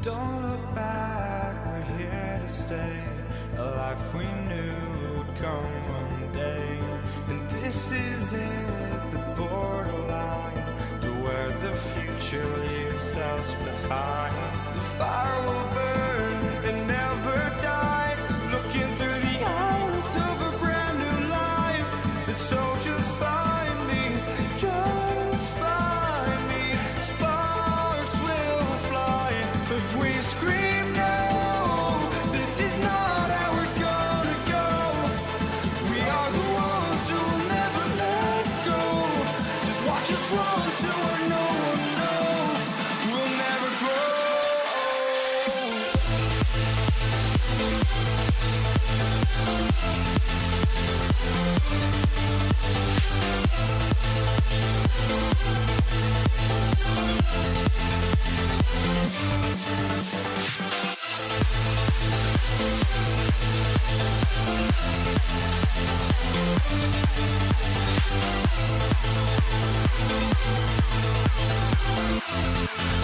Don't look back, we're here to stay. A life we knew would come one day. And this is it, the borderline to where the future leaves us behind. The fire will burn and never die, looking through the eyes of a brand new life. And so just find me, just find me. Sparks will fly if we scream no. This is not how we're gonna go. We are the ones who will never let go. Just watch us run to where no one knows. We'll never grow.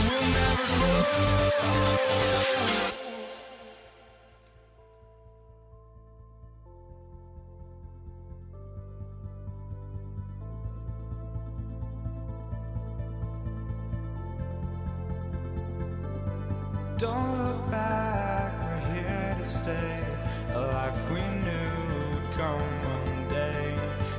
We'll never grow. Don't look back, we're here to stay. A life we knew would come one day.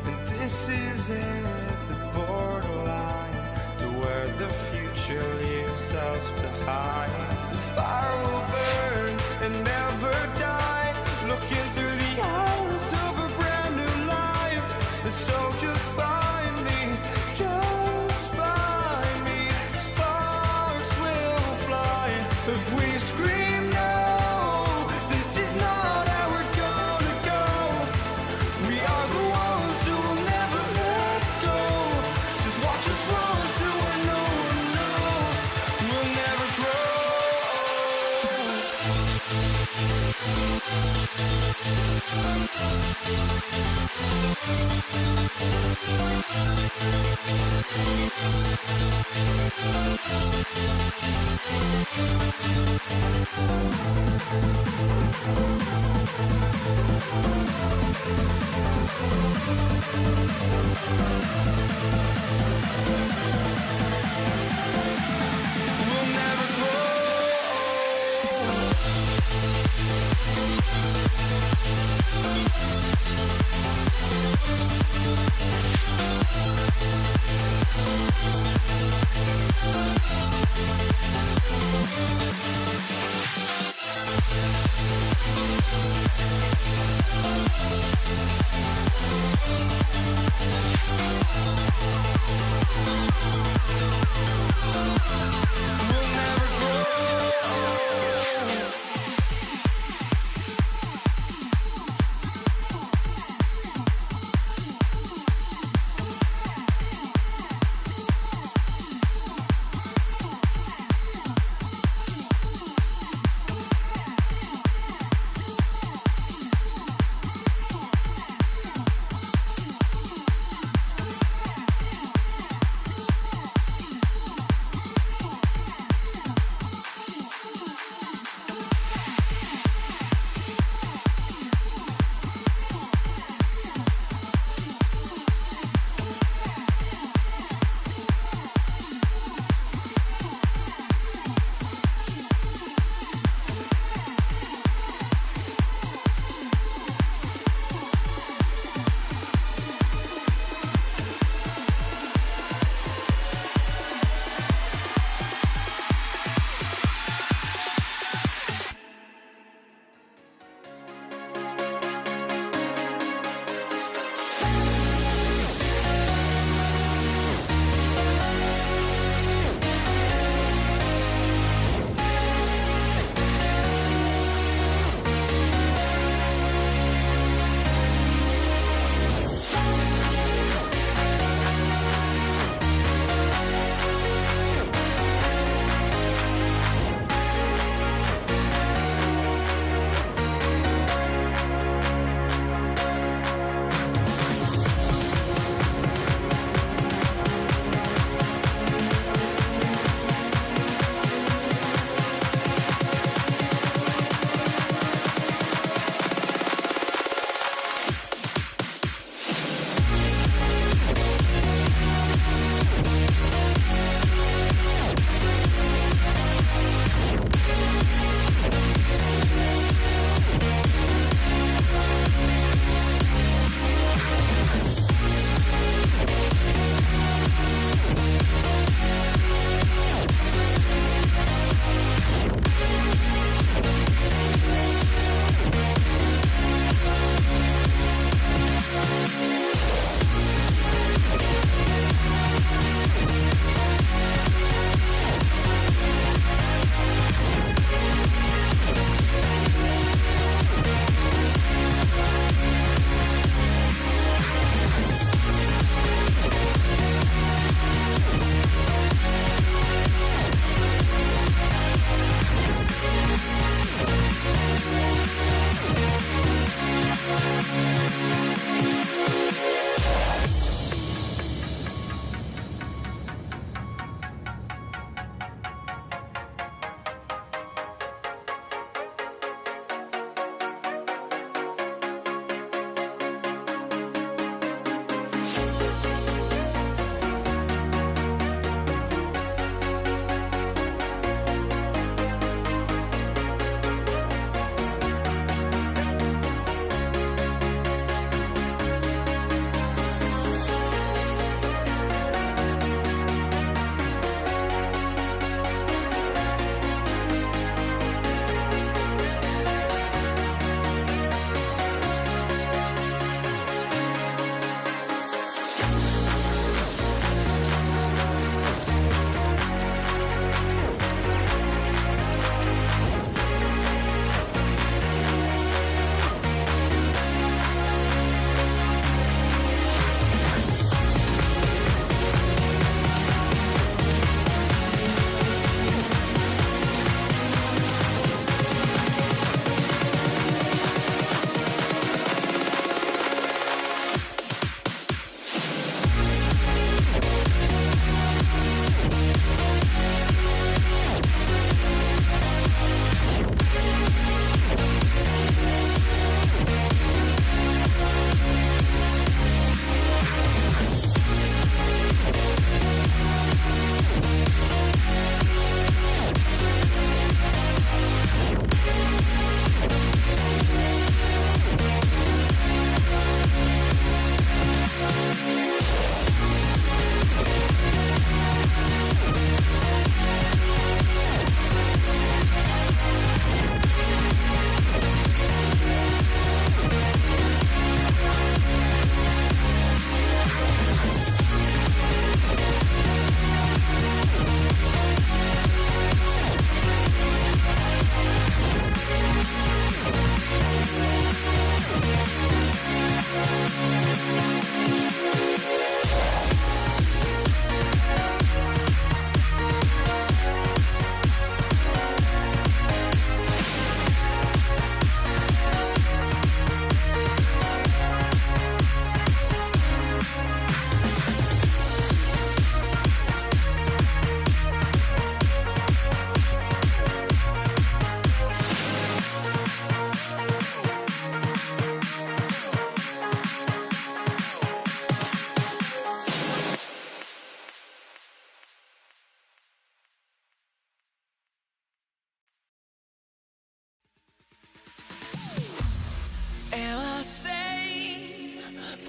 And this is it, the borderline to where the future leaves us behind. The fire will burn and never die, looking through the eyes of a brand new life. And so just find me, just find me. Sparks will fly if we scream no. This is not how we're gonna go. We are the ones who will never let go. Just watch us run to where no one knows. We'll never grow. We'll never grow.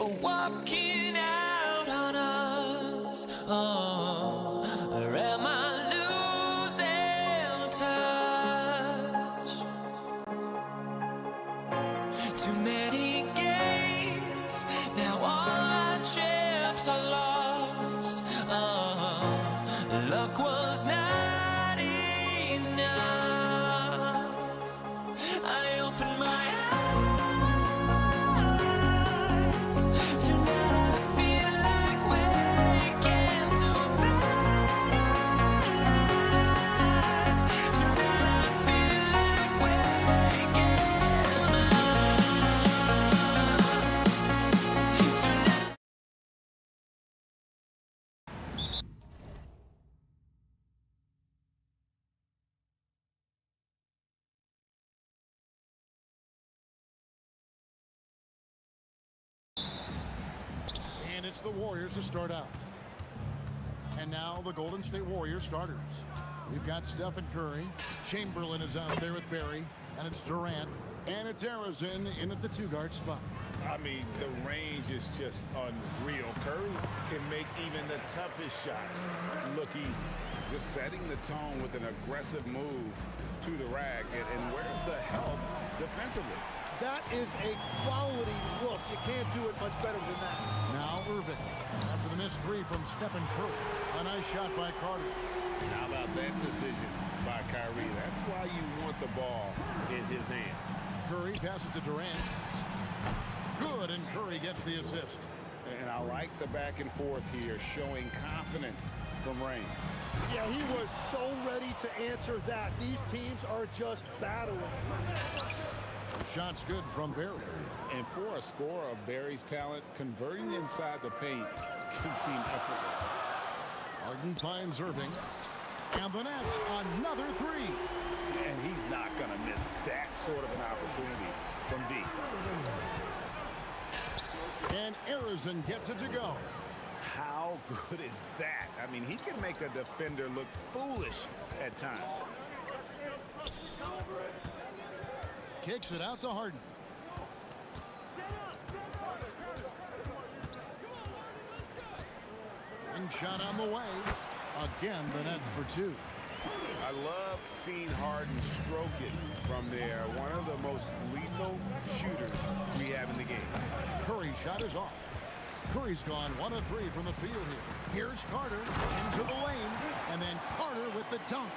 for walking out on us. Oh, or am I losing touch? Too many games, now all our chips are lost. Oh, luck was not enough. I opened my eyes. Tonight I feel like waking to life. Tonight I feel like waking up. Tonight. And it's the Warriors to start out. And now the Golden State Warriors starters. We've got Stephen Curry. Chamberlain is out there with Barry. And it's Durant. And it's Arizona in at the two-guard spot. I mean, the range is just unreal. Curry can make even the toughest shots look easy. Just setting the tone with an aggressive move to the rack. And where's the help defensively? That is a quality look. You can't do it much better than that. Now Irving. After the missed three from Stephen Curry. A nice shot by Carter. How about that decision by Kyrie? That's why you want the ball in his hands. Curry passes to Durant. Good, and Curry gets the assist. And I like the back and forth here, showing confidence from Rain. Yeah, he was so ready to answer that. These teams are just battling. Shot's good from Barry. And for a scorer of Barry's talent, converting inside the paint can seem effortless. Harden finds Irving. And the Nets, another three. And he's not going to miss that sort of an opportunity from deep. And Arizona gets it to go. How good is that? I mean, he can make a defender look foolish at times. Kicks it out to Harden. Ring shot on the way. Again, the Nets for two. I love seeing Harden stroke it from there. One of the most lethal shooters we have in the game. Curry's shot is off. Curry's gone 1 of 3 from the field here. Here's Carter into the lane, and then Carter with the dunk.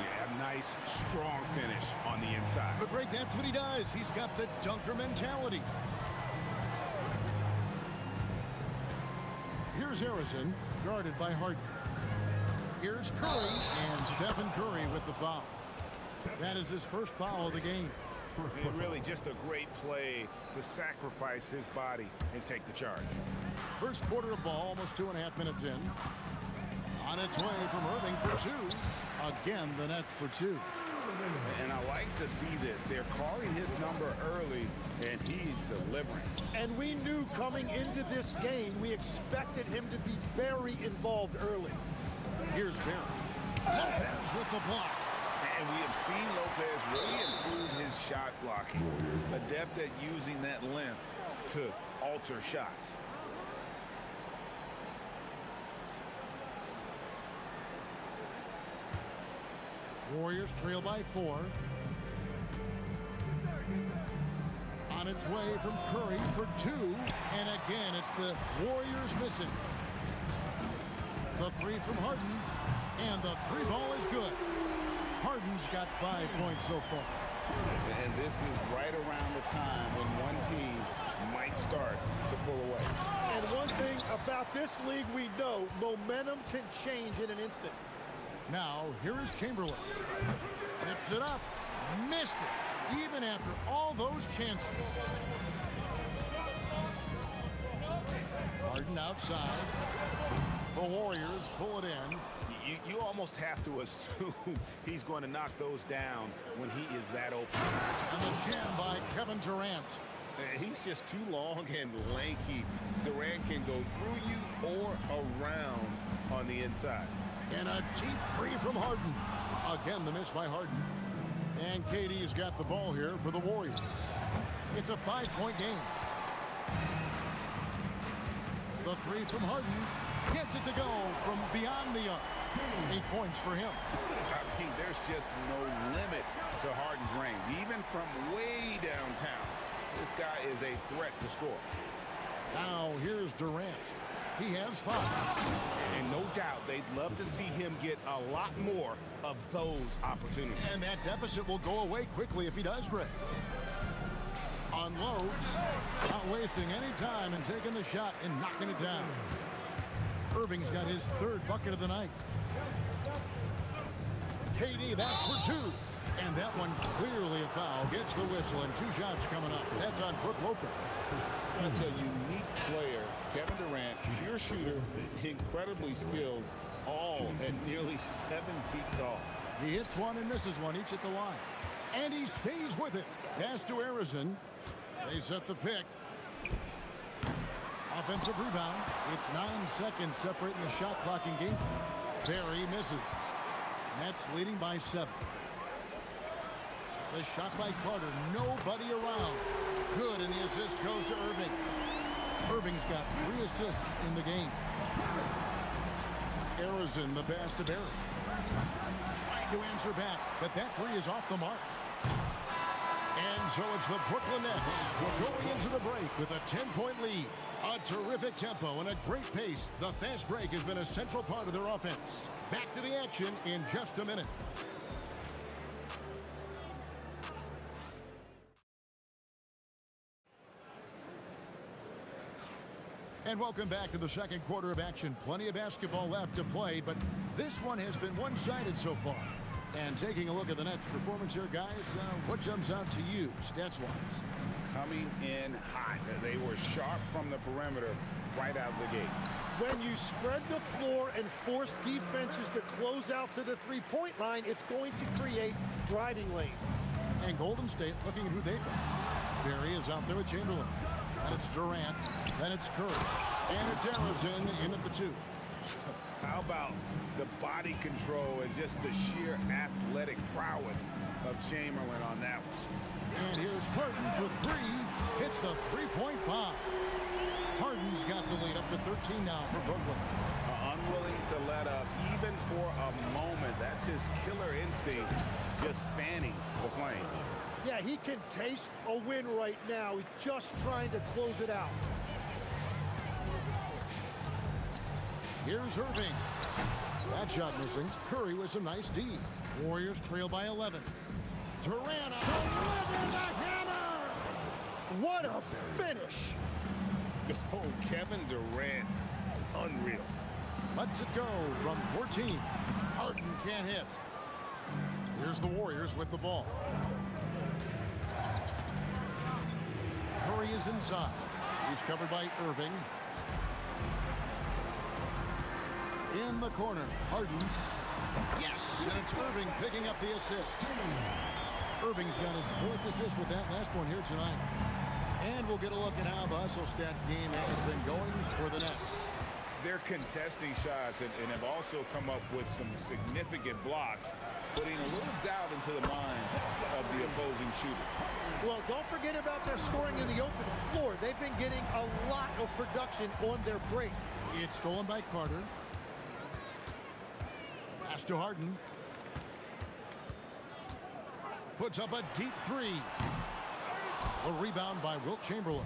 Yeah, nice, strong finish on the inside. But Greg, that's what he does. He's got the dunker mentality. Here's Arizona, guarded by Harden. Here's Curry, and Stephen Curry with the foul. That is his first foul of the game. And really just a great play to sacrifice his body and take the charge. First quarter of ball, almost 2.5 minutes in. On its way from Irving for two. Again, the Nets for two. And I like to see this. They're calling his number early, and he's delivering. And we knew coming into this game, we expected him to be very involved early. Here's Barry. Lopez with the block. And we have seen Lopez really improve his shot blocking. Adept at using that length to alter shots. Warriors trail by 4. On its way from Curry for two. And again, it's the Warriors missing. The three from Harden. And the three ball is good. Harden's got 5 points so far. And this is right around the time when one team might start to pull away. And one thing about this league we know, momentum can change in an instant. Now, here is Chamberlain. Tips it up. Missed it, even after all those chances. Harden outside. The Warriors pull it in. You almost have to assume he's going to knock those down when he is that open. And the jam by Kevin Durant. He's just too long and lanky. Durant can go through you or around on the inside. And a deep three from Harden. Again, the miss by Harden. And KD's got the ball here for the Warriors. It's a 5-point game. three from Harden. Gets it to go from beyond the arc. 8 points for him. I mean, there's just no limit to Harden's range. Even from way downtown, this guy is a threat to score. Now here's Durant. He has 5. And no doubt they'd love to see him get a lot more of those opportunities. And that deficit will go away quickly if he does, Greg. Unloads, not wasting any time and taking the shot and knocking it down. Irving's got his 3rd bucket of the night. KD, that's for 2. And that one clearly a foul. Gets the whistle and 2 shots coming up. That's on Brook Lopez. Such a unique player. Kevin Durant, pure shooter, incredibly skilled, all at nearly 7 feet tall. He hits one and misses one, each at the line. And he stays with it. Pass to Harrison. They set the pick. Offensive rebound. It's 9 seconds separating the shot clock and game. Barry misses. Nets leading by 7. The shot by Carter. Nobody around. Good, and the assist goes to Irving. Irving's got 3 assists in the game. Harrison, the pass to Barry. Trying to answer back, but that 3 is off the mark. And so it's the Brooklyn Nets. We're going into the break with a 10-point lead. A terrific tempo and a great pace. The fast break has been a central part of their offense. Back to the action in just a minute. And welcome back to the second quarter of action. Plenty of basketball left to play, but this one has been one-sided so far. And taking a look at the Nets' performance here, guys, what jumps out to you, stats-wise? Coming in hot. They were sharp from the perimeter right out of the gate. When you spread the floor and force defenses to close out to the three-point line, it's going to create driving lanes. And Golden State looking at who they've got. Barry is out there with Chamberlain. And it's Durant. Then it's Curry. And it's Harrison in at the 2. How about the body control and just the sheer athletic prowess of Chamberlain on that one? And here's Harden for 3. Hits the three-point bomb. Harden's got the lead up to 13 now for Brooklyn. Unwilling to let up even for a moment. That's his killer instinct, just fanning the flame. Yeah, he can taste a win right now. He's just trying to close it out. Here's Irving. That shot missing. Curry with some nice D. Warriors trail by 11. Durant delivers the hammer! What a finish! Oh, Kevin Durant, unreal. Lets it go from 14. Harden can't hit. Here's the Warriors with the ball. Curry is inside. He's covered by Irving. In the corner, Harden. Yes, and it's Irving picking up the assist. Irving's got his 4th assist with that last one here tonight. And we'll get a look at how the hustle stat game has been going for the Nets. They're contesting shots and have also come up with some significant blocks, putting a little doubt into the minds of the opposing shooter. Well, don't forget about their scoring in the open floor. They've been getting a lot of production on their break. It's stolen by Carter. Pass to Harden. Puts up a deep 3. A rebound by Wilt Chamberlain.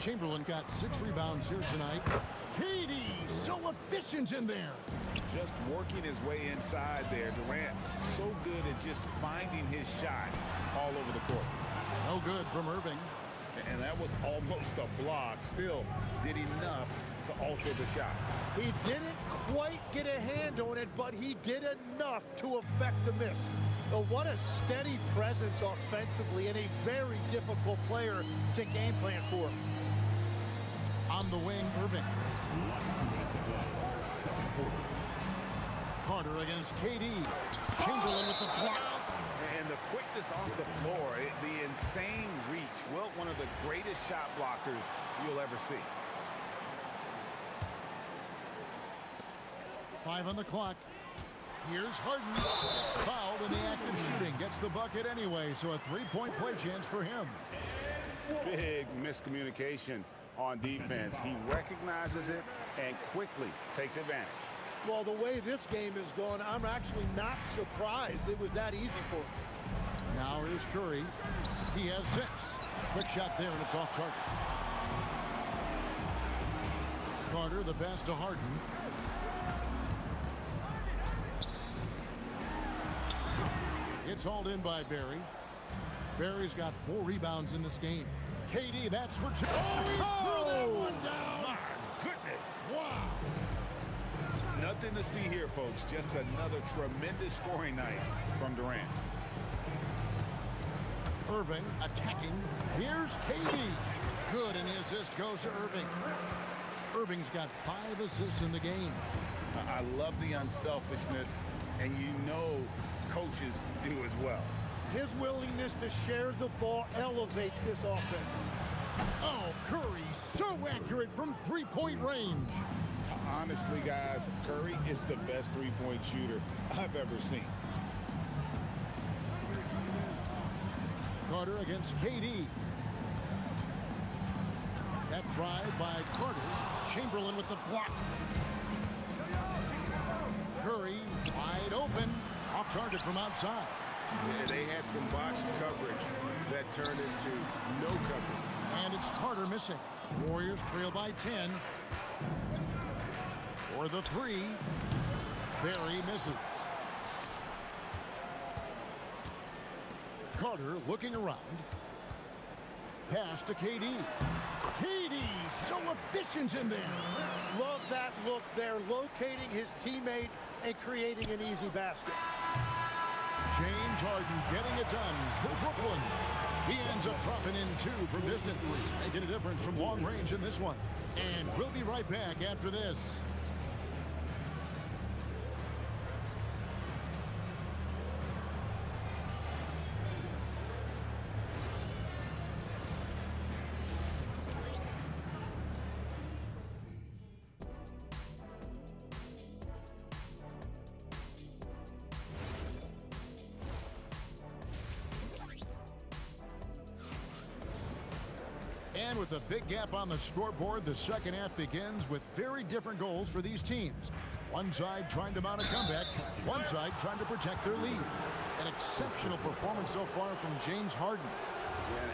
Chamberlain got 6 rebounds here tonight. KD, so efficient in there. Just working his way inside there. Durant so good at just finding his shot all over the court. No good from Irving. And that was almost a block. Still did enough to alter the shot. He didn't quite get a hand on it, but he did enough to affect the miss. But what a steady presence offensively and a very difficult player to game plan for. On the wing, Irving. Carter against KD. Chamberlain with the block. And the quickness off the floor, the insane reach. Wilt, one of the greatest shot blockers you'll ever see. 5 on the clock. Here's Harden. Fouled in the act of shooting. Gets the bucket anyway, so a 3-point play chance for him. Big miscommunication on defense. He recognizes it and quickly takes advantage. Well, the way this game is going, I'm actually not surprised it was that easy for him. Now here's Curry. He has 6. Quick shot there, and it's off target. Carter, the pass to Harden. It's hauled in by Barry. Barry's got 4 rebounds in this game. KD, that's for... Oh, he threw that one down! My goodness! Wow! Nothing to see here, folks. Just another tremendous scoring night from Durant. Irving attacking. Here's KD. Good, and the assist goes to Irving. Irving's got 5 assists in the game. I love the unselfishness, and you know coaches do as well. His willingness to share the ball elevates this offense. Oh, Curry, so accurate from 3-point range. Honestly, guys, Curry is the best three-point shooter I've ever seen. Carter against KD. That drive by Carter. Chamberlain with the block. Curry wide open. Off target from outside. Yeah, they had some botched coverage that turned into no coverage. And it's Carter missing. Warriors trail by 10. For the 3. Barry misses. Carter looking around. Pass to KD. KD so efficient in there. Love that look there, locating his teammate and creating an easy basket. James Harden getting it done for Brooklyn. He ends up dropping in 2 from distance, making a difference from long range in this one. And we'll be right back after this. And with a big gap on the scoreboard, the second half begins with very different goals for these teams. One side trying to mount a comeback, one side trying to protect their lead. An exceptional performance so far from James Harden.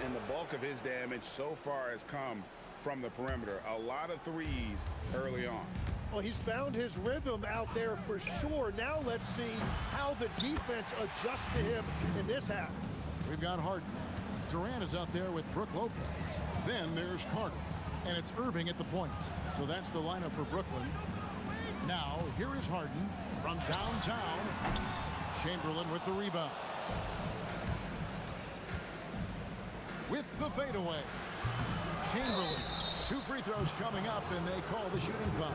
And the bulk of his damage so far has come from the perimeter. A lot of threes early on. Well, he's found his rhythm out there for sure. Now let's see how the defense adjusts to him in this half. We've got Harden. Durant is out there with Brook Lopez. Then there's Carter. And it's Irving at the point. So that's the lineup for Brooklyn. Now, here is Harden from downtown. Chamberlain with the rebound. With the fadeaway. Chamberlain. 2 free throws coming up, and they call the shooting foul.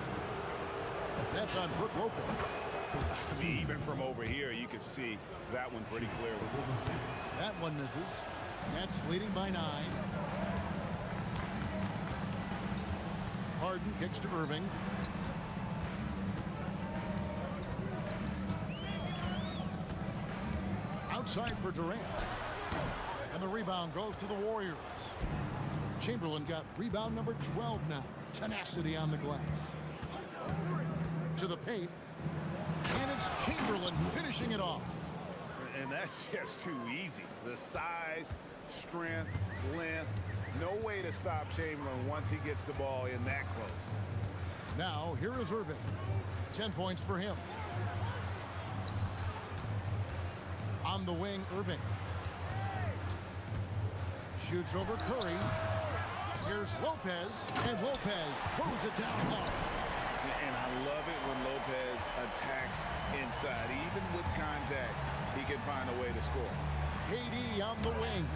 That's on Brook Lopez. I mean, even from over here, you can see that one pretty clearly. That one misses. Nets leading by 9. Harden kicks to Irving. Outside for Durant. And the rebound goes to the Warriors. Chamberlain got rebound number 12 now. Tenacity on the glass. To the paint. And it's Chamberlain finishing it off. And that's just too easy. The size, strength, length. No way to stop Chamberlain once he gets the ball in that close. Now, here is Irving. 10 points for him. On the wing, Irving. Shoots over Curry. Here's Lopez. And Lopez throws it down hard. And I love it when Lopez attacks inside. Even with contact, he can find a way to score. KD on the wing.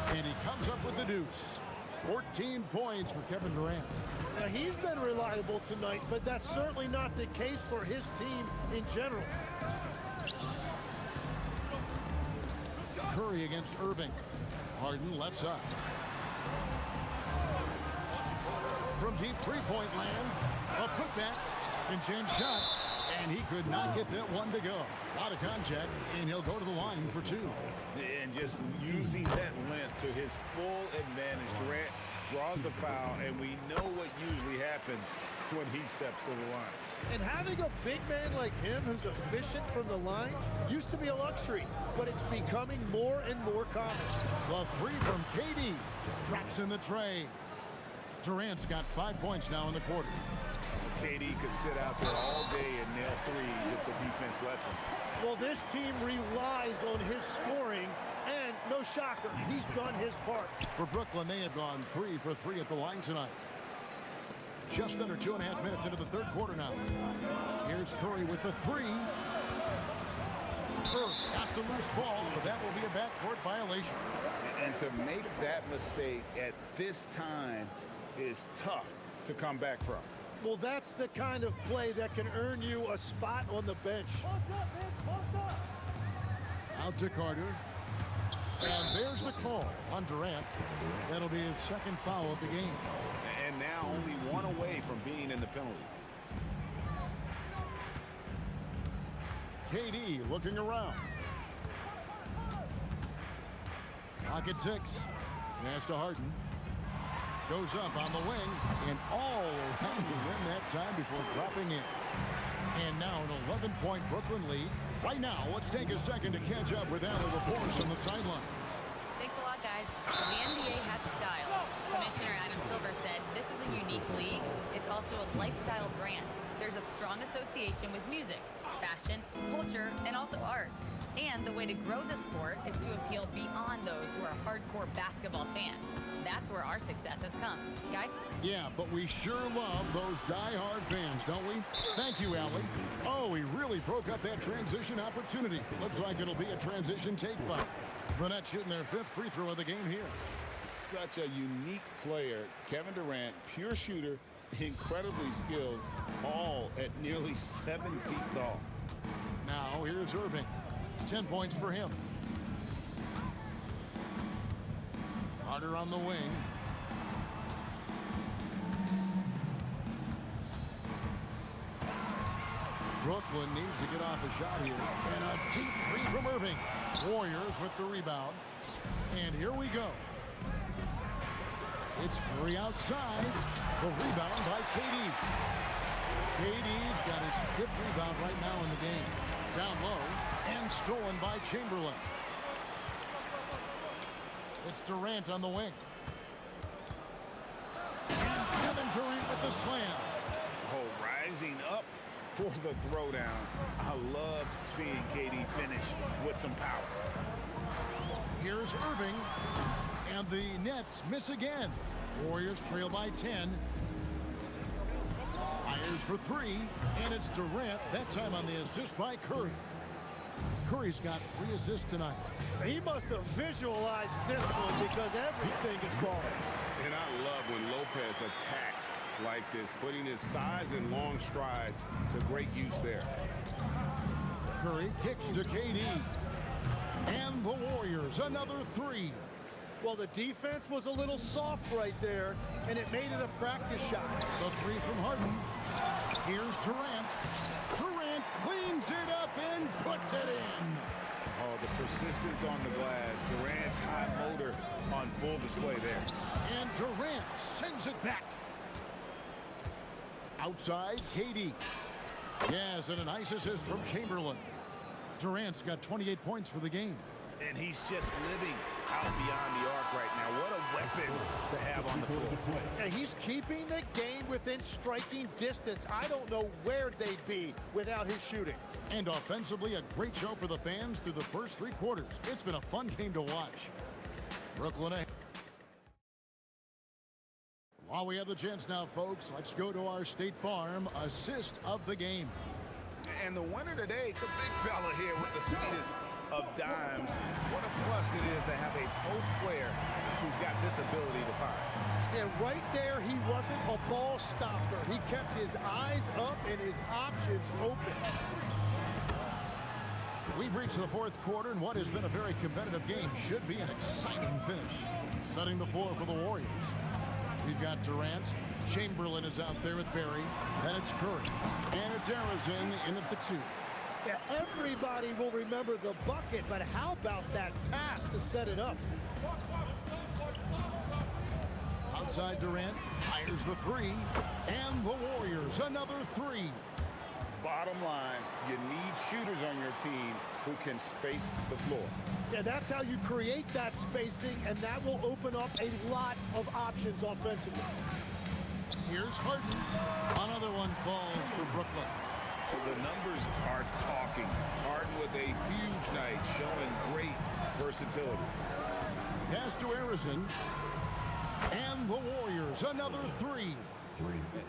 And he comes up with the deuce. 14 points for Kevin Durant. Now, he's been reliable tonight, but that's certainly not the case for his team in general. Curry against Irving. Harden left side. From deep three-point land, a putback, second chance shot, and he could not get that one to go. Out of contact, and he'll go to the line for 2. And just using that length to his full advantage. Durant draws the foul, and we know what usually happens when he steps to the line. And having a big man like him who's efficient from the line used to be a luxury, but it's becoming more and more common. The three from KD drops in the tray. Durant's got 5 points now in the quarter. KD could sit out there all day and nail threes if the defense lets him. Well, this team relies on his scoring, and no shocker, he's done his part. For Brooklyn, they have gone 3 for 3 at the line tonight. Just under 2.5 minutes into the third quarter now. Here's Curry with the three. Curry got the loose ball, but that will be a backcourt violation. And to make that mistake at this time is tough to come back from. Well, that's the kind of play that can earn you a spot on the bench. Post up, Vince, post up. Out to Carter. And there's the call on Durant. That'll be his second foul of the game. And now only one away from being in the penalty. KD looking around. Clock at 6. Pass to Harden. Goes up on the wing and all around the rim that time before dropping in. And now an 11-point Brooklyn lead. Right now, let's take a second to catch up with Allie LaForce on the sideline. Thanks a lot, guys. The NBA has style. Commissioner Adam Silver said this is a unique league. It's also a lifestyle brand. There's a strong association with music, fashion, culture, and also art. And the way to grow the sport is to appeal beyond those who are hardcore basketball fans. That's where our success has come. Guys? Yeah, but we sure love those die-hard fans, don't we? Thank you, Allie. Oh, he really broke up that transition opportunity. Looks like it'll be a transition take foul. Brunette shooting their 5th free throw of the game here. Such a unique player. Kevin Durant, pure shooter, incredibly skilled, all at nearly 7 feet tall. Now, here's Irving. 10 points for him. Carter on the wing. Brooklyn needs to get off a shot here. And a deep three from Irving. Warriors with the rebound. And here we go. It's Curry outside. The rebound by KD. KD's got his 5th rebound right now in the game. Down low and stolen by Chamberlain. It's Durant on the wing. And Kevin Durant with the slam. Oh, rising up for the throwdown. I love seeing KD finish with some power. Here's Irving. And the Nets miss again. Warriors trail by 10. Fires for 3. And it's Durant, that time on the assist by Curry. Curry's got 3 assists tonight. He must have visualized this one because everything is falling. And I love when Lopez attacks like this, putting his size and long strides to great use there. Curry kicks to KD. And the Warriors, another 3. Well, the defense was a little soft right there, and it made it a practice shot. The 3 from Harden. Here's Durant. Durant cleans it up and puts it in. Oh, the persistence on the glass. Durant's high motor on full display there. And Durant sends it back. Outside, KD. Yes, and a nice assist from Chamberlain. Durant's got 28 points for the game. And he's just living out beyond the arc right now. What a weapon to have on the floor. And he's keeping the game within striking distance. I don't know where they'd be without his shooting. And offensively, a great show for the fans through the first 3 quarters. It's been a fun game to watch. Brooklyn ahead. While we have the chance now, folks, let's go to our State Farm assist of the game. And the winner today, the big fella here with the sweetest of dimes. What a plus it is to have a post player who's got this ability to fire. And right there, he wasn't a ball stopper. He kept his eyes up and his options open. We've reached the 4th quarter, and what has been a very competitive game should be an exciting finish. Setting the floor for the Warriors. We've got Durant. Chamberlain is out there with Barry. Then it's Curry. And it's Arizin in at the 2. Yeah, everybody will remember the bucket, but how about that pass to set it up? outside Durant, fires the three, and the Warriors another three. Bottom line, you need shooters on your team who can space the floor. Yeah, that's how you create that spacing, and that will open up a lot of options offensively. Here's Harden. Another one falls for Brooklyn. The numbers are talking. Harden with a huge night, showing great versatility. Pass to Arizon. And the Warriors another three.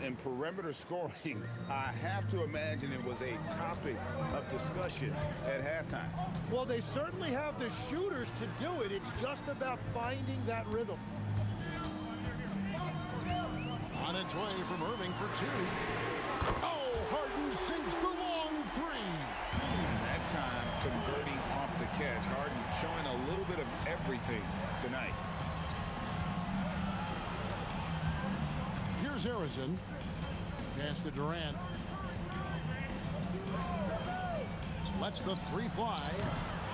And perimeter scoring, I have to imagine it was a topic of discussion at halftime. Well, they certainly have the shooters to do it. It's just about finding that rhythm. On its way from Irving for two. Oh, Harden sinks the long three. And that time, converting off the catch. Harden showing a little bit of everything tonight. Here's Arizon. Pass to Durant. Lets the three fly.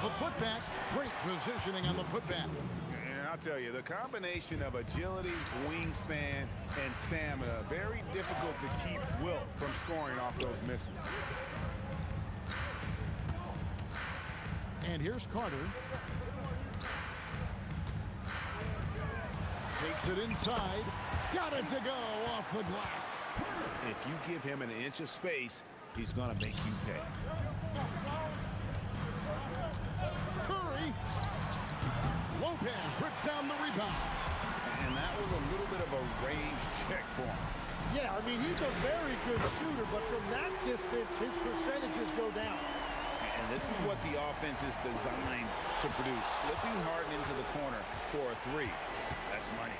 The putback. Great positioning on the putback. And I'll tell you, the combination of agility, wingspan, and stamina, very difficult to keep Wilt from scoring off those misses. And here's Carter. Takes it inside. Got it to go off the glass. If you give him an inch of space, he's going to make you pay. Curry. Lopez rips down the rebound. And that was a little bit of a range check for him. Yeah, I mean, he's a very good shooter, but from that distance, his percentages go down. And this is what the offense is designed to produce. Slipping Harden into the corner for a three. That's money.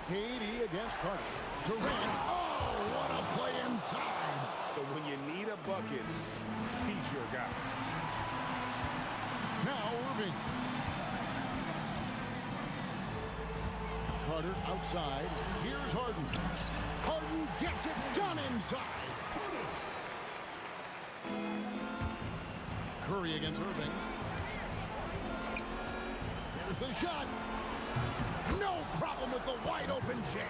KD against Carter. Durant. Oh, what a play inside. But when you need a bucket, he's your guy. Now Irving. Carter outside. Here's Harden. Harden gets it done inside. Curry against Irving. Here's the shot. No problem with the wide open J.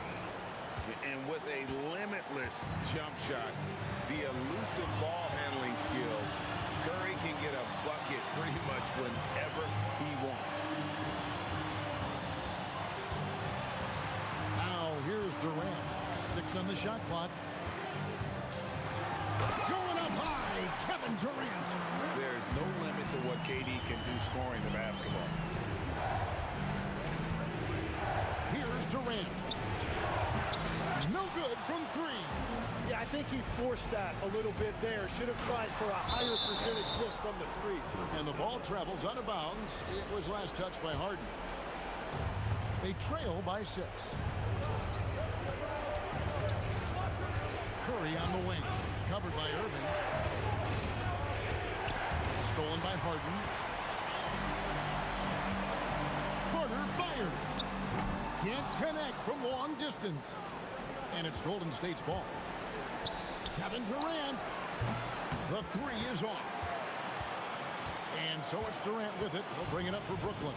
And with a limitless jump shot, the elusive ball handling skills, Curry can get a bucket pretty much whenever he wants. Now here's Durant. 6 on the shot clock. Going up high, Kevin Durant. There's no limit to what KD can do scoring the basketball. Here's Durant. No good from three. Yeah, I think he forced that a little bit there. Should have tried for a higher percentage look from the three. And the ball travels out of bounds. It was last touched by Harden. They trail by 6. Curry on the wing. Covered by Irving. Stolen by Harden. Carter fired. Can't connect from long distance. And it's Golden State's ball. Kevin Durant. The three is off. And so it's Durant with it. He'll bring it up for Brooklyn.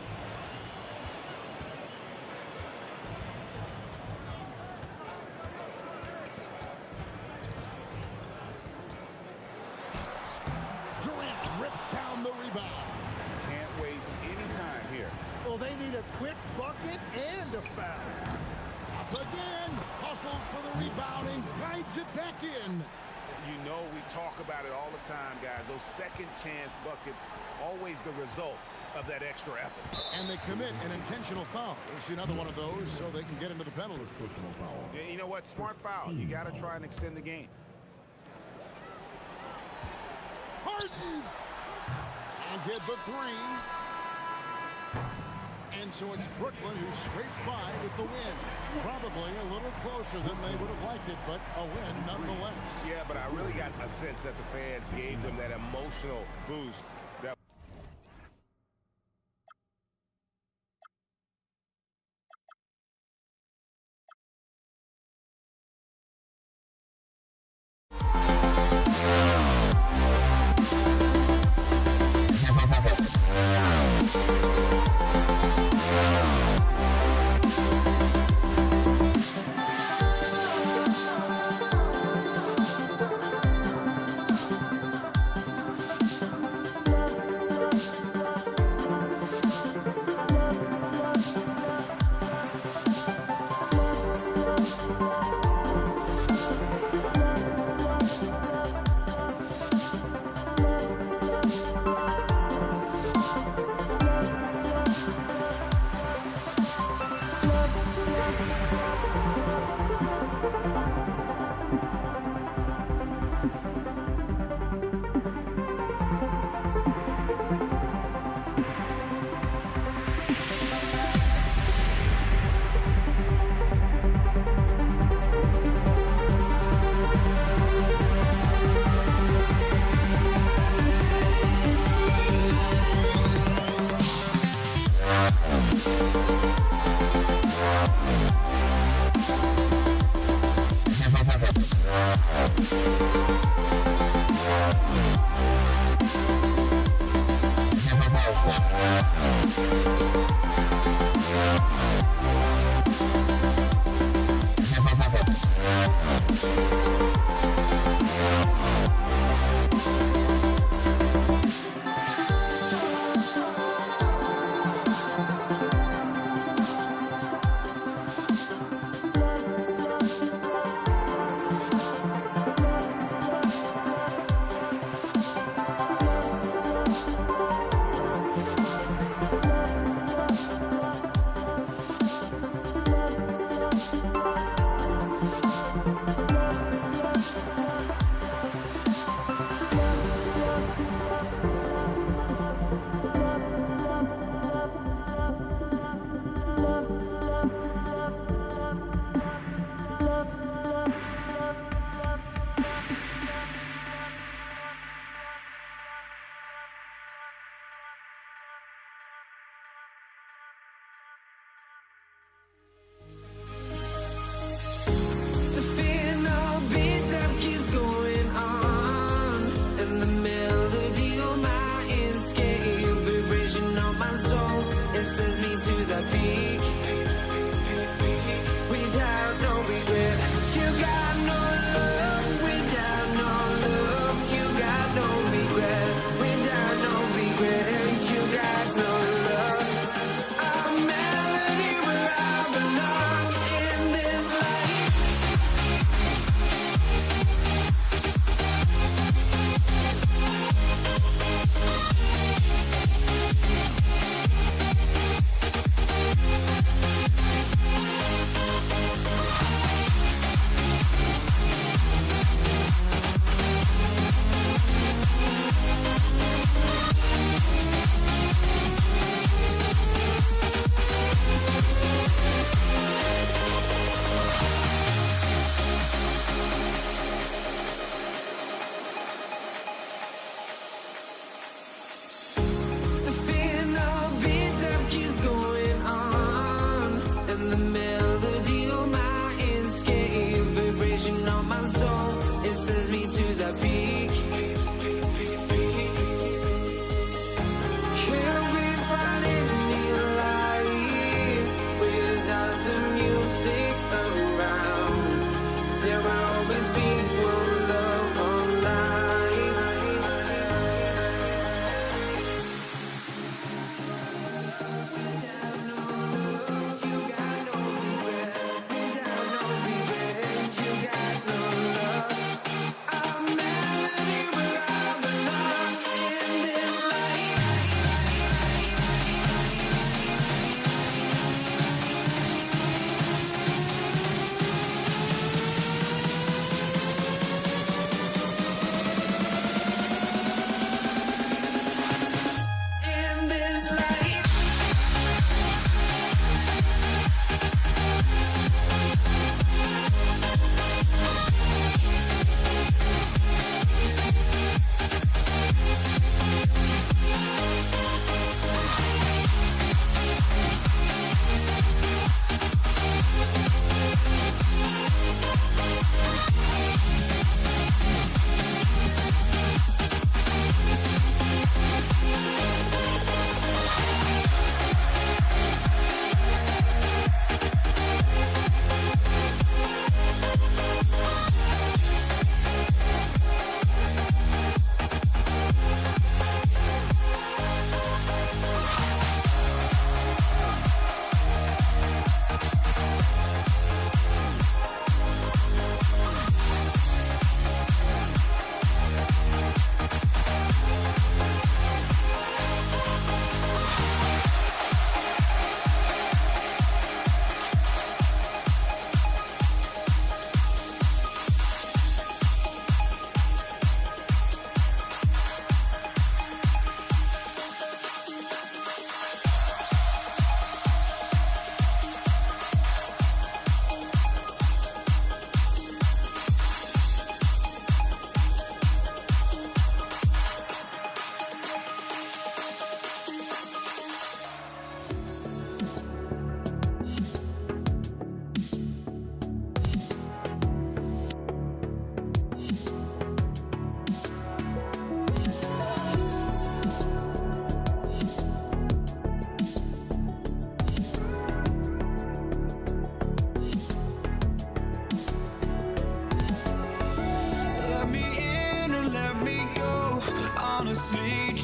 Durant rips down the rebound. Can't waste any time here. Well, they need a quick bucket and a foul. Up again. Hustles for the rebound and guides it back in. You know we talk about it all the time, guys. Those second chance buckets, always the result of that extra effort. And they commit an intentional foul. We'll see another one of those so they can get into the penalty. Yeah, you know what? Smart foul. You got to try and extend the game. Harden! And get the three. And so it's Brooklyn who scrapes by with the win. Probably a little closer than they would have liked it, but a win nonetheless. Yeah, but I really got a sense that the fans gave them that emotional boost that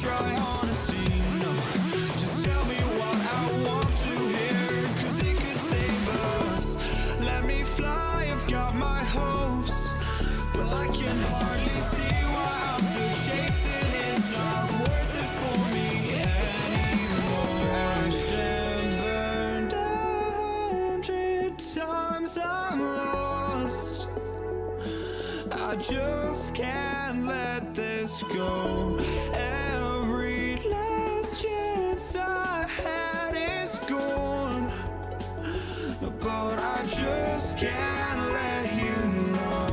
try honesty. No, just tell me what I want to hear, 'cause it could save us. Let me fly, I've got my hopes, but I can hardly see why I'm still chasing. It's not worth it for me anymore. Crashed and burned 100 times, I'm lost. I just can't let this go. Every last chance I had is gone, but I just can't let you know.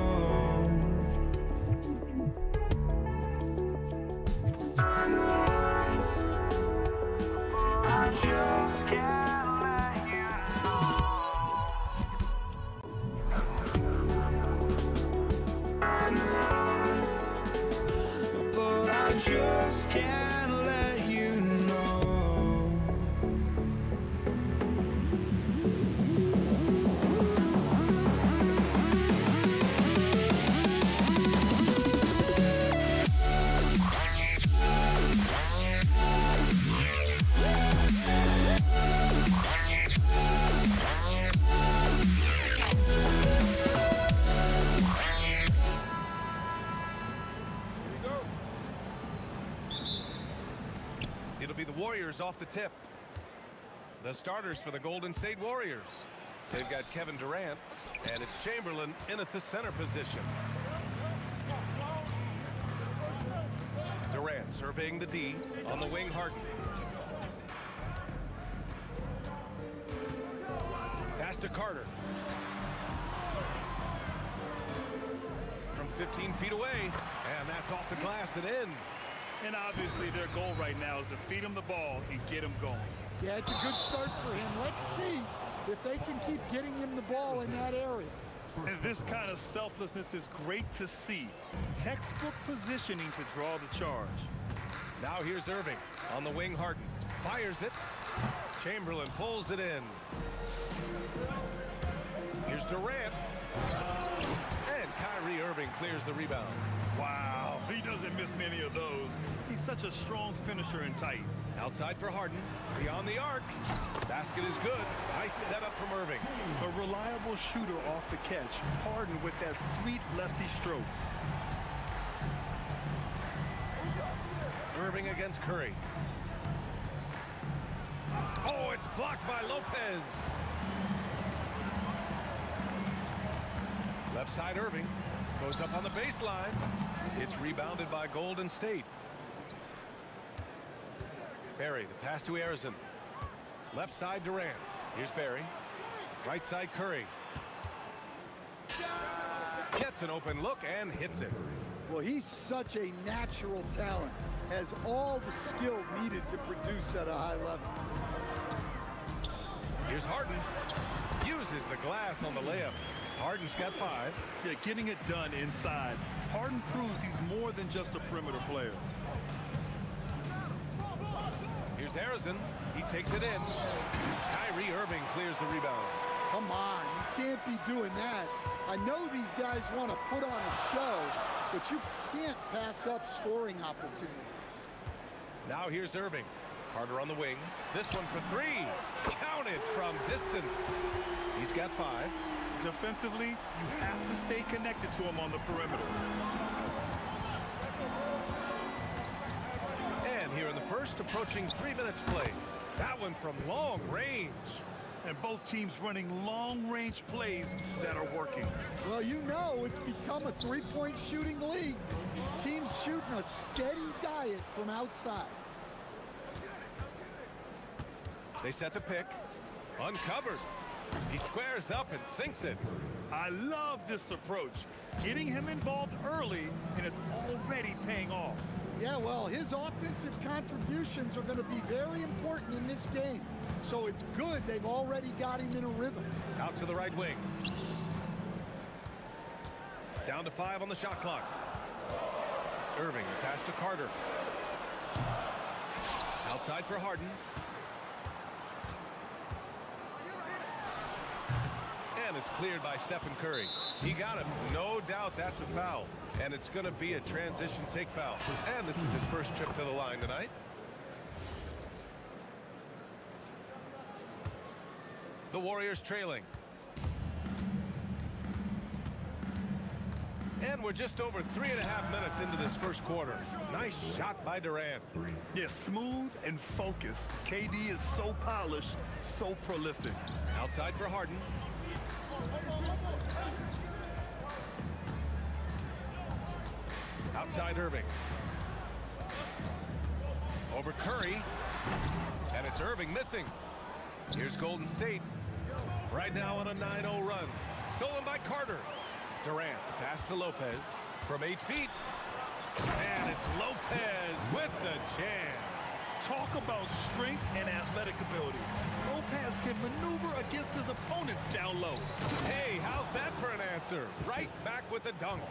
I just can't let you know. But I just can't let you know. It'll be the Warriors off the tip. The starters for the Golden State Warriors. They've got Kevin Durant, and it's Chamberlain in at the center position. Durant surveying the D on the wing. Harden. Pass to Carter. From 15 feet away, and that's off the glass and in. And obviously their goal right now is to feed him the ball and get him going. Yeah, it's a good start for him. Let's see if they can keep getting him the ball in that area. And this kind of selflessness is great to see. Textbook positioning to draw the charge. Now here's Irving on the wing. Harden fires it. Chamberlain pulls it in. Here's Durant. And Kyrie Irving clears the rebound. Wow, he doesn't miss many of those. He's such a strong finisher in tight. Outside for Harden. Beyond the arc. Basket is good. Nice setup from Irving. A reliable shooter off the catch. Harden with that sweet lefty stroke. Irving against Curry. Oh, it's blocked by Lopez. Left side Irving. Goes up on the baseline. It's rebounded by Golden State. Barry, the pass to Arizon. Left side Durant. Here's Barry. Right side Curry. Gets an open look and hits it. Well, he's such a natural talent. Has all the skill needed to produce at a high level. Here's Harden. Uses the glass on the layup. Harden's got 5. Yeah, getting it done inside. Harden proves he's more than just a perimeter player. Here's Harrison. He takes it in. Kyrie Irving clears the rebound. Come on, you can't be doing that. I know these guys want to put on a show, but you can't pass up scoring opportunities. Now here's Irving. Carter on the wing. This one for 3. Counted from distance. He's got 5. Defensively, you have to stay connected to him on the perimeter. And here in the first, approaching 3 minutes played. That one from long range. And both teams running long-range plays that are working. Well, you know it's become a three-point shooting league. Teams shooting a steady diet from outside. They set the pick. Uncovered. He squares up and sinks it. I love this approach. Getting him involved early, and it's already paying off. Yeah, well, his offensive contributions are going to be very important in this game. So it's good they've already got him in a rhythm. Out to the right wing. Down to 5 on the shot clock. Irving, pass to Carter. Outside for Harden. And And it's cleared by Stephen Curry. He got him. No doubt that's a foul. And it's going to be a transition take foul. And this is his first trip to the line tonight. The Warriors trailing. And we're just over 3.5 minutes into this first quarter. Nice shot by Durant. Yeah, smooth and focused. KD is so polished, so prolific. Outside for Harden. Outside Irving. Over Curry. And it's Irving missing. Here's Golden State. Right now on a 9-0 run. Stolen by Carter. Durant, the pass to Lopez from 8 feet. And it's Lopez with the jam. Talk about strength and athletic ability. Lopez can maneuver against his opponents down low. Hey, how's that for an answer? Right back with the dunk.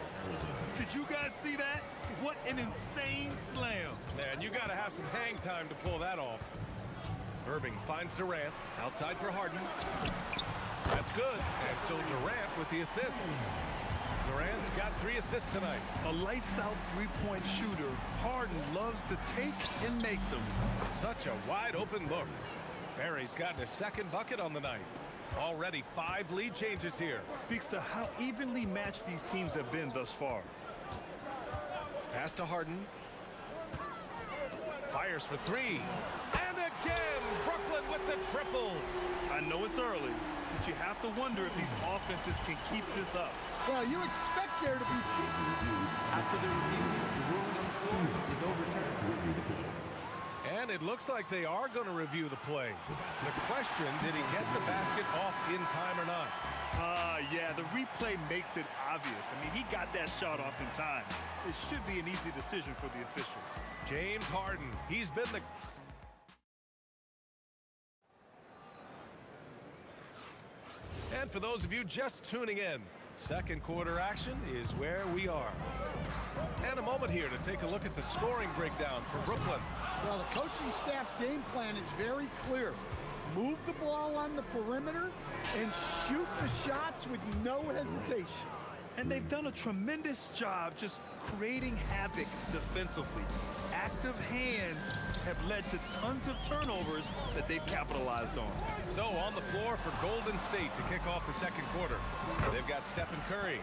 Did you guys see that? What an insane slam. Man, you got to have some hang time to pull that off. Irving finds Durant. Outside for Harden. That's good. And so Durant with the assist. Durant's got 3 assists tonight. A lights-out three-point shooter. Harden loves to take and make them. Such a wide-open look. Barry's gotten his second bucket on the night. Already 5 lead changes here. Speaks to how evenly matched these teams have been thus far. Pass to Harden. Fires for 3. And again, Brooklyn with the triple. I know it's early, but you have to wonder if these offenses can keep this up. Well, you expect there to be... After the review, the ruling on the floor is overturned. And it looks like they are going to review the play. The question, did he get the basket off in time or not? Yeah, the replay makes it obvious. I mean, he got that shot off in time. It should be an easy decision for the officials. James Harden, he's been the... And for those of you just tuning in, second quarter action is where we are. And a moment here to take a look at the scoring breakdown for Brooklyn. Well, the coaching staff's game plan is very clear. Move the ball on the perimeter and shoot the shots with no hesitation. And they've done a tremendous job just creating havoc defensively. Active hands have led to tons of turnovers that they've capitalized on. So on the floor for Golden State to kick off the second quarter. They've got Stephen Curry,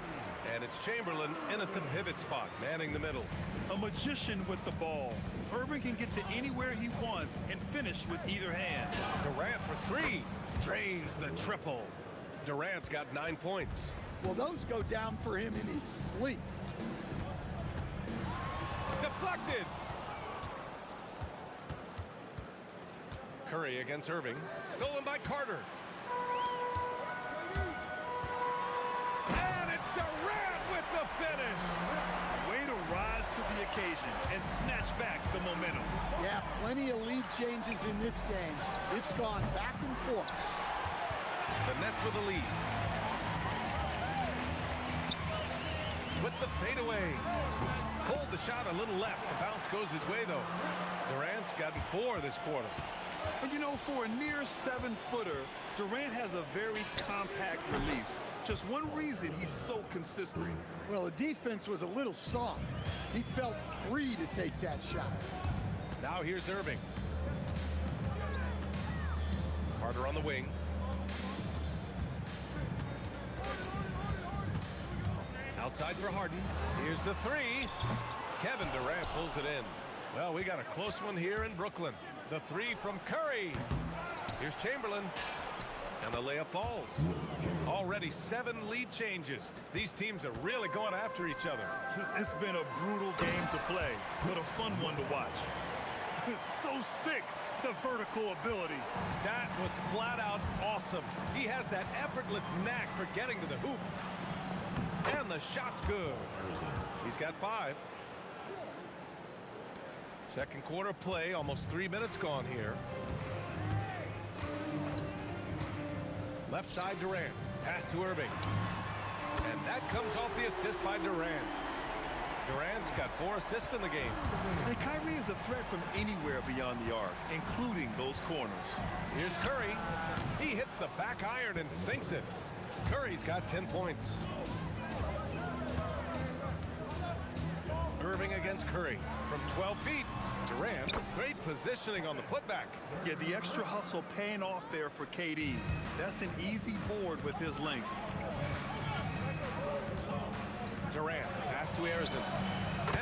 and it's Chamberlain in at the pivot spot, manning the middle. A magician with the ball. Irving can get to anywhere he wants and finish with either hand. Durant for 3, drains the triple. Durant's got 9 points. Well, those go down for him in his sleep. Deflected. Curry against Irving. Stolen by Carter. And it's Durant with the finish. Way to rise to the occasion and snatch back the momentum. Yeah, plenty of lead changes in this game. It's gone back and forth. The Nets with the lead. With the fadeaway. Pulled the shot a little left. The bounce goes his way, though. Durant's gotten 4 this quarter. And you know, for a near 7-footer, Durant has a very compact release. Just one reason he's so consistent. Well, the defense was a little soft. He felt free to take that shot. Now here's Irving. Carter on the wing. Outside for Harden. Here's the 3. Kevin Durant pulls it in. Well, we got a close one here in Brooklyn. The 3 from Curry. Here's Chamberlain. And the layup falls. Already 7 lead changes. These teams are really going after each other. It's been a brutal game to play, but a fun one to watch. It's so sick, the vertical ability. That was flat out awesome. He has that effortless knack for getting to the hoop. And the shot's good. He's got 5. Second quarter play, almost 3 minutes gone here. Left side Durant. Pass to Irving. And that comes off the assist by Durant. Durant's got 4 assists in the game. And Kyrie is a threat from anywhere beyond the arc, including those corners. Here's Curry. He hits the back iron and sinks it. Curry's got 10 points. Irving against Curry from 12 feet. Durant, great positioning on the putback. Yeah, the extra hustle paying off there for KD. That's an easy board with his length. Durant, pass to Arizon.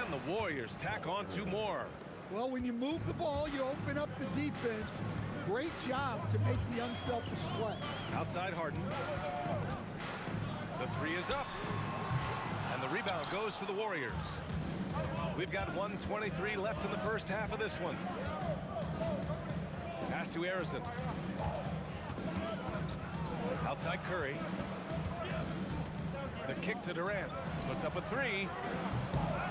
And the Warriors tack on 2 more. Well, when you move the ball, you open up the defense. Great job to make the unselfish play. Outside Harden. The 3 is up. And the rebound goes to the Warriors. We've got 1:23 left in the first half of this one. Pass to Arizon. Outside Curry. The kick to Durant. Puts up a 3.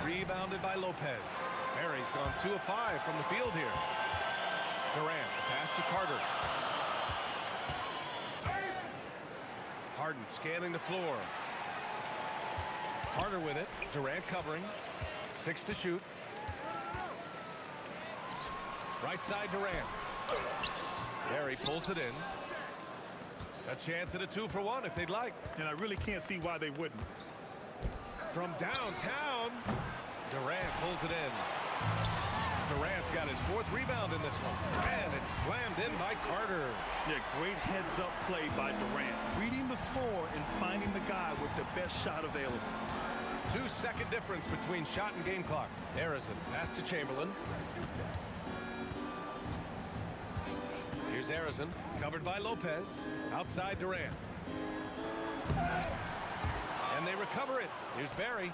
Rebounded by Lopez. Barry's gone 2 of 5 from the field here. Durant, pass to Carter. Harden scanning the floor. Carter with it. Durant covering. 6 to shoot. Right side Durant. Barry pulls it in. A chance at a 2-for-1 if they'd like. And I really can't see why they wouldn't. From downtown, Durant pulls it in. Durant's got his 4th rebound in this one. And it's slammed in by Carter. Yeah, great heads-up play by Durant. Reading the floor and finding the guy with the best shot available. 2-second difference between shot and game clock. Arizon, pass to Chamberlain. Here's Arizon, covered by Lopez. Outside Durant. And they recover it. Here's Barry.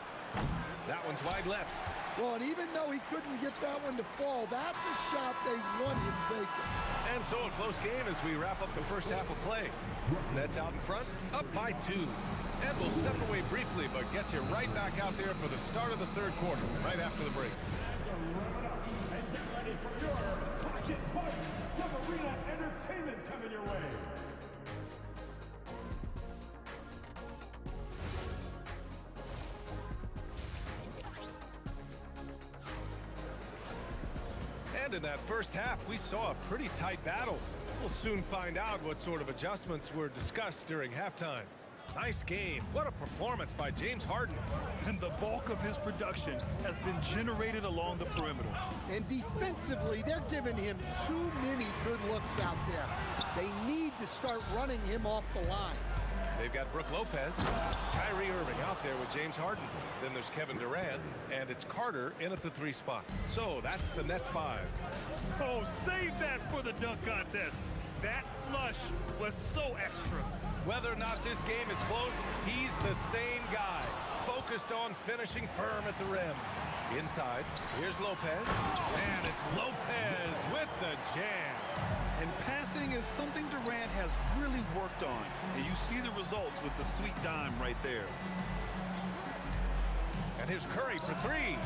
That one's wide left. Well, and even though he couldn't get that one to fall, that's a shot they want him taking. And so a close game as we wrap up the first half of play. Nets out in front, up by 2. And we'll step away briefly, but get you right back out there for the start of the 3rd quarter, right after the break. And get ready for your pocket punch. Some arena entertainment coming your way. And in that first half, we saw a pretty tight battle. We'll soon find out what sort of adjustments were discussed during halftime. Nice game. What a performance by James Harden. And the bulk of his production has been generated along the perimeter. And defensively, they're giving him too many good looks out there. They need to start running him off the line. They've got Brook Lopez, Kyrie Irving out there with James Harden. Then there's Kevin Durant, and it's Carter in at the 3 spot. So that's the Nets 5. Oh, save that for the dunk contest. That flush was so extra. Whether or not this game is close, he's the same guy, focused on finishing firm at the rim. Inside, here's Lopez, and it's Lopez with the jam. And passing is something Durant has really worked on. And you see the results with the sweet dime right there. And here's Curry for 3.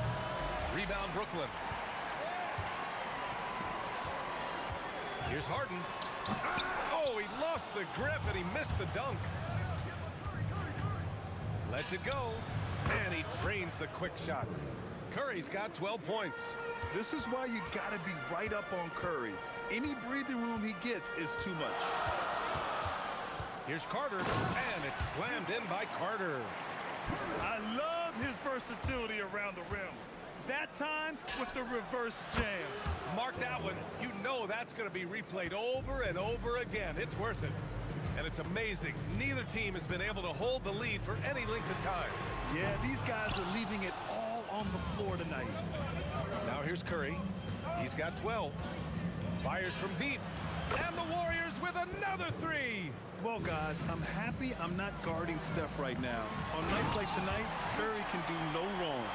Rebound Brooklyn. Here's Harden. Oh, he lost the grip and he missed the dunk. Lets it go. And he drains the quick shot. Curry's got 12 points. This is why you got to be right up on Curry. Any breathing room he gets is too much. Here's Carter, and it's slammed in by Carter. I love his versatility around the rim. That time with the reverse jam. Mark that one. You know that's going to be replayed over and over again. It's worth it. And it's amazing. Neither team has been able to hold the lead for any length of time. Yeah, these guys are leaving it all on the floor tonight. Now here's Curry. He's got 12. Fires from deep. And the Warriors with another 3. Well, guys, I'm happy I'm not guarding Steph right now. On nights like tonight, Curry can do no wrong.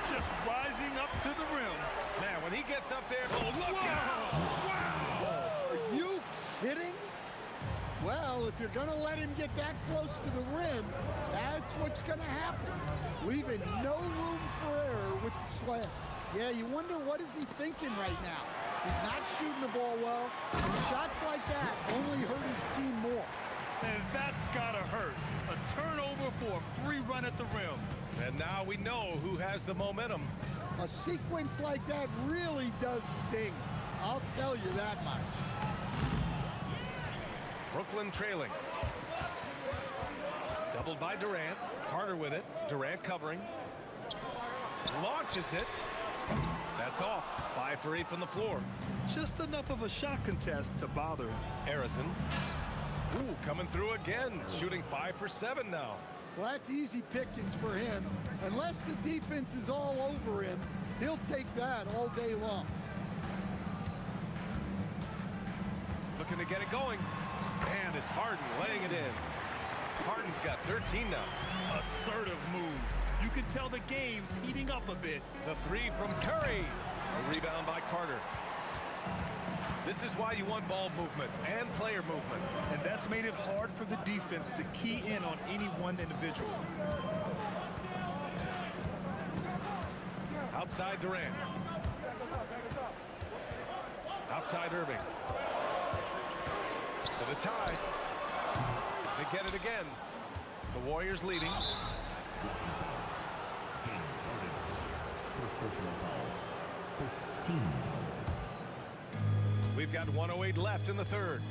Just rising up to the rim. Man, when he gets up there, oh, look out! Wow! Are you kidding? Well, if you're going to let him get that close to the rim, that's what's going to happen. Leaving no room for error with the slam. Yeah, you wonder what is he thinking right now. He's not shooting the ball well, and shots like that only hurt his team more. And that's gotta hurt. A turnover for a free run at the rim. And now we know who has the momentum. A sequence like that really does sting. I'll tell you that much. Brooklyn trailing. Doubled by Durant. Carter with it. Durant covering. Launches it. That's off. 5 for 8 from the floor. Just enough of a shot contest to bother him. Harrison. Ooh, coming through again. Shooting 5 for 7 now. Well, that's easy pickings for him. Unless the defense is all over him, he'll take that all day long. Looking to get it going. And it's Harden laying it in. Harden's got 13 now. Assertive move. You can tell the game's heating up a bit. The 3 from Curry. A rebound by Carter. This is why you want ball movement and player movement. And that's made it hard for the defense to key in on any one individual. Outside Durant. Outside Irving. For the tie. They get it again. The Warriors leading. We've got 1:08 left in the third.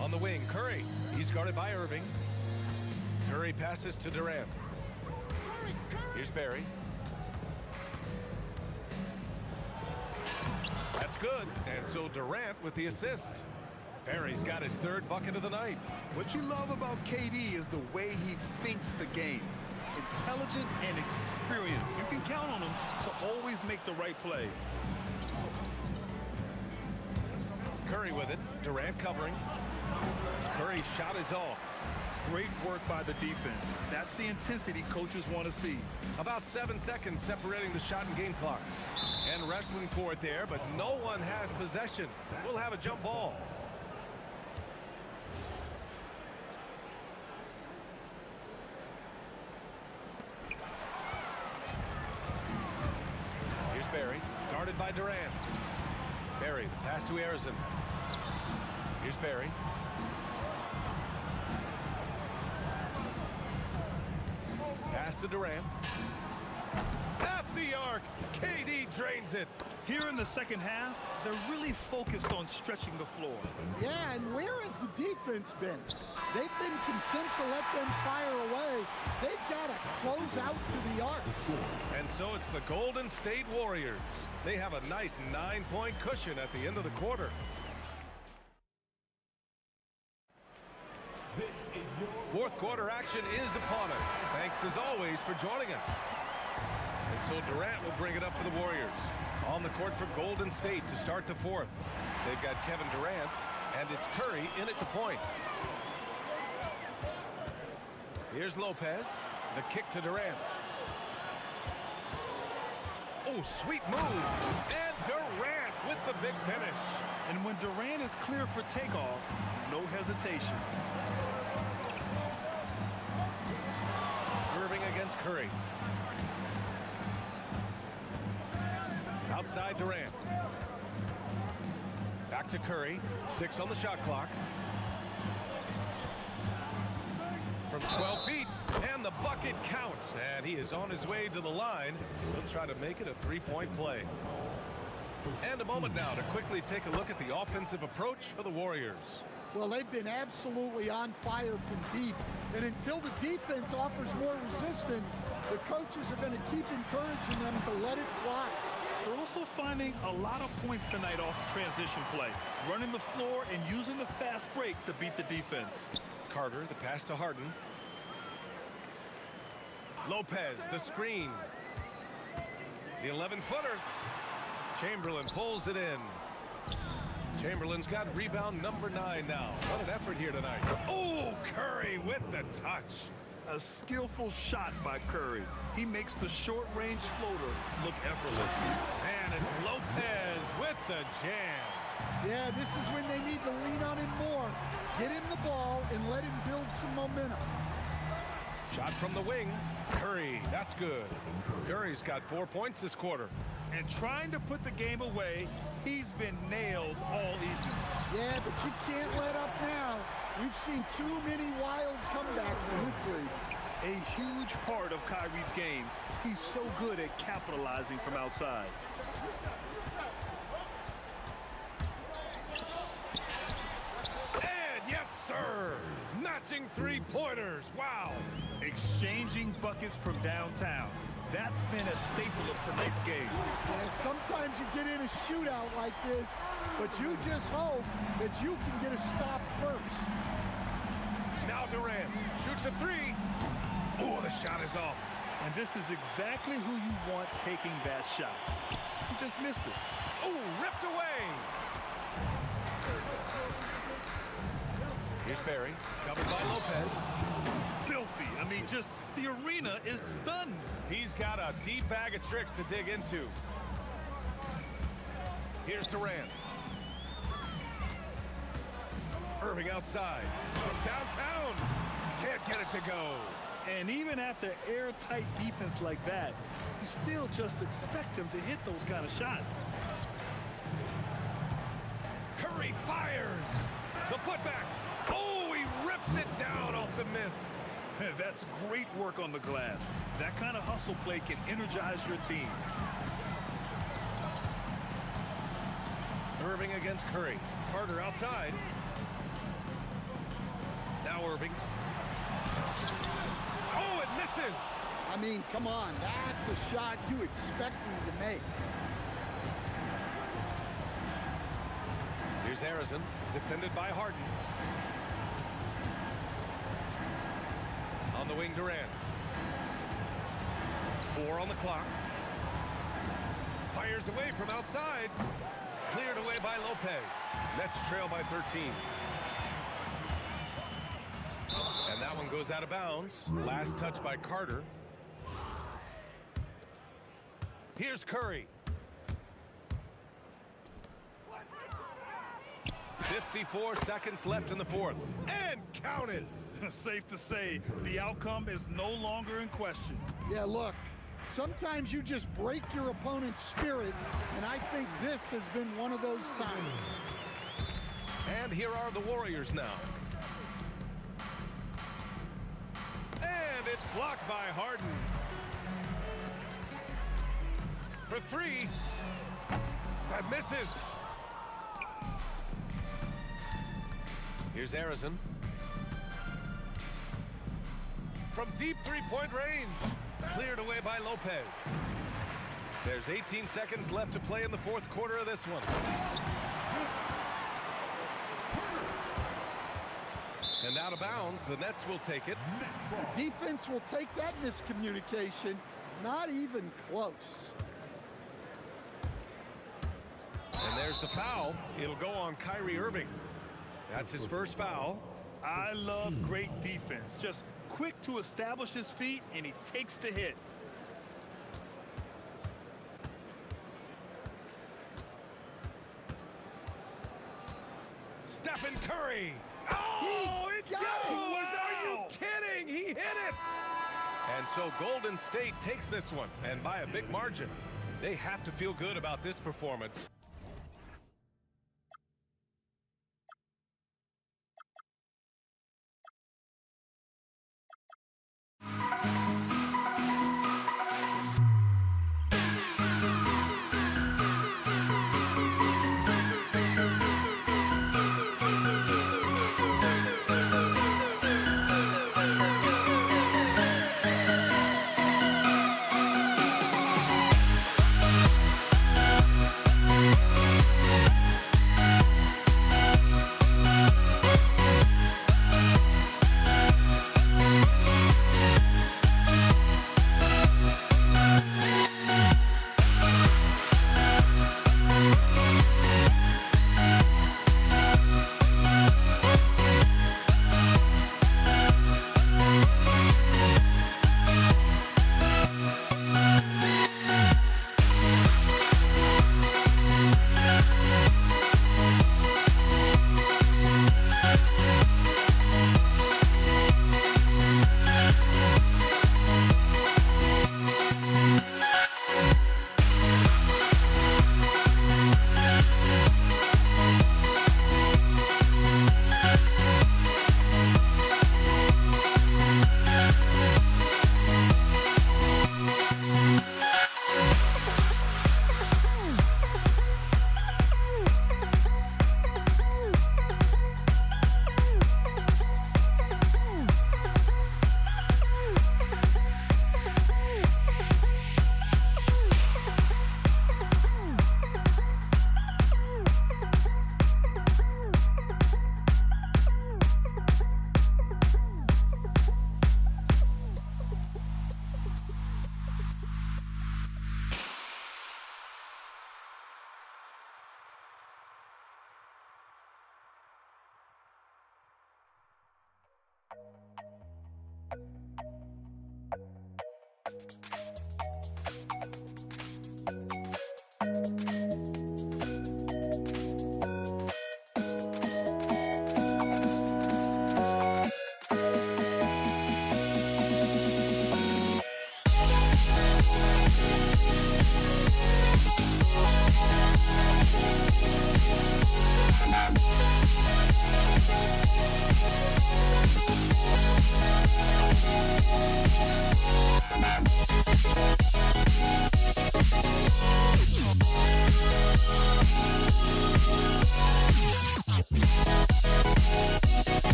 On the wing, Curry. He's guarded by Irving. Curry passes to Durant. Here's Barry. That's good. And so Durant with the assist. Barry's got his 3rd bucket of the night. What you love about KD is the way he thinks the game. Intelligent and experienced. You can count on him to always make the right play. Curry with it. Durant covering. Curry's shot is off. Great work by the defense. That's the intensity coaches want to see. About 7 seconds separating the shot and game clocks. And wrestling for it there, but no one has possession. We'll have a jump ball. Here's Barry, guarded by Durant. Barry, the pass to Harrison. Here's Barry. Pass to Durant. At the arc. KD drains it. Here in the second half, they're really focused on stretching the floor. Yeah, and where has the defense been? They've been content to let them fire away. They've got to close out to the arc. And so it's the Golden State Warriors. They have a nice 9-point cushion at the end of the quarter. Fourth quarter action is upon us. Thanks as always for joining us. And so Durant will bring it up for the Warriors. On the court for Golden State to start the fourth. They've got Kevin Durant, and it's Curry in at the point. Here's Lopez. The kick to Durant. Oh, sweet move. And Durant with the big finish. And when Durant is clear for takeoff, no hesitation. Irving against Curry. Outside Durant. Back to Curry. 6 on the shot clock. From 12 feet. And the bucket counts. And he is on his way to the line. He'll try to make it a 3-point play. And a moment now to quickly take a look at the offensive approach for the Warriors. Well, they've been absolutely on fire from deep. And until the defense offers more resistance, the coaches are going to keep encouraging them to let it fly. They're also finding a lot of points tonight off transition play, running the floor and using the fast break to beat the defense. Carter, the pass to Harden. Lopez, the screen. The 11-footer. Chamberlain pulls it in. Chamberlain's got rebound number 9 now. What an effort here tonight. Oh, Curry with the touch. A skillful shot by Curry. He makes the short-range floater look effortless. And it's Lopez with the jam. Yeah, this is when they need to lean on him more. Get him the ball and let him build some momentum. Shot from the wing. Curry, that's good. Curry's got 4 points this quarter. And trying to put the game away, he's been nails all evening. Yeah, but you can't let up now. We've seen too many wild comebacks in this league. A huge part of Kyrie's game. He's so good at capitalizing from outside. And yes, sir. Finishing three-pointers. Wow. Exchanging buckets from downtown. That's been a staple of tonight's game. Yeah, sometimes you get in a shootout like this, but you just hope that you can get a stop first. Now Durant shoots a three. Oh, the shot is off. And this is exactly who you want taking that shot. He just missed it. Oh, ripped away. Here's Barry, covered by Lopez. Filthy. I mean, just the arena is stunned. He's got a deep bag of tricks to dig into. Here's Durant. Irving outside from downtown. Can't get it to go. And even after airtight defense like that, you still just expect him to hit those kind of shots. Curry fires. The putback. Oh, he rips it down off the miss. That's great work on the glass. That kind of hustle play can energize your team. Irving against Curry. Carter outside. Now Irving. Oh, it misses. I mean, come on, that's a shot you expect him to make. Here's Harrison, defended by Harden. On the wing, Durant. 4 on the clock. Fires away from outside. Cleared away by Lopez. Nets trail by 13. And that one goes out of bounds. Last touch by Carter. Here's Curry. 54 seconds left in the fourth. And counted. Safe to say, the outcome is no longer in question. Yeah, look, sometimes you just break your opponent's spirit, and I think this has been one of those times. And here are the Warriors now. And it's blocked by Harden. For three. That misses. Here's Harrison. From deep three-point range. Cleared away by Lopez. There's 18 seconds left to play in the fourth quarter of this one. And out of bounds, the Nets will take it. The defense will take that miscommunication. Not even close. And there's the foul. It'll go on Kyrie Irving. That's his first foul. I love great defense. Just quick to establish his feet, and he takes the hit. Stephen Curry. Oh, it goes! Are you kidding? He hit it! And so Golden State takes this one, and by a big margin. They have to feel good about this performance.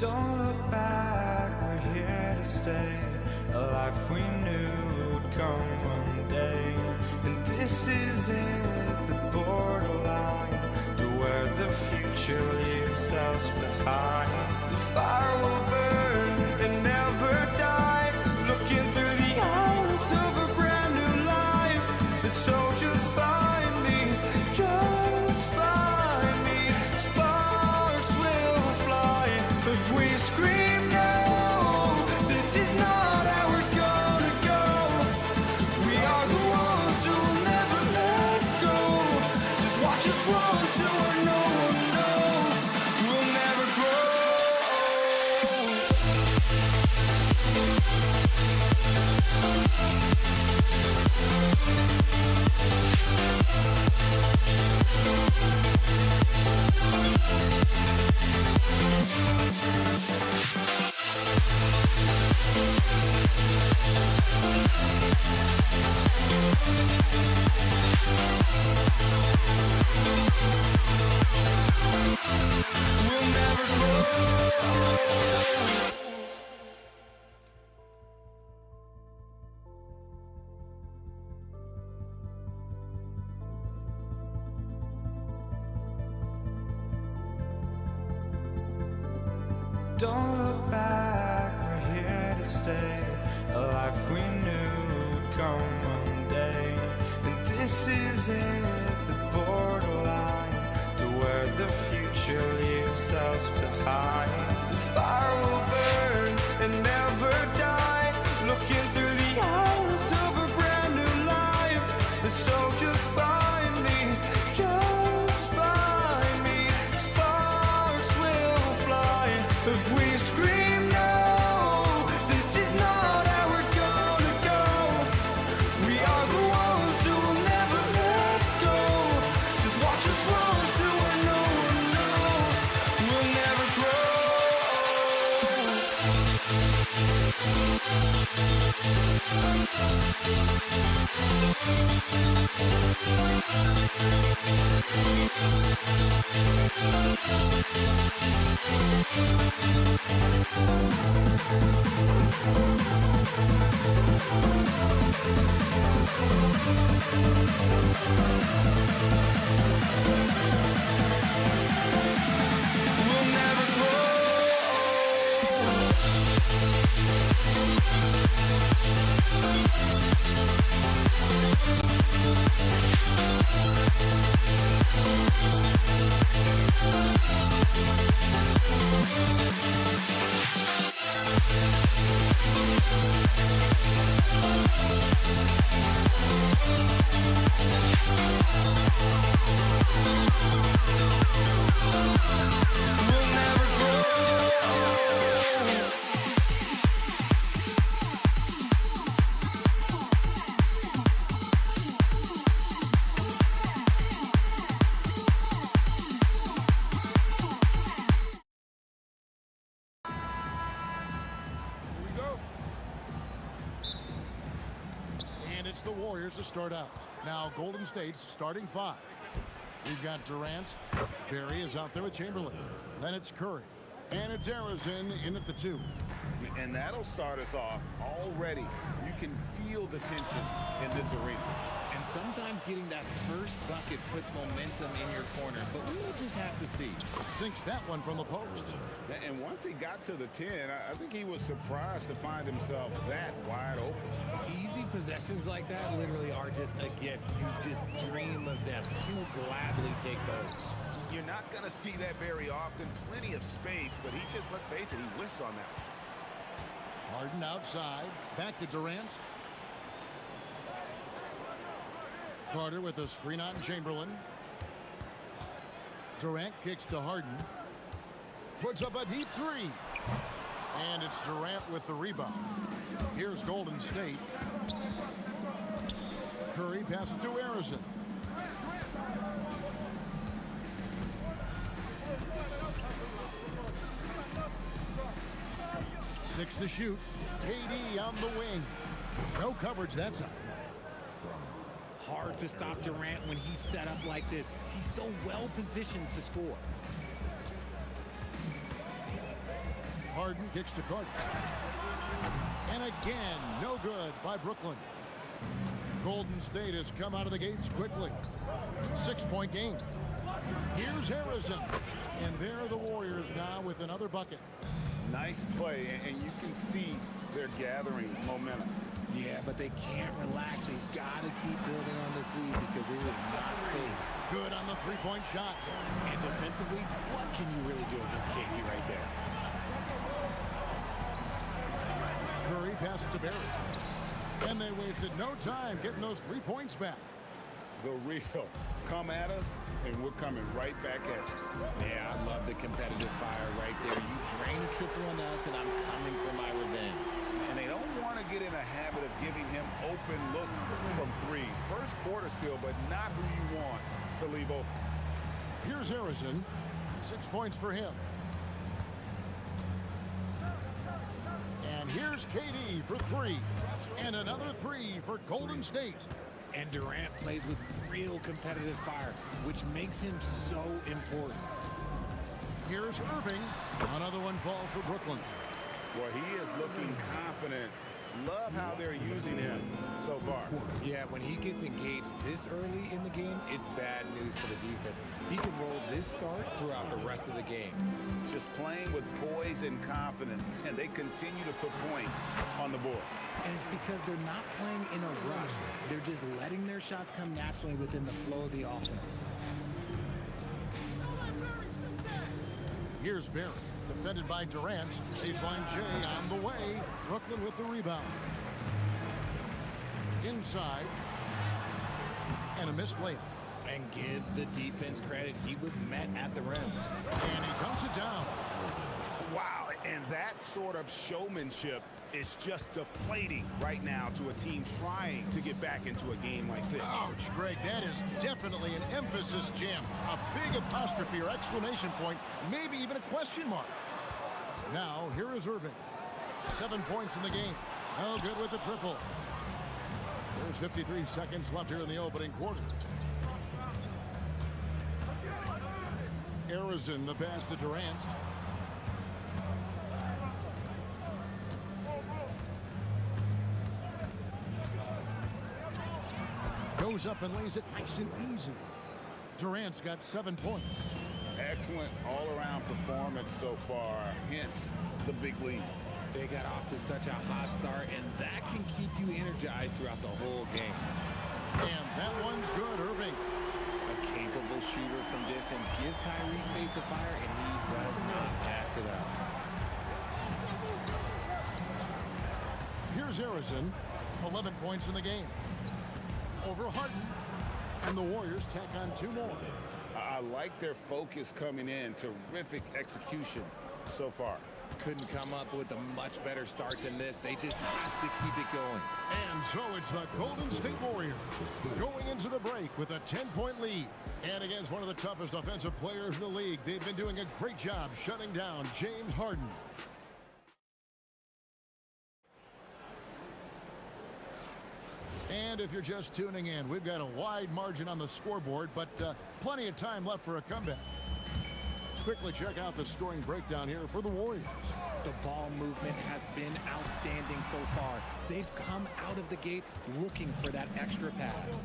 Don't look back, we're here to stay. A life we knew would come one day. And this is it, the borderline to where the future leaves us behind. The fire will burn and never die, looking through the eyes of a brand new life. And so just find me, just find me. Sparks will fly if we scream no. This is not how we're gonna go. We are the ones who will never let go. Just watch us run to where no one knows. We'll never grow. We'll never grow. Don't look back, we're here to stay. A life we knew would come one day. And this is it, the borderline to where the future leaves us behind. The fire will burn and never die, looking through the eyes of a brand new life. And so just find me, just find me. Sparks will fly if we scream no. This is not how we're gonna go. We are the ones who will never let go. Just watch us run to where no one knows. We'll never grow. We'll never grow. We'll never grow. And it's the Warriors to start out. Now Golden State's starting five. We've got Durant. Barry is out there with Chamberlain. Then it's Curry. And it's Harrison in at the 2. And that'll start us off already. You can feel the tension in this arena. And sometimes getting that first bucket puts momentum in your corner, but we'll just have to see. Sinks that one from the post. And once he got to the 10, I think he was surprised to find himself that wide open. Easy possessions like that literally are just a gift. You just dream of them. You will gladly take those. You're not going to see that very often. Plenty of space, but he just, let's face it, he whiffs on that one. Harden outside. Back to Durant. Carter with a screen on Chamberlain. Durant kicks to Harden. Puts up a deep 3. And it's Durant with the rebound. Here's Golden State. Curry passes to Harrison. Six to shoot. KD on the wing. No coverage that time. Hard to stop Durant when he's set up like this. He's so well positioned to score. Harden kicks to Carter. And again, no good by Brooklyn. Golden State has come out of the gates quickly. 6-point game. Here's Harrison. And there are the Warriors now with another bucket. Nice play, and you can see they're gathering momentum. Yeah, but they can't relax. They've got to keep building on this lead because it is not safe. Good on the three-point shot. And defensively, what can you really do against KD right there? Curry passes to Barry. And they wasted no time getting those 3 points back. The real. Come at us, and we're coming right back at you. Yeah, I love the competitive fire right there. You drain a triple on us, and I'm coming for my revenge. And they don't want to get in a habit of giving him open looks from three. First quarter still, but not who you want to leave open. Here's Harrison. 6 points for him. And here's KD for 3. And another 3 for Golden State. And Durant plays with real competitive fire, which makes him so important. Here's Irving. Another one falls for Brooklyn. Well, he is looking confident. Love how they're using him so far. Yeah, when he gets engaged this early in the game, it's bad news for the defense. He can roll this start throughout the rest of the game. Just playing with poise and confidence, and they continue to put points on the board. And it's because they're not playing in a rush. They're just letting their shots come naturally within the flow of the offense. Here's Barry. Defended by Durant. Baseline J on the way. Brooklyn with the rebound. Inside. And a missed layup. And give the defense credit. He was met at the rim. And he dunks it down. Wow, and that sort of showmanship is just deflating right now to a team trying to get back into a game like this. Ouch, Greg, that is definitely an emphasis jam. A big apostrophe or exclamation point, maybe even a question mark. Now, here is Irving. 7 points in the game. No good with the triple. There's 53 seconds left here in the opening quarter. Harrison, the pass to Durant. Goes up and lays it nice and easy. Durant's got 7 points. Excellent all-around performance so far, hence the big lead. They got off to such a hot start, and that can keep you energized throughout the whole game. And that one's good, Irving. A capable shooter from distance. Give Kyrie space of fire, and he does not pass it up. Here's Harrison. 11 points in the game. Over Harden. And the Warriors tack on 2 more. I like their focus coming in. Terrific execution so far. Couldn't come up with a much better start than this. They just have to keep it going. And so it's the Golden State Warriors going into the break with a 10-point lead. And against one of the toughest offensive players in the league, they've been doing a great job shutting down James Harden. And if you're just tuning in, we've got a wide margin on the scoreboard, but plenty of time left for a comeback. Let's quickly check out the scoring breakdown here for the Warriors. The ball movement has been outstanding so far. They've come out of the gate looking for that extra pass.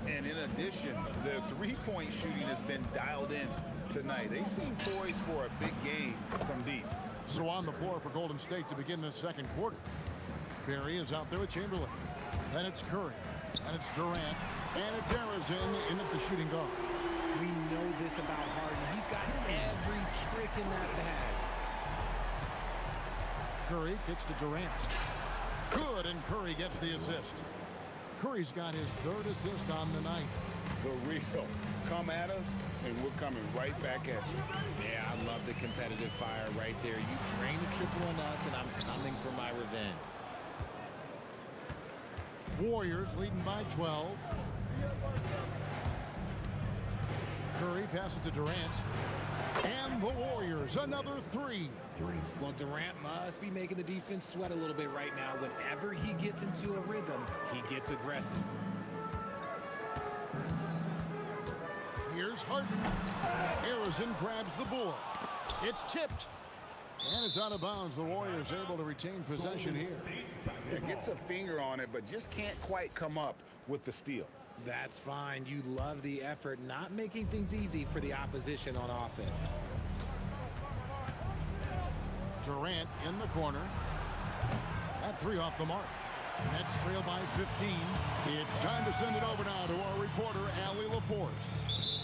And in addition, the three-point shooting has been dialed in tonight. They seem poised for a big game from deep. So on the floor for Golden State to begin this second quarter. Barry is out there with Chamberlain. Then it's Curry. And it's Durant. And it's Harrison in at the shooting guard. We know this about Harden. He's got every trick in that bag. Curry kicks to Durant. Good, and Curry gets the assist. Curry's got his 3rd assist on the night. The real. Come at us, and we're coming right back at you. Yeah, I love the competitive fire right there. You drain a triple on us, and I'm coming for my revenge. Warriors leading by 12. Curry passes to Durant. And the Warriors, another 3. Well, Durant must be making the defense sweat a little bit right now. Whenever he gets into a rhythm, he gets aggressive. Here's Harden. Harrison grabs the board. It's tipped. And it's out of bounds. The Warriors able to retain possession here. Yeah, gets a finger on it, but just can't quite come up with the steal. That's fine. You love the effort, not making things easy for the opposition on offense. Durant in the corner. That three off the mark. Nets trail by 15. It's time to send it over now to our reporter, Allie LaForce.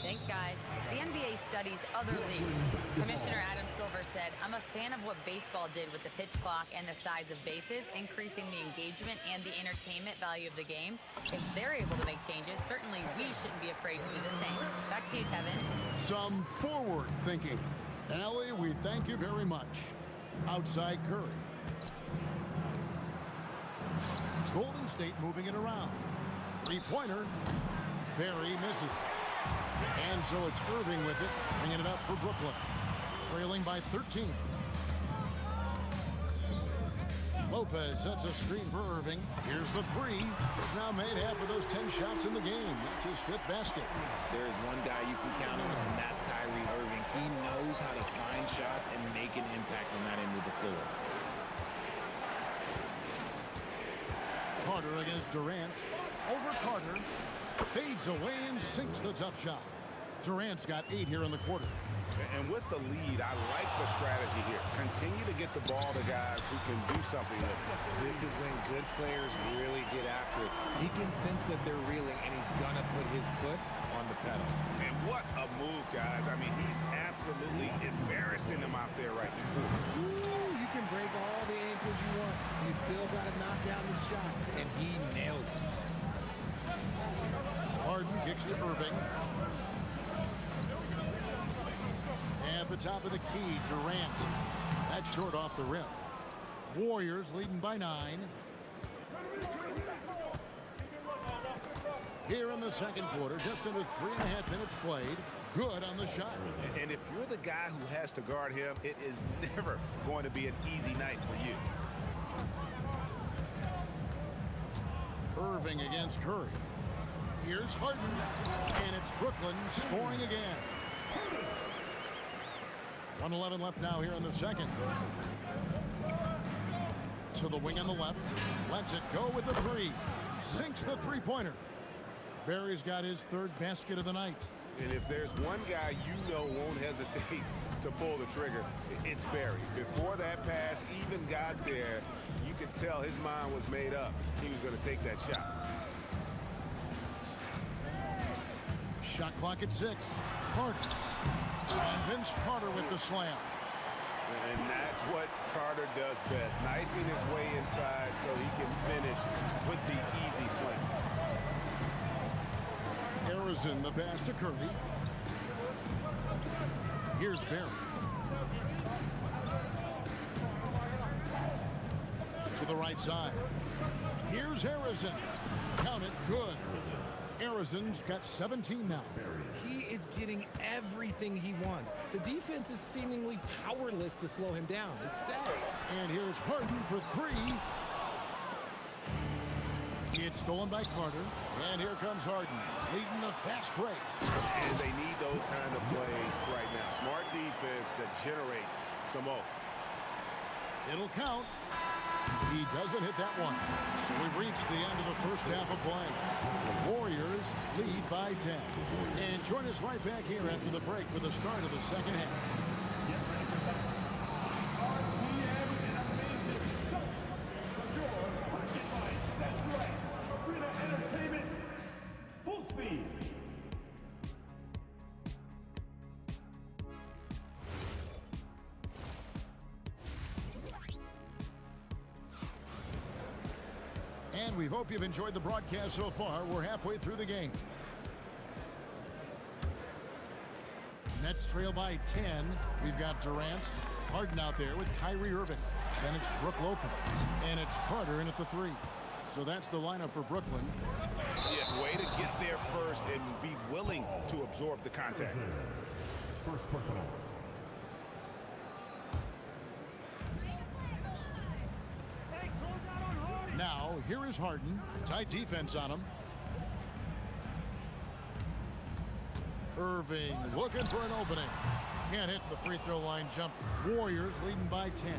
Thanks, guys. The NBA studies other leagues. Commissioner Adam Silver said, "I'm a fan of what baseball did with the pitch clock and the size of bases, increasing the engagement and the entertainment value of the game. If they're able to make changes, certainly we shouldn't be afraid to do the same." Back to you, Kevin. Some forward thinking. Allie, we thank you very much. Outside Curry. Golden State moving it around. Three-pointer. Barry misses. And so it's Irving with it, bringing it up for Brooklyn. Trailing by 13. Lopez sets a screen for Irving. Here's the three. He's now made half of those 10 shots in the game. That's his 5th basket. There's one guy you can count on, and that's Kyrie Irving. He knows how to find shots and make an impact on that end of the floor. Carter against Durant. Over Carter. Fades away and sinks the tough shot. Durant's got 8 here in the quarter. And with the lead, I like the strategy here. Continue to get the ball to guys who can do something with it. This is when good players really get after it. He can sense that they're reeling, and he's going to put his foot on the pedal. And what a move, guys. I mean, he's absolutely embarrassing them out there right now. Ooh, you can break all the ankles you want. You still got to knock down the shot, and he nails it. Harden kicks to Irving. At the top of the key, Durant. That's short off the rim. Warriors leading by 9. Here in the second quarter, just under 3.5 minutes played. Good on the shot. And if you're the guy who has to guard him, it is never going to be an easy night for you. Irving against Curry. Here's Harden, and it's Brooklyn scoring again. 1:11 left now here in the second. To the wing on the left. Lets it go with the three. Sinks the three-pointer. Barry's got his 3rd basket of the night. And if there's one guy you know won't hesitate to pull the trigger, it's Barry. Before that pass even got there, you could tell his mind was made up. He was going to take that shot. Shot clock at 6. Carter. And Vince Carter with the slam. And that's what Carter does best, knifing his way inside so he can finish with the easy slam. Harrison, the pass to Curry. Here's Barry. To the right side. Here's Harrison. Count it, good. Harrison's got 17 now. He is getting everything he wants. The defense is seemingly powerless to slow him down. It's sad. And here's Harden for 3. It's stolen by Carter. And here comes Harden, leading the fast break. And they need those kind of plays right now. Smart defense that generates some more. It'll count. He doesn't hit that one. So we've reached the end of the first half of play. The Warriors lead by 10. And join us right back here after the break for the start of the second half. That's right. Arena Entertainment, full speed. And we hope you've enjoyed the broadcast so far. We're halfway through the game. Nets trail by 10. We've got Durant, Harden out there with Kyrie Irving. Then it's Brook Lopez. And it's Carter in at the 3. So that's the lineup for Brooklyn. Yeah, way to get there first and be willing to absorb the contact. First personal. Now, here is Harden. Tight defense on him. Irving looking for an opening. Can't hit the free throw line jump. Warriors leading by 10.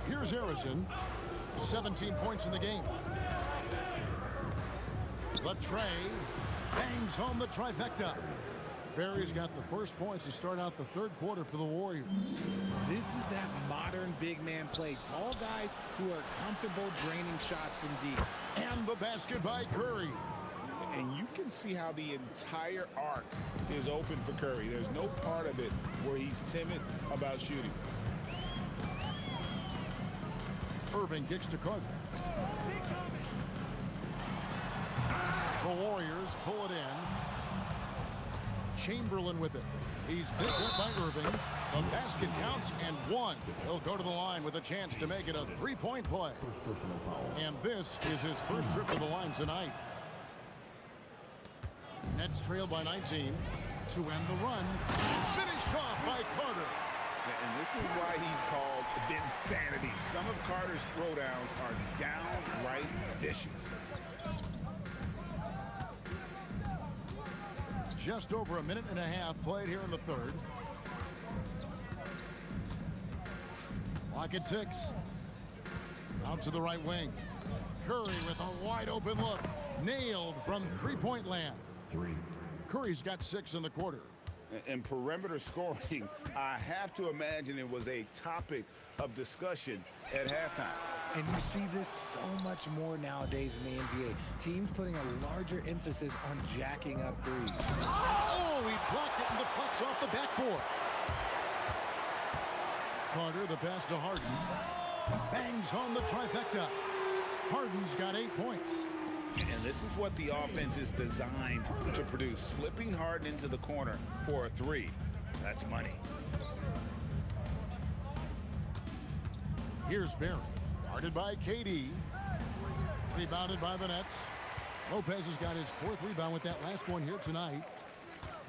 Here's Harrison. 17 points in the game. Latrey bangs home the trifecta. Barry's got the first points to start out the third quarter for the Warriors. This is that modern big man play. Tall guys who are comfortable draining shots from deep. And the basket by Curry. And you can see how the entire arc is open for Curry. There's no part of it where he's timid about shooting. Irving kicks to Carter. The Warriors pull it in. Chamberlain with it. He's picked up by Irving. The basket counts and one. He'll go to the line with a chance to make it a three-point play. And this is his first trip to the line tonight. Nets trailed by 19 to end the run. Finished off by Carter. And this is why he's called Vinsanity. Some of Carter's throwdowns are downright vicious. Just over a minute and a half played here in the third. Clock at 6. Out to the right wing. Curry with a wide open look. Nailed from three-point land. Curry's got 6 in the quarter. And perimeter scoring, I have to imagine it was a topic of discussion at halftime. And you see this so much more nowadays in the NBA. Teams putting a larger emphasis on jacking up threes. Oh, he blocked it and deflects off the backboard. Carter, the pass to Harden. Bangs home the trifecta. Harden's got 8 points. And this is what the offense is designed to produce. Slipping Harden into the corner for a three. That's money. Here's Barry. Guarded by KD. Rebounded by the Nets. Lopez has got his 4th rebound with that last one here tonight.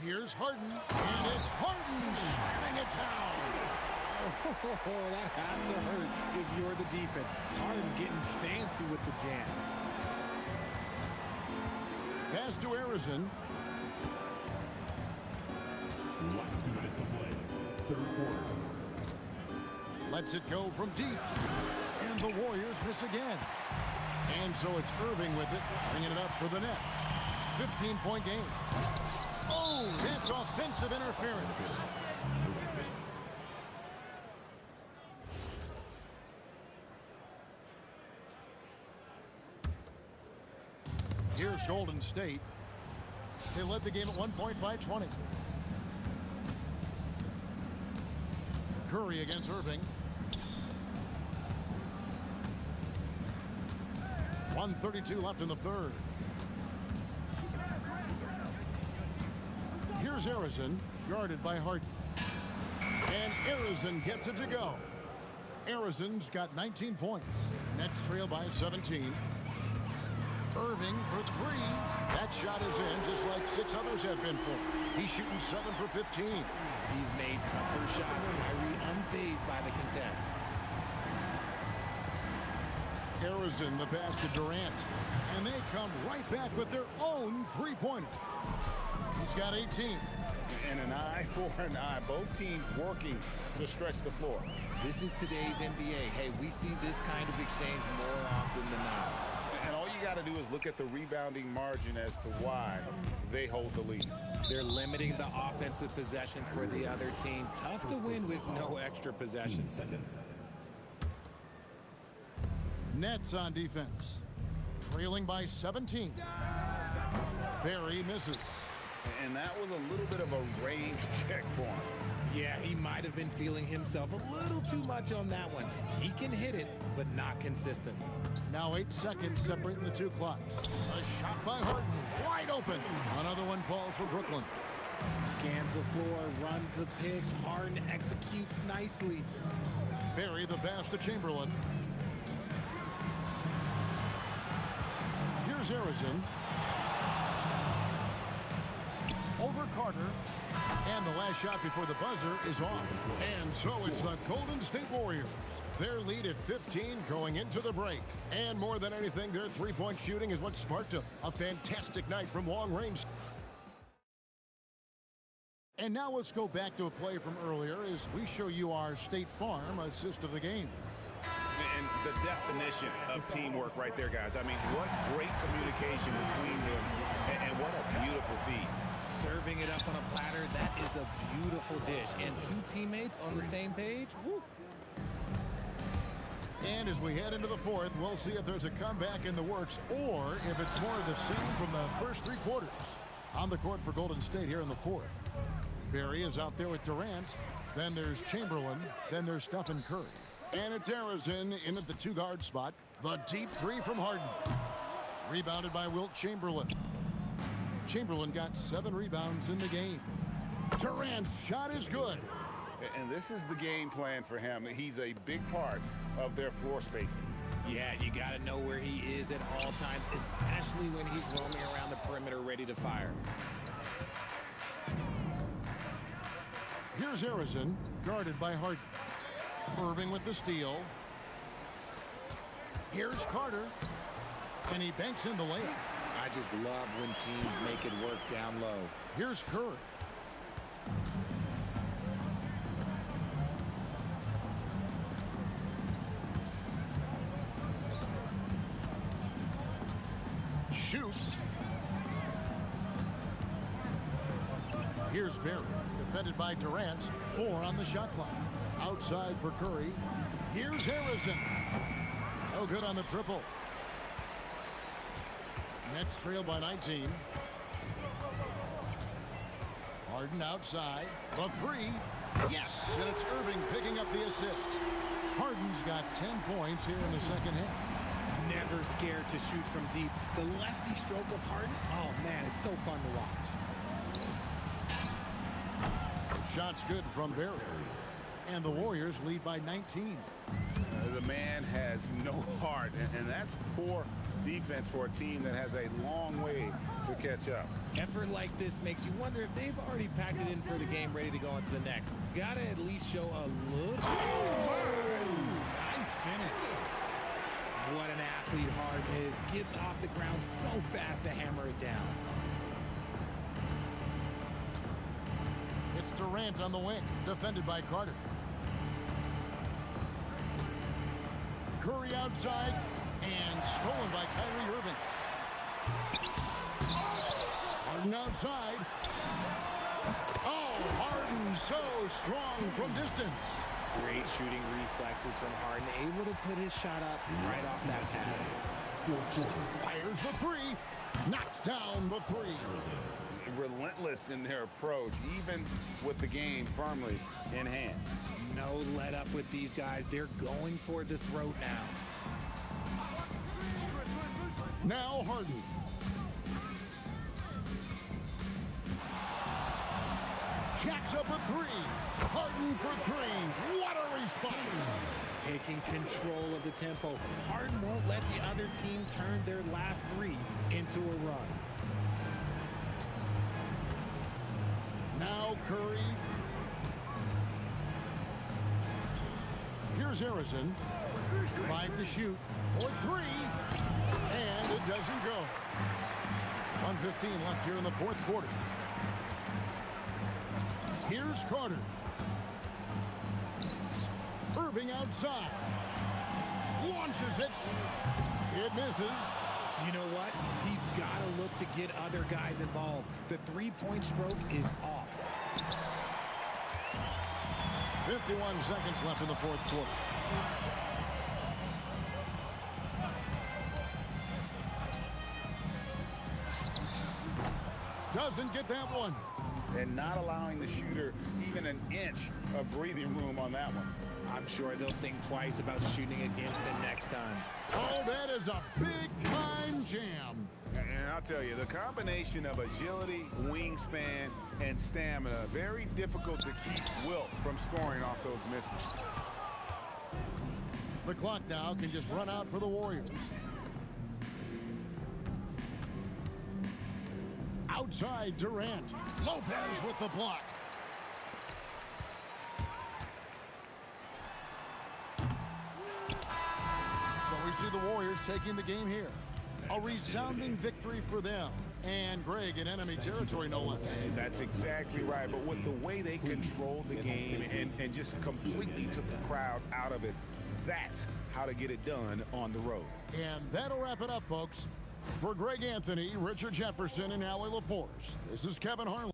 Here's Harden. And it's Harden slamming it down. Oh, that has to hurt if you're the defense. Harden getting fancy with the jam. Pass to Harrison. Last 2 minutes to play. Third quarter. Lets it go from deep. And the Warriors miss again. And so it's Irving with it, bringing it up for the Nets. 15-point game. Oh, that's offensive interference. Here's Golden State. They led the game at 1 point by 20. Curry against Irving. 1:32 left in the third. Here's Harrison, guarded by Harden. And Harrison gets it to go. Harrison's got 19 points. Nets trail by 17. Irving for 3. That shot is in, just like 6 others have been for. He's shooting 7 for 15. He's made tougher shots. Kyrie unfazed by the contest. Harrison, the pass to Durant. And they come right back with their own three-pointer. He's got 18. And an eye for an eye. Both teams working to stretch the floor. This is today's NBA. Hey, we see this kind of exchange more often than not. And all you got to do is look at the rebounding margin as to why they hold the lead. They're limiting the offensive possessions for the other team. Tough to win with no extra possessions. Nets on defense. Trailing by 17. Barry misses. And that was a little bit of a range check for him. Yeah, he might have been feeling himself a little too much on that one. He can hit it, but not consistently. Now 8 seconds separating the 2 clocks. A shot by Harden, wide open. Another one falls for Brooklyn. Scans the floor, runs the picks. Harden executes nicely. Barry the pass to Chamberlain. Here's Harrison. Over Carter. And the last shot before the buzzer is off. And so it's the Golden State Warriors. Their lead at 15 going into the break. And more than anything, their three-point shooting is what sparked a fantastic night from long range. And now let's go back to a play from earlier as we show you our State Farm assist of the game. And the definition of teamwork right there, guys. I mean, what great communication between them, and what a beautiful feed. Serving it up on a platter, that is a beautiful dish. And two teammates on the same page, woo. And as we head into the fourth, we'll see if there's a comeback in the works or if it's more of the same from the first three quarters. On the court for Golden State here in the fourth. Barry is out there with Durant. Then there's Chamberlain. Then there's Stephen Curry. And it's Harrison in at the two-guard spot. The deep three from Harden. Rebounded by Wilt Chamberlain. Chamberlain got 7 rebounds in the game. Durant's shot is good. And this is the game plan for him. He's a big part of their floor spacing. Yeah, you got to know where he is at all times, especially when he's roaming around the perimeter ready to fire. Here's Harrison, guarded by Harden. Irving with the steal. Here's Carter, and he banks in the layup. I just love when teams make it work down low. Here's Curry. Shoots. Here's Barry, defended by Durant. 4 on the shot clock. Outside for Curry. Here's Harrison. No good on the triple. Nets trail by 19. Harden outside. The three. Yes, and it's Irving picking up the assist. Harden's got 10 points here in the second half. Never scared to shoot from deep. The lefty stroke of Harden, oh man, it's so fun to watch. Shot's good from Barry. And the Warriors lead by 19. The man has no heart, and that's poor defense for a team that has a long way to catch up. Effort like this makes you wonder if they've already packed it in for the game ready to go on to the next. Gotta at least show a little. Nice finish. What an athlete Harden is. Gets off the ground so fast to hammer it down. It's Durant on the wing, defended by Carter. Curry outside, and stolen by Kyrie Irving. Harden outside. Oh, Harden so strong from distance. Great shooting reflexes from Harden, able to put his shot up right off that pass. Fires the three, knocks down the three. Relentless in their approach, even with the game firmly in hand. No let up with these guys. They're going for the throat now. Now Harden. Jacks up a three. Harden for three. What a response. Taking control of the tempo. Harden won't let the other team turn their last three into a run. Now Curry. Here's Harrison. 5 to shoot for 3. And it doesn't go. 1:15 left here in the fourth quarter. Here's Carter. Irving outside. Launches it. It misses. You know what? He's got to look to get other guys involved. The three-point stroke is off. 51 seconds left in the fourth quarter. Doesn't get that one. And not allowing the shooter even an inch of breathing room on that one. I'm sure they'll think twice about shooting against him next time. Oh, that is a big-time jam. And I'll tell you, the combination of agility, wingspan, and stamina, very difficult to keep Wilt from scoring off those misses. The clock now can just run out for the Warriors. Outside Durant. Lopez with the block. So we see the Warriors taking the game here. A resounding victory for them. And Greg in enemy territory, no less. And that's exactly right. But with the way they controlled the game and just completely took the crowd out of it, that's how to get it done on the road. And that'll wrap it up, folks. For Greg Anthony, Richard Jefferson, and Allie LaForce, this is Kevin Harlan.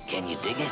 Can you dig it?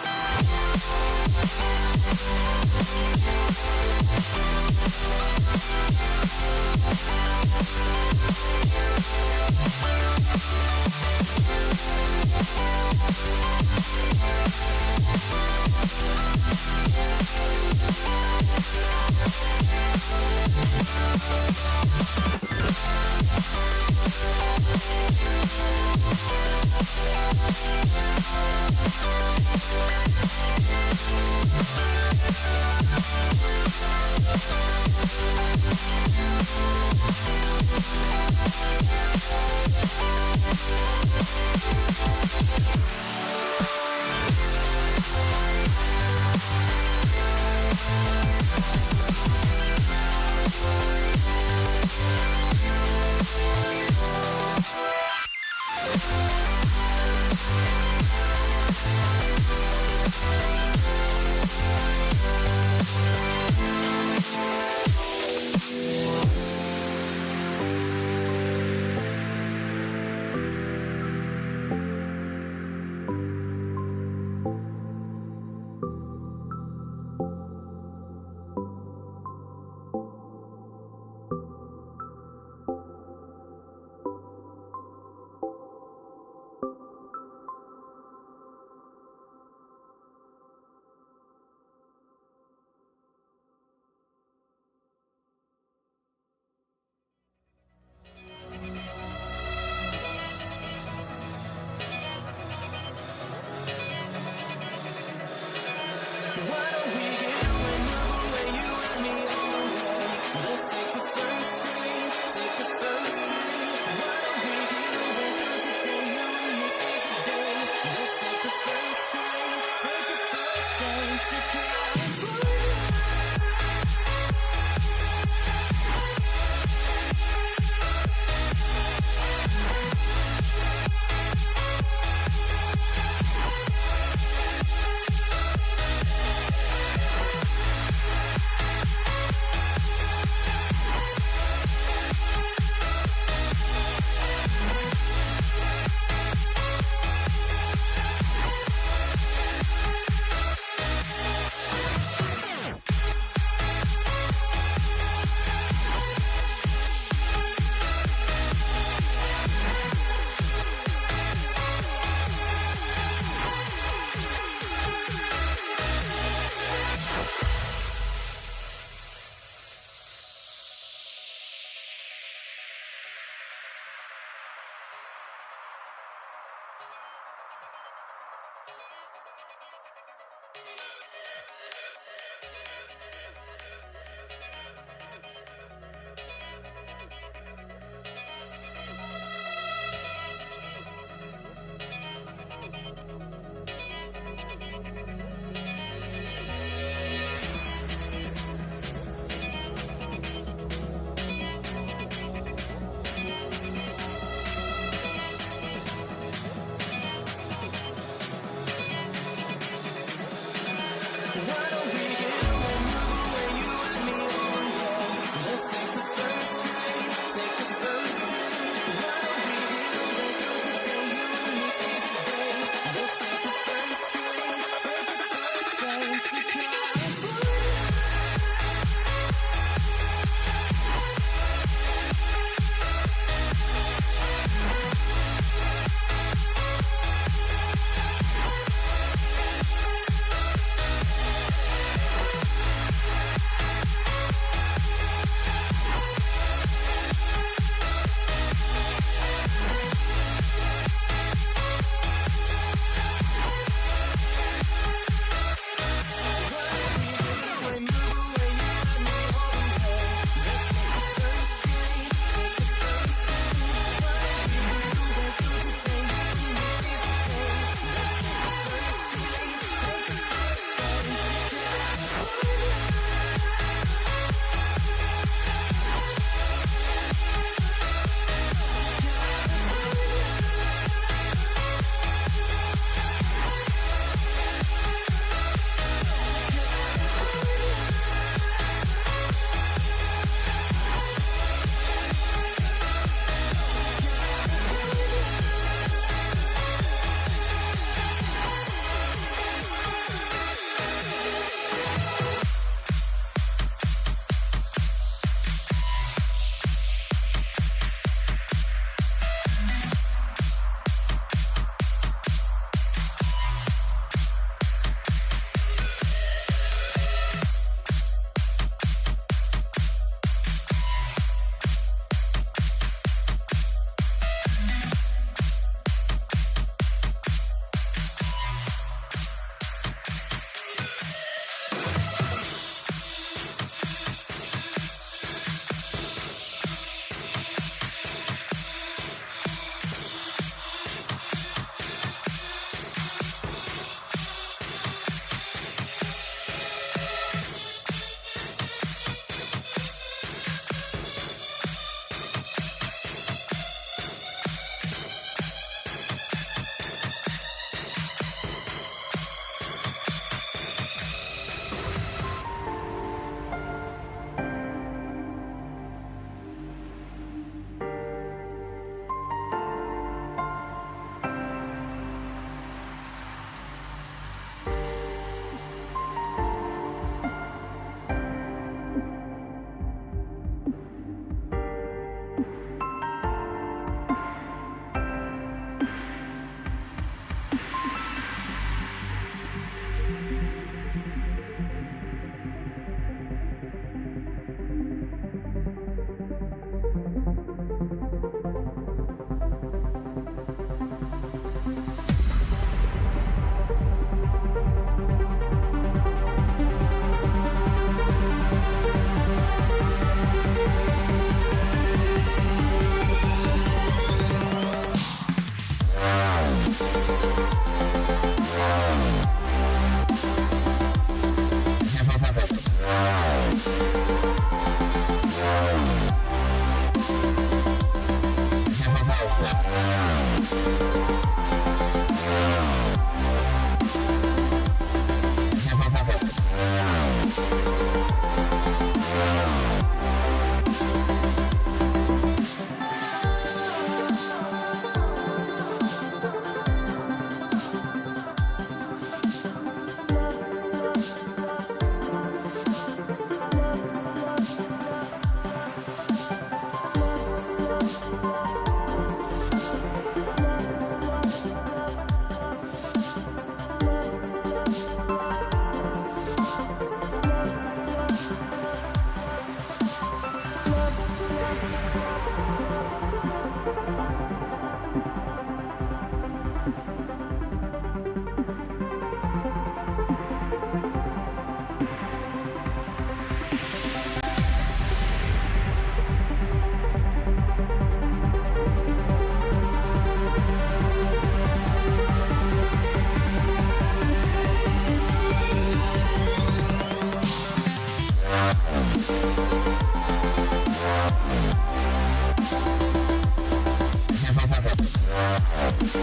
And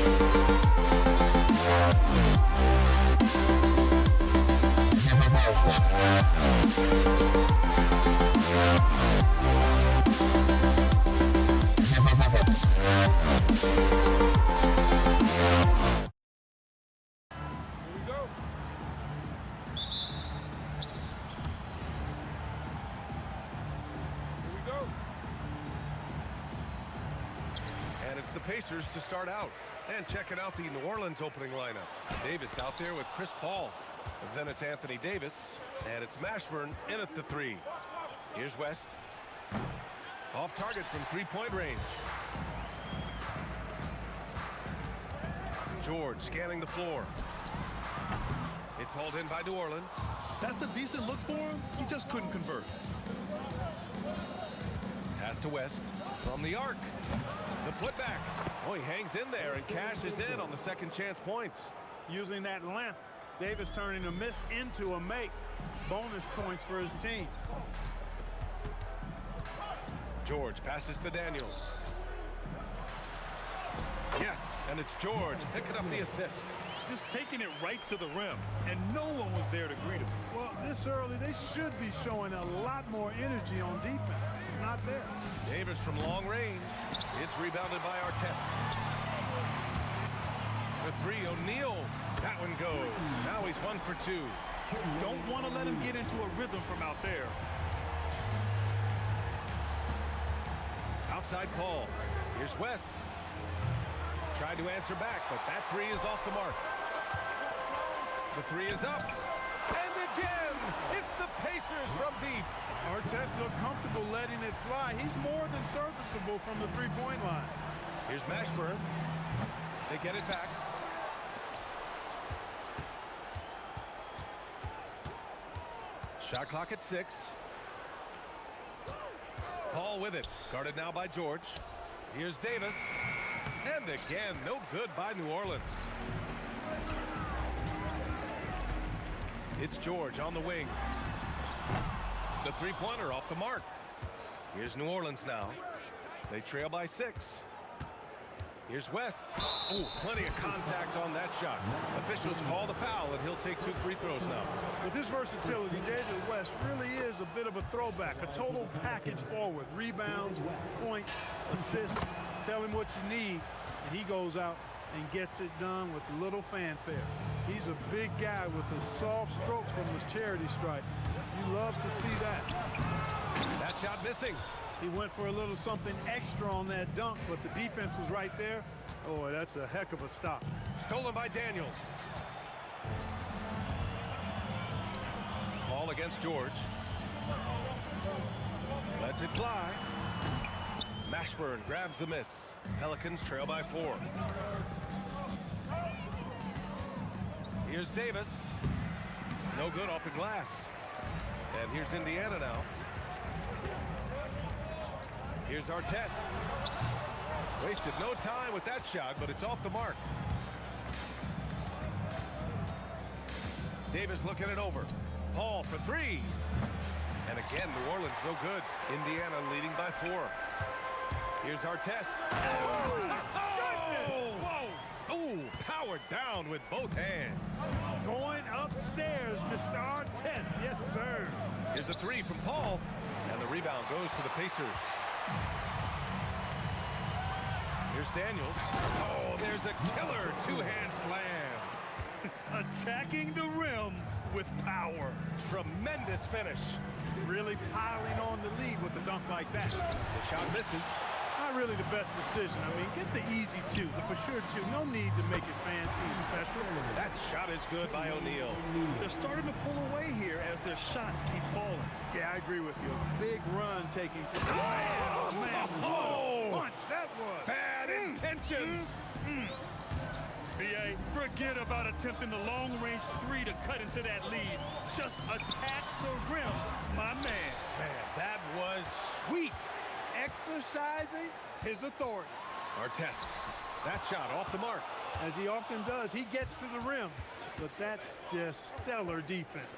it's the Pacers to start out. And checking out the New Orleans opening lineup. Davis out there with Chris Paul. Then it's Anthony Davis. And it's Mashburn in at the 3. Here's West. Off target from three-point range. George scanning the floor. It's hauled in by New Orleans. That's a decent look for him. He just couldn't convert. Pass to West from the arc. The putback. Oh, he hangs in there and cashes in on the second chance points. Using that length, Davis turning a miss into a make. Bonus points for his team. George passes to Daniels. Yes, and it's George picking up the assist. Just taking it right to the rim, and no one was there to greet him. Well, this early, they should be showing a lot more energy on defense. It's not there. Davis from long range. It's rebounded by Artest. The 3, O'Neal. That one goes. Now he's 1 for 2. Don't want to let him get into a rhythm from out there. Outside Paul. Here's West. Tried to answer back, but that 3 is off the mark. The 3 is up. And again, it's the Pacers from deep. Artest looked comfortable letting it fly. He's more than serviceable from the three-point line. Here's Mashburn. They get it back. Shot clock at 6. Paul with it. Guarded now by George. Here's Davis. And again, no good by New Orleans. It's George on the wing. The three-pointer off the mark. Here's New Orleans now. They trail by 6. Here's West. Oh, plenty of contact on that shot. Officials call the foul, and he'll take 2 free throws now. With his versatility, David West really is a bit of a throwback, a total package forward. Rebounds, points, assists. Tell him what you need, and he goes out and gets it done with a little fanfare. He's a big guy with a soft stroke from his charity stripe. You love to see that. That shot missing. He went for a little something extra on that dunk, but the defense was right there. Oh, that's a heck of a stop. Stolen by Daniels. Ball against George. Lets it fly. Mashburn grabs the miss. Pelicans trail by 4. Here's Davis. No good off the glass. And here's Indiana now. Here's Artest. Wasted no time with that shot, but it's off the mark. Davis looking it over. Paul for 3. And again, New Orleans no good. Indiana leading by 4. Here's Artest. Oh, powered down with both hands. Going upstairs, Mr. Artest. Yes, sir. Here's a 3 from Paul. And the rebound goes to the Pacers. Here's Daniels. Oh, there's a killer 2-hand slam. Attacking the rim with power. Tremendous finish. Really piling on the lead with a dunk like that. The shot misses. Not really the best decision. I mean, get the easy 2, the for sure 2. No need to make it fancy and special. That shot is good by O'Neal. They're starting to pull away here as their shots keep falling. Yeah, I agree with you. A big run taking. Oh, man. What a punch that was. Bad intentions. BA, forget about attempting the long-range 3 to cut into that lead. Just attack the rim, my man. Man, that was sweet. Exercising his authority. Artest. That shot off the mark. As he often does, he gets to the rim. But that's just stellar defense.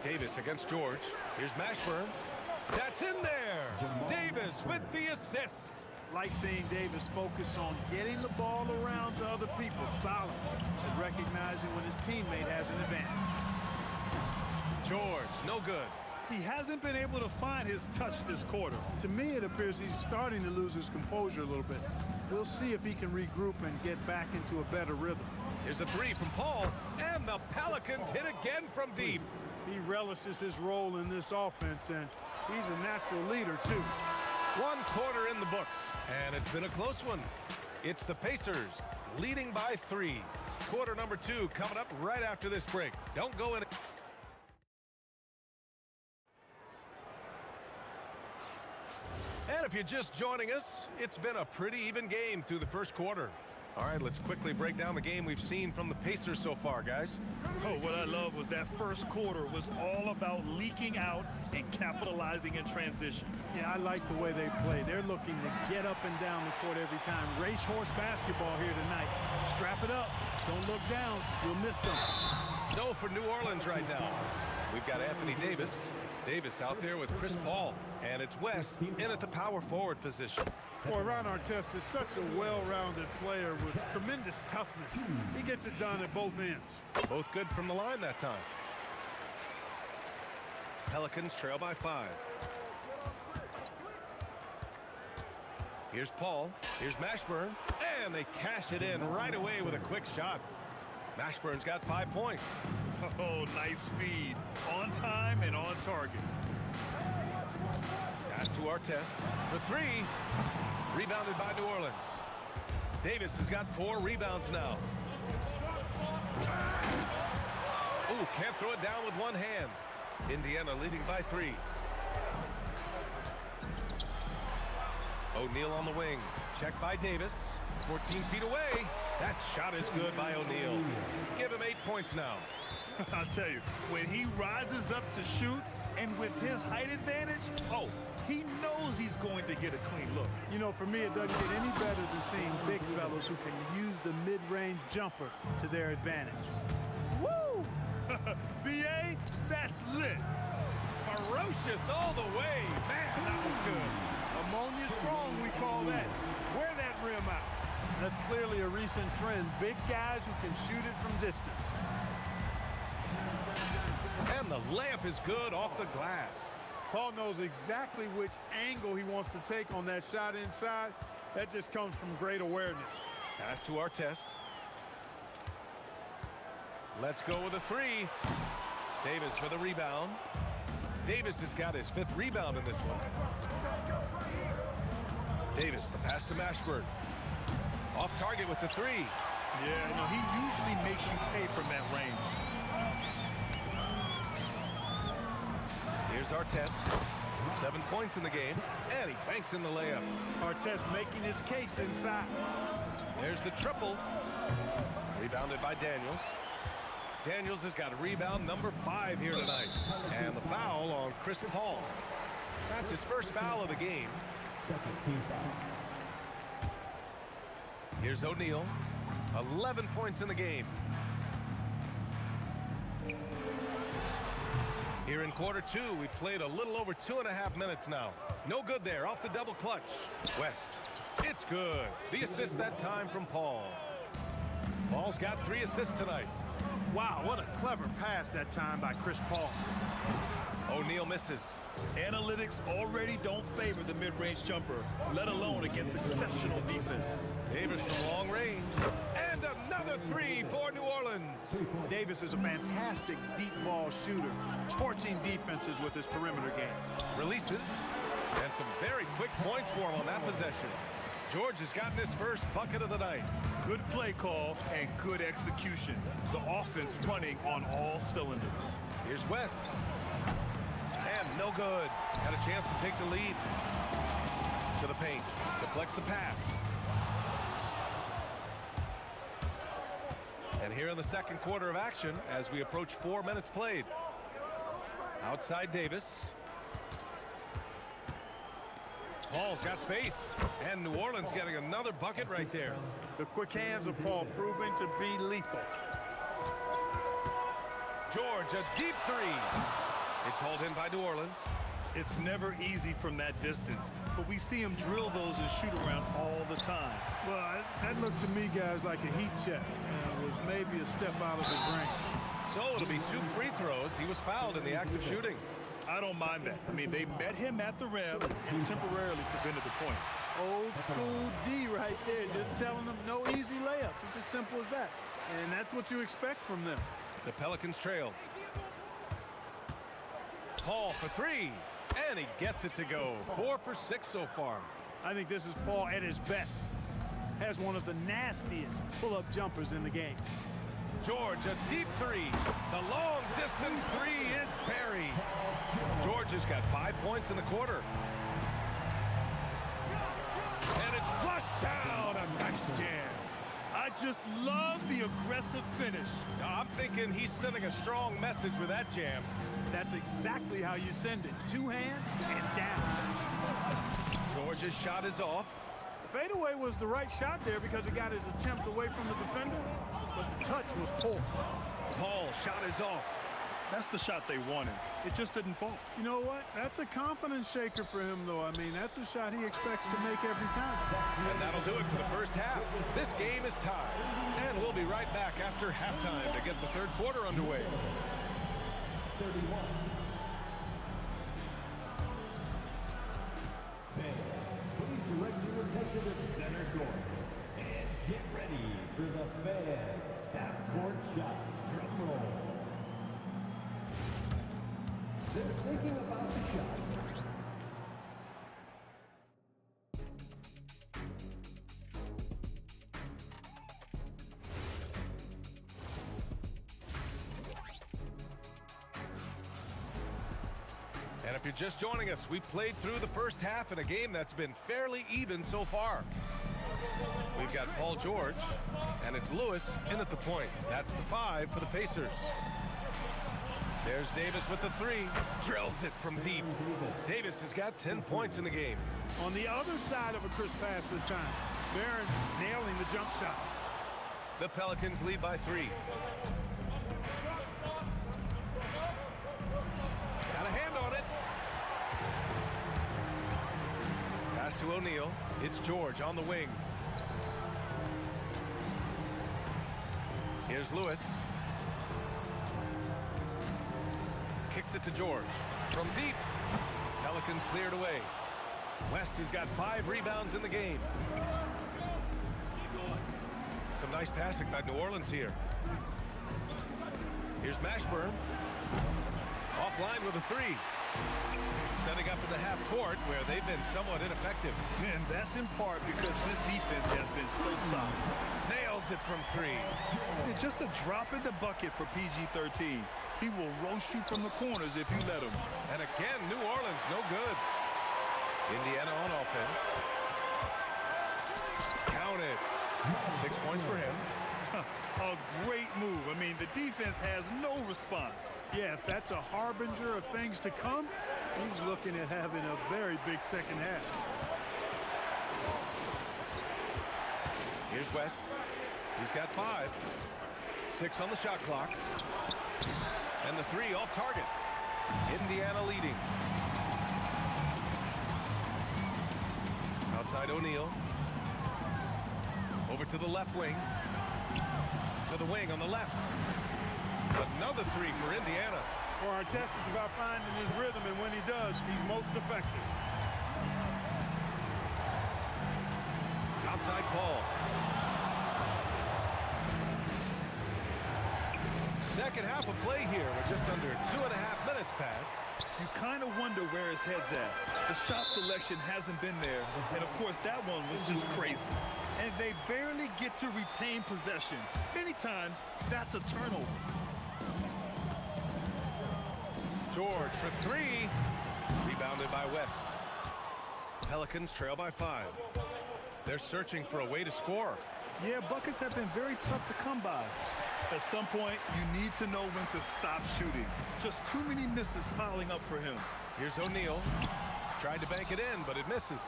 Davis against George. Here's Mashburn. That's in there. Davis with the assist. Like seeing Davis focus on getting the ball around to other people, solid, and recognizing when his teammate has an advantage. George, no good. He hasn't been able to find his touch this quarter. To me, it appears he's starting to lose his composure a little bit. We'll see if he can regroup and get back into a better rhythm. Here's a three from Paul, and the Pelicans hit again from deep. He relishes his role in this offense, and he's a natural leader, too. 1 quarter in the books, and it's been a close one. It's the Pacers leading by 3. Quarter number 2 coming up right after this break. Don't go in. And if you're just joining us, it's been a pretty even game through the first quarter. All right, let's quickly break down the game we've seen from the Pacers so far, guys. Oh, what I love was that first quarter was all about leaking out and capitalizing in transition. Yeah, I like the way they play. They're looking to get up and down the court every time. Racehorse basketball here tonight. Strap it up. Don't look down. You'll miss something. So for New Orleans right now, we've got Anthony Davis. Davis out there with Chris Paul. And it's West in at the power forward position. Boy, Ron Artest is such a well-rounded player with tremendous toughness. He gets it done at both ends. Both good from the line that time. Pelicans trail by 5. Here's Paul. Here's Mashburn. And they cash it in right away with a quick shot. Mashburn's got 5 points. Oh, nice feed. On time and on target. Pass to Artest for 3. Rebounded by New Orleans. Davis has got 4 rebounds now. Ooh, can't throw it down with one hand. Indiana leading by 3. O'Neal on the wing. Checked by Davis. 14 feet away. That shot is good by O'Neal. Give him 8 points now. I'll tell you, when he rises up to shoot, and with his height advantage, oh, he knows he's going to get a clean look. You know, for me, it doesn't get any better than seeing big fellas who can use the mid-range jumper to their advantage. Woo! B.A., that's lit. Ferocious all the way. Man, that was good. Ammonia strong, we call that. Wear that rim out. That's clearly a recent trend. Big guys who can shoot it from distance. And the layup is good off the glass. Paul knows exactly which angle he wants to take on that shot inside. That just comes from great awareness. Pass to Artest. Let's go with a 3. Davis for the rebound. Davis has got his 5th rebound in this one. Davis, the pass to Mashburn. Off target with the 3. Yeah, you know, he usually makes you pay from that range. Here's Artest. 7 points in the game, and he banks in the layup. Artest making his case inside. There's the triple. Rebounded by Daniels. Daniels has got rebound number 5 here tonight. And the foul on Chris Paul. That's his first foul of the game. Second team foul. Here's O'Neal. 11 points in the game. Here in quarter 2, we played a little over 2.5 minutes now. No good there, off the double clutch. West, it's good. The assist that time from Paul. Paul's got 3 assists tonight. Wow, what a clever pass that time by Chris Paul. O'Neal misses. Analytics already don't favor the mid-range jumper, let alone against exceptional defense. Davis from long range. And another 3 for New Orleans. Davis is a fantastic deep ball shooter, torching defenses with his perimeter game. Releases. And some very quick points for him on that possession. George has gotten his first bucket of the night. Good play call and good execution. The offense running on all cylinders. Here's West. And no good. Had a chance to take the lead. To the paint. Deflects the pass. And here in the second quarter of action, as we approach 4 minutes played. Outside Davis. Paul's got space. And New Orleans getting another bucket right there. The quick hands of Paul proving to be lethal. George, a deep 3. It's hauled in by New Orleans. It's never easy from that distance, but we see him drill those and shoot around all the time. Well, that looked to me, guys, like a heat check. With maybe a step out of his range. So it'll be 2 free throws. He was fouled in the act of shooting. I don't mind that. I mean, they met him at the rim and temporarily prevented the points. Old school D right there, just telling them no easy layups. It's as simple as that. And that's what you expect from them. The Pelicans trail. Paul for 3, and he gets it to go. 4 for 6 so far. I think this is Paul at his best. Has one of the nastiest pull-up jumpers in the game. George, a deep 3. The long distance 3 is buried. George has got 5 points in the quarter. And it's flushed down. A nice jam. I just love the aggressive finish. I'm thinking he's sending a strong message with that jam. That's exactly how you send it. 2 hands and down. George's shot is off. The fadeaway was the right shot there because it got his attempt away from the defender, but the touch was poor. Paul's shot is off. That's the shot they wanted. It just didn't fall. You know what? That's a confidence shaker for him, though. I mean, that's a shot he expects to make every time. And that'll do it for the first half. This game is tied. And we'll be right back after halftime to get the third quarter underway. 31. Please direct your attention to center court. And get ready for the fan half-court shot. Drum roll. They're thinking about the shot. And if you're just joining us, we played through the first half in a game that's been fairly even so far. We've got Paul George, and it's Lewis in at the point. That's the 5 for the Pacers. There's Davis with the 3. Drills it from deep. Davis has got 10 points in the game. On the other side of a crisp pass this time, Barron nailing the jump shot. The Pelicans lead by 3. Got a hand on it. Pass to O'Neal. It's George on the wing. Here's Lewis. Kicks it to George. From deep. Pelicans cleared away. West has got 5 rebounds in the game. Some nice passing by New Orleans here. Here's Mashburn. Offline with a 3. Setting up in the half court where they've been somewhat ineffective. And that's in part because this defense has been so solid. Nails it from 3. It's just a drop in the bucket for PG-13. He will roast you from the corners if you let him. And again, New Orleans no good. Indiana on offense. Count it. 6 points for him. A great move. I mean, the defense has no response. Yeah, if that's a harbinger of things to come, he's looking at having a very big second half. Here's West. He's got 5. 6 on the shot clock. And the 3 off target. Indiana leading. Outside O'Neal. Over to the left wing. To the wing on the left. Another 3 for Indiana. For Artest, it's about finding his rhythm, and when he does, he's most effective. Outside Paul. Second half of play here with just under 2.5 minutes passed. You kind of wonder where his head's at. The shot selection hasn't been there, and of course that one was just crazy. And they barely get to retain possession. Many times, that's a turnover. George for 3. Rebounded by West. Pelicans trail by 5. They're searching for a way to score. Yeah, buckets have been very tough to come by. At some point, you need to know when to stop shooting. Just too many misses piling up for him. Here's O'Neal. Tried to bank it in, but it misses.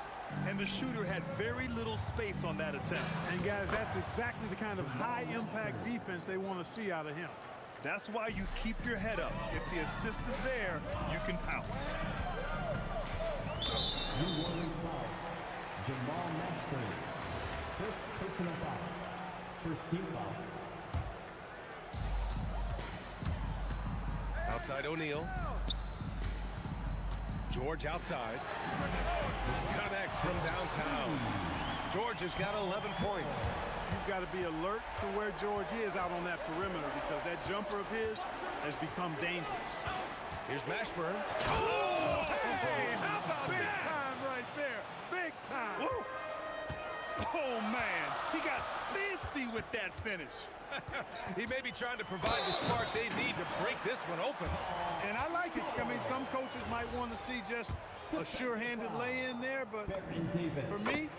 And the shooter had very little space on that attempt. And guys, that's exactly the kind of high-impact defense they want to see out of him. That's why you keep your head up. If the assist is there, you can pounce. Jamal Mashburn. First personal foul. First team foul. Outside O'Neal. George outside. Connects from downtown. George has got 11 points. You've got to be alert to where George is out on that perimeter because that jumper of his has become dangerous. Here's Mashburn. Oh, hey, how about big time right there? Big time. Woo. Oh, man. He got fancy with that finish. He may be trying to provide the spark they need to break this one open. And I like it. I mean, some coaches might want to see just a sure-handed lay-in there, but for me,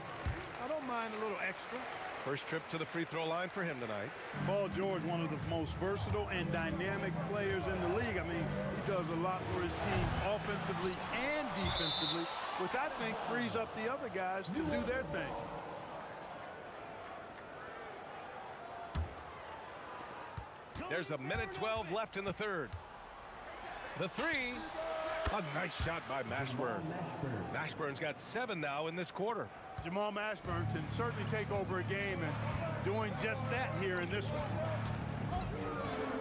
I don't mind a little extra. First trip to the free throw line for him tonight. Paul George, one of the most versatile and dynamic players in the league. I mean, he does a lot for his team offensively and defensively, which I think frees up the other guys to do their thing. There's a minute 12 left in the third. The three. A nice shot by Mashburn. Mashburn's got 7 now in this quarter. Jamal Mashburn can certainly take over a game, and doing just that here in this one.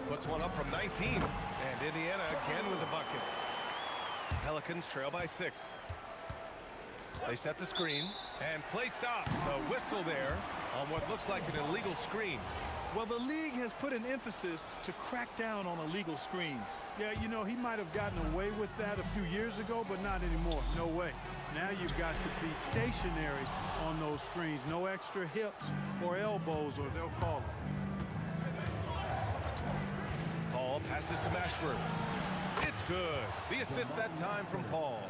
Puts one up from 19. And Indiana again with the bucket. Pelicans trail by 6. They set the screen, and play stops. A whistle there on what looks like an illegal screen. Well, the league has put an emphasis to crack down on illegal screens. Yeah, you know, he might have gotten away with that a few years ago, but not anymore. No way. Now you've got to be stationary on those screens. No extra hips or elbows, or they'll call it. Paul passes to Mashburn. It's good. The assist that time from Paul.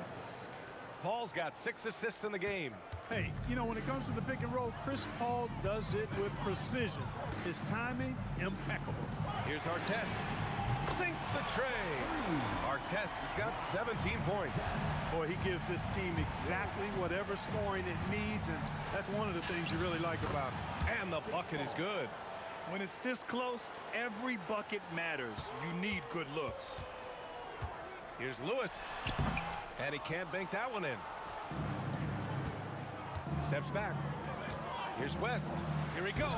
Paul's got 6 assists in the game. Hey, you know, when it comes to the pick and roll, Chris Paul does it with precision. His timing, impeccable. Here's Artest. Sinks the tray. Artest has got 17 points. Boy, he gives this team exactly whatever scoring it needs, and that's one of the things you really like about him. And the bucket is good. When it's this close, every bucket matters. You need good looks. Here's Lewis. And he can't bank that one in. Steps back. Here's West. Here he goes.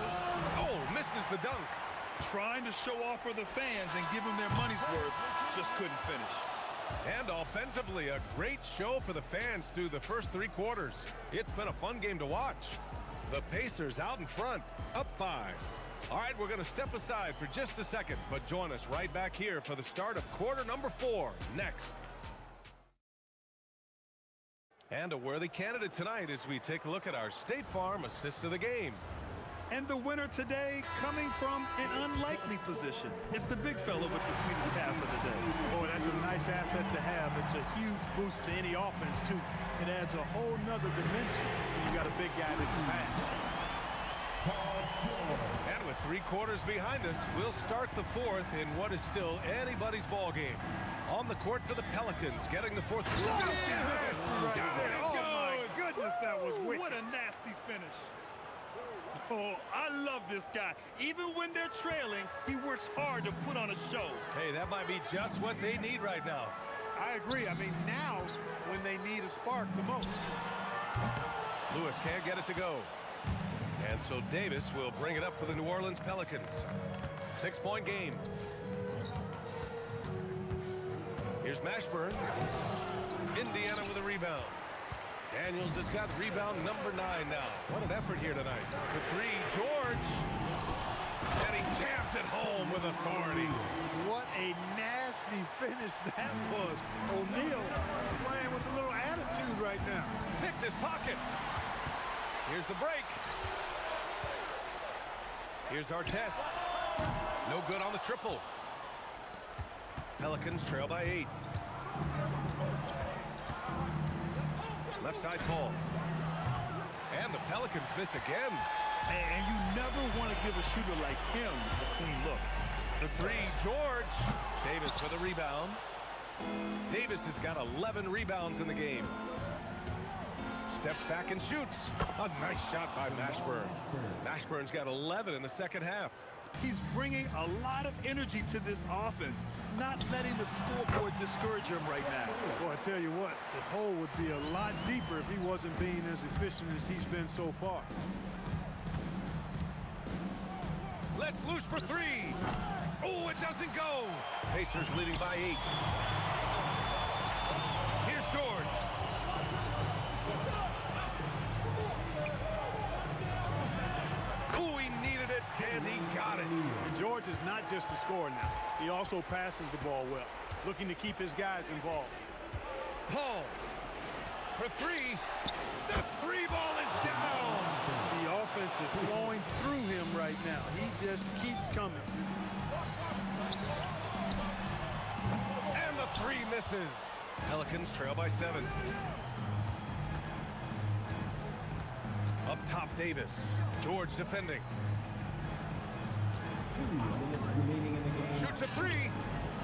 Oh, misses the dunk. Trying to show off for the fans and give them their money's worth. Just couldn't finish. And offensively, a great show for the fans through the first 3 quarters. It's been a fun game to watch. The Pacers out in front, up 5. All right, we're going to step aside for just a second, but join us right back here for the start of quarter number 4 next. And a worthy candidate tonight as we take a look at our State Farm assist of the game. And the winner today coming from an unlikely position. It's the big fellow with the sweetest pass of the day. Boy, that's a nice asset to have. It's a huge boost to any offense, too. It adds a whole nother dimension when you got a big guy that can pass. And with 3 quarters behind us, we'll start the 4th in what is still anybody's ball game. On the court for the Pelicans, getting the 4th. Oh, my goodness, that was wicked. What a nasty finish. Oh, I love this guy. Even when they're trailing, he works hard to put on a show. Hey, that might be just what they need right now. I agree. I mean, now's when they need a spark the most. Lewis can't get it to go. And so Davis will bring it up for the New Orleans Pelicans. 6-point game. Here's Mashburn. Indiana with a rebound. Daniels has got rebound number 9 now. What an effort here tonight. For 3, George. And he jams it home with authority. What a nasty finish that was. O'Neal playing with a little attitude right now. Picked his pocket. Here's the break. Here's Artest. No good on the triple. Pelicans trail by 8. Left side Paul. And the Pelicans miss again. And you never want to give a shooter like him a clean look. For 3, George. Davis with a rebound. Davis has got 11 rebounds in the game. Steps back and shoots. A nice shot by Mashburn. Mashburn's got 11 in the second half. He's bringing a lot of energy to this offense, not letting the scoreboard discourage him right now. Boy, I tell you what, the hole would be a lot deeper if he wasn't being as efficient as he's been so far. Let's loose for three. Oh, it doesn't go. Pacers leading by 8. Here's George. Oh, he needed it, and he got it. And George is not just a scorer now. He also passes the ball well, looking to keep his guys involved. Paul for three. The three ball is down. The offense is flowing through him right now. He just keeps coming. And the three misses. Pelicans trail by 7. Up top, Davis. George defending. 2 minutes remaining in the game. Shoots a three.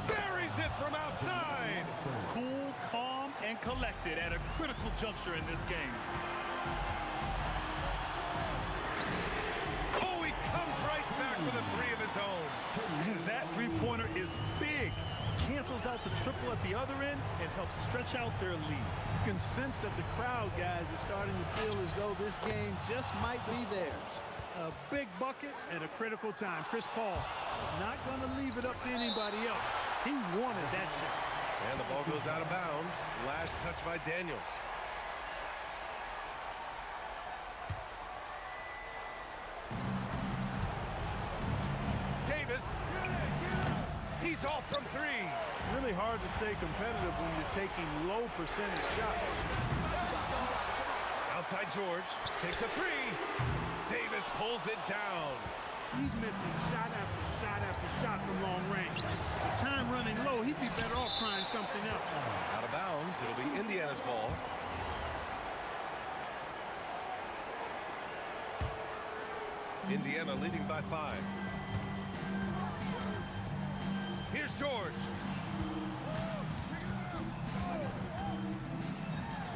Buries it from outside. Cool, calm, and collected at a critical juncture in this game. Oh, he comes right back with a three of his own. And that three-pointer is big. Cancels out the triple at the other end and helps stretch out their lead. You can sense that the crowd, guys, is starting to feel as though this game just might be theirs. A big bucket at a critical time. Chris Paul not going to leave it up to anybody else. He wanted that shot. And the ball goes out of bounds. Last touch by Daniels. Davis. He's off from 3. Really hard to stay competitive when you're taking low percentage shots. Outside George. Takes a 3. Davis pulls it down. He's missing shot after shot after shot from long range. With time running low, he'd be better off trying something else. Out of bounds. It'll be Indiana's ball. Indiana leading by 5. Here's George.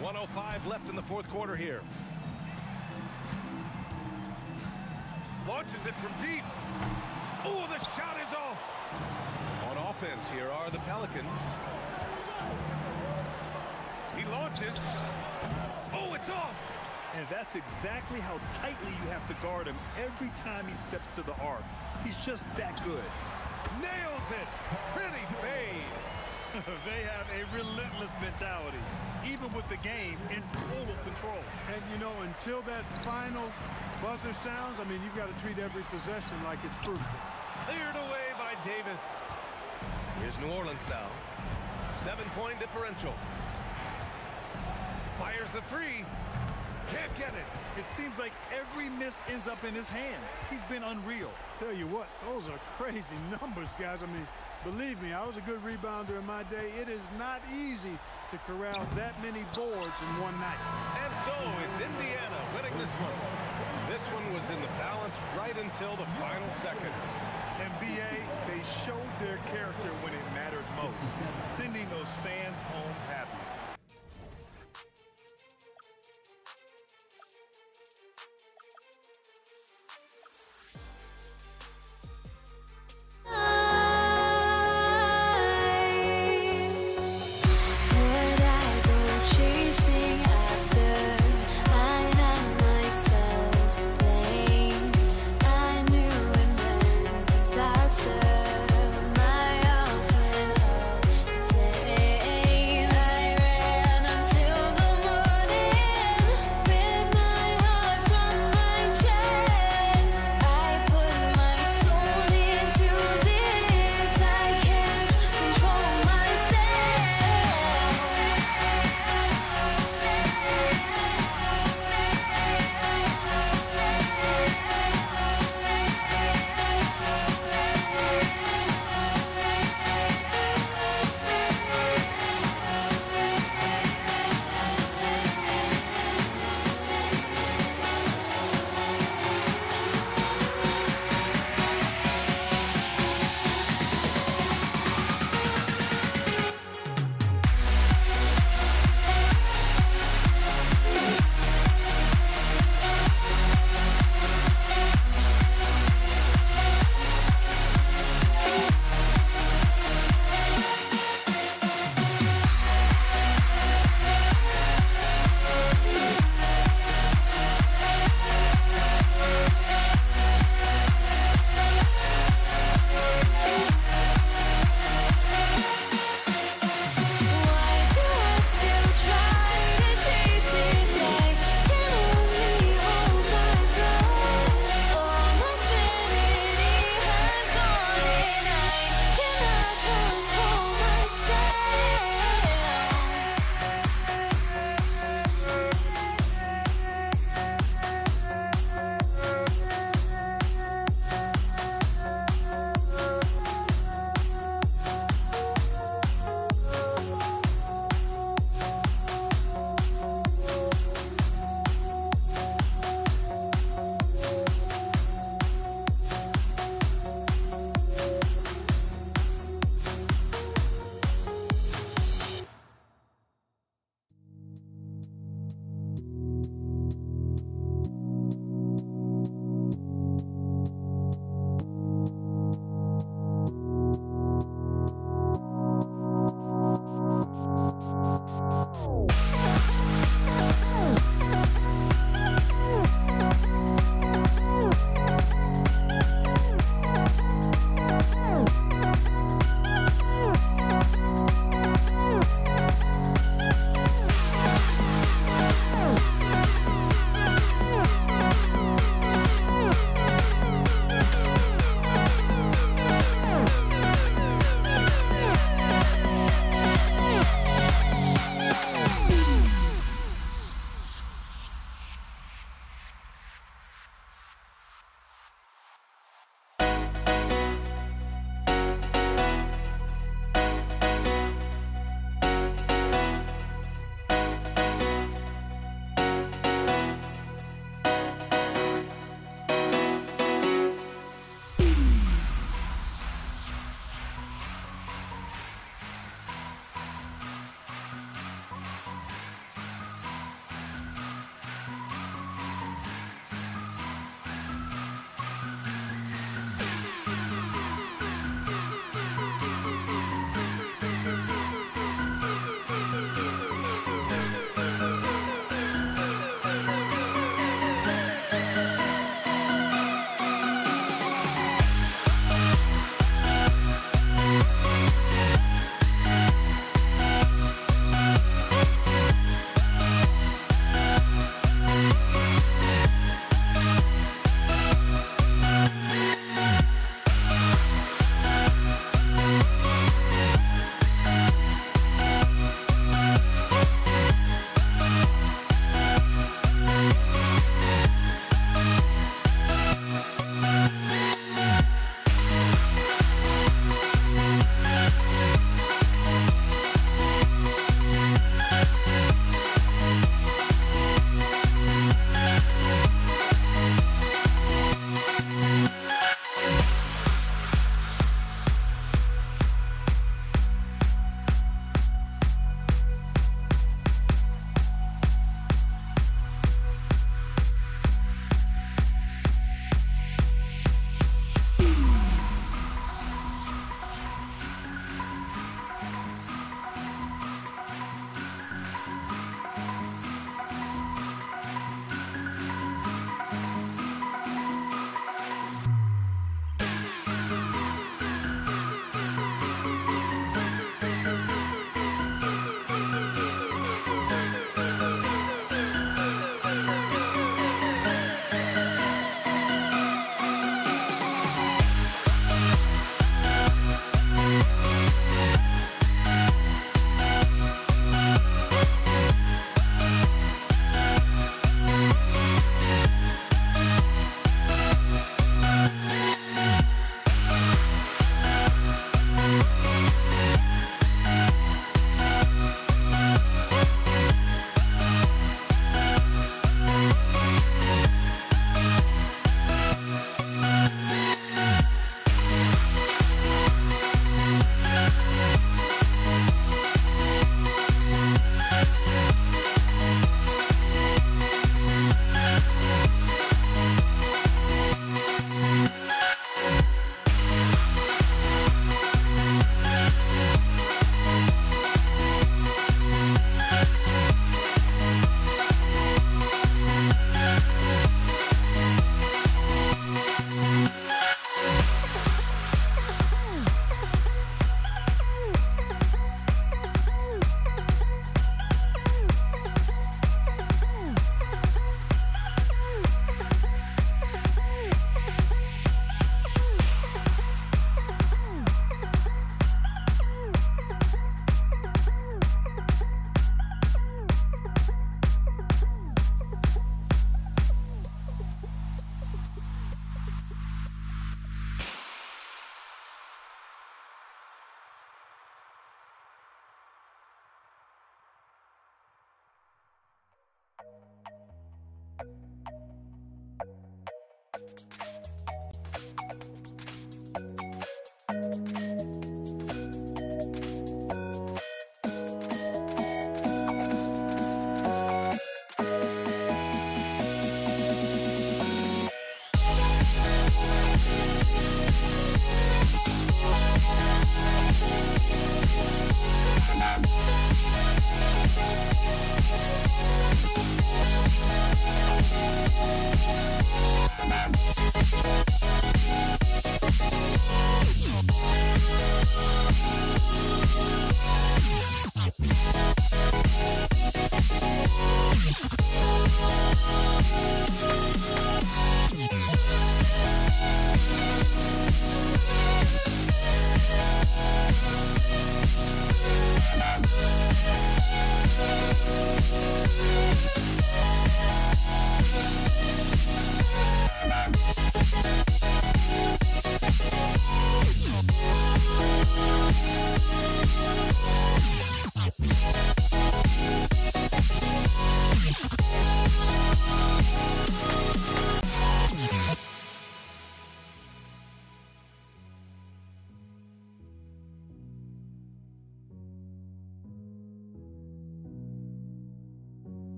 1:05 left in the fourth quarter here. Launches it from deep. Oh, the shot is off. On offense, here are the Pelicans. He launches. Oh, it's off. And that's exactly how tightly you have to guard him every time he steps to the arc. He's just that good. Nails it. Pretty fade. They have a relentless mentality, even with the game in total control. And, you know, until that final buzzer sounds, I mean, you've got to treat every possession like it's crucial. Cleared away by Davis. Here's New Orleans now. 7-point differential. Fires the 3. Can't get it. It seems like every miss ends up in his hands. He's been unreal. Tell you what, those are crazy numbers, guys. I mean, believe me, I was a good rebounder in my day. It is not easy to corral that many boards in one night. And so it's Indiana winning this one. This one was in the balance right until the final seconds. And BA, they showed their character when it mattered most, sending those fans home happy. My arms went up in flames.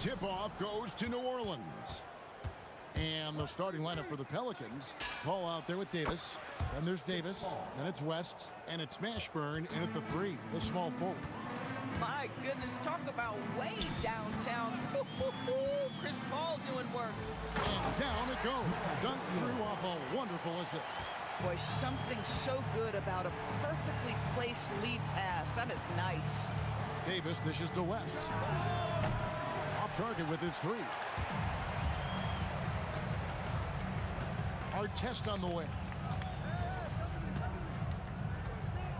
Tip-off goes to New Orleans. And the starting lineup for the Pelicans. Paul out there with Davis. Then there's Davis. Then it's West. And it's Mashburn in at the 3, the small forward. My goodness, talk about way downtown. Chris Paul doing work. And down it goes. Dunk through off a wonderful assist. Boy, something so good about a perfectly placed lead pass. That is nice. Davis dishes to West. Off target with his 3. Artest on the wing.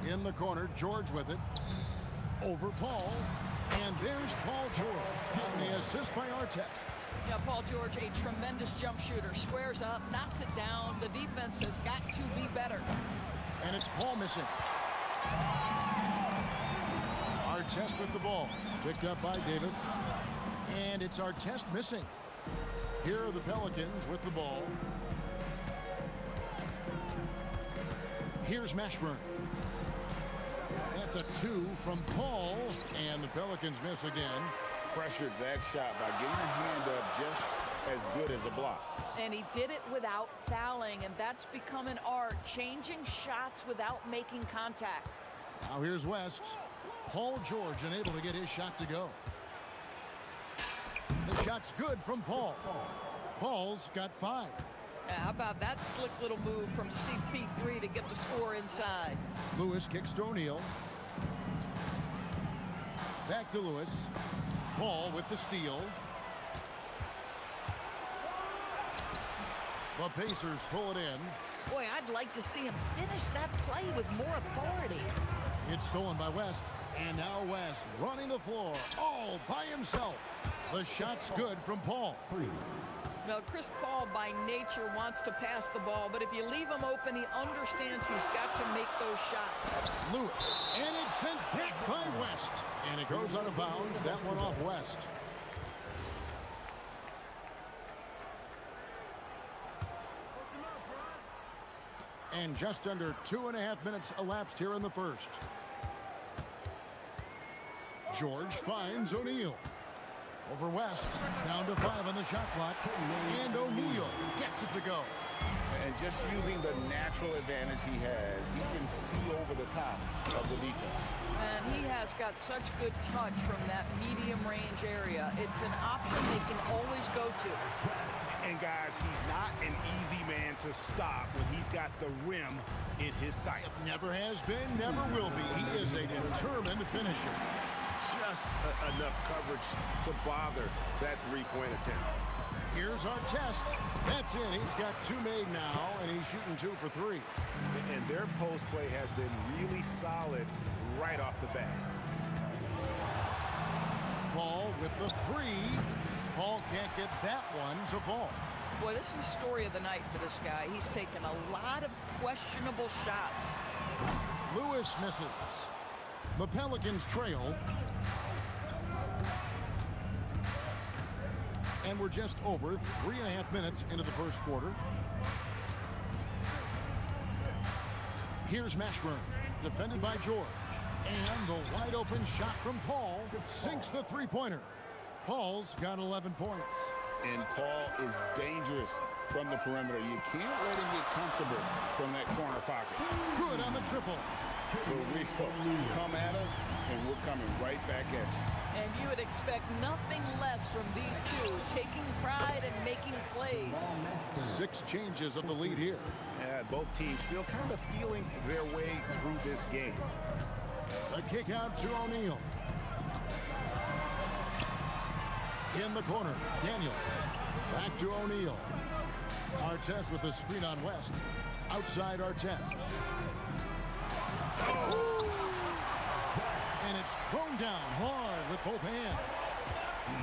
In the corner, George with it. Over Paul. And there's Paul George on the assist by Artest. Yeah, Paul George, a tremendous jump shooter. Squares up, knocks it down. The defense has got to be better. And it's Paul missing. Artest with the ball. Picked up by Davis. And it's Artest missing. Here are the Pelicans with the ball. Here's Mashburn. That's a 2 from Paul. And the Pelicans miss again. Pressured that shot by getting a hand up just as good as a block. And he did it without fouling, and that's become an art, changing shots without making contact. Now here's West. Paul George unable to get his shot to go. The shot's good from Paul. Paul's got 5. How about that slick little move from CP3 to get the score inside? Lewis kicks to O'Neal. Back to Lewis. Paul with the steal. The Pacers pull it in. Boy, I'd like to see him finish that play with more authority. It's stolen by West. And now West running the floor all by himself. The shot's good from Paul. Now, Chris Paul by nature wants to pass the ball, but if you leave him open, he understands he's got to make those shots. Lewis, and it's sent back by West. And it goes out of bounds. That one off West. And just under 2.5 minutes elapsed here in the first. George finds O'Neal. Over West, down to 5 on the shot clock. And O'Neal gets it to go. And just using the natural advantage he has, he can see over the top of the defense. And he has got such good touch from that medium range area. It's an option they can always go to. And guys, he's not an easy man to stop when he's got the rim in his sights. Never has been, never will be. He is a determined finisher. Just enough coverage to bother that three-point attempt. Here's Artest. That's it. He's got 2 made now, and he's shooting 2 for 3. And their post play has been really solid right off the bat. Paul with the 3. Paul can't get that one to fall. Boy, this is the story of the night for this guy. He's taken a lot of questionable shots. Lewis misses. The Pelicans trail. And we're just over 3.5 minutes into the first quarter. Here's Mashburn, defended by George. And the wide open shot from Paul sinks the 3-pointer. Paul's got 11 points. And Paul is dangerous from the perimeter. You can't let him get comfortable from that corner pocket. Good on the triple. We come at us, and we're coming right back at you. And you would expect nothing less from these two, taking pride and making plays. 6 changes of the lead here. Yeah, both teams still kind of feeling their way through this game. A kick out to O'Neal. In the corner, Daniels. Back to O'Neal. Artest with the screen on West. Outside Artest. Oh. And it's thrown down hard with both hands.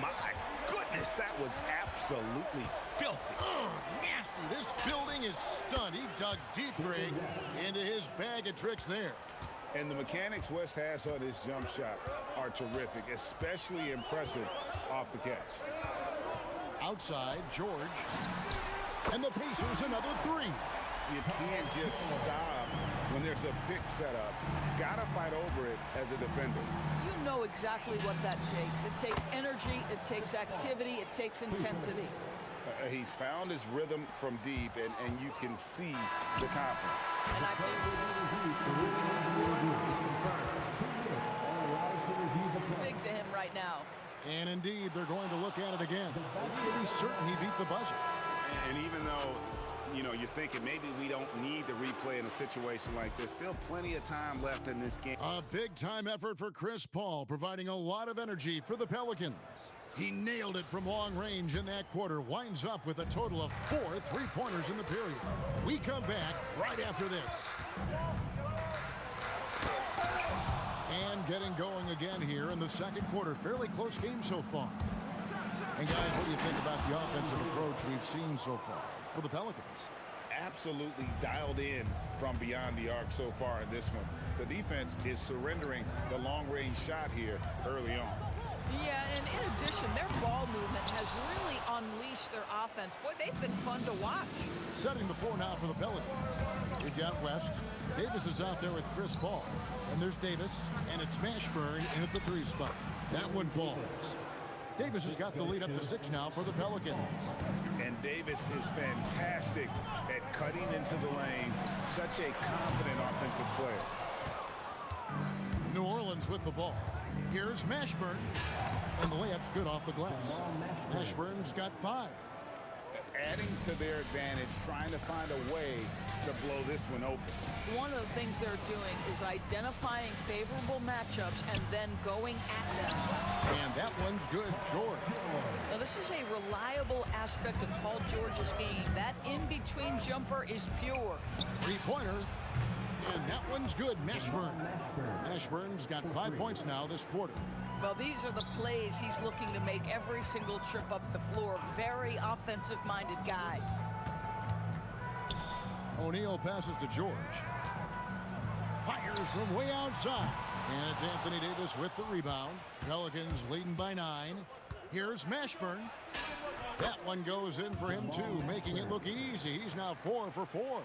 My goodness, that was absolutely filthy. Oh, nasty. This building is stunned. He dug deep, Greg, into his bag of tricks there. And the mechanics West has on his jump shot are terrific, especially impressive off the catch. Outside, George. And the Pacers another 3. You can't just stop when there's a pick set up, gotta fight over it as a defender. You know exactly what that takes. It takes energy, it takes activity, it takes intensity. He's found his rhythm from deep, and you can see the confidence. And I think big to him right now. And indeed, they're going to look at it again. They're pretty certain he beat the buzzer. And even though, you know, you're thinking maybe we don't need the replay in a situation like this, still plenty of time left in this game. A big-time effort for Chris Paul, providing a lot of energy for the Pelicans. He nailed it from long range in that quarter, winds up with a total of 4 3-pointers in the period. We come back right after this. And getting going again here in the second quarter. Fairly close game so far. And guys, what do you think about the offensive approach we've seen so far for the Pelicans? Absolutely dialed in from beyond the arc so far in this one. The defense is surrendering the long-range shot here early on. Yeah, and in addition, their ball movement has really unleashed their offense. Boy, they've been fun to watch. Setting the floor now for the Pelicans. We've got West. Davis is out there with Chris Paul. And there's Davis, and it's Mashburn in at the 3 spot. That one falls. Davis has got the lead up to 6 now for the Pelicans. And Davis is fantastic at cutting into the lane. Such a confident offensive player. New Orleans with the ball. Here's Mashburn. And the layup's good off the glass. Mashburn's got 5. Adding to their advantage, trying to find a way to blow this one open. One of the things they're doing is identifying favorable matchups and then going at them. And that one's good, George. Now, this is a reliable aspect of Paul George's game. That in-between jumper is pure. 3-pointer. And that one's good, Mashburn. Mashburn's got 5 points now this quarter. Well, these are the plays he's looking to make every single trip up the floor. Very offensive-minded guy. O'Neal passes to George. Fires from way outside. And it's Anthony Davis with the rebound. Pelicans leading by 9. Here's Mashburn. That one goes in for him, too, making it look easy. He's now 4 for 4.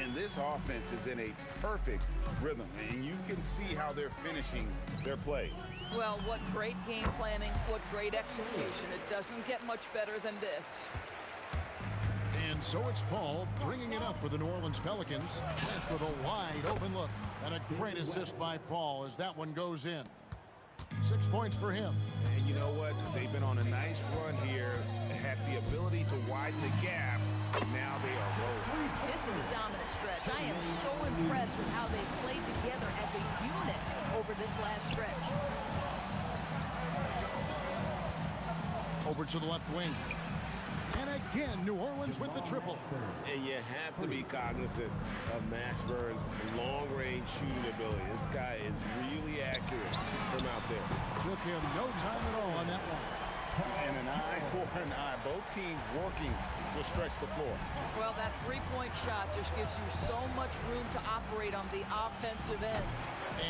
And this offense is in a perfect rhythm, and you can see how they're finishing their play. Well, what great game planning, what great execution. It doesn't get much better than this. And so it's Paul bringing it up for the New Orleans Pelicans. That's with a wide open look. And a great assist by Paul as that one goes in. 6 points for him. And you know what? They've been on a nice run here. Had the ability to widen the gap. Now they are rolling. This is a dominant stretch. I am so impressed with how they played together as a unit over this last stretch. Over to the left wing. And again, New Orleans with the triple. And you have to be cognizant of Mashburn's long-range shooting ability. This guy is really accurate from out there. Took him no time at all on that one. And an eye for an eye. Both teams working to stretch the floor. Well, that 3-point shot just gives you so much room to operate on the offensive end.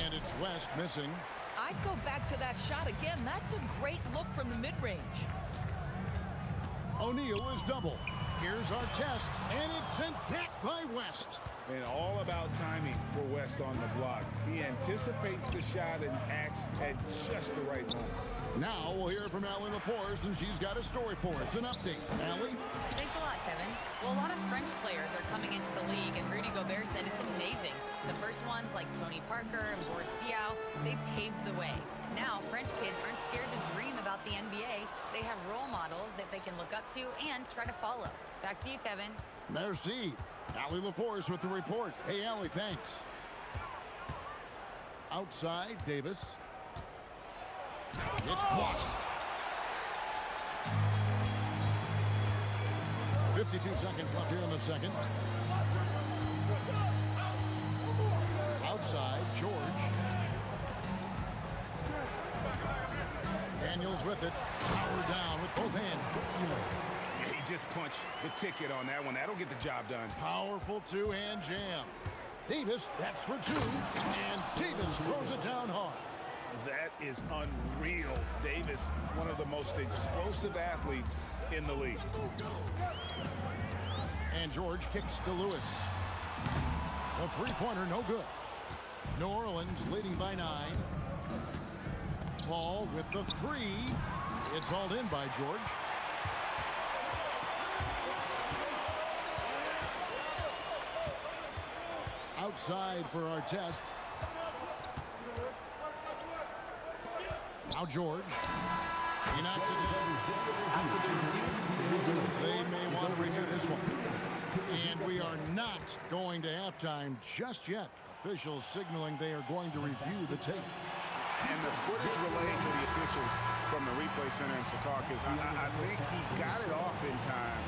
And it's West missing. I'd go back to that shot again. That's a great look from the mid-range. O'Neal is double. Here's our test, and it's sent back by West. And all about timing for West on the block. He anticipates the shot and acts at just the right moment. Now we'll hear from Allie LaForce, and she's got a story for us. An update. Allie? Thanks a lot, Kevin. Well, a lot of French players are coming into the league, and Rudy Gobert said it's amazing. The first ones, like Tony Parker and Boris Diaw, they paved the way. Now, French kids aren't scared to dream about the NBA. They have role models that they can look up to and try to follow. Back to you, Kevin. Merci. Allie LaForce with the report. Hey, Allie, thanks. Outside, Davis. It's blocked. 52 seconds left here in the second. Outside, George. Daniels with it. Power down with both hands. He just punched the ticket on that one. That'll get the job done. Powerful two-hand jam. Davis, that's for 2. And Davis throws it down hard. That is unreal. Davis, one of the most explosive athletes in the league. And George kicks to Lewis. The three-pointer, no good. New Orleans leading by 9. Paul with the three. It's hauled in by George. Outside for Artest. Now George. He knocks it down. They may want to redo this one. And we are not going to halftime just yet. Officials signaling they are going to review the tape. And the footage relayed to the officials from the replay center in Secaucus, I think he got it off in time.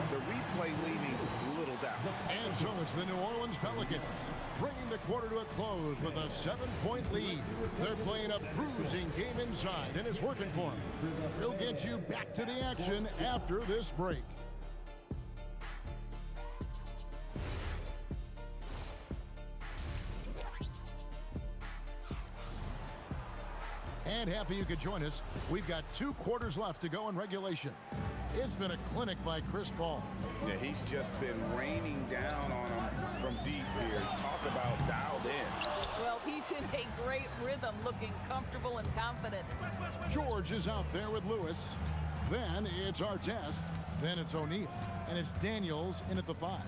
The replay leaving little doubt. And so it's the New Orleans Pelicans bringing the quarter to a close with a 7-point lead. They're playing a bruising game inside, and it's working for them. We'll get you back to the action after this break. And happy you could join us. We've got 2 quarters left to go in regulation. It's been a clinic by Chris Paul. Yeah, he's just been raining down on him from deep here. Talk about dialed in. Well, he's in a great rhythm, looking comfortable and confident. George is out there with Lewis. Then it's Artest. Then it's O'Neal. And it's Daniels in at the 5.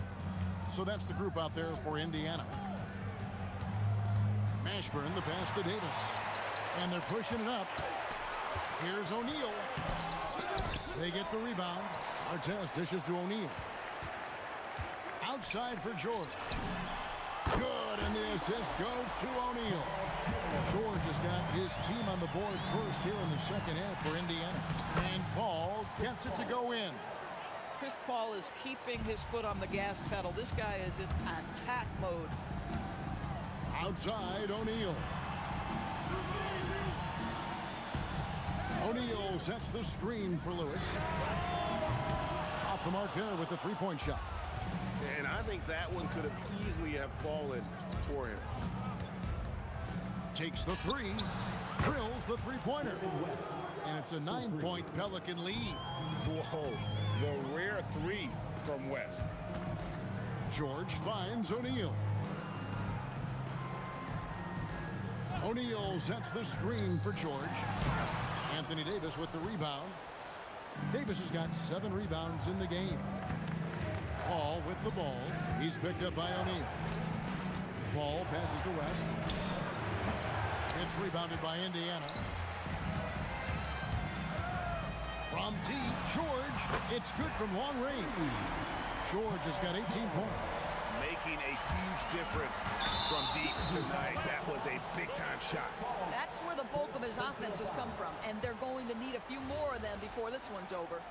So that's the group out there for Indiana. Mashburn, the pass to Davis. And they're pushing it up. Here's O'Neal. They get the rebound. Artest dishes to O'Neal. Outside for George. Good, and the assist goes to O'Neal. George has got his team on the board first here in the second half for Indiana. And Paul gets it to go in. Chris Paul is keeping his foot on the gas pedal. This guy is in attack mode. Outside, O'Neal. O'Neal sets the screen for Lewis. Off the mark there with the three-point shot. And I think that one could have easily have fallen for him. Takes the three, drills the three-pointer. And it's a 9-point Pelican lead. Whoa, the rare three from West. George finds O'Neal. O'Neal sets the screen for George. Anthony Davis with the rebound. Davis has got 7 rebounds in the game. Paul with the ball. He's picked up by O'Neal. Paul passes to West. It's rebounded by Indiana. From deep, George. It's good from long range. George has got 18 points. Making a huge difference from deep tonight. That was a big-time shot. That's where the bulk of his offense has come from, and they're going to need a few more of them before this one's over.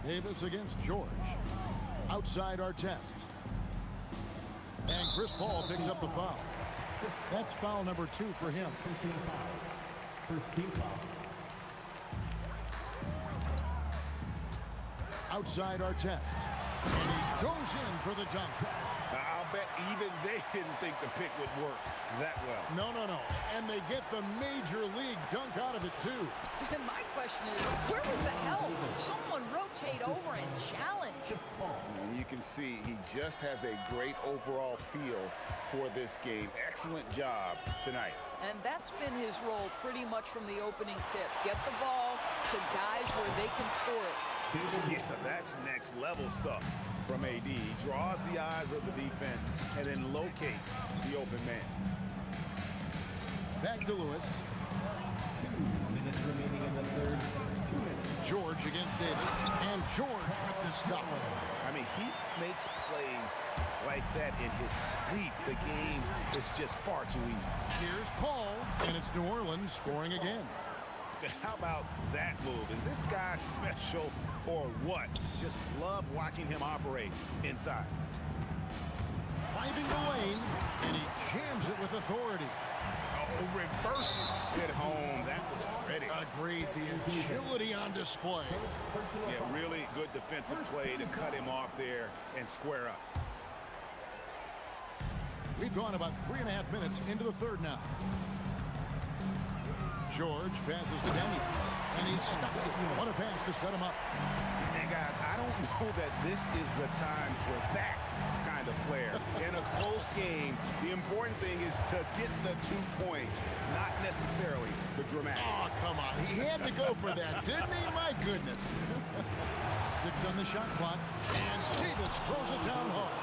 Davis against George. Outside Artest. And Chris Paul picks up the foul. That's foul number 2 for him. First team foul. Outside Artest. And he goes in for the dunk. I'll bet even they didn't think the pick would work that well. No. And they get the major league dunk out of it, too. And my question is, where was the help? Someone rotate over and challenge. And you can see he just has a great overall feel for this game. Excellent job tonight. And that's been his role pretty much from the opening tip. Get the ball to guys where they can score it. Yeah, that's next level stuff from AD. He draws the eyes of the defense and then locates the open man. Back to Lewis. 2 minutes remaining in the third. 2 minutes. George against Davis. And George with the stuff. I mean, he makes plays like that in his sleep. The game is just far too easy. Here's Paul, and it's New Orleans scoring again. How about that move? Is this guy special or what? Just love watching him operate inside. Finding the lane, and he jams it with authority. Oh, reverse at home. That was pretty. Agreed. The agility on display. Yeah, really good defensive play to cut him off there and square up. We've gone about 3.5 minutes into the third now. George passes to Daniels. And he stuffs it. What a pass to set him up. And guys, I don't know that this is the time for that kind of flair. In a close game, the important thing is to get the 2 points, not necessarily the dramatics. Oh, come on. He had to go for that, didn't he? My goodness. 6 on the shot clock. And Davis throws it down hard.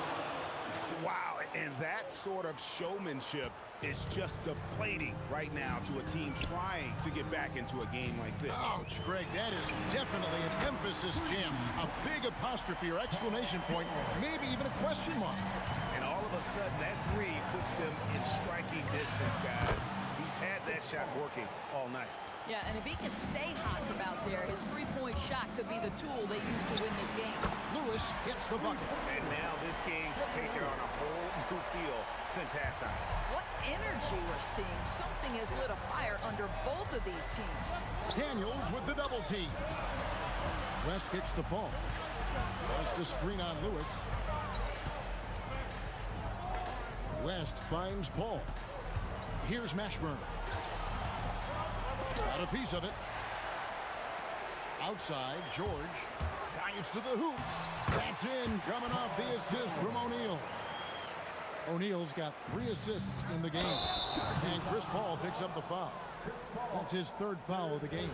Wow, and that sort of showmanship is just deflating right now to a team trying to get back into a game like this. Ouch, Greg, that is definitely an emphasis jam. A big apostrophe or exclamation point, maybe even a question mark. And all of a sudden, that 3 puts them in striking distance, guys. He's had that shot working all night. Yeah, and if he can stay hot from out there, his three-point shot could be the tool they use to win this game. Lewis gets the bucket. And now this game's taken on a whole new feel since halftime. What energy we're seeing. Something has lit a fire under both of these teams. Daniels with the double team. West kicks to Paul. West to screen on Lewis. West finds Paul. Here's Mashburn. Got a piece of it. Outside, George dives to the hoop. That's in, coming off the assist from O'Neal. O'Neal's got 3 assists in the game. And Chris Paul picks up the foul. That's his 3rd foul of the game.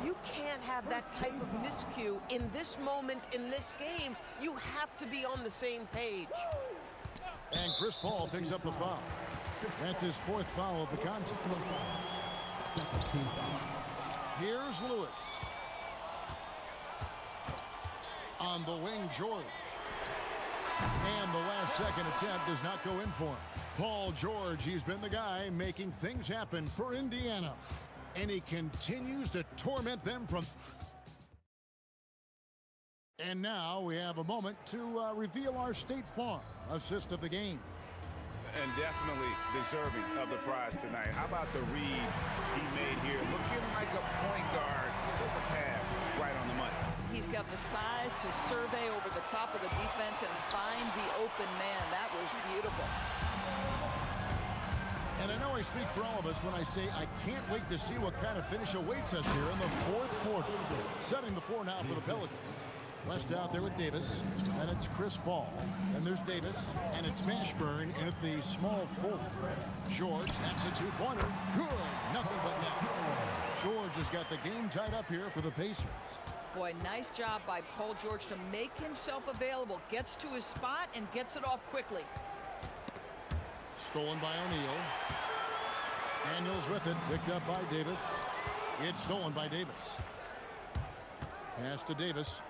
You can't have that type of miscue in this moment in this game. You have to be on the same page. And Chris Paul picks up the foul. That's his 4th foul of the contest. Here's Lewis. On the wing, George. And the last second attempt does not go in for him. Paul George, he's been the guy making things happen for Indiana. And he continues to torment them from... And now we have a moment to reveal our State Farm assist of the game. And definitely deserving of the prize tonight. How about the read he made here? Looking like a point guard with the pass right on the money. He's got the size to survey over the top of the defense and find the open man. That was beautiful. And I know I speak for all of us when I say I can't wait to see what kind of finish awaits us here in the 4th quarter. Setting the floor now for the Pelicans. West out there with Davis, and it's Chris Paul. And there's Davis, and it's Mashburn in at the small 4. George, that's a 2-pointer. Good, nothing but net. George has got the game tied up here for the Pacers. Boy, nice job by Paul George to make himself available. Gets to his spot and gets it off quickly. Stolen by O'Neal. Daniels with it, picked up by Davis. It's stolen by Davis. Pass to Davis.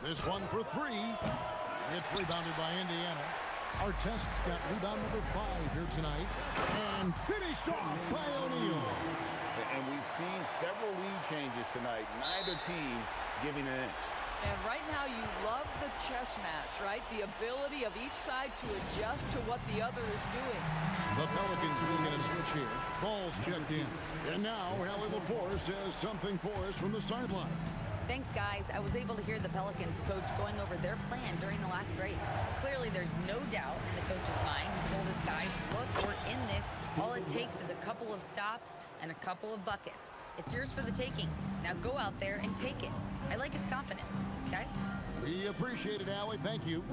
This one for 3. It's rebounded by Indiana. Artest's got rebound number 5 here tonight. And finished off by O'Neal. And we've seen several lead changes tonight. Neither team giving an inch. And right now you love the chess match, right? The ability of each side to adjust to what the other is doing. The Pelicans making a switch here. Ball's checked in. And now Hallie LaForce says something for us from the sideline. Thanks, guys. I was able to hear the Pelicans coach going over their plan during the last break. Clearly, there's no doubt in the coach's mind. He told his guys, look, we're in this. All it takes is a couple of stops and a couple of buckets. It's yours for the taking. Now go out there and take it. I like his confidence. Guys? We appreciate it, Allie. Thank you.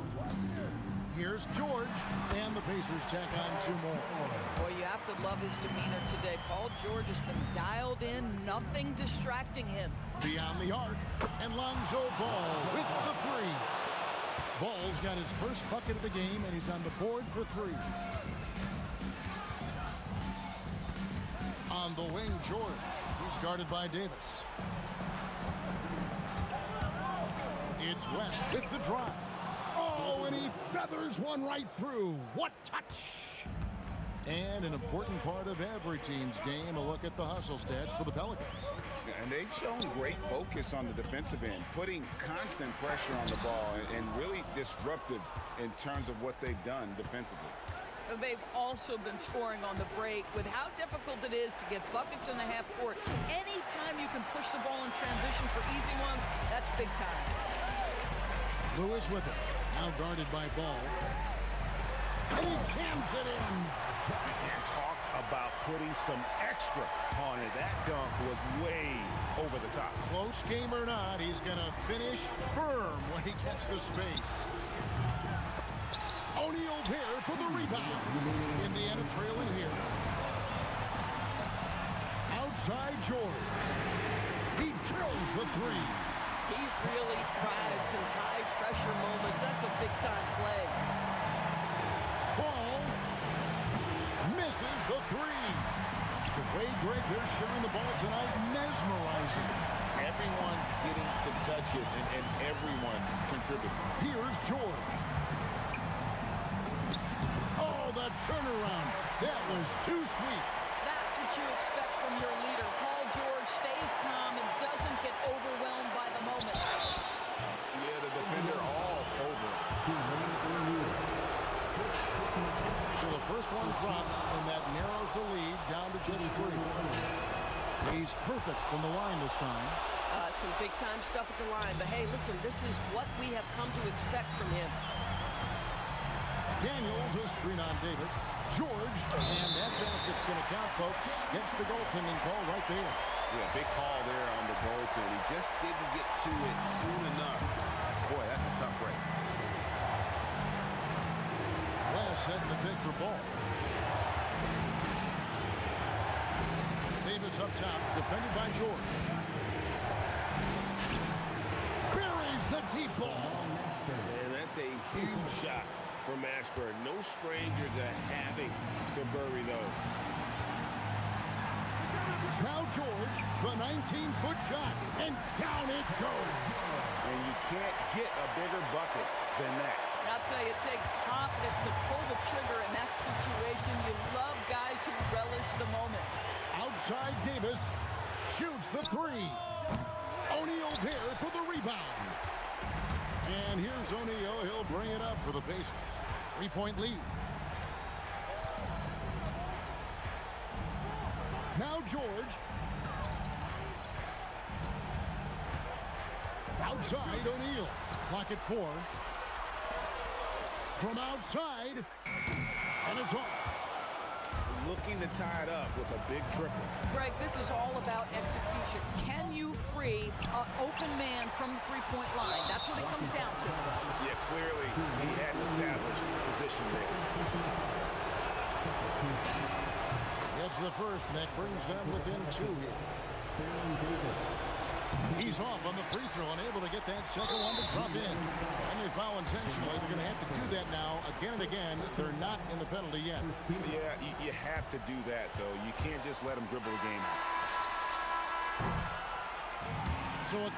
Here's George, and the Pacers tack on 2 more. Boy, you have to love his demeanor today. Paul George has been dialed in, nothing distracting him. Beyond the arc, and Lonzo Ball with the 3. Ball's got his first bucket of the game, and he's on the board for 3. On the wing, George. He's guarded by Davis. It's West with the drive. Oh, and he feathers one right through. What touch! And an important part of every team's game, a look at the hustle stats for the Pelicans. And they've shown great focus on the defensive end, putting constant pressure on the ball and really disruptive in terms of what they've done defensively. They've also been scoring on the break. With how difficult it is to get buckets in the half court, anytime you can push the ball in transition for easy ones, that's big time. Lewis with it. Now guarded by Ball. And he jams it in. And talk about putting some extra on it. That dunk was way over the top. Close game or not, he's going to finish firm when he gets the space. O'Neal here for the rebound. Indiana trailing here. Outside George. He drills the three. He really thrives in high-pressure moments. That's a big-time play. Ball misses the three. The way Greg, they're sharing the ball tonight, mesmerizing. Everyone's getting to touch it, and everyone contributing. Here's George. Oh, the turnaround. That was too sweet. That's what you expect from your leader. Paul George stays calm and doesn't get overwhelmed by the moment. Yeah, the defender all over. So the first one drops, and that narrows the lead down to just three. He's perfect from the line this time. Some big-time stuff at the line. But, hey, listen, this is what we have come to expect from him. Daniels, a screen on Davis. George, and that basket's going to count, folks. Gets the goaltending call right there. Yeah, big call there on the goaltend. He just didn't get to it soon enough. Boy, that's a tough break. West setting the pick for ball. Davis up top, defended by George. Buries the deep ball. And that's a huge shot from Ashburn. No stranger to having to bury those. Now George, the 19-foot shot, and down it goes. And you can't get a bigger bucket than that. I'll tell you, it takes confidence to pull the trigger in that situation. You love guys who relish the moment. Outside Davis, shoots the three. O'Neal there for the rebound. And here's O'Neal. He'll bring it up for the Pacers. 3-point lead. Now George. Outside O'Neal. Clock at 4. From outside. And it's off. Looking to tie it up with a big triple. Greg, this is all about execution. Can you free an open man from the three-point line? That's what it comes down to. Yeah, clearly he had an established position there. Gets the first, and that brings them within 2 here. He's off on the free throw, unable to get that second one to drop in. And they foul intentionally. They're going to have to do that now again and again. They're not in the penalty yet. Yeah, you have to do that, though. You can't just let them dribble the game out. So a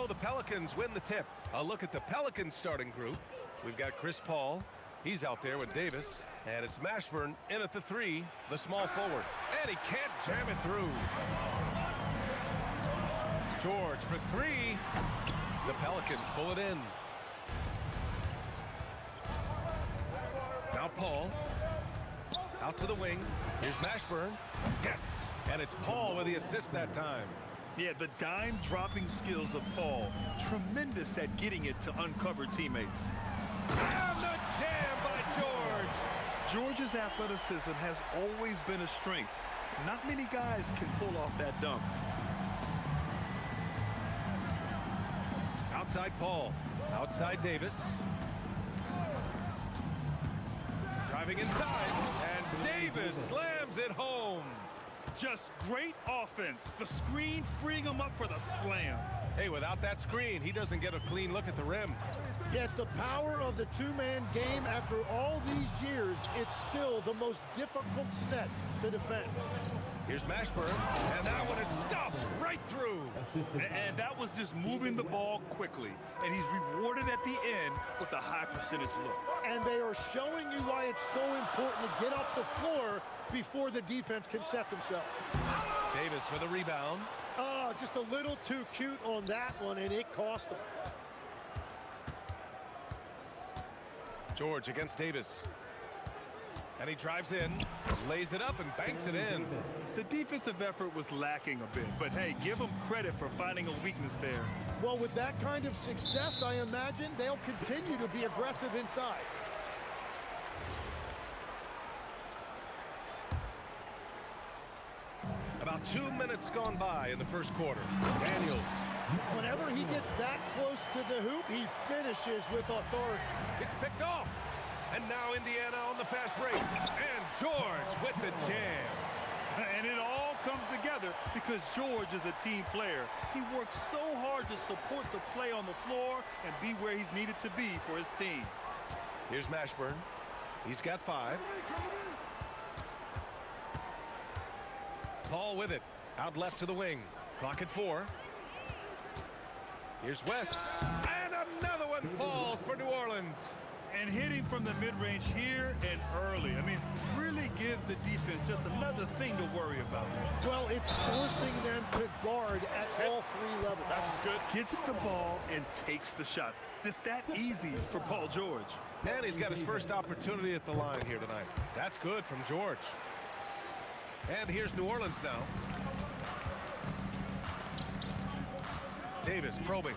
So the Pelicans win the tip. A look at the Pelicans starting group. We've got Chris Paul. He's out there with Davis. And it's Mashburn in at the 3, the small forward. And he can't jam it through. George for 3. The Pelicans pull it in. Now Paul. Out to the wing. Here's Mashburn. Yes. And it's Paul with the assist that time. Yeah, the dime dropping skills of Paul. Tremendous at getting it to uncover teammates. And the jam by George. George's athleticism has always been a strength. Not many guys can pull off that dunk. Outside Paul. Outside Davis. Driving inside. And Davis slams it home. Just great offense. The screen freeing him up for the slam. Hey, without that screen, he doesn't get a clean look at the rim. Yeah, it's the power of the two-man game. After all these years, it's still the most difficult set to defend. Here's Mashburn, and that one is stuffed right through. And that was just moving the ball quickly. And he's rewarded at the end with a high percentage look. And they are showing you why it's so important to get up the floor before the defense can set themselves. Davis with a rebound. Oh, just a little too cute on that one, and it cost him. George against Davis. And he drives in, lays it up, and banks it in. The defensive effort was lacking a bit, but hey, give them credit for finding a weakness there. Well, with that kind of success, I imagine they'll continue to be aggressive inside. About 2 minutes gone by in the first quarter. Daniels. Whenever he gets that close to the hoop, he finishes with authority. It's picked off. And now Indiana on the fast break. And George with the jam. And it all comes together because George is a team player. He works so hard to support the play on the floor and be where he's needed to be for his team. Here's Mashburn. He's got 5. Paul with it. Out left to the wing. Clock at 4. Here's West. And another one falls for New Orleans. And hitting from the mid-range here and early. I mean, really give the defense just another thing to worry about. Well, it's forcing them to guard at all 3 levels. That's good. Gets the ball and takes the shot. It's that easy for Paul George. And he's got his first opportunity at the line here tonight. That's good from George. And here's New Orleans now. Davis probing.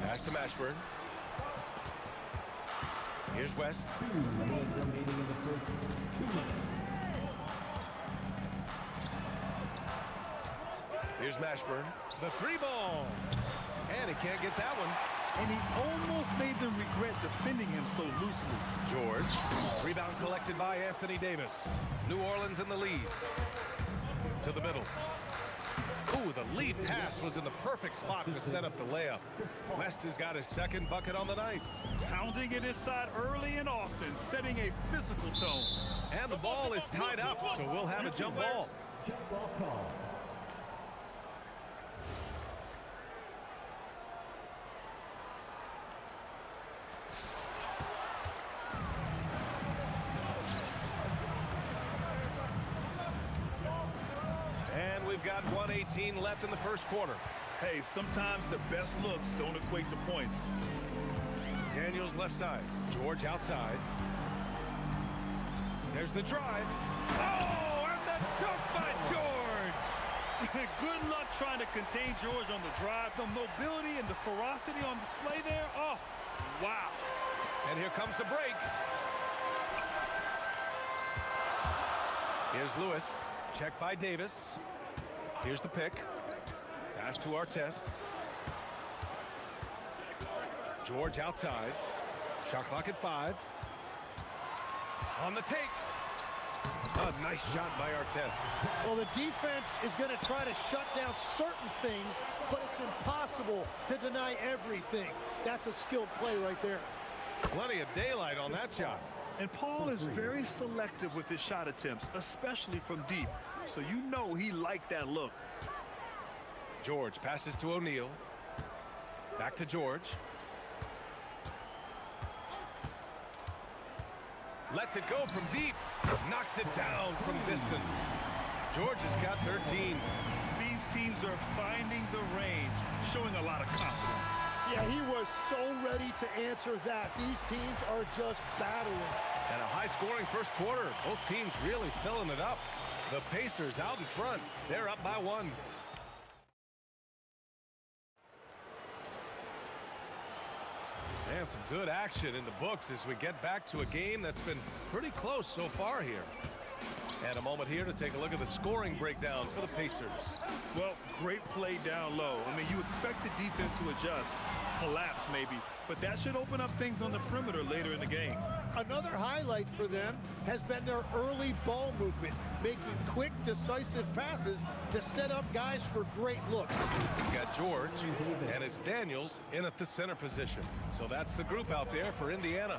Pass to Mashburn. Here's West. 2 minutes remaining in the first 2 minutes. Here's Mashburn. The 3 ball. And he can't get that one. And he almost made them regret defending him so loosely. George. Rebound collected by Anthony Davis. New Orleans in the lead. To the middle. Ooh, the lead pass was in the perfect spot to set up the layup. West has got his second bucket on the night. Pounding it inside early and often, setting a physical tone. And the ball is tied up, so we'll have a jump ball. Jump ball call. And we've got 1:18 left in the first quarter. Hey, sometimes the best looks don't equate to points. Daniels left side. George outside. There's the drive. Oh, and the dunk by George. Good luck trying to contain George on the drive. The mobility and the ferocity on display there. Oh, wow. And here comes the break. Here's Lewis. Check by Davis. Here's the pick. Pass to Artest. George outside. Shot clock at 5. On the take. A nice shot by Artest. Well, the defense is going to try to shut down certain things, but it's impossible to deny everything. That's a skilled play right there. Plenty of daylight on that shot. And Paul is very selective with his shot attempts, especially from deep. So you know he liked that look. George passes to O'Neal. Back to George. Lets it go from deep. Knocks it down from distance. George has got 13. These teams are finding the range, showing a lot of confidence. Yeah, he was so ready to answer that. These teams are just battling. And a high-scoring first quarter. Both teams really filling it up. The Pacers out in front. They're up by 1. And some good action in the books as we get back to a game that's been pretty close so far here. And a moment here to take a look at the scoring breakdown for the Pacers. Well, great play down low. I mean, you expect the defense to adjust, collapse maybe, but that should open up things on the perimeter later in the game. Another highlight for them has been their early ball movement, making quick, decisive passes to set up guys for great looks. We've got George, and it's Daniels in at the center position. So that's the group out there for Indiana.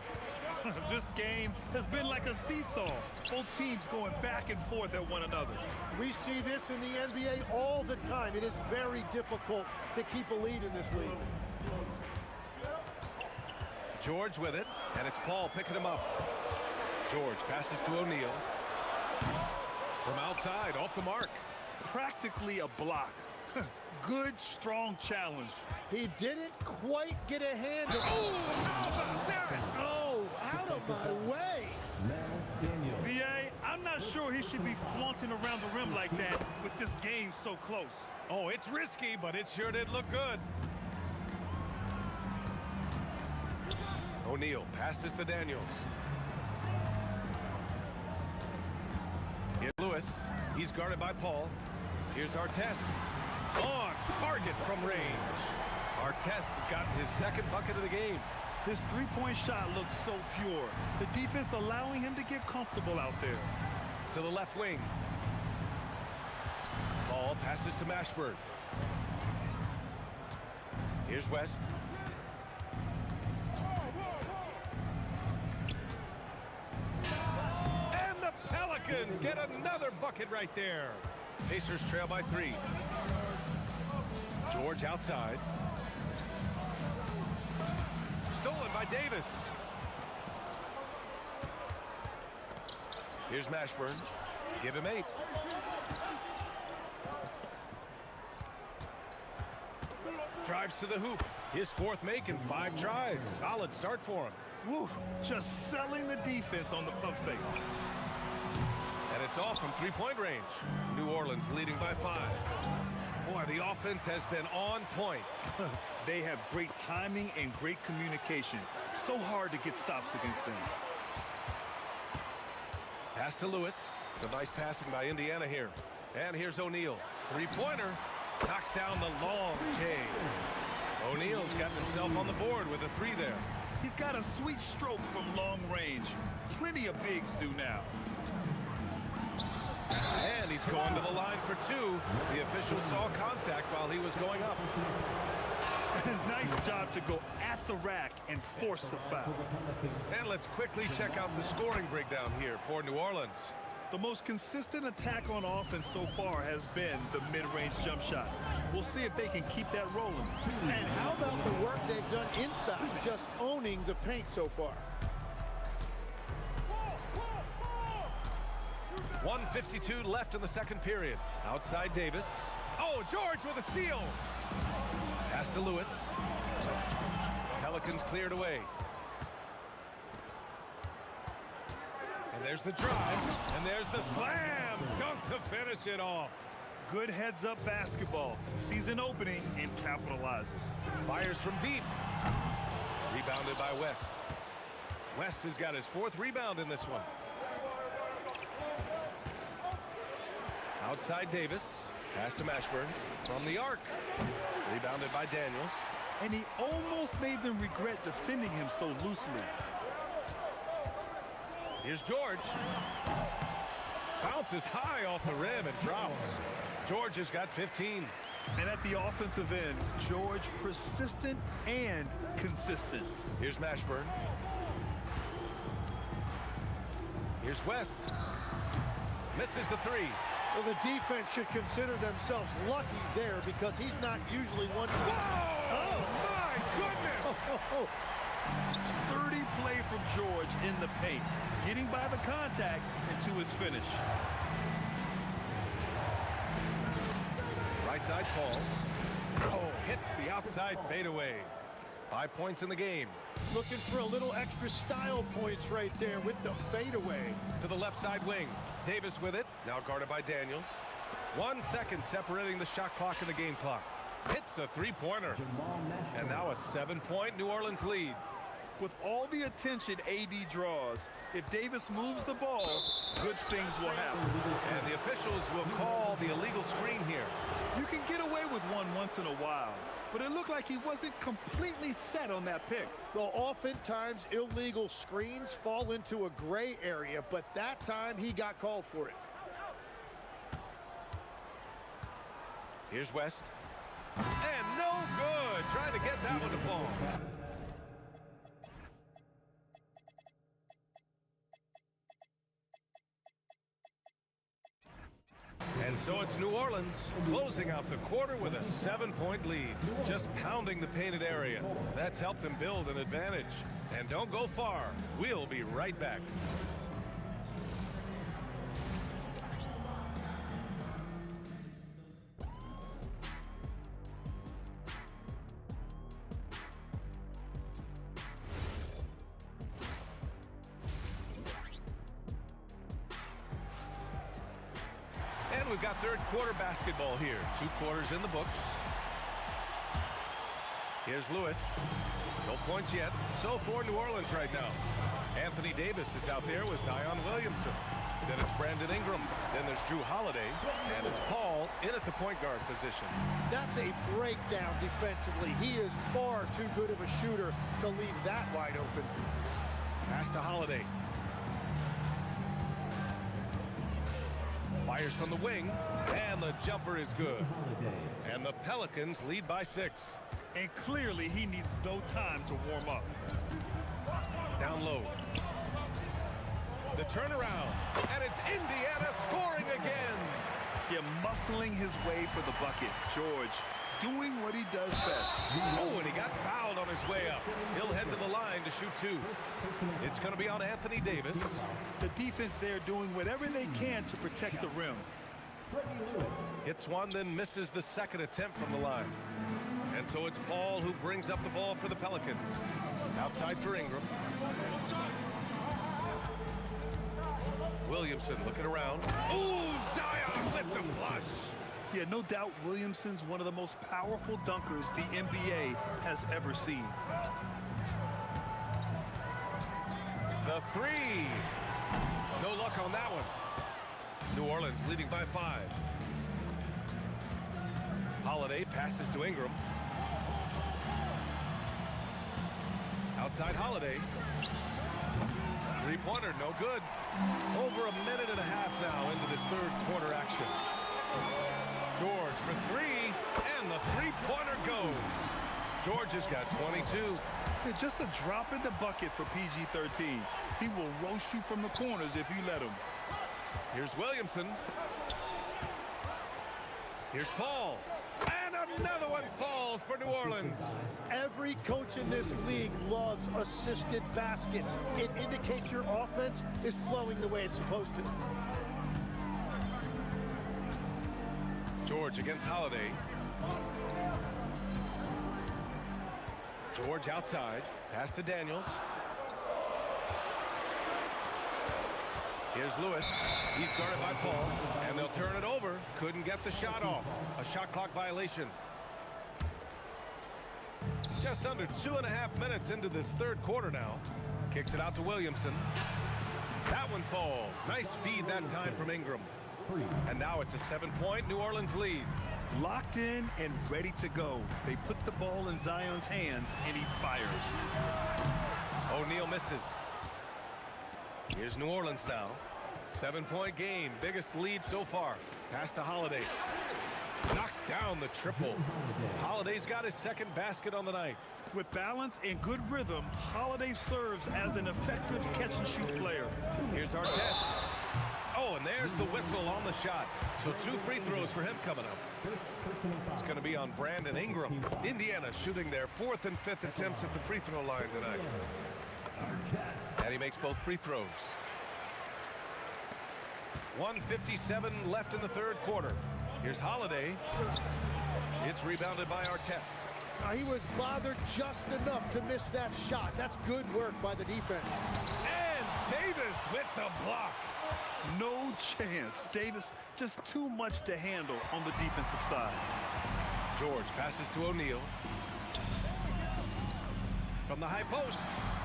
This game has been like a seesaw. Both teams going back and forth at one another. We see this in the NBA all the time. It is very difficult to keep a lead in this league. George with it, and it's Paul picking him up. George passes to O'Neal. From outside, off the mark. Practically a block. Good, strong challenge. He didn't quite get a hand. Oh, how about that? Oh, out of my way. B.A., I'm not sure he should be flaunting around the rim like that with this game so close. Oh, it's risky, but it sure did look good. O'Neal passes to Daniels. Here's Lewis. He's guarded by Paul. Here's Artest. On target from range. Artest has gotten his second bucket of the game. His three-point shot looks so pure. The defense allowing him to get comfortable out there. To the left wing. Paul passes to Mashburn. Here's West. And the Pelicans get another bucket right there. Pacers trail by 3. George outside. Stolen by Davis. Here's Mashburn. Give him 8. Drives to the hoop. His fourth make in 5 tries. Solid start for him. Woo, just selling the defense on the pump fake. And it's off from 3-point range. New Orleans leading by 5. Boy, the offense has been on point. They have great timing and great communication. So hard to get stops against them. Pass to Lewis. Some nice passing by Indiana here. And here's O'Neal. 3-pointer. Knocks down the long J. O'Neal's got himself on the board with a 3 there. He's got a sweet stroke from long range. Plenty of bigs do now. And he's going to the line for 2. The official saw contact while he was going up. Nice job to go at the rack and force the foul. And let's quickly check out the scoring breakdown here for New Orleans. The most consistent attack on offense so far has been the mid-range jump shot. We'll see if they can keep that rolling. And how about the work they've done inside, just owning the paint so far? 1:52 left in the second period. Outside Davis. Oh, George with a steal. Pass to Lewis. Pelicans cleared away. And there's the drive. And there's the slam dunk to finish it off. Good heads-up basketball. Season opening and capitalizes. Fires from deep. Rebounded by West. West has got his 4th rebound in this one. Outside Davis. Pass to Mashburn. From the arc. Rebounded by Daniels. And he almost made them regret defending him so loosely. Here's George. Bounces high off the rim and drops. George has got 15. And at the offensive end, George persistent and consistent. Here's Mashburn. Here's West. Misses the 3. Well, the defense should consider themselves lucky there because he's not usually one. Whoa! Oh, my! my goodness! Sturdy play from George in the paint, getting by the contact and to his finish. Right side Paul. Oh, hits the outside fadeaway. 5 points in the game. Looking for a little extra style points right there with the fadeaway. To the left side wing. Davis with it. Now guarded by Daniels. 1 second separating the shot clock and the game clock. Hits a three-pointer. And now a 7-point New Orleans lead. With all the attention AD draws, if Davis moves the ball, good things will happen. And the officials will call the illegal screen here. You can get away with one once in a while, but it looked like he wasn't completely set on that pick. Well, oftentimes illegal screens fall into a gray area, but that time he got called for it. Here's West. And no good. Trying to get that one to fall. And so it's New Orleans closing out the quarter with a 7-point lead. Just pounding the painted area. That's helped them build an advantage. And don't go far. We'll be right back. We've got third quarter basketball here. 2 quarters in the books. Here's Lewis. No points yet. So for New Orleans right now. Anthony Davis is out there with Zion Williamson. Then it's Brandon Ingram. Then there's Drew Holiday. And it's Paul in at the point guard position. That's a breakdown defensively. He is far too good of a shooter to leave that wide open. Pass to Holiday. Fires from the wing, and the jumper is good. And the Pelicans lead by 6. And clearly he needs no time to warm up. Down low. The turnaround, and it's Indiana scoring again. Yeah, muscling his way for the bucket. George doing what he does best. Oh, and he got fouled on his way up. He'll head to the line to shoot 2. It's going to be on Anthony Davis. The defense there doing whatever they can to protect the rim. Hits one, then misses the second attempt from the line. And so it's Paul who brings up the ball for the Pelicans. Outside for Ingram. Williamson looking around. Ooh, Zion with the flush. Yeah, no doubt Williamson's one of the most powerful dunkers the NBA has ever seen. The 3. No luck on that one. New Orleans leading by 5. Holiday passes to Ingram. Outside Holiday. 3-pointer, no good. Over a minute and a half now into this third quarter action. George for 3, and the 3-pointer goes. George has got 22. Yeah, just a drop in the bucket for PG-13. He will roast you from the corners if you let him. Here's Williamson. Here's Paul. And another one falls for New Orleans. Every coach in this league loves assisted baskets. It indicates your offense is flowing the way it's supposed to. George against Holiday. George outside. Pass to Daniels. Here's Lewis. He's guarded by Paul. And they'll turn it over. Couldn't get the shot off. A shot clock violation. Just under 2.5 minutes into this third quarter now. Kicks it out to Williamson. That one falls. Nice feed that time from Ingram. And now it's a 7-point New Orleans lead. Locked in and ready to go. They put the ball in Zion's hands, and he fires. O'Neal misses. Here's New Orleans now. 7-point game. Biggest lead so far. Pass to Holiday. Knocks down the triple. Holiday's got his second basket on the night. With balance and good rhythm, Holiday serves as an effective catch-and-shoot player. Here's Artest. Oh, and there There's the whistle on the shot. So 2 free throws for him coming up. It's going to be on Brandon Ingram. Indiana shooting their 4th and 5th attempts at the free throw line tonight. And he makes both free throws. 1:57 left in the 3rd quarter. Here's Holiday. It's rebounded by Artest. He was bothered just enough to miss that shot. That's good work by the defense. And Davis with the block. No chance. Davis just too much to handle on the defensive side. George passes to O'Neal. From the high post.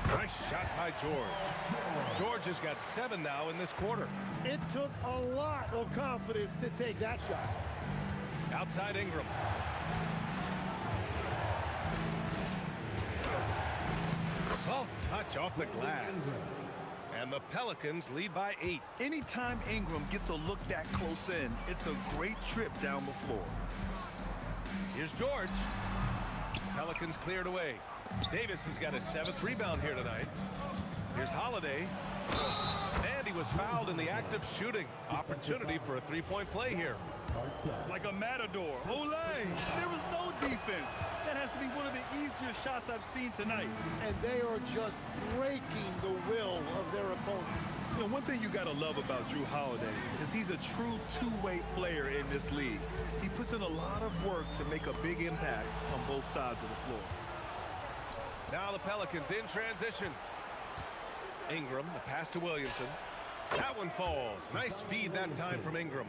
Nice shot by George. George has got 7 now in this quarter. It took a lot of confidence to take that shot. Outside Ingram. Soft touch off the glass. And the Pelicans lead by 8. Anytime Ingram gets a look that close in, it's a great trip down the floor. Here's George. Pelicans cleared away. Davis has got his 7th rebound here tonight. Here's Holiday. And he was fouled in the act of shooting. Opportunity for a 3-point play here. Like a matador. Olay! There was no defense. That has to be one of the easier shots I've seen tonight. And they are just breaking the will of their opponent. You know, one thing you got to love about Jrue Holiday is he's a true two-way player in this league. He puts in a lot of work to make a big impact on both sides of the floor. Now the Pelicans in transition. Ingram, the pass to Williamson. That one falls. Nice feed that time from Ingram.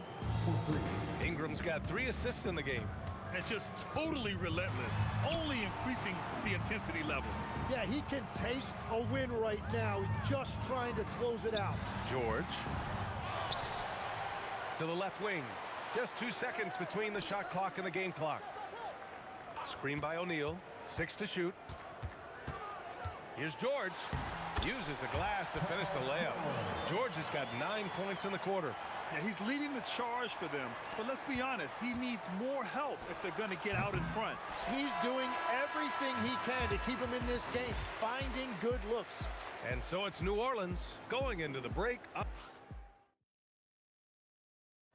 Ingram's got 3 assists in the game. And just totally relentless, only increasing the intensity level. Yeah, he can taste a win right now. He's just trying to close it out. George. To the left wing. Just 2 seconds between the shot clock and the game clock. Screen by O'Neal. 6 to shoot. Here's George. Uses the glass to finish the layup. George has got 9 points in the quarter. Yeah, he's leading the charge for them. But let's be honest, he needs more help if they're going to get out in front. He's doing everything he can to keep him in this game, finding good looks. And so it's New Orleans going into the break.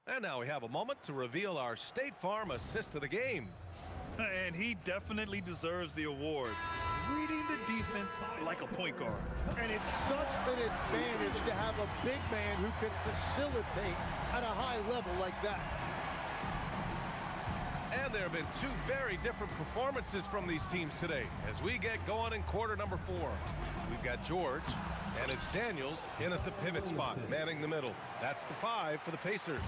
And now we have a moment to reveal our State Farm assist of the game. And he definitely deserves the award. Reading the defense like a point guard. And it's such an advantage to have a big man who can facilitate at a high level like that. And there have been 2 very different performances from these teams today as we get going in quarter number 4. We've got George, and it's Daniels in at the pivot spot, manning the middle. That's the 5 for the Pacers.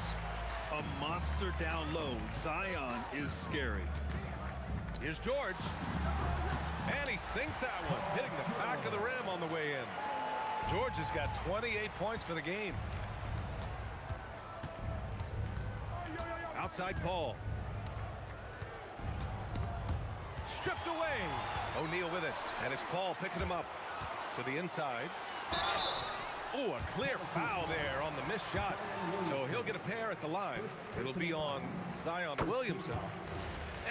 A monster down low. Zion is scary. Here's George. And he sinks that one, hitting the back of the rim on the way in. George has got 28 points for the game. Outside Paul. Stripped away. O'Neal with it. And it's Paul picking him up to the inside. Oh, a clear foul there on the missed shot. So he'll get a pair at the line. It'll be on Zion Williamson.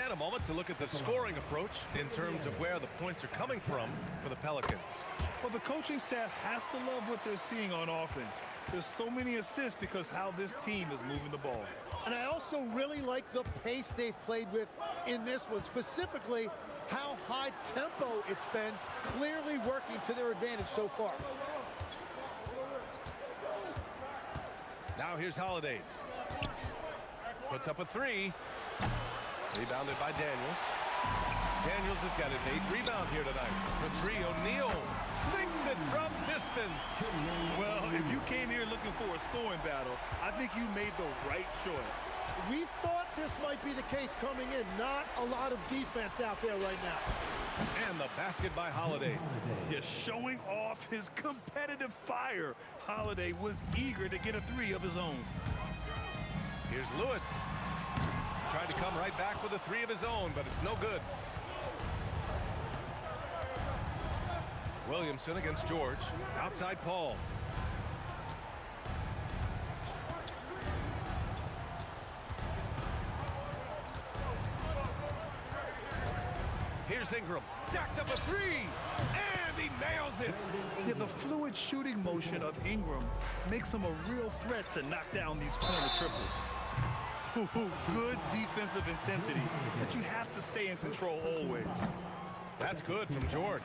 And a moment to look at the scoring approach in terms of where the points are coming from for the Pelicans. Well, the coaching staff has to love what they're seeing on offense. There's so many assists because how this team is moving the ball. And I also really like the pace they've played with in this one, specifically how high tempo it's been, clearly working to their advantage so far. Now here's Holiday. Puts up a 3. Rebounded by Daniels. Daniels has got his 8th rebound here tonight. For 3, O'Neal sinks it from distance. Well, if you came here looking for a scoring battle, I think you made the right choice. We thought this might be the case coming in. Not a lot of defense out there right now. And the basket by Holiday. Yeah, showing off his competitive fire. Holiday was eager to get a 3 of his own. Here's Lewis. Tried to come right back with a 3 of his own, but it's no good. Williamson against George. Outside Paul. Here's Ingram. Jacks up a 3. And he nails it. Yeah, the fluid shooting motion of Ingram makes him a real threat to knock down these corner triples. Good defensive intensity, but you have to stay in control always. That's good from George.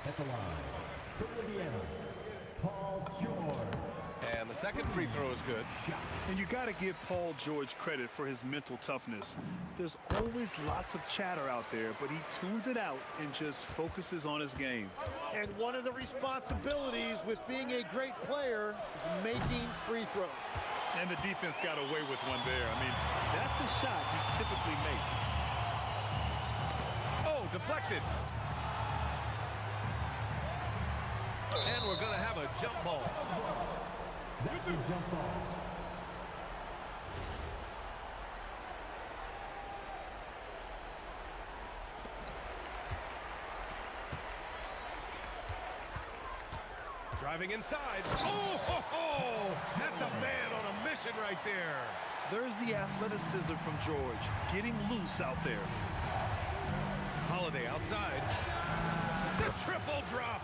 At the line, for Indiana, Paul George. And the second free throw is good. And you got to give Paul George credit for his mental toughness. There's always lots of chatter out there, but he tunes it out and just focuses on his game. And one of the responsibilities with being a great player is making free throws. And the defense got away with one there. I mean, that's a shot he typically makes. Oh, deflected. And we're going to have a jump ball. That's a jump ball. Driving inside. Oh, that's a man on a mission right there. There's the athleticism from George, getting loose out there. Holiday outside. The triple drop.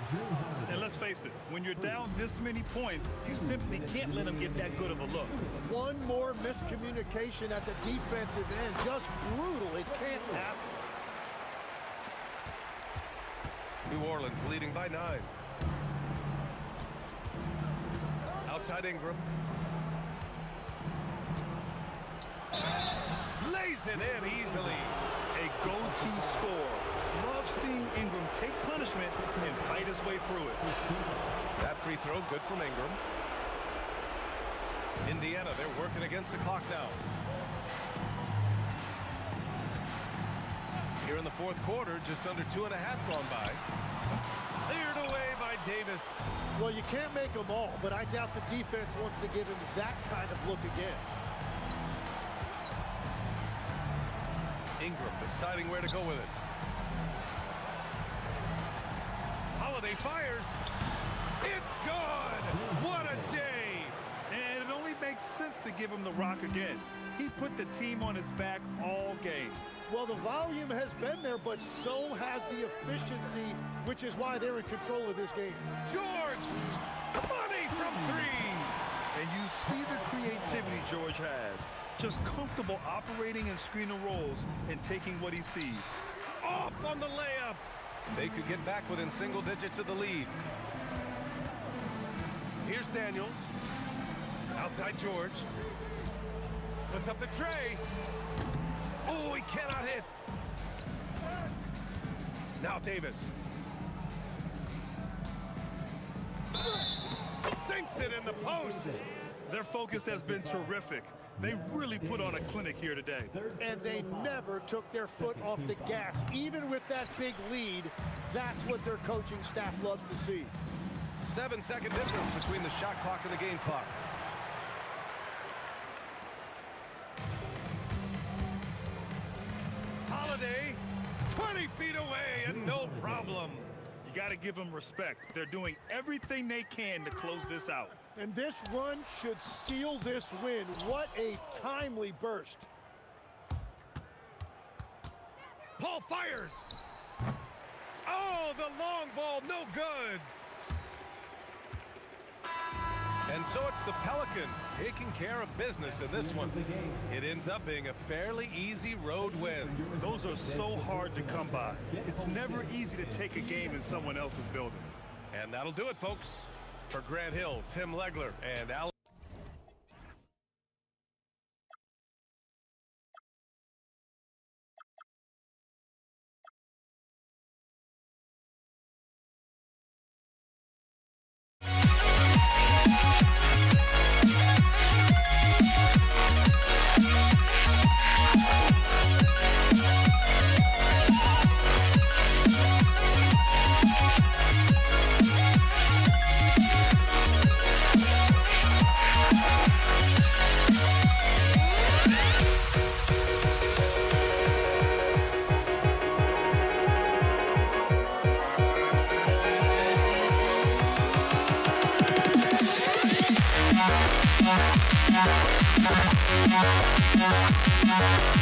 And let's face it, when you're down this many points, you simply can't let him get that good of a look. One more miscommunication at the defensive end. Just brutal. It can't happen. New Orleans leading by 9. Outside Ingram. Lays it in easily. A go-to score. Love seeing Ingram take punishment and fight his way through it. That free throw good from Ingram. Indiana, they're working against the clock now. Here in the fourth quarter, just under 2.5 gone by. Cleared away by Davis. Well, you can't make them all, but I doubt the defense wants to give him that kind of look again. Ingram deciding where to go with it. Holiday fires. It's good. What a day. And it only makes sense to give him the rock again. He put the team on his back all game. Well, the volume has been there, but so has the efficiency, which is why they're in control of this game. George, money from 3. And you see the creativity George has. Just comfortable operating in screen and rolls and taking what he sees. Off on the layup. They could get back within single digits of the lead. Here's Daniels. Outside George. Puts up the tray. Oh, he cannot hit. Now Davis. Sinks it in the post. Their focus has been terrific. They really put on a clinic here today. And they never took their foot off the gas. Even with that big lead, that's what their coaching staff loves to see. 7-second difference between the shot clock and the game clock. Holiday, 20 feet away and no problem. You got to give them respect. They're doing everything they can to close this out. And this run should seal this win. What a timely burst. Paul fires. Oh, the long ball, no good. And so it's the Pelicans taking care of business in this one. It ends up being a fairly easy road win. Those are so hard to come by. It's never easy to take a game in someone else's building. And that'll do it, folks. For Grant Hill, Tim Legler, and Alex. We'll be right back.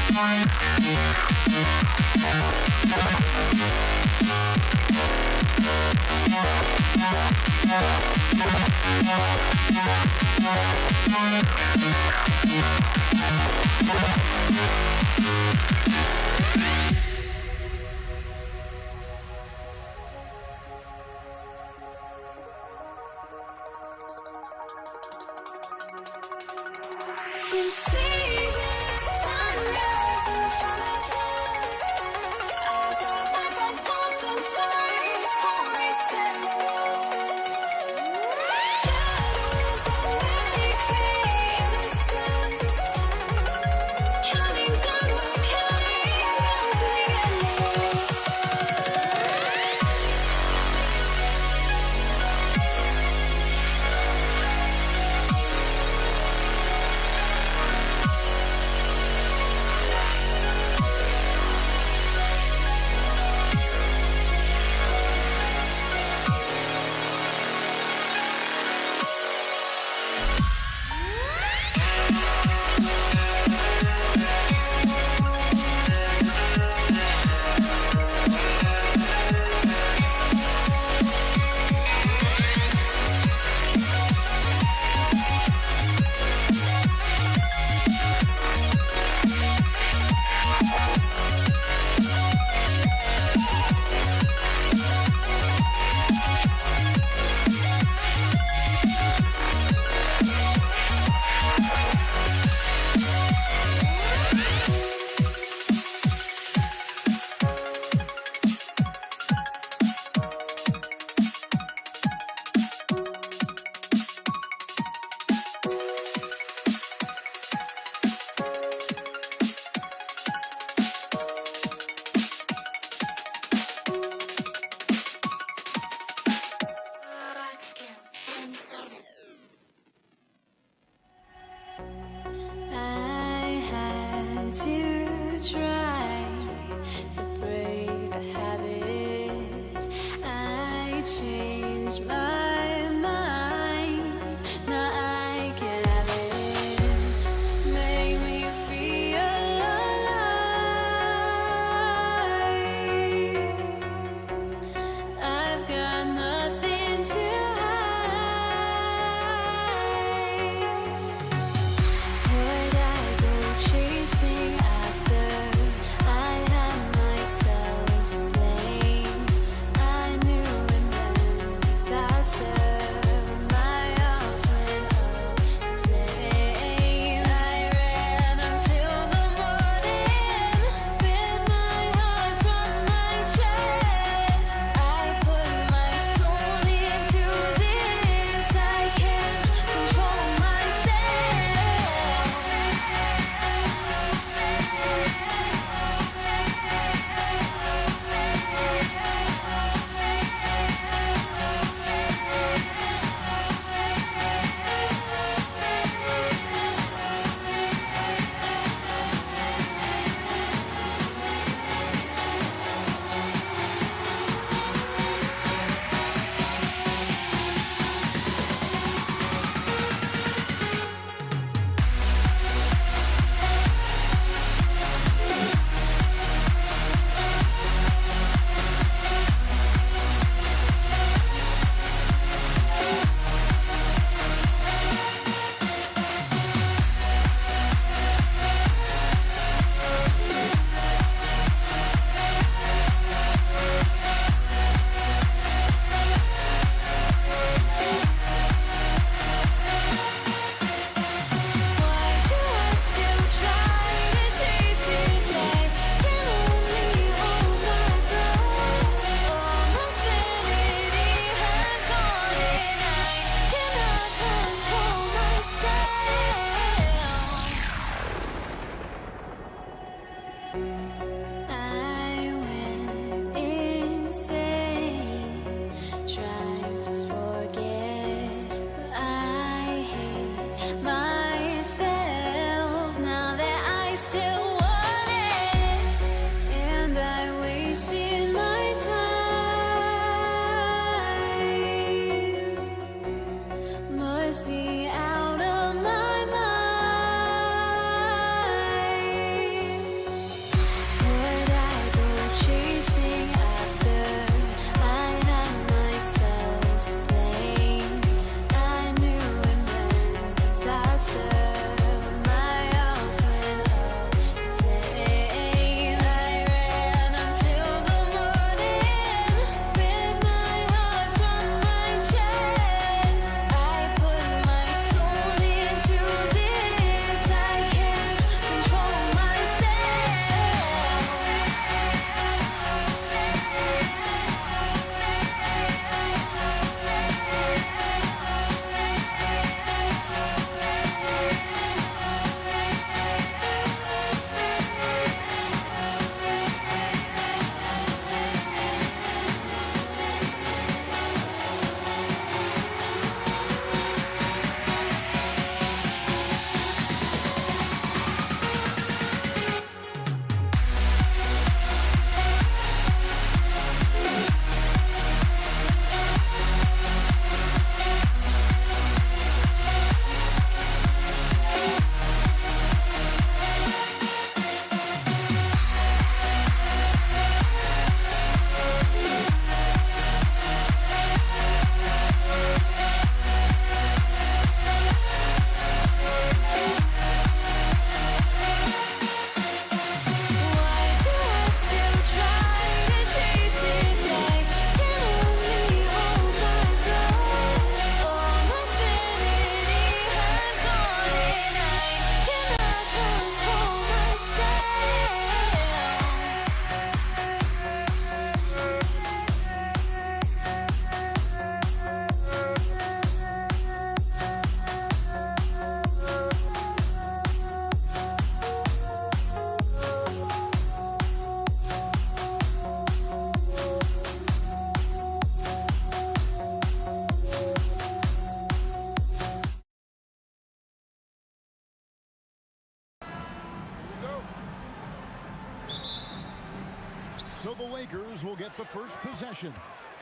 So the Lakers will get the first possession.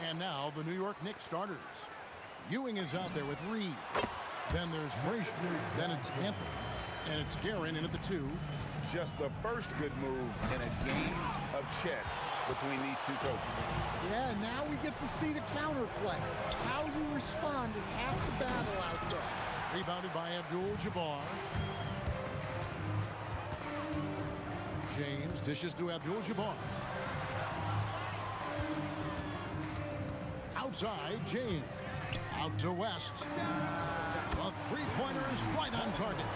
And now the New York Knicks starters. Ewing is out there with Reed. Then there's Frazier. Then it's Anthony. And it's Guerin in at the 2. Just the first good move in a game of chess between these two coaches. Yeah, now we get to see the counterplay. How you respond is half the battle out there. Rebounded by Abdul-Jabbar. James dishes to Abdul-Jabbar. Outside, James. Out to West. A three-pointer is right on target.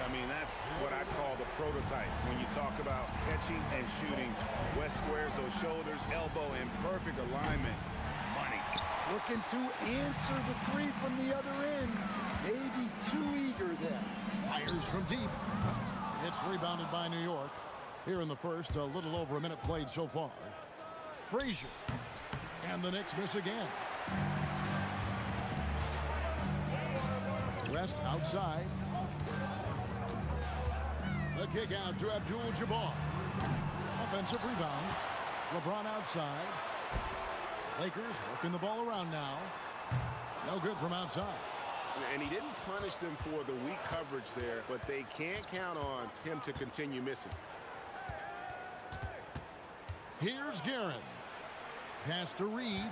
I mean, that's what I call the prototype. When you talk about catching and shooting, West squares those shoulders, elbow in perfect alignment. Money. Looking to answer the three from the other end. Maybe too eager there. Fires from deep. It's rebounded by New York. Here in the first, a little over a minute played so far. Frazier. And the Knicks miss again. West outside. The kick out to Abdul-Jabbar. Offensive rebound. LeBron outside. Lakers working the ball around now. No good from outside. And he didn't punish them for the weak coverage there, but they can't count on him to continue missing. Here's Guerin. Pass to Reed.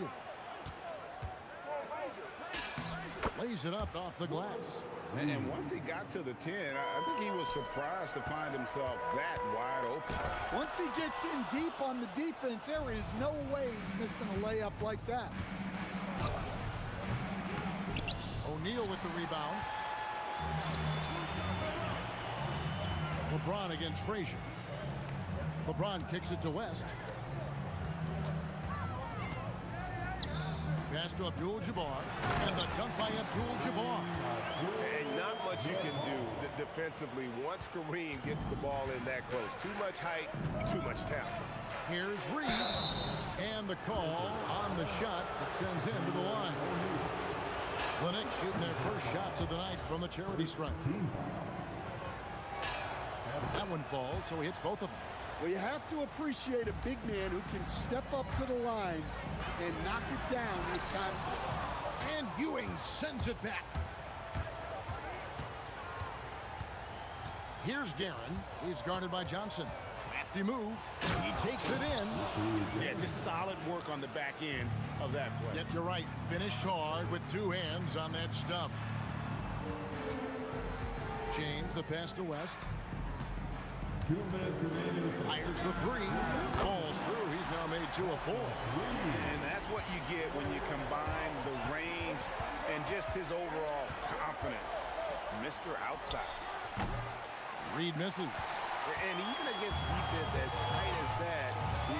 Lays it up off the glass. And once he got to the 10, I think he was surprised to find himself that wide open. Once he gets in deep on the defense, there is no way he's missing a layup like that. O'Neal with the rebound. LeBron against Frazier. LeBron kicks it to West. Pass to Abdul-Jabbar. And the dunk by Abdul-Jabbar. And not much you can do defensively once Kareem gets the ball in that close. Too much height, too much talent. Here's Reed. And the call on the shot that sends him to the line. The Knicks shooting their first shots of the night from the charity stripe. That one falls, so he hits both of them. Well, you have to appreciate a big man who can step up to the line and knock it down with confidence. And Ewing sends it back. Here's Guerin. He's guarded by Johnson. Crafty move. He takes it in. Yeah, just solid work on the back end of that play. Yep, you're right. Finished hard with two hands on that stuff. James, the pass to West. 2 minutes remaining. Fires the three. Falls through. He's now made 2 of 4. And that's what you get when you combine the range and just his overall confidence. Mr. Outside. Reed misses. And even against defense as tight as that,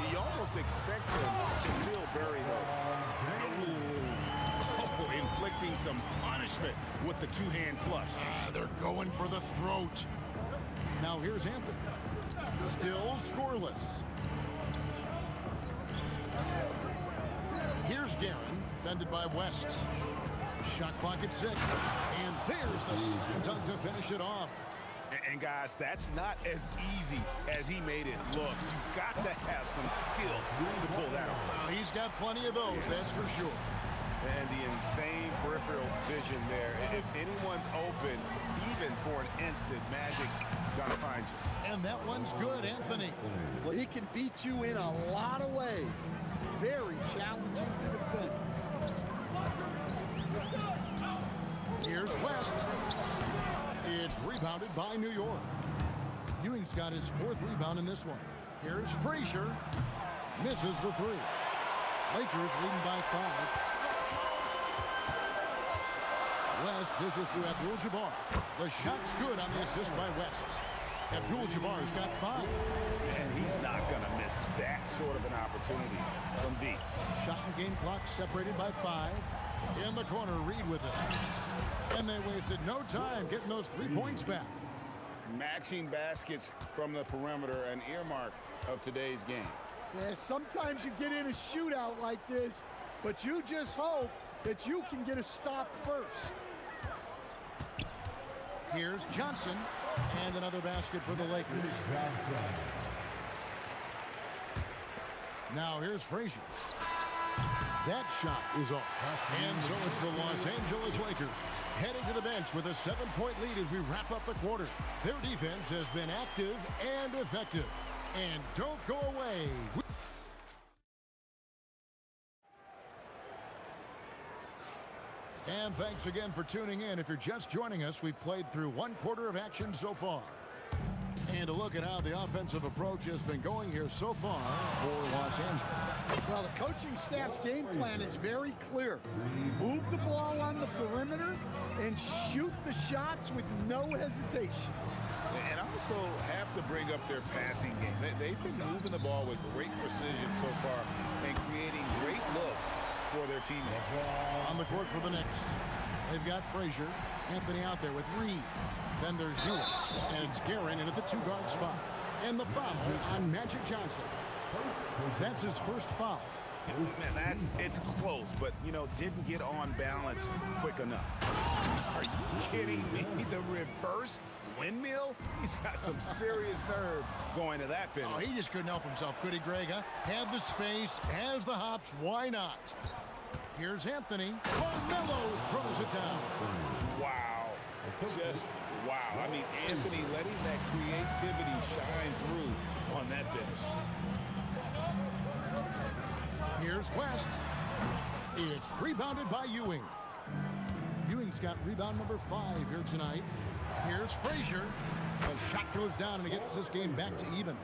you almost expect him to still bury those. Oh, inflicting some punishment with the two-hand flush. They're going for the throat. Now here's Anthony. Still scoreless. Here's Guerin, defended by West. Shot clock at 6. And there's the slam dunk to finish it off. And guys, that's not as easy as he made it look. You've got to have some skill to pull that off. He's got plenty of those, that's for sure. And the insane peripheral vision there. If anyone's open, even for an instant, Magic's gonna find you. And that one's good, Anthony. Well, he can beat you in a lot of ways. Very challenging to defend. Here's West. It's rebounded by New York. Ewing's got his 4th rebound in this one. Here's Frazier. Misses the 3. Lakers leading by 5. West dishes to Abdul-Jabbar. The shot's good on the assist by West. Abdul-Jabbar's got 5. And he's not going to miss that sort of an opportunity from deep. Shot and game clock separated by 5. In the corner, Reed with it. And they wasted no time getting those 3 points back. Matching baskets from the perimeter, an earmark of today's game. Yeah, sometimes you get in a shootout like this, but you just hope that you can get a stop first. Here's Johnson, and another basket for the Lakers. Now here's Frazier. That shot is off. And so it's the Los Angeles Lakers heading to the bench with a 7-point lead as we wrap up the quarter. Their defense has been active and effective. And don't go away. And thanks again for tuning in. If you're just joining us, we've played through one quarter of action so far. And a look at how the offensive approach has been going here so far for Los Angeles. Well, the coaching staff's game plan is very clear. Move the ball on the perimeter and shoot the shots with no hesitation. And also have to bring up their passing game. They've been moving the ball with great precision so far and creating great looks for their teammates. On the court for the Knicks, they've got Frazier. Anthony out there with Reed. Then there's Ewing, and it's Guerin in at the 2-guard spot. And the foul on Magic Johnson. That's his first foul. Man, it's close, but, didn't get on balance quick enough. Are you kidding me? The reverse windmill? He's got some serious nerve going to that finish. Oh, he just couldn't help himself, could he, Greg? Huh? Had the space, has the hops, why not? Here's Anthony. Carmelo throws it down. Wow. Just wow. I mean, Anthony letting that creativity shine through on that finish. Here's West. It's rebounded by Ewing. Ewing's got rebound number 5 here tonight. Here's Frazier. The shot goes down and it gets this game back to even.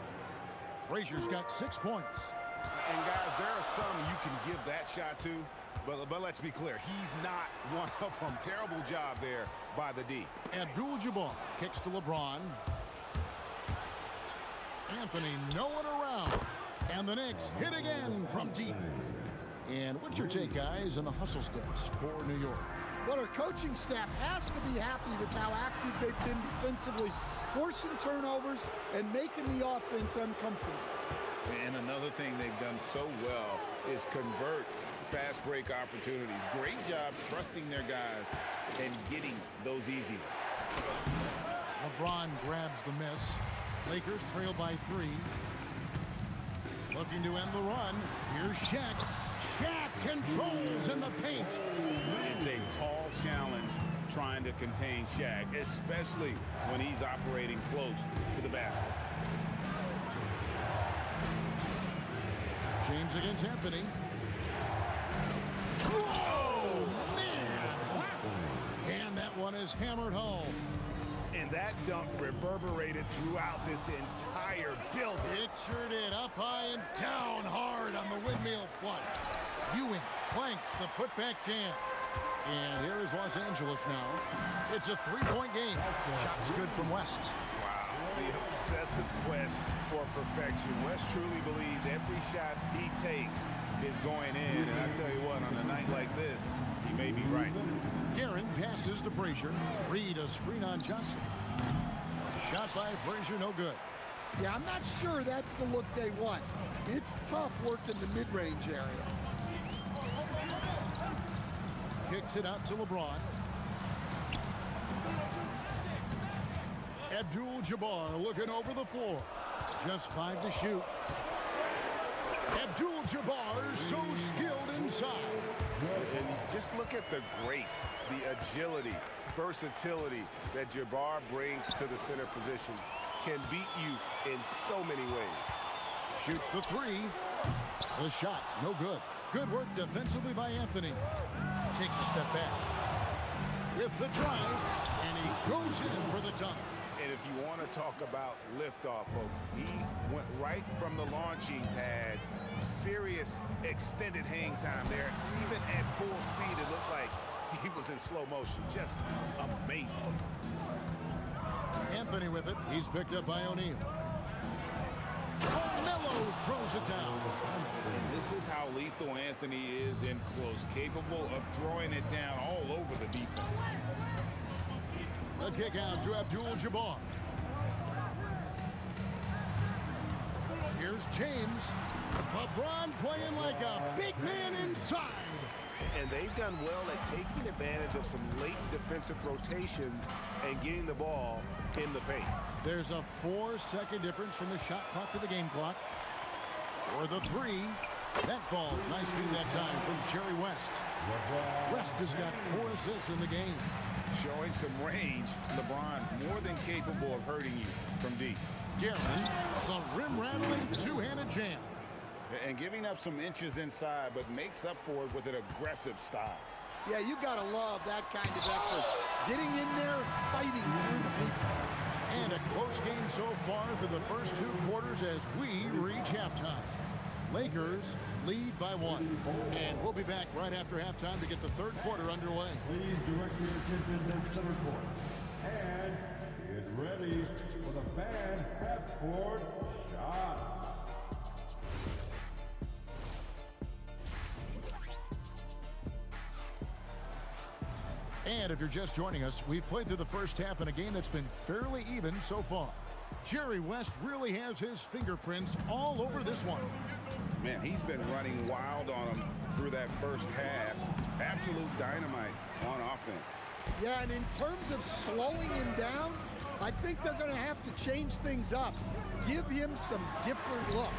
Frazier's got 6 points. And guys, there are some you can give that shot to, but let's be clear, he's not one of them. Terrible job there by the D. Abdul-Jabbar kicks to LeBron. Anthony no one around. And the Knicks hit again from deep. And what's your take, guys, on the hustle sticks for New York? Well, our coaching staff has to be happy with how active they've been defensively, forcing turnovers and making the offense uncomfortable. And another thing they've done so well is convert fast break opportunities. Great job trusting their guys and getting those easy ones. LeBron grabs the miss. Lakers trail by 3. Looking to end the run. Here's Shaq. Shaq controls in the paint. It's a tall challenge trying to contain Shaq, especially when he's operating close to the basket. James against Anthony. Oh, man! And that one is hammered home. And that dunk reverberated throughout this entire building. It sure did. Up high and down hard on the windmill front. Ewing planks the putback jam. And here is Los Angeles now. It's a 3-point game. Shots good from West. Wow. The obsessive quest for perfection. West truly believes every shot he takes is going in. And I tell you what, on a night like this, he may be right. Guerin passes to Frazier. Reed a screen on Johnson. Shot by Frazier, no good. Yeah, I'm not sure that's the look they want. It's tough working the mid-range area. Kicks it out to LeBron. Abdul-Jabbar looking over the floor. Just 5 to shoot. Abdul-Jabbar so skilled inside. And just look at the grace, the agility, versatility that Jabbar brings to the center position. Can beat you in so many ways. Shoots the 3. The shot, no good. Good work defensively by Anthony. Takes a step back. With the drive, and he goes in for the dunk. And if you want to talk about liftoff, folks, he went right from the launching pad. Serious extended hang time there. Even at full speed, it looked like he was in slow motion. Just amazing. Anthony with it. He's picked up by O'Neal. Carmelo throws it down. And this is how lethal Anthony is in close, capable of throwing it down all over the defense. The kick out to Abdul-Jabbar. Here's James. LeBron playing like a big man inside. And they've done well at taking advantage of some late defensive rotations and getting the ball in the paint. There's a 4-second difference from the shot clock to the game clock. For the three. That falls. Nice feed that time from Jerry West. West has got 4 assists in the game. Showing some range, LeBron more than capable of hurting you from deep. Guerin, the rim-rattling two-handed jam. And giving up some inches inside, but makes up for it with an aggressive style. Yeah, you got to love that kind of effort. Getting in there, fighting through the defense. And a close game so far through the first 2 quarters as we reach halftime. Lakers lead by 1. And we'll be back right after halftime to get the third quarter underway. Please direct your attention to center court. And get ready for the fan half-court shot. And if you're just joining us, we've played through the first half in a game that's been fairly even so far. Jerry West really has his fingerprints all over this one. Man, he's been running wild on him through that first half. Absolute dynamite on offense. Yeah, and in terms of slowing him down, I think they're going to have to change things up. Give him some different looks.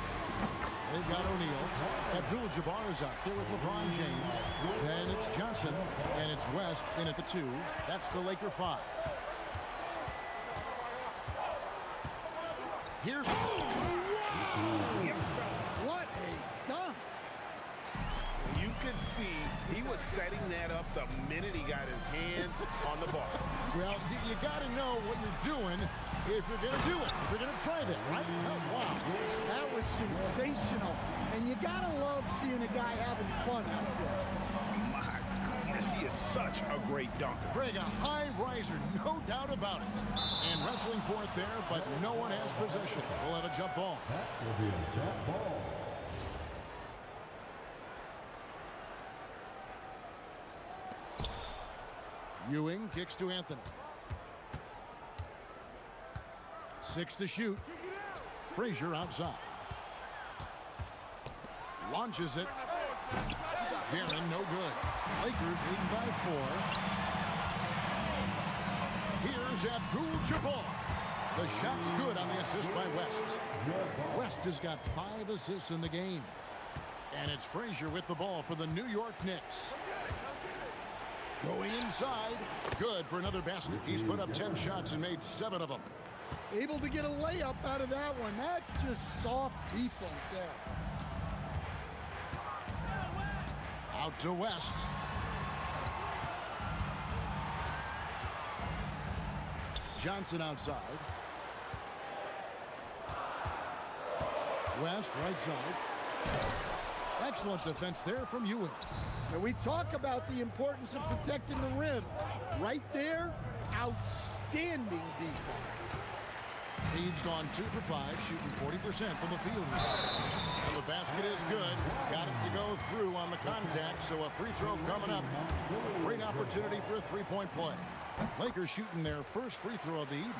They've got O'Neal. Abdul-Jabbar is out there with LeBron James. Then it's Johnson, and it's West in at the 2. That's the Laker 5. Here's... What a dunk! You could see he was setting that up the minute he got his hands on the ball. Well, you got to know what you're doing if you're going to do it. If you're going to try that, right? Oh, wow. That was sensational. And you got to love seeing a guy having fun out there. My goodness, he is such a great dunker. Greg, a high riser, no doubt about it. And wrestling for it there, but no one has possession. We'll have a jump ball. That will be a jump ball. Ewing kicks to Anthony. 6 to shoot. Frazier outside. Launches it. Guerin, no good. Lakers leading by 4. Here's Abdul-Jabbar. The shot's good on the assist by West. West has got 5 assists in the game. And it's Frazier with the ball for the New York Knicks. Going inside. Good for another basket. He's put up 10 shots and made 7 of them. Able to get a layup out of that one. That's just soft defense there. Out to West. Johnson outside. West right side. Excellent defense there from Ewing. And we talk about the importance of protecting the rim. Right there, outstanding defense. He's gone 2 for 5, shooting 40% from the field. And the basket is good. Got it to go through on the contact, so a free throw coming up. A great opportunity for a three-point play. Lakers shooting their first free throw of the evening.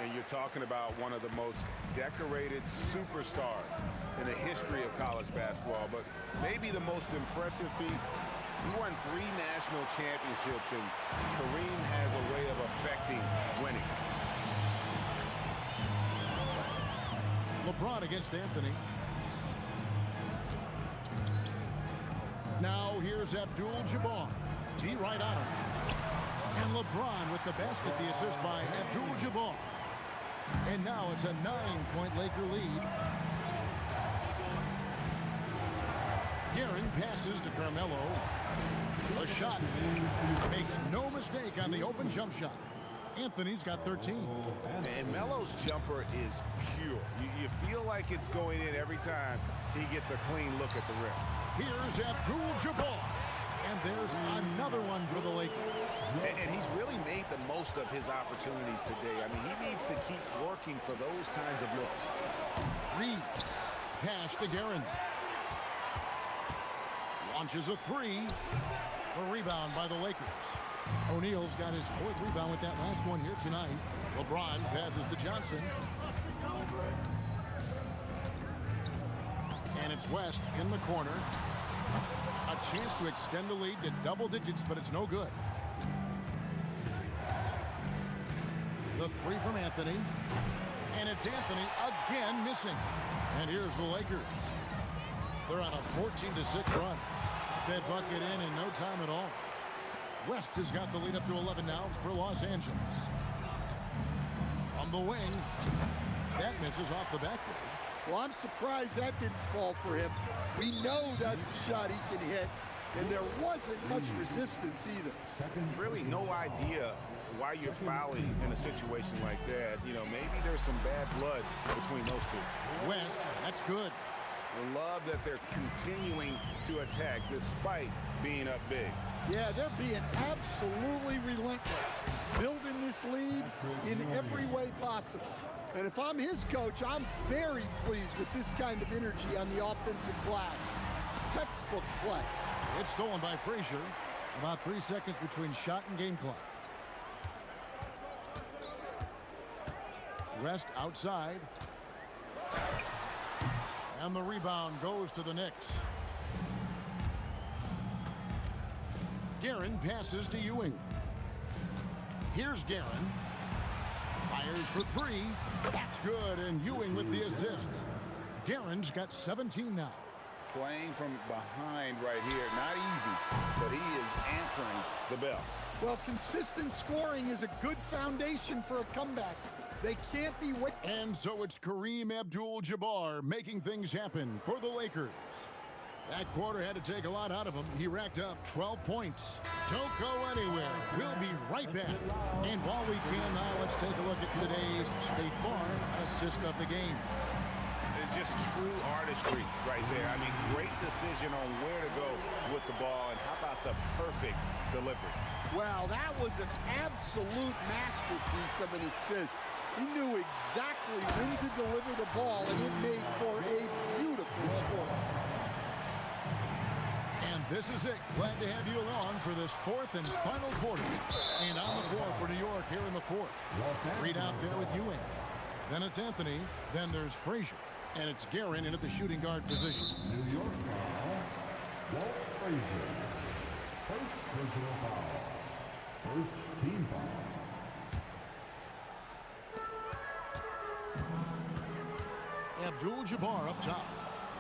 And you're talking about one of the most decorated superstars in the history of college basketball, but maybe the most impressive feat. He won 3 national championships, and Kareem has a way of affecting winning. LeBron against Anthony. Now here's Abdul-Jabbar. D right on him. And LeBron with the basket, the assist by Abdul-Jabbar. And now it's a 9-point Laker lead. Guerin passes to Carmelo. A shot. Makes no mistake on the open jump shot. Anthony's got 13. And Melo's jumper is pure. You feel like it's going in every time he gets a clean look at the rim. Here's Abdul-Jabbar. And there's another one for the Lakers. And he's really made the most of his opportunities today. I mean, he needs to keep working for those kinds of looks. Reed. Pass to Guerin. Launches a 3. A rebound by the Lakers. O'Neal's got his 4th rebound with that last one here tonight. LeBron passes to Johnson. And it's West in the corner. A chance to extend the lead to double digits, but it's no good. The 3 from Anthony. And it's Anthony again missing. And here's the Lakers. They're on a 14-6 run. Got that bucket in no time at all. West has got the lead up to 11 now for Los Angeles. From the wing, that misses off the backboard. Well, I'm surprised that didn't fall for him. We know that's a shot he can hit, and there wasn't much resistance either. Really no idea why you're fouling in a situation like that. You know, maybe there's some bad blood between those two. West, that's good. I love that they're continuing to attack despite being up big. Yeah, they're being absolutely relentless, building this lead in every way possible. And if I'm his coach, I'm very pleased with this kind of energy on the offensive glass. Textbook play. It's stolen by Frazier. About 3 seconds between shot and game clock. West outside. And the rebound goes to the Knicks. Guerin passes to Ewing. Here's Guerin. Fires for three. That's good, and Ewing with the assist. Guerin's got 17 now. Playing from behind right here, not easy, but he is answering the bell. Well, consistent scoring is a good foundation for a comeback. They can't be waiting. And so it's Kareem Abdul-Jabbar making things happen for the Lakers. That quarter had to take a lot out of him. He racked up 12 points. Don't go anywhere. We'll be right back. And while we can now, let's take a look at today's State Farm assist of the game. Just true artistry right there. I mean, great decision on where to go with the ball, and how about the perfect delivery? Wow, that was an absolute masterpiece of an assist. He knew exactly when to deliver the ball, and it made for a beautiful score. And this is it. Glad to have you along for this fourth and final quarter. And on the floor for New York here in the fourth. Reed out there with Ewing. Then it's Anthony. Then there's Frazier. And it's Guerin in at the shooting guard position. New York foul, Walt Frazier. First personal foul. First team foul. Abdul-Jabbar up top.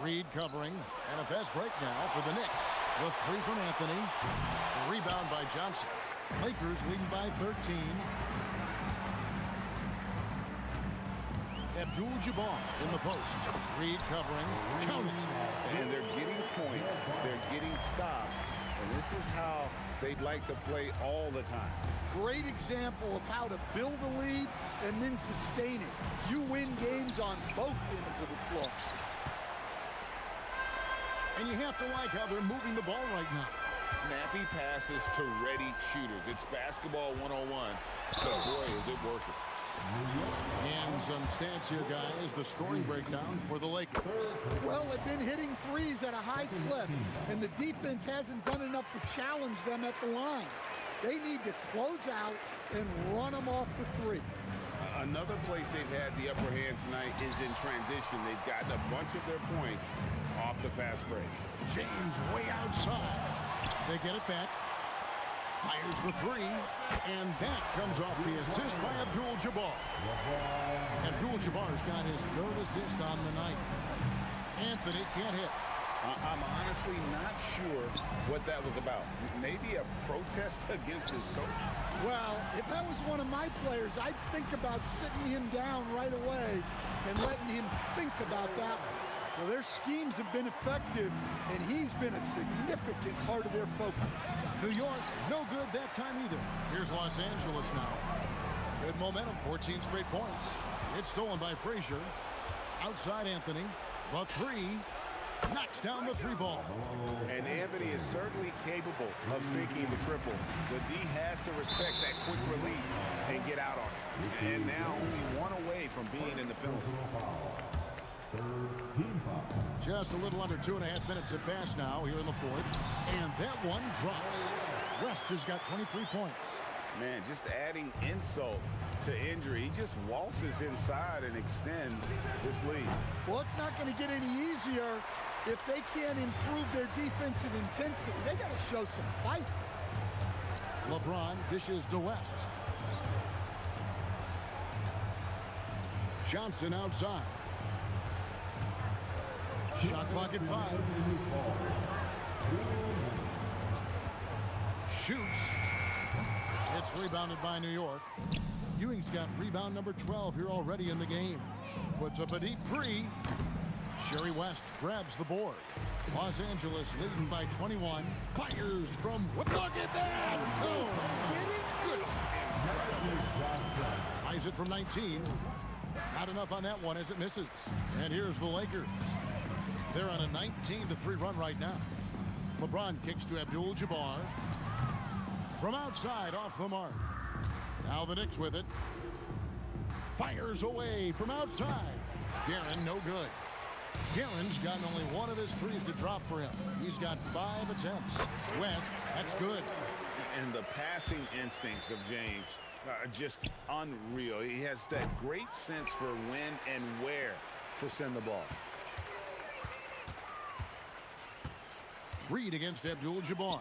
Reed covering. And a fast break now for the Knicks. The three from Anthony. The rebound by Johnson. Lakers leading by 13. Abdul-Jabbar in the post. Reed covering. Count it. And they're getting points. They're getting stops. And this is how they'd like to play all the time. Great example of how to build a lead and then sustain it. You win games on both ends of the floor. And you have to like how they're moving the ball right now. Snappy passes to ready shooters. It's basketball 101. But boy, is it working. And some stats here, guys. The scoring breakdown for the Lakers. Well, they've been hitting threes at a high clip, and the defense hasn't done enough to challenge them at the line. They need to close out and run them off the three. Another place they've had the upper hand tonight is in transition. They've gotten a bunch of their points off the fast break. James way outside. They get it back. Fires the three, and that comes off the assist by Abdul-Jabbar. Abdul-Jabbar's got his third assist on the night. Anthony can't hit. I'm honestly not sure what that was about. Maybe a protest against his coach? Well, if that was one of my players, I'd think about sitting him down right away and letting him think about that one. Well, their schemes have been effective, and he's been a significant part of their focus. New York, no good that time either. Here's Los Angeles now. Good momentum, 14 straight points. It's stolen by Frazier. Outside Anthony. The three. Knocks down the three ball. And Anthony is certainly capable of sinking the triple. The D has to respect that quick release and get out on it. And now only one away from being in the penalty. Just a little under 2.5 minutes have passed now here in the fourth. And that one drops. West has got 23 points. Man, just adding insult to injury. He just waltzes inside and extends this lead. Well, it's not going to get any easier if they can't improve their defensive intensity. They got to show some fight. LeBron dishes to West. Johnson outside. Shot clock at 5. Shoots. It's rebounded by New York. Ewing's got rebound number 12 here already in the game. Puts up a deep 3. Sherry West grabs the board. Los Angeles leading by 21. Fires from look at that! Oh, good. Tries it from 19. Not enough on that one as it misses. And here's the Lakers. They're on a 19-3 run right now. LeBron kicks to Abdul-Jabbar. From outside, off the mark. Now the Knicks with it. Fires away from outside. Guerin, no good. Guerin's gotten only one of his threes to drop for him. He's got 5 attempts. West, that's good. And the passing instincts of James are just unreal. He has that great sense for when and where to send the ball. Reed against Abdul-Jabbar.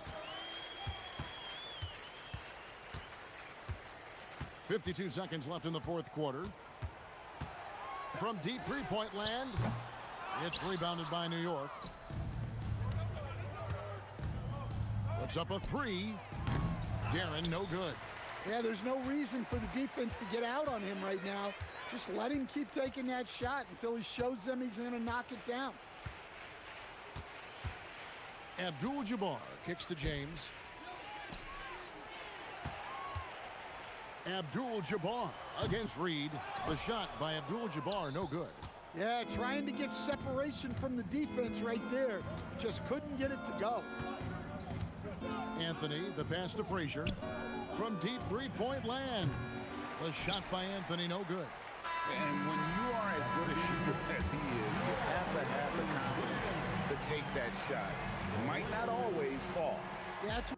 52 seconds left in the fourth quarter. From deep three-point land, it's rebounded by New York. Puts up a 3. Guerin, no good. Yeah, there's no reason for the defense to get out on him right now. Just let him keep taking that shot until he shows them he's going to knock it down. Abdul-Jabbar kicks to James. Abdul-Jabbar against Reed. The shot by Abdul-Jabbar, no good. Yeah, trying to get separation from the defense right there. Just couldn't get it to go. Anthony, the pass to Frazier. From deep three-point land. The shot by Anthony, no good. And when you are as good a shooter as he is, you have to have the confidence to take that shot. It might not always fall. Yeah, that's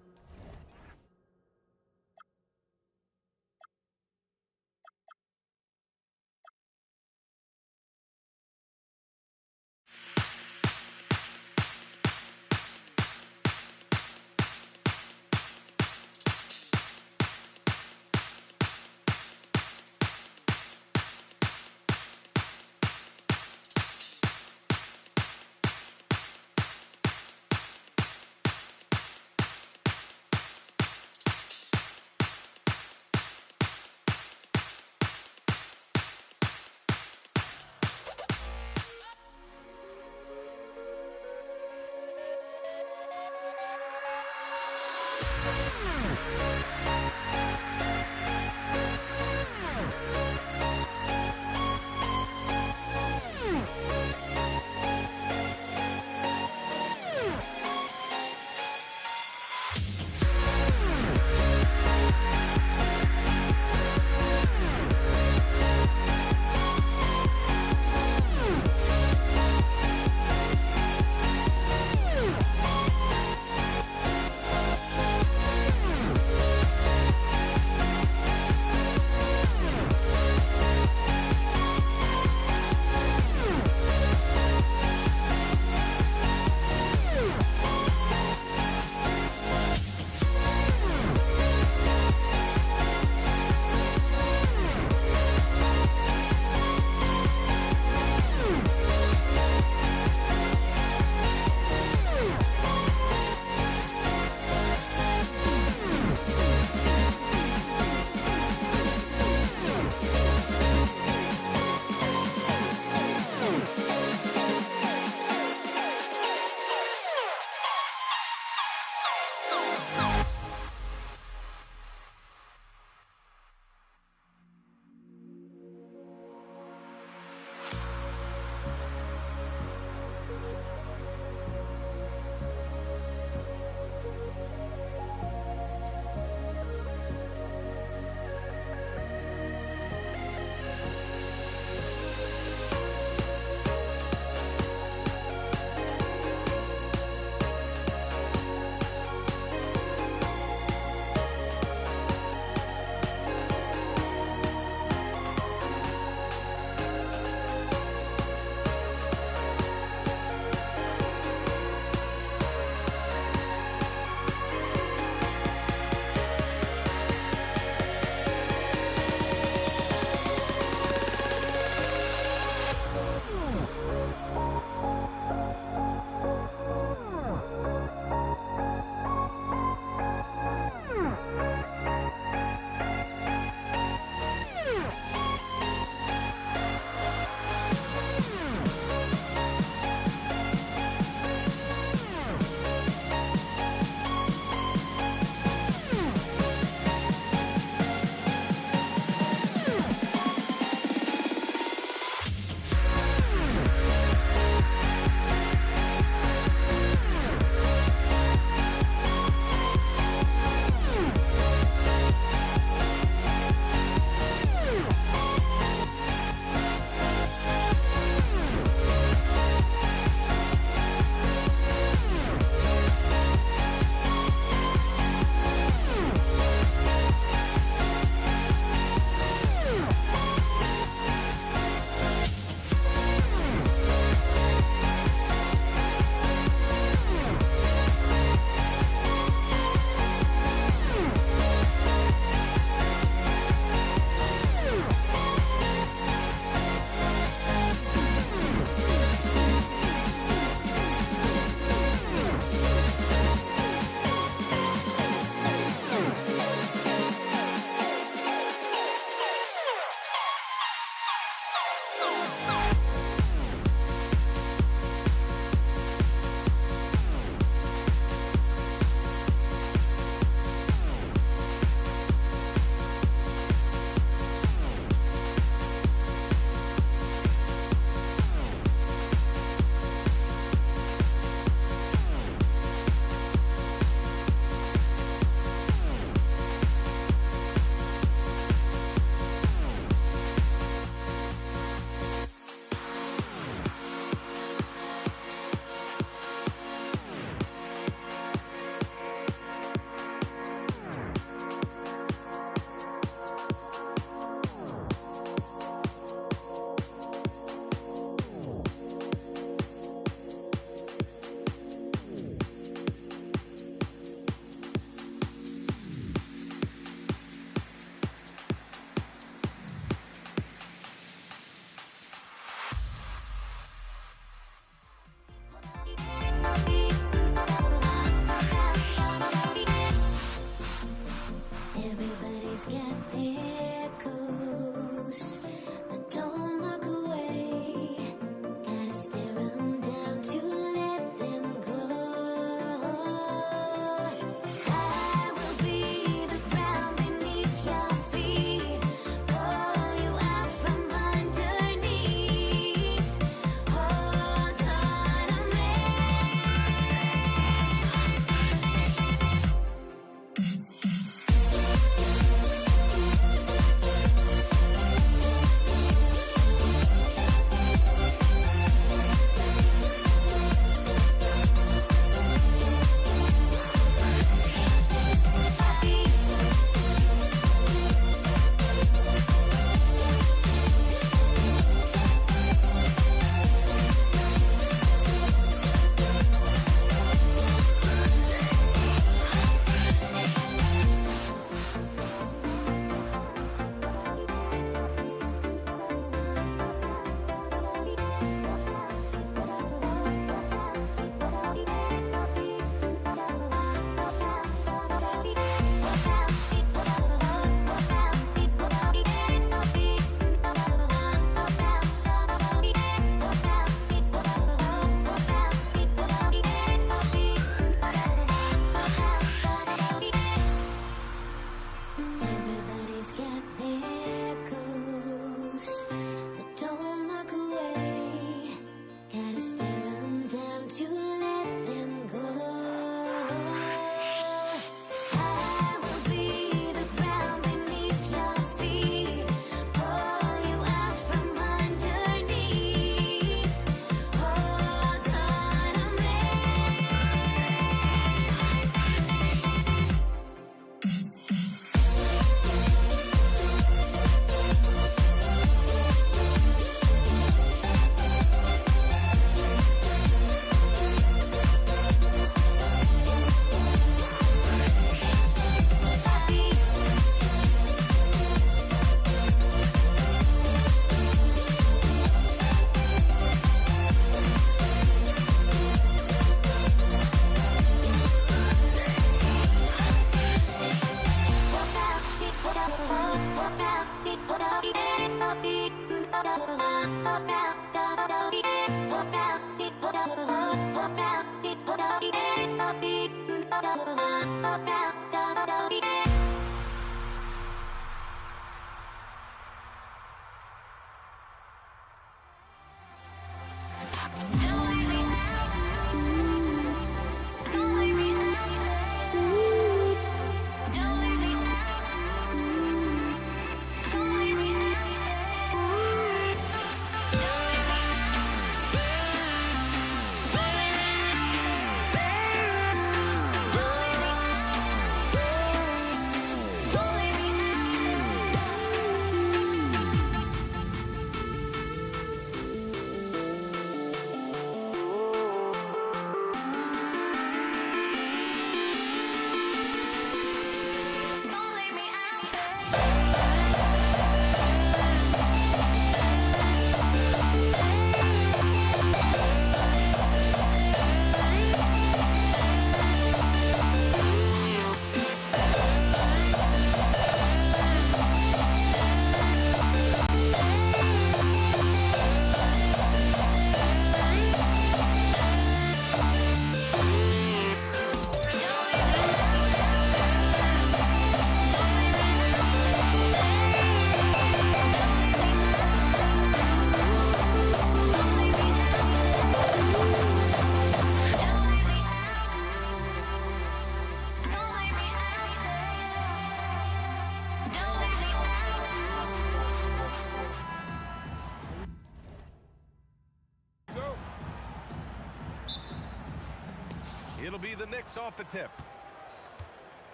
It'll be the Knicks off the tip.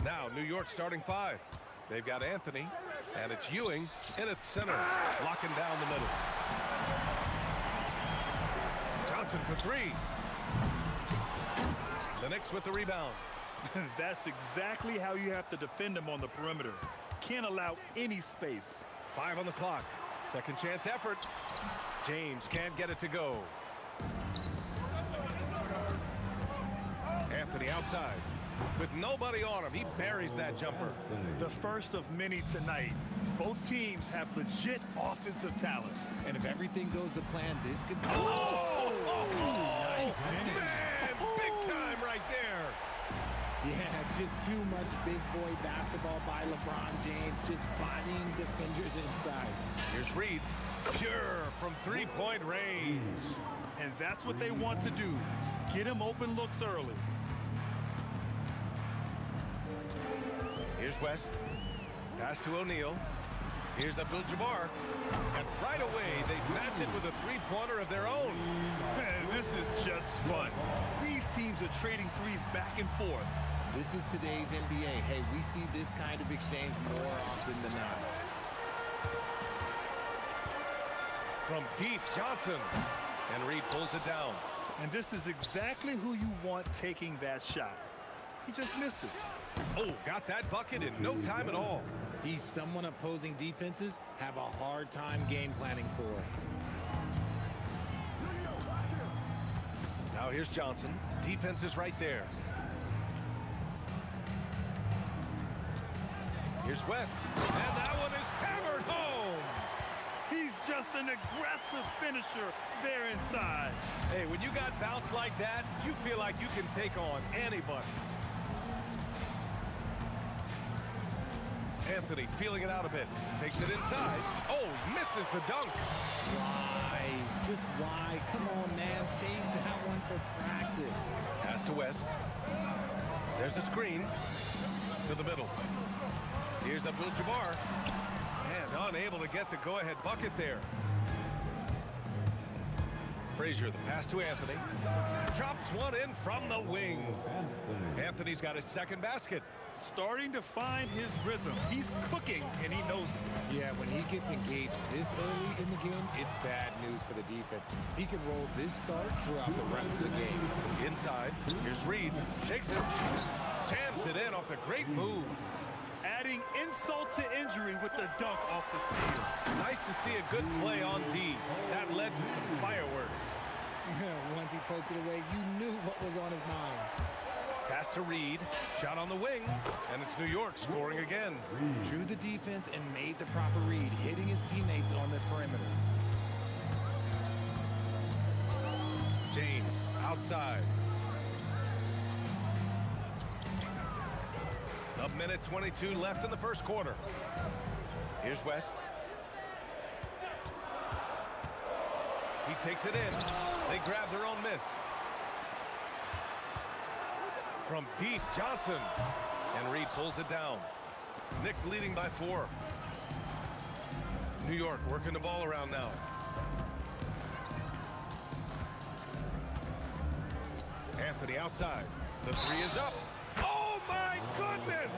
Now New York starting 5. They've got Anthony, and it's Ewing in at center, locking down the middle. Johnson for 3. The Knicks with the rebound. That's exactly how you have to defend him on the perimeter. Can't allow any space. 5 on the clock. Second chance effort. James can't get it to go. Anthony outside. With nobody on him, he buries that jumper. The first of many tonight. Both teams have legit offensive talent. And if everything goes to plan, this could be... Nice finish. Man, big time right there. Yeah, just too much big boy basketball by LeBron James, just bodying defenders inside. Here's Reed, pure from three-point range. And that's what they want to do. Get him open looks early. Here's West. Pass to O'Neal. Here's Abdul-Jabbar. And right away, they match it with a three-pointer of their own. Man, this is just fun. These teams are trading threes back and forth. This is today's NBA. Hey, we see this kind of exchange more often than not. From deep, Johnson. And Reed pulls it down. And this is exactly who you want taking that shot. He just missed it. Oh, got that bucket in no time at all. He's someone opposing defenses have a hard time game planning for. Now here's Johnson. Defense is right there. Here's West. And that one is hammered home. He's just an aggressive finisher there inside. Hey, when you got bounce like that, you feel like you can take on anybody. Anthony feeling it out a bit. Takes it inside. Oh, misses the dunk. Why? Just why? Come on, man. Save that one for practice. Pass to West. There's a screen. To the middle. Here's Abdul-Jabbar. And unable to get the go-ahead bucket there. Frazier, the pass to Anthony. Drops one in from the wing. Anthony's got his second basket. Starting to find his rhythm. He's cooking, and he knows it. Yeah, when he gets engaged this early in the game, it's bad news for the defense. He can roll this start throughout the rest of the game. Inside, here's Reed. Shakes it. Jams it in off the great move. Adding insult to injury with the dunk off the steal. Nice to see a good play on D. That led to some fireworks. Once he poked it away, you knew what was on his mind. Pass to Reed. Shot on the wing. And it's New York scoring again. Drew the defense and made the proper read, hitting his teammates on the perimeter. James outside. A minute 22 left in the first quarter. Here's West. He takes it in. They grab their own miss. From deep, Johnson. And Reed pulls it down. Knicks leading by 4. New York working the ball around now. Anthony outside. The 3 is up. Oh, my goodness!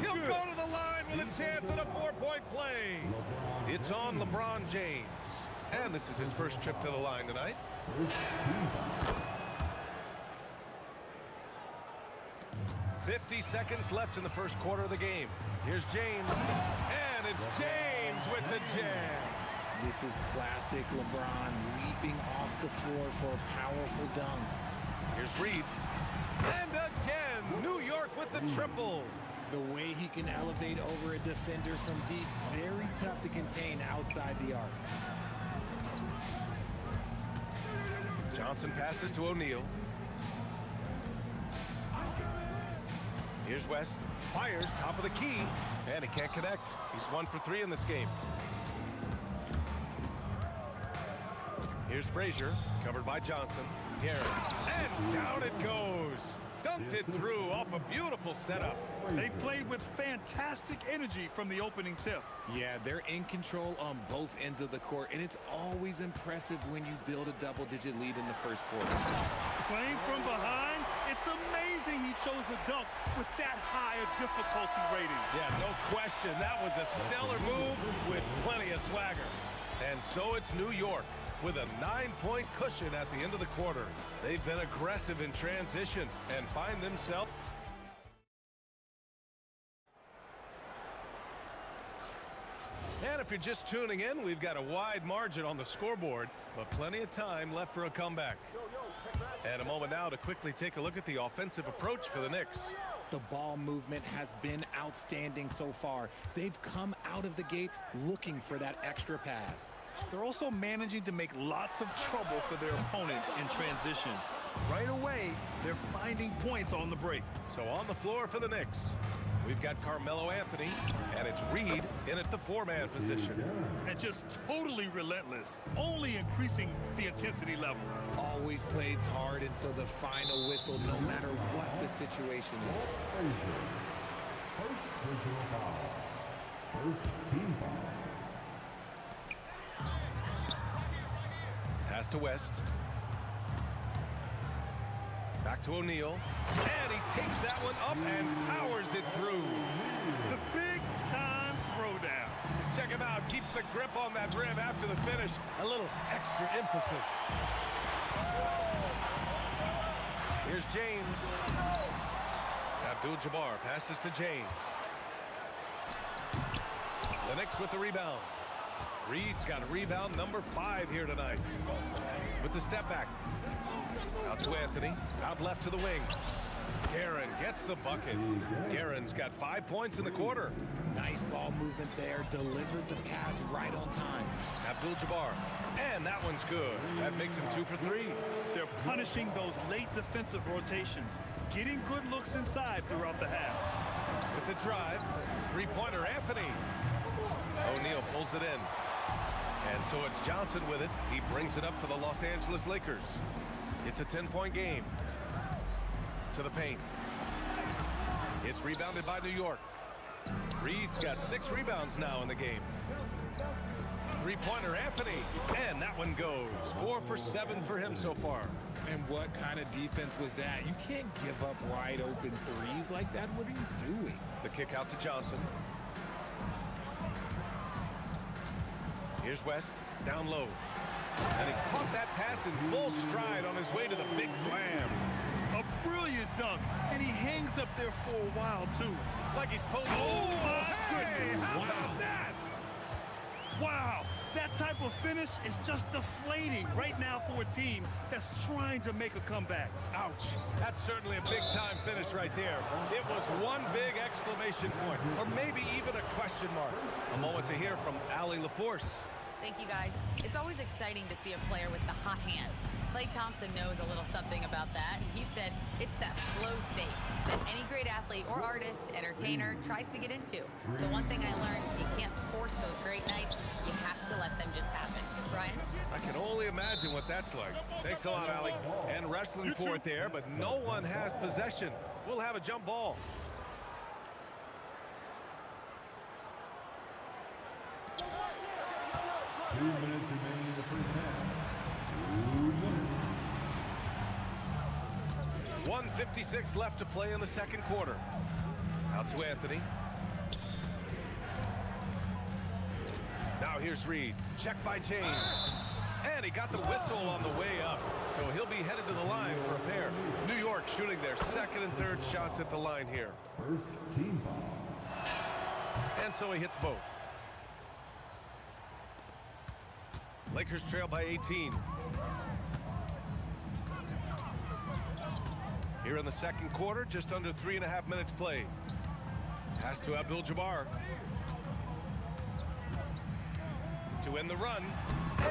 He'll go to the line with a chance at a 4-point play. It's on LeBron James. And this is his first trip to the line tonight. "50 seconds left in the first quarter of the game. Here's James. And it's James with the jam. This is classic LeBron leaping off the floor for a powerful dunk. Here's Reed. And again, New York with the triple. The way he can elevate over a defender from deep, very tough to contain outside the arc. Johnson passes to O'Neal. Here's West. Fires, top of the key. And he can't connect. He's 1 for 3 in this game. Here's Frazier, covered by Johnson. Garrett. And down it goes. Dunked it through off a beautiful setup. They played with fantastic energy from the opening tip. Yeah, they're in control on both ends of the court, and it's always impressive when you build a double-digit lead in the first quarter. Playing from behind, It's amazing he chose a dunk with that high a difficulty rating. Yeah, no question. That was a stellar move with plenty of swagger. And so it's New York with a 9-point cushion at the end of the quarter. They've been aggressive in transition and find themselves. And if you're just tuning in, we've got a wide margin on the scoreboard, but plenty of time left for a comeback. And a moment now to quickly take a look at the offensive approach for the Knicks. The ball movement has been outstanding so far. They've come out of the gate looking for that extra pass. They're also managing to make lots of trouble for their opponent in transition. Right away, they're finding points on the break. So on the floor for the Knicks, we've got Carmelo Anthony, and it's Reed in at the 4-man position. And just totally relentless, only increasing the intensity level. Always plays hard until the final whistle, no matter what the situation is. First personal foul. First team foul. Pass to West. Back to O'Neal. And he takes that one up and powers it through. The big-time throwdown. Check him out. Keeps the grip on that rim after the finish. A little extra emphasis. Here's James. Abdul-Jabbar passes to James. The Knicks with the rebound. Reed's got rebound number 5 here tonight. With the step back. Out to Anthony. Out left to the wing. Guerin gets the bucket. Guerin's got 5 points in the quarter. Nice ball movement there. Delivered the pass right on time. Abdul-Jabbar. And that one's good. That makes him 2 for 3. They're punishing those late defensive rotations. Getting good looks inside throughout the half. With the drive. Three-pointer Anthony. O'Neal pulls it in. And so it's Johnson with it. He brings it up for the Los Angeles Lakers. It's a 10-point game. To the paint. It's rebounded by New York. Reed's got 6 rebounds now in the game. Three-pointer Anthony. And that one goes. 4 for 7 for him so far. And what kind of defense was that? You can't give up wide open threes like that. What are you doing? The kick out to Johnson. Here's West, down low. And he caught that pass in full stride on his way to the big slam. A brilliant dunk, and he hangs up there for a while, too. Like he's posing. Oh, my goodness. How about that? Wow, that type of finish is just deflating right now for a team that's trying to make a comeback. Ouch. That's certainly a big-time finish right there. It was one big exclamation point, or maybe even a question mark. A moment to hear from Allie LaForce. Thank you, guys. It's always exciting to see a player with the hot hand. Klay Thompson knows a little something about that. He said it's that flow state that any great athlete or artist, entertainer, tries to get into. The one thing I learned is you can't force those great nights. You have to let them just happen. Brian? I can only imagine what that's like. Thanks a lot, Allie. And wrestling for it there, but no one has possession. We'll have a jump ball. Two minutes remaining in the first half. 2 minutes. 1:56 left to play in the second quarter. Out to Anthony. Now here's Reed. Check by James. And he got the whistle on the way up. So he'll be headed to the line for a pair. New York shooting their second and third shots at the line here. First team foul. And so he hits both. Lakers trail by 18. Here in the second quarter, just under 3.5 minutes played. Pass to Abdul-Jabbar. To end the run,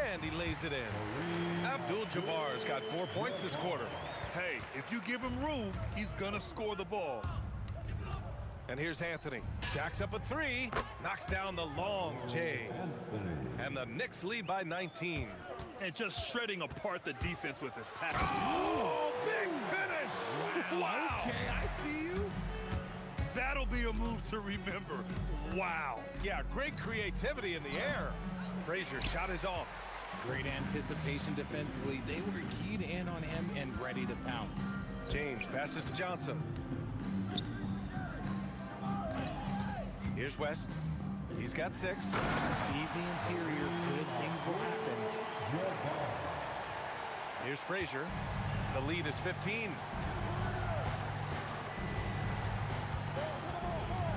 and he lays it in. Abdul-Jabbar's got 4 points this quarter. Hey, if you give him room, he's gonna score the ball. And here's Anthony. Jacks up a 3, knocks down the long J. And the Knicks lead by 19. And just shredding apart the defense with his pass. Oh, big finish! Wow! Okay, I see you. That'll be a move to remember. Wow. Yeah, great creativity in the air. Frazier shot is off. Great anticipation defensively. They were keyed in on him and ready to pounce. James passes to Johnson. Here's West. He's got 6. Feed the interior. Good things will happen. Here's Frazier. The lead is 15.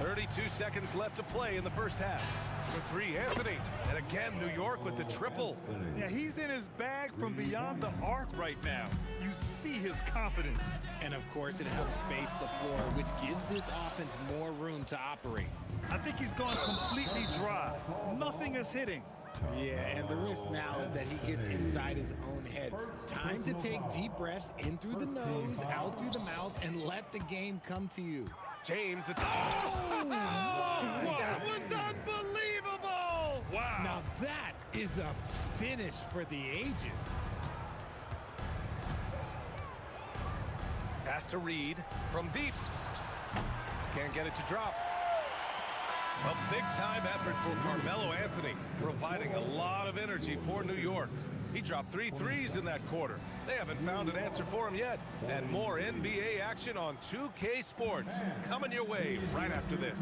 32 seconds left to play in the first half. For 3, Anthony. And again, New York with the triple. Yeah, he's in his bag from beyond the arc right now. You see his confidence. And of course, it helps space the floor, which gives this offense more room to operate. I think he's gone completely dry. Nothing is hitting. Yeah, and the risk now is that he gets inside his own head. Time to take deep breaths in through the nose, out through the mouth, and let the game come to you. James. Oh, that was unbelievable! Wow. Now that is a finish for the ages. Pass to Reed from deep. Can't get it to drop. A big-time effort for Carmelo Anthony, providing a lot of energy for New York. He dropped 3 threes in that quarter. They haven't found an answer for him yet. And more NBA action on 2K Sports coming your way right after this.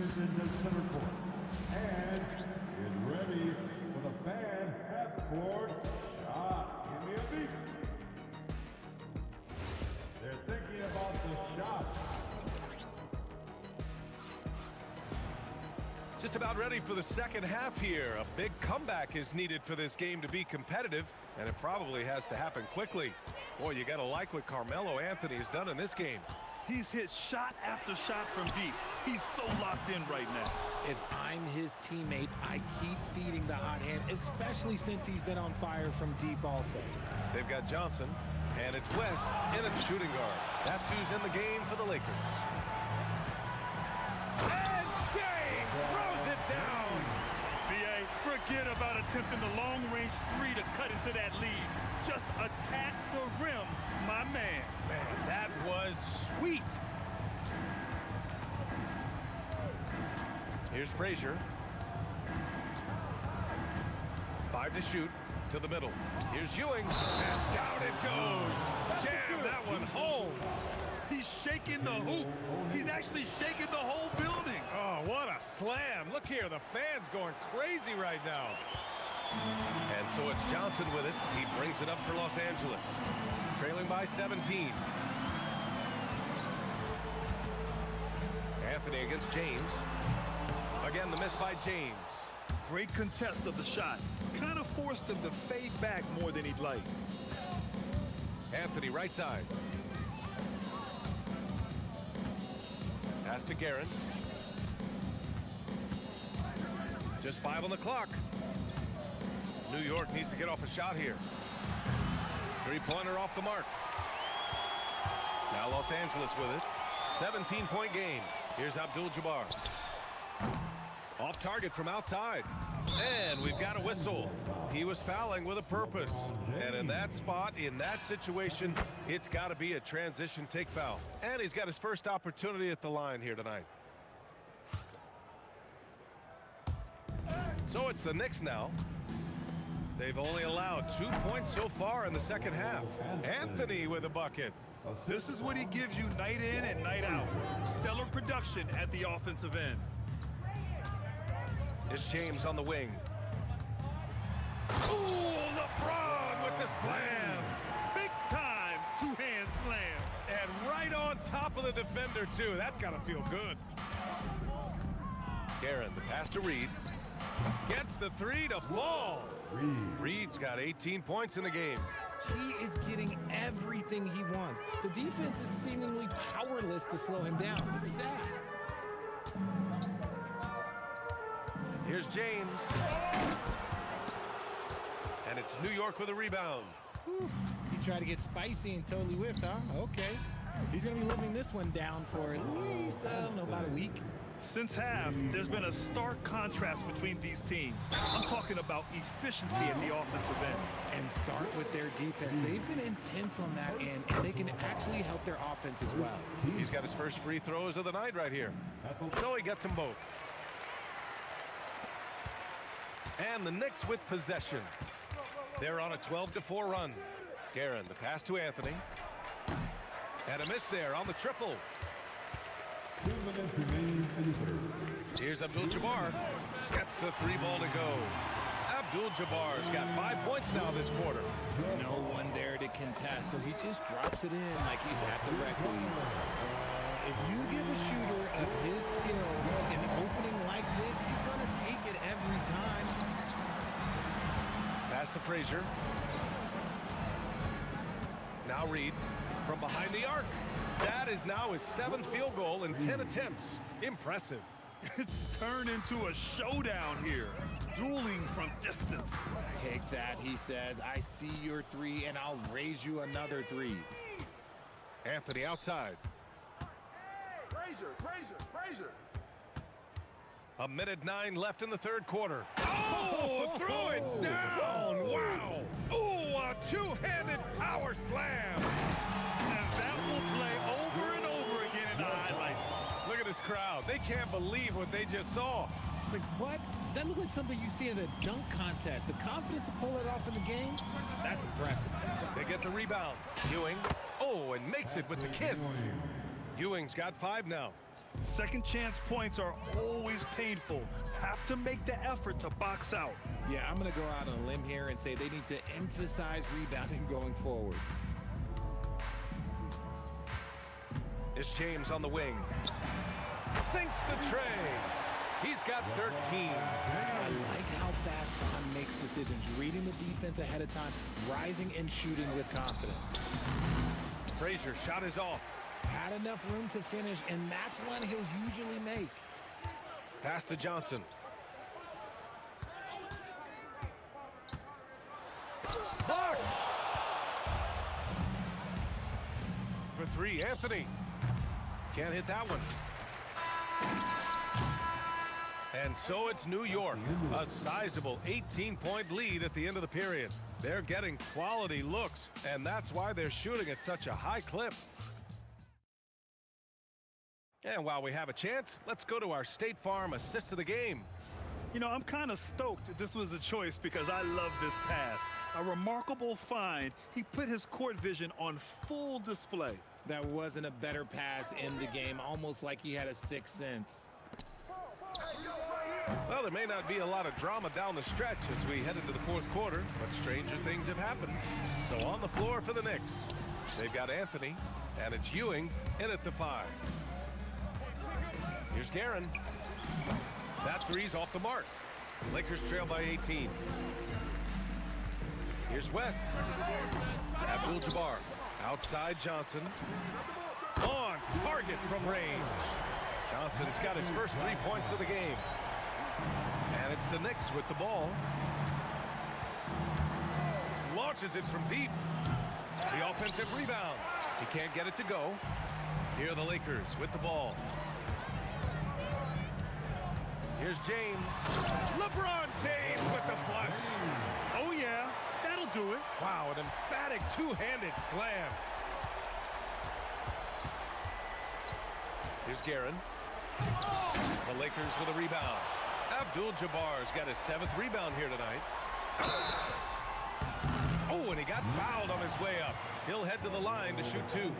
And get ready for the fan half-court shot. Give me a beat. They're thinking about the shot. Just about ready for the second half here. A big comeback is needed for this game to be competitive, and it probably has to happen quickly. Boy, you gotta like what Carmelo Anthony has done in this game. He's hit shot after shot from deep. He's so locked in right now. If I'm his teammate, I keep feeding the hot hand, especially since he's been on fire from deep also. They've got Johnson, and it's West in at the shooting guard. That's who's in the game for the Lakers. And James throws it down. B.A., forget about attempting the long-range 3 to cut into that lead. Just attack the rim, my man. Man, that was sweet. Here's Frazier. 5 to shoot to the middle. Here's Ewing, and down it goes. Jam that one home. He's shaking the hoop. He's actually shaking the whole building. Oh, what a slam. Look here, the fans going crazy right now. And so it's Johnson with it. He brings it up for Los Angeles. Trailing by 17. Anthony against James. Again, the miss by James. Great contest of the shot. Kind of forced him to fade back more than he'd like. Anthony right side. Pass to Guerin. Just 5 on the clock. New York needs to get off a shot here. 3-pointer off the mark. Now Los Angeles with it. 17-point game. Here's Abdul-Jabbar. Off target from outside. And we've got a whistle. He was fouling with a purpose. And in that spot, in that situation, it's got to be a transition take foul. And he's got his first opportunity at the line here tonight. So it's the Knicks now. They've only allowed 2 points so far in the second half. Anthony with a bucket. This is what he gives you night in and night out. Stellar production at the offensive end. It's James on the wing. Ooh, LeBron with the slam. Big time two-hand slam. And right on top of the defender, too. That's got to feel good. Guerin, the pass to Reed. Gets the 3 to fall. Reed's got 18 points in the game. He is getting everything he wants. The defense is seemingly powerless to slow him down. It's sad. Here's James. And it's New York with a rebound. Whew. He tried to get spicy and totally whiffed, huh? Okay. He's going to be living this one down for at least, about a week. Since half, there's been a stark contrast between these teams. I'm talking about efficiency at the offensive end. And start with their defense. They've been intense on that end, and they can actually help their offense as well. He's got his first free throws of the night right here. So he gets them both. And the Knicks with possession. They're on a 12-4 run. Guerin, the pass to Anthony. And a miss there on the triple. 2 minutes remaining in the third. Here's Abdul-Jabbar. Gets the 3 ball to go. Abdul-Jabbar's got 5 points now this quarter. No one there to contest, so he just drops it in like he's at the rec league. If you give a shooter of his skill an opening like this, he's going to take it every time. Pass to Frazier. Now Reed from behind the arc. That is now his 7th field goal in 10 attempts. Impressive. It's turned into a showdown here. Dueling from distance. Take that, he says. I see your 3, and I'll raise you another 3. Anthony outside. Frazier. A minute 9 left in the third quarter. Oh, throw it down. Wow. Oh, a two-handed power slam. And that will play over and over again in the highlights. Look at this crowd. They can't believe what they just saw. Like, what? That looked like something you see at a dunk contest. The confidence to pull it off in the game, that's impressive. They get the rebound. Ewing. Oh, and makes it with the kiss. Ewing's got 5 now. Second chance points are always painful. Have to make the effort to box out. Yeah, I'm going to go out on a limb here and say they need to emphasize rebounding going forward. It's James on the wing. Sinks the tray. He's got 13. I like how fast Bond makes decisions, reading the defense ahead of time, rising and shooting with confidence. Frazier shot is off. Had enough room to finish, and that's one he'll usually make. Pass to Johnson. Mark! For 3, Anthony. Can't hit that one. And so it's New York, a sizable 18-point lead at the end of the period. They're getting quality looks, and that's why they're shooting at such a high clip. And while we have a chance, let's go to our State Farm assist of the game. You know, I'm kind of stoked that this was a choice because I love this pass. A remarkable find. He put his court vision on full display. That wasn't a better pass in the game, almost like he had a 6th sense. Well, there may not be a lot of drama down the stretch as we head into the 4th quarter, but stranger things have happened. So on the floor for the Knicks, they've got Anthony, and it's Ewing in at the 5. Here's Guerin. That 3's off the mark. Lakers trail by 18. Here's West. Abdul-Jabbar. Outside Johnson. On target from range. Johnson's got his first 3 points of the game. And it's the Knicks with the ball. Launches it from deep. The offensive rebound. He can't get it to go. Here are the Lakers with the ball. Here's James. LeBron James with the flush. Oh, yeah. That'll do it. Wow, an emphatic two-handed slam. Here's Guerin. The Lakers with a rebound. Abdul-Jabbar's got his 7th rebound here tonight. Oh, and he got fouled on his way up. He'll head to the line to shoot 2.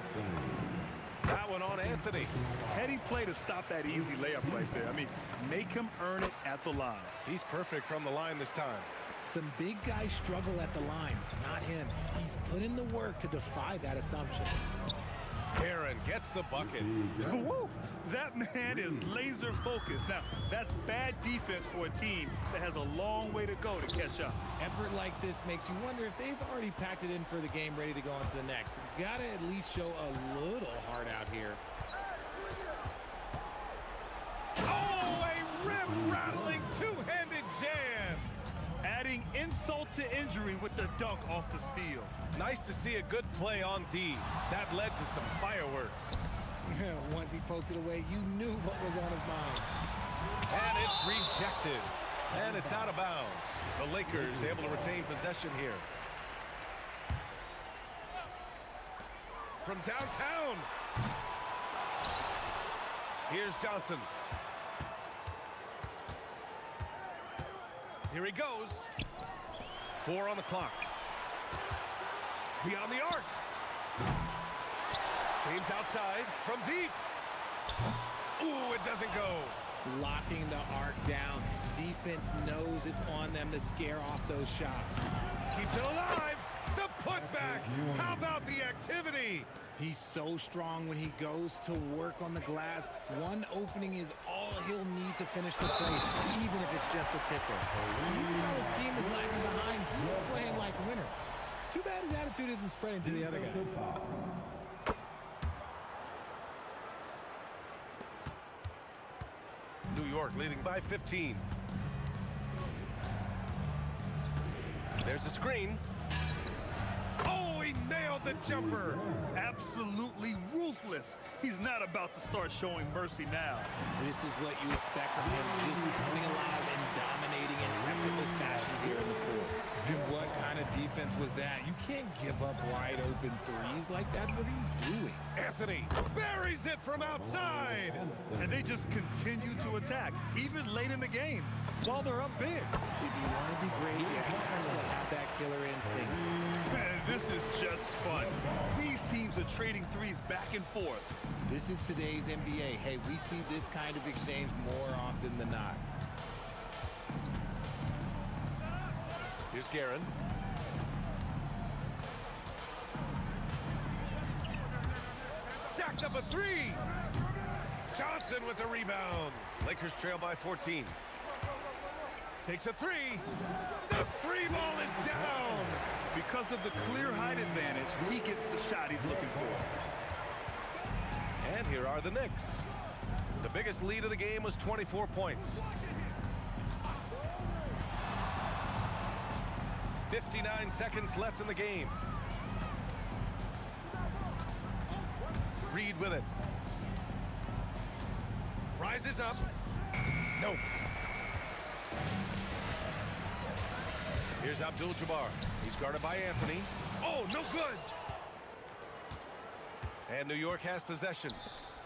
That one on Anthony. Heady play to stop that easy layup right there. I mean, make him earn it at the line. He's perfect from the line this time. Some big guys struggle at the line, not him. He's put in the work to defy that assumption. Guerin gets the bucket. Woo! That man is laser focused. Now, that's bad defense for a team that has a long way to go to catch up. Effort like this makes you wonder if they've already packed it in for the game, ready to go on to the next. Gotta at least show a little heart out here. Oh, a rim-rattling two-handed jam. Adding insult to injury with the dunk off the steal. Nice to see a good play on D. That led to some fireworks. Once he poked it away, you knew what was on his mind. And it's rejected. And it's out of bounds. The Lakers able to retain possession here. From downtown. Here's Johnson. Here he goes. 4 on the clock. Beyond the arc. James outside from deep. Ooh, it doesn't go. Locking the arc down. Defense knows it's on them to scare off those shots. Keeps it alive. The putback. How about the activity? He's so strong when he goes to work on the glass. One opening is all he'll need to finish the play, even if it's just a tickle. Even though his team is lagging behind, he's playing like a winner. Too bad his attitude isn't spreading to the other guys. New York leading by 15. There's a screen. Oh, he nailed the jumper. Absolutely ruthless. He's not about to start showing mercy now. This is what you expect from him, just coming alive and dominating in effortless fashion here in the fourth. And what kind of defense was that? You can't give up wide open threes like that. What are you doing? Anthony buries it from outside. And they just continue to attack, even late in the game, while they're up big. If you want to be great, you have to have that killer instinct. Man, this is just fun. These teams are trading threes back and forth. This is today's NBA. Hey, we see this kind of exchange more often than not. Here's Guerin. Stacks up a 3. Johnson with the rebound. Lakers trail by 14. Takes a 3. The 3 ball is down. Because of the clear height advantage, he gets the shot he's looking for. And here are the Knicks. The biggest lead of the game was 24 points. 59 seconds left in the game. Reed with it. Rises up. Nope. Here's Abdul-Jabbar. He's guarded by Anthony. Oh, no good. And New York has possession.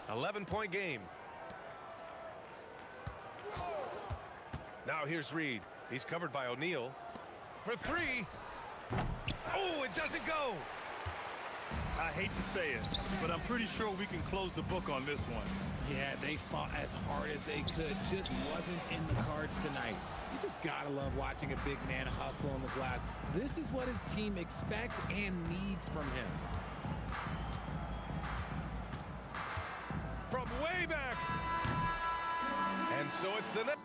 11-point game. Now here's Reed. He's covered by O'Neal. For 3. Oh, it doesn't go. I hate to say it, but I'm pretty sure we can close the book on this one. Yeah, they fought as hard as they could. Just wasn't in the cards tonight. You just gotta love watching a big man hustle on the glass. This is what his team expects and needs from him. From way back. And so it's the net.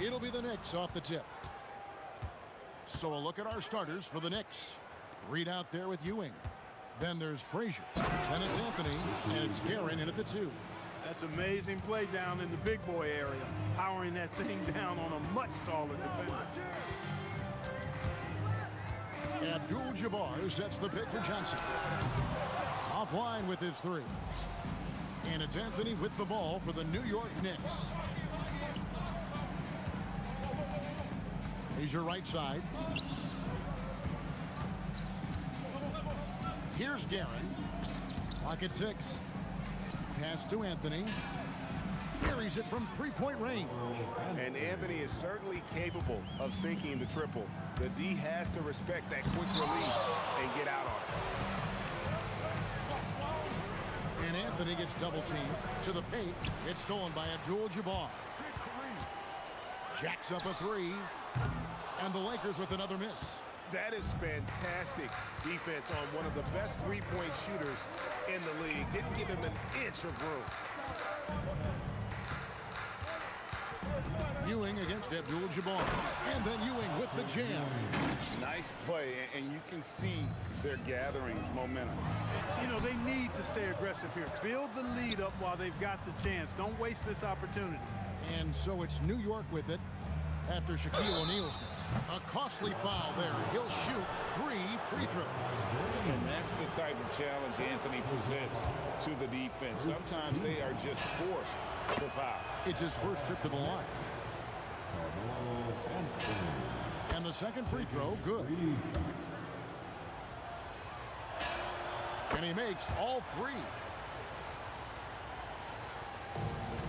It'll be the Knicks off the tip. So a look at our starters for the Knicks. Reed out there with Ewing. Then there's Frazier. Then it's Anthony. And it's Guerin in at the 2. That's amazing play down in the big boy area. Powering that thing down on a much taller defender. Abdul-Jabbar sets the pick for Johnson. Offline with his 3. And it's Anthony with the ball for the New York Knicks. Here's your right side. Here's Guerin. Clock at 6. Pass to Anthony. Carries it from 3-point range. And Anthony is certainly capable of sinking the triple. The D has to respect that quick release and get out on it. And Anthony gets double teamed to the paint. It's stolen by Abdul-Jabbar. Jacks up a 3. And the Lakers with another miss. That is fantastic defense on one of the best three-point shooters in the league. Didn't give him an inch of room. Ewing against Abdul-Jabbar. And then Ewing with the jam. Nice play, and you can see they're gathering momentum. You know, they need to stay aggressive here. Build the lead up while they've got the chance. Don't waste this opportunity. And so it's New York with it after Shaquille O'Neal's miss. A costly foul there. He'll shoot 3 free throws. And that's the type of challenge Anthony presents to the defense. Sometimes they are just forced to foul. It's his first trip to the line. And the second free throw, good. And he makes all 3.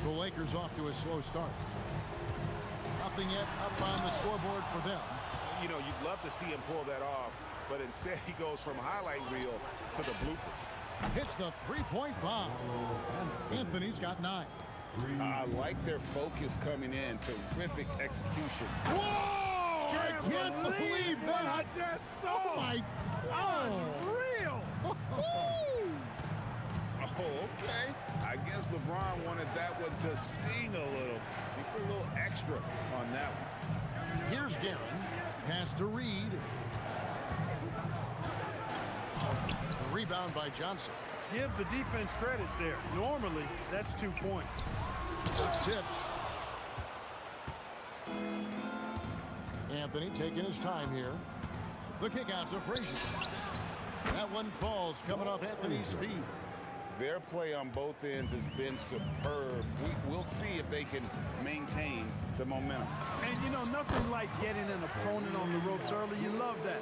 The Lakers off to a slow start. Nothing yet up on the scoreboard for them. You know, you'd love to see him pull that off, but instead he goes from highlight reel to the bloopers. Hits the 3-point bomb. Anthony's got 9. I like their focus coming in. Terrific execution. Whoa! I can't believe that. I just saw. Oh, my. Unreal. Oh, okay. I guess LeBron wanted that one to sting a little. He put a little extra on that one. Here's Guerin. Pass to Reed. The rebound by Johnson. Give the defense credit there. Normally, that's 2 points. It's tipped. Anthony taking his time here. The kick out to Frazier. That one falls coming off Anthony's feet. Their play on both ends has been superb. We'll see if they can maintain the momentum. And, you know, nothing like getting an opponent on the ropes early. You love that.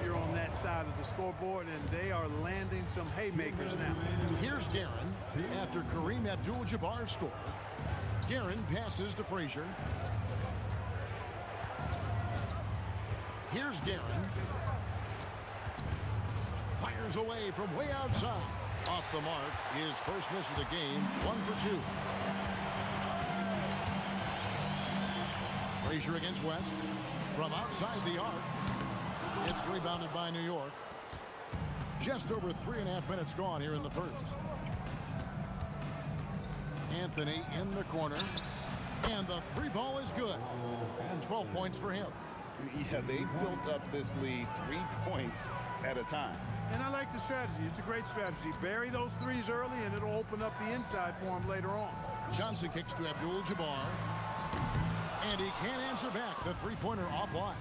You're on that side of the scoreboard, and they are landing some haymakers now. Here's Guerin after Kareem Abdul-Jabbar scored. Guerin passes to Frazier. Here's Guerin. Fires away from way outside. Off the mark, his first miss of the game, 1 for 2. Frazier against West. From outside the arc. It's rebounded by New York. Just over 3.5 minutes gone here in the first. Anthony in the corner. And the 3 ball is good. 12 points for him. Yeah, they built up this lead 3 points at a time. And I like the strategy. It's a great strategy. Bury those 3s early, and it'll open up the inside for him later on. Johnson kicks to Abdul-Jabbar. And he can't answer back. The 3-pointer offline.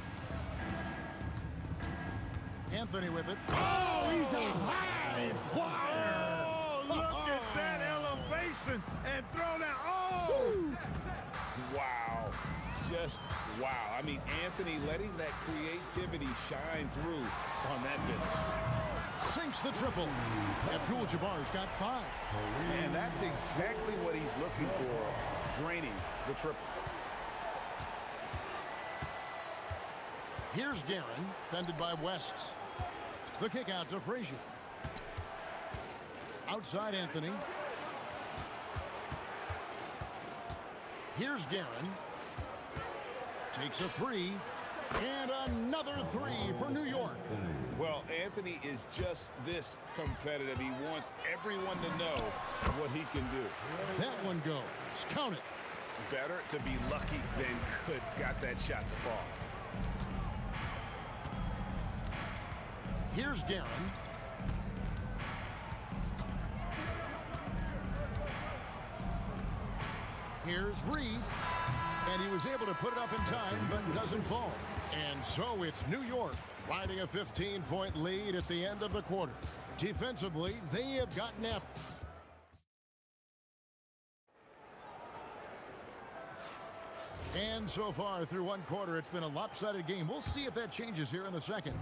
Anthony with it. Oh, he's a high flyer. Oh, look at that elevation and throw down. Oh! Wow. Just wow. I mean, Anthony letting that creativity shine through on that finish. Sinks the triple. Abdul-Jabbar's got 5. And that's exactly what he's looking for, draining the triple. Here's Guerin, fended by West. The kick out to Frazier. Outside Anthony. Here's Guerin. Takes a 3. And another 3 for New York. Well, Anthony is just this competitive. He wants everyone to know what he can do. That one goes. Count it. Better to be lucky than good. Got that shot to fall. Here's Guerin. Here's Reed. And he was able to put it up in time, but doesn't fall. And so it's New York riding a 15-point lead at the end of the quarter. Defensively, they have gotten after. And so far through one quarter, it's been a lopsided game. We'll see if that changes here in the second.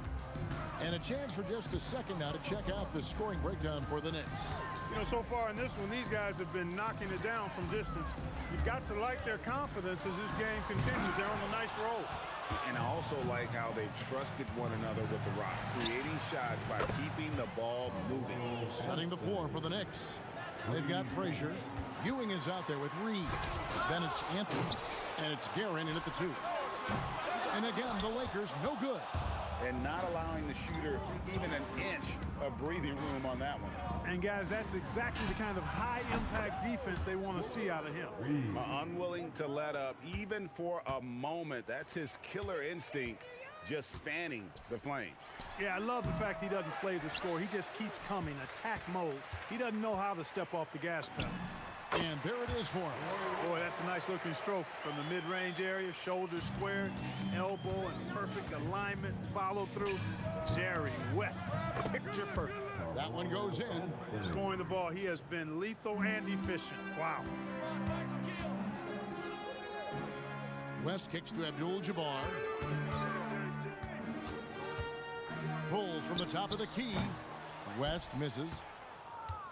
And a chance for just a second now to check out the scoring breakdown for the Knicks. You know, so far in this one, these guys have been knocking it down from distance. You've got to like their confidence as this game continues. They're on a nice roll. And I also like how they've trusted one another with the rock, creating shots by keeping the ball moving. Setting the floor for the Knicks. They've got Frazier. Ewing is out there with Reed. Then it's Anthony. And it's Guerin in at the 2. And again, the Lakers no good. And not allowing the shooter even an inch of breathing room on that one. And guys, that's exactly the kind of high-impact defense they want to see out of him. Unwilling to let up even for a moment. That's his killer instinct, just fanning the flames. Yeah, I love the fact he doesn't play the score. He just keeps coming, attack mode. He doesn't know how to step off the gas pedal. And there it is for him. Boy, that's a nice-looking stroke from the mid-range area. Shoulder squared, elbow in perfect alignment, follow through. Jerry West, picture perfect. That one goes in. Scoring the ball, he has been lethal and efficient. Wow. West kicks to Abdul-Jabbar. Pulls from the top of the key. West misses.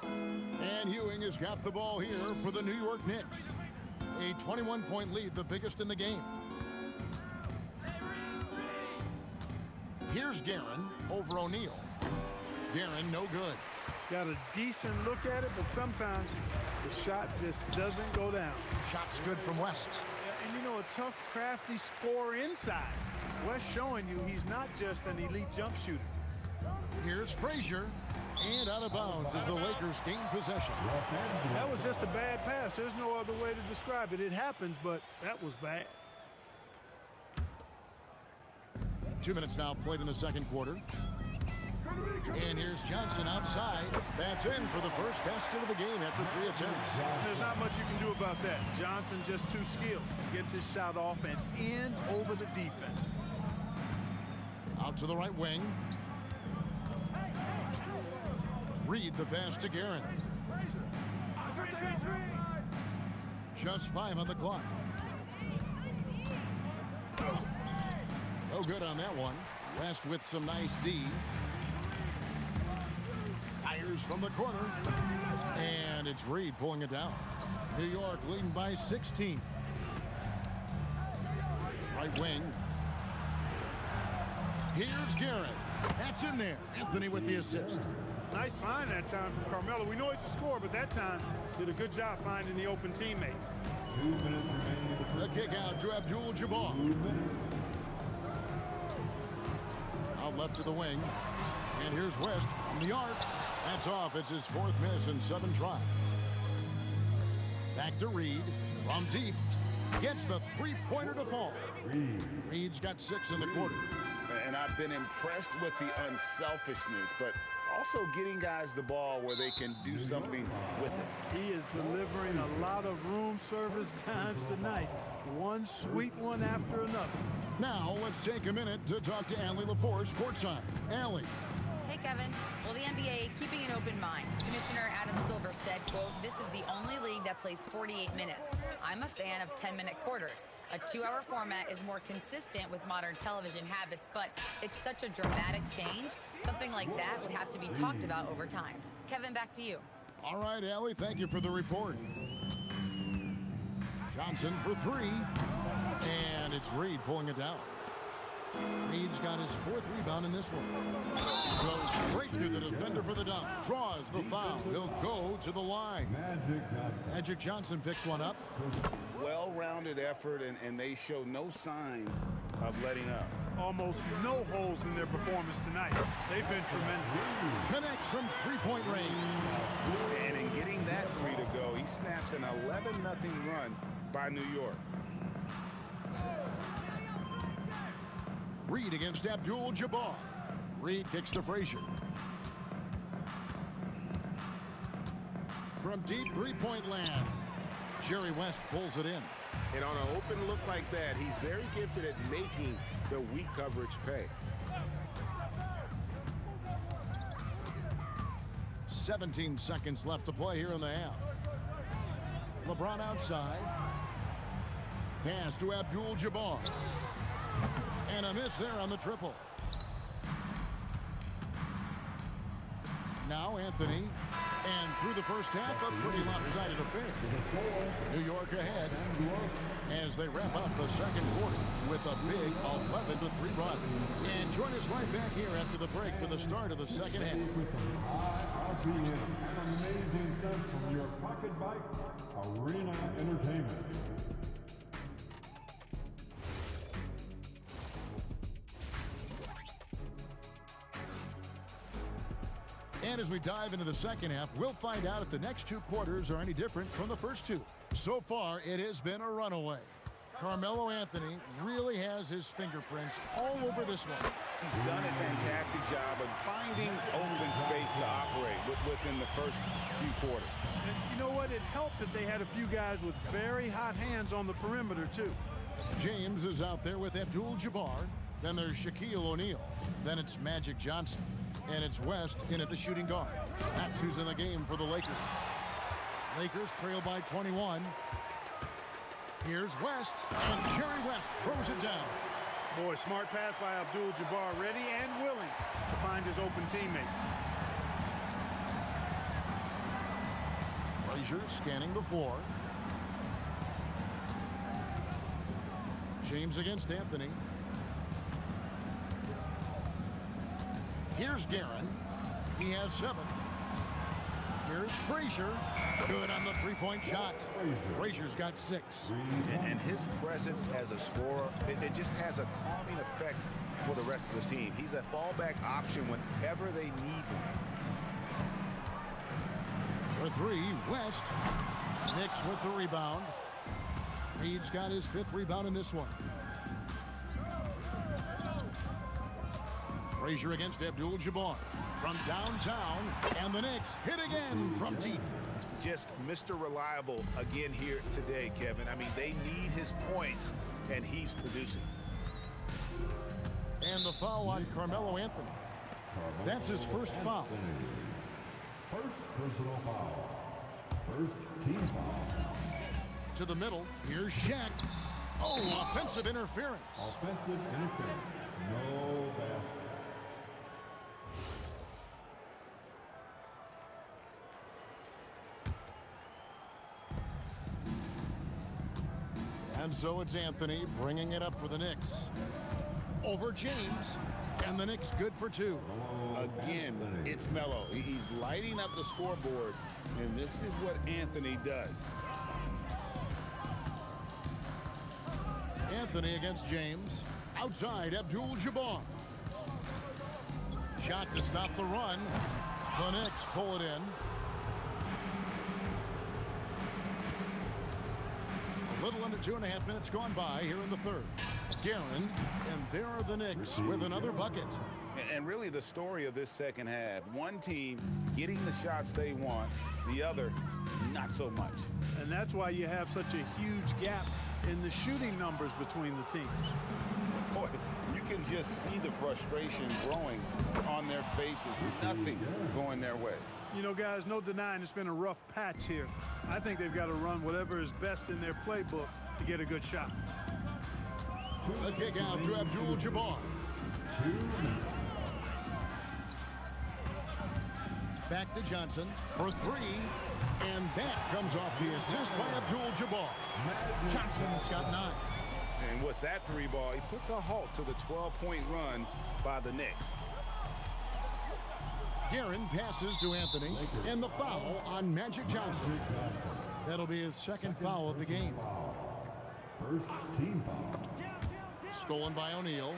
And Ewing has got the ball here for the New York Knicks. A 21-point lead, the biggest in the game. Here's Guerin over O'Neal. Guerin no good. Got a decent look at it, but sometimes the shot just doesn't go down. Shot's good from West. Yeah, and you know, a tough, crafty scorer inside. West showing you he's not just an elite jump shooter. Here's Frazier. And out of bounds as the Lakers gain possession. That was just a bad pass. There's no other way to describe it. It happens, but that was bad. 2 minutes now played in the second quarter. And here's Johnson outside. That's in for the first basket of the game after 3 attempts. There's not much you can do about that. Johnson just too skilled. Gets his shot off and in over the defense. Out to the right wing. Reed the pass to Guerin. Just 5 on the clock. No good on that one. West with some nice D. Fires from the corner. And it's Reed pulling it down. New York leading by 16. Right wing. Here's Guerin. That's in there. Anthony with the assist. Nice find that time from Carmelo. We know he's a scorer, but that time did a good job finding the open teammate. The kick out to Abdul-Jabbar. Out left to the wing. And here's West from the arc. That's off. It's his 4th miss in 7 tries. Back to Reed from deep. Gets the 3-pointer to fall. Reed's got 6 in the quarter. And I've been impressed with the unselfishness, but also getting guys the ball where they can do something with it. He is delivering a lot of room service times tonight. One sweet one after another. Now, let's take a minute to talk to Allie LaForce courtside. Allie. Hey, Kevin. Well, the NBA keeping an open mind. Commissioner Adam Silver said, quote, "This is the only league that plays 48 minutes. I'm a fan of 10-minute quarters. A 2-hour format is more consistent with modern television habits, but it's such a dramatic change. Something like that would have to be talked about over time." Kevin, back to you. All right, Allie, thank you for the report. Johnson for three, and it's Reed pulling it down. Reed's got his 4th rebound in this one. Goes straight through the defender for the dunk. Draws the foul. He'll go to the line. Magic Johnson picks one up. Well-rounded effort, and they show no signs of letting up. Almost no holes in their performance tonight. They've been tremendous. Connects from three-point range. And in getting that three to go, he snaps an 11-0 run by New York. Reed against Abdul-Jabbar. Reed kicks to Frazier. From deep three-point land, Jerry West pulls it in. And on an open look like that, he's very gifted at making the weak coverage pay. 17 seconds left to play here in the half. LeBron outside. Pass to Abdul-Jabbar. And a miss there on the triple. Now Anthony. And through the first half, a pretty lopsided affair. New York ahead as they wrap up the second quarter with a big 11-3 run. And join us right back here after the break for the start of the second half. An amazing sense from your pocket bike, Arena Entertainment. And as we dive into the second half, we'll find out if the next 2 quarters are any different from the first 2. So far, it has been a runaway. Carmelo Anthony really has his fingerprints all over this one. He's done a fantastic job of finding open space to operate within the first few quarters. And you know what? It helped that they had a few guys with very hot hands on the perimeter, too. James is out there with Abdul-Jabbar. Then there's Shaquille O'Neal. Then it's Magic Johnson. And it's West in at the shooting guard. That's who's in the game for the Lakers. Lakers trail by 21. Here's West, and Jerry West throws it down. Boy, smart pass by Abdul-Jabbar, ready and willing to find his open teammates. Frazier scanning the floor. James against Anthony. Here's Guerin. He has 7. Here's Frazier. Good on the three-point shot. Frazier's got 6. And his presence as a scorer, it just has a calming effect for the rest of the team. He's a fallback option whenever they need him. For 3, West. Knicks with the rebound. Reed's got his 5th rebound in this one. Frazier against Abdul-Jabbar from downtown, and the Knicks hit again from deep. Just Mr. Reliable again here today, Kevin. I mean, they need his points, and he's producing. And the foul on Carmelo Anthony. That's his first foul. First personal foul. First team foul. To the middle, here's Shaq. Oh, offensive interference. Offensive interference. No basket. And so it's Anthony bringing it up for the Knicks. Over James, and the Knicks good for 2. Again, it's Melo. He's lighting up the scoreboard, and this is what Anthony does. Anthony against James. Outside, Abdul-Jabbar. Shot to stop the run. The Knicks pull it in. A little under 2.5 minutes gone by here in the third. Guerin, and there are the Knicks with another bucket. And really the story of this second half, one team getting the shots they want, the other not so much. And that's why you have such a huge gap in the shooting numbers between the teams. can just see the frustration growing on their faces. Nothing going their way. You know, guys, no denying it's been a rough patch here. I think they've got to run whatever is best in their playbook to get a good shot. The kick out to Abdul-Jabbar. Back to Johnson for three. And that comes off the assist by Abdul-Jabbar. Johnson's got 9. And with that 3 ball, he puts a halt to the 12-point run by the Knicks. Guerin passes to Anthony, and the foul on Magic Johnson. That'll be his second foul of the game. First team foul. Stolen by O'Neal.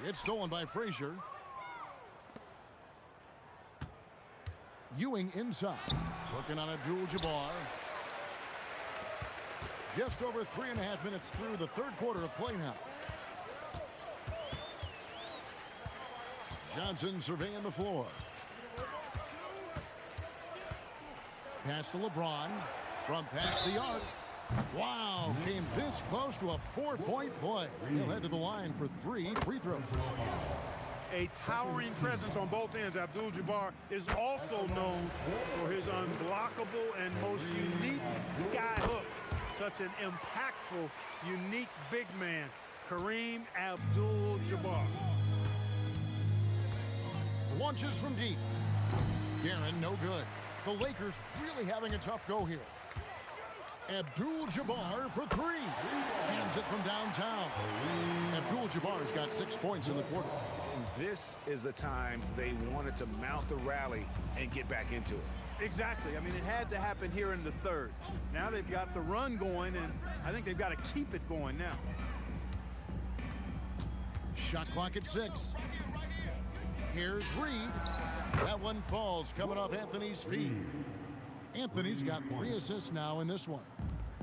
It's stolen by Frazier. Ewing inside, working on Abdul-Jabbar. Just over 3.5 minutes through the third quarter of play now. Johnson surveying the floor. Pass to LeBron. From past the arc. Wow, came this close to a 4-point play. He'll head to the line for 3 free throws. A towering presence on both ends. Abdul-Jabbar is also known for his unblockable and most unique sky hook. Such an impactful, unique big man, Kareem Abdul-Jabbar. Launches from deep. Guerin, no good. The Lakers really having a tough go here. Abdul-Jabbar for 3. Hands it from downtown. Abdul-Jabbar's got 6 points in the quarter. And this is the time they wanted to mount the rally and get back into it. Exactly. I mean, it had to happen here in the third. Now they've got the run going, and I think they've got to keep it going now. Shot clock at 6. Here's Reed. That one falls coming off Anthony's feet. Anthony's got 3 assists now in this one.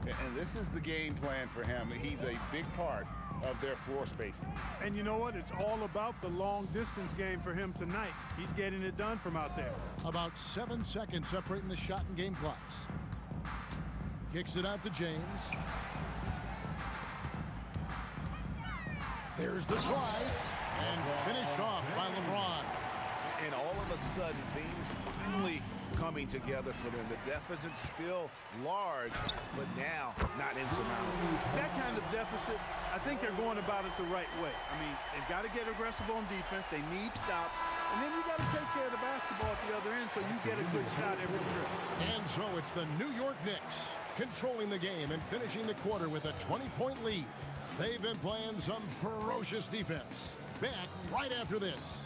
And this is the game plan for him. He's a big part of their floor spacing. And you know what? It's all about the long distance game for him tonight. He's getting it done from out there. About 7 seconds separating the shot and game clocks. Kicks it out to James. There's the drive. And finished off by LeBron. And all of a sudden, things finally coming together for them. The deficit's still large, but now not insurmountable. That kind of deficit, I think they're going about it the right way. I mean, they've got to get aggressive on defense. They need stops. And then you got to take care of the basketball at the other end so you get a good shot every trip. And so it's the New York Knicks controlling the game and finishing the quarter with a 20-point lead. They've been playing some ferocious defense. Back right after this.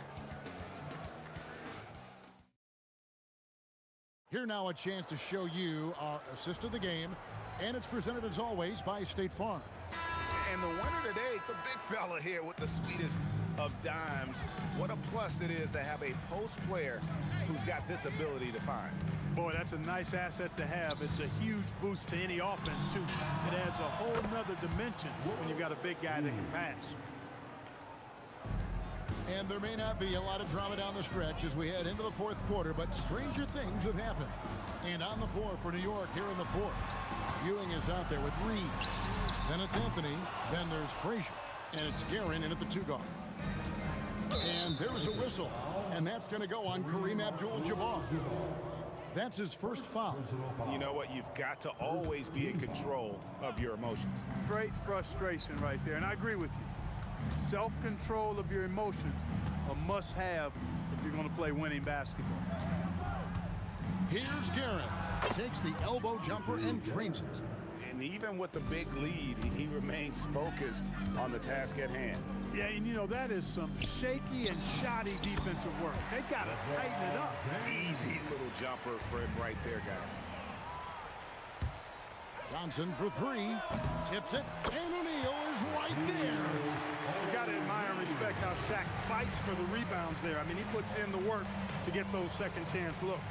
Here now a chance to show you our assist of the game, and it's presented as always by State Farm. And the winner today, the big fella here with the sweetest of dimes. What a plus it is to have a post player who's got this ability to find. Boy, that's a nice asset to have. It's a huge boost to any offense, too. It adds a whole nother dimension when you've got a big guy that can pass. And there may not be a lot of drama down the stretch as we head into the fourth quarter, but stranger things have happened. And on the floor for New York here in the fourth. Ewing is out there with Reed. Then it's Anthony. Then there's Frazier. And it's Guerin in at the 2 guard. And there's a whistle. And that's going to go on Kareem Abdul-Jabbar. That's his first foul. You know what? You've got to always be in control of your emotions. Great frustration right there. And I agree with you. Self-control of your emotions, a must-have if you're going to play winning basketball. Here's Guerin. Takes the elbow jumper and drains it. And even with the big lead, he remains focused on the task at hand. Yeah, and you know, that is some shaky and shoddy defensive work. They got to tighten it up. Easy little jumper for him right there, guys. Johnson for 3. Tips it. And O'Neal is right there. You got to admire and respect how Shaq fights for the rebounds there. I mean, he puts in the work to get those second chance looks.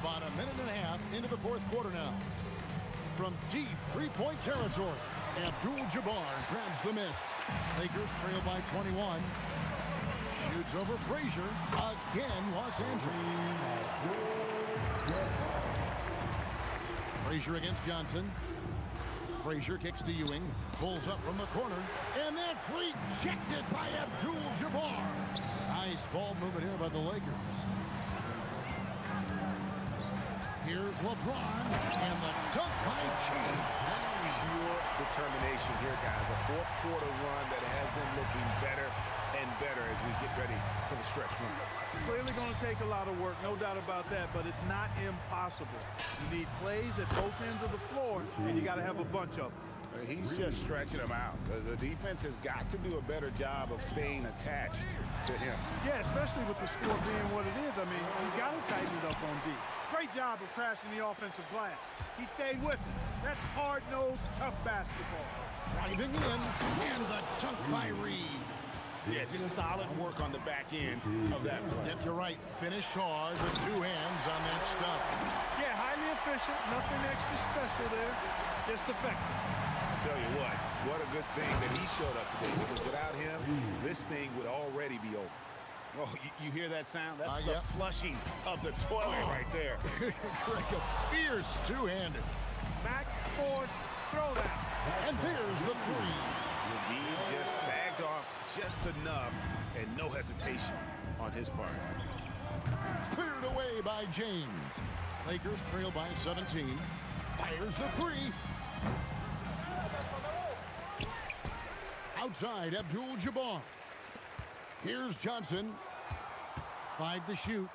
About a minute and a half into the fourth quarter now. From deep 3-point territory, Abdul-Jabbar grabs the miss. Lakers trail by 21. Shoots over Frazier. Again, Los Angeles. Frazier against Johnson. Frazier kicks to Ewing. Pulls up from the corner. And that's rejected by Abdul-Jabbar. Nice ball movement here by the Lakers. Here's LeBron. And the dunk by James. Pure determination here, guys. A fourth quarter run that has them looking better and better as we get ready for the stretch run. It's clearly going to take a lot of work, no doubt about that, but it's not impossible. You need plays at both ends of the floor, and you got to have a bunch of them. He's just stretching them out. The defense has got to do a better job of staying attached to him. Yeah, especially with the score being what it is. I mean, you got to tighten it up on D. Great job of crashing the offensive glass. He stayed with it. That's hard-nosed, tough basketball. Driving in, and the dunk by Reed. Yeah, just solid work on the back end of that play. Yep, you're right. Finish hard with two hands on that stuff. Yeah, highly efficient. Nothing extra special there. Just effective. I'll tell you what a good thing that he showed up today, because without him, this thing would already be over. Oh, you hear that sound? That's the flushing of the toilet right there. Like a fierce two-hander. Max force throwdown. And there's the three. McGee just sagged off just enough, and no hesitation on his part. Cleared away by James. Lakers trail by 17. Fires the three. Outside, Abdul-Jabbar. Here's Johnson. 5 to shoot.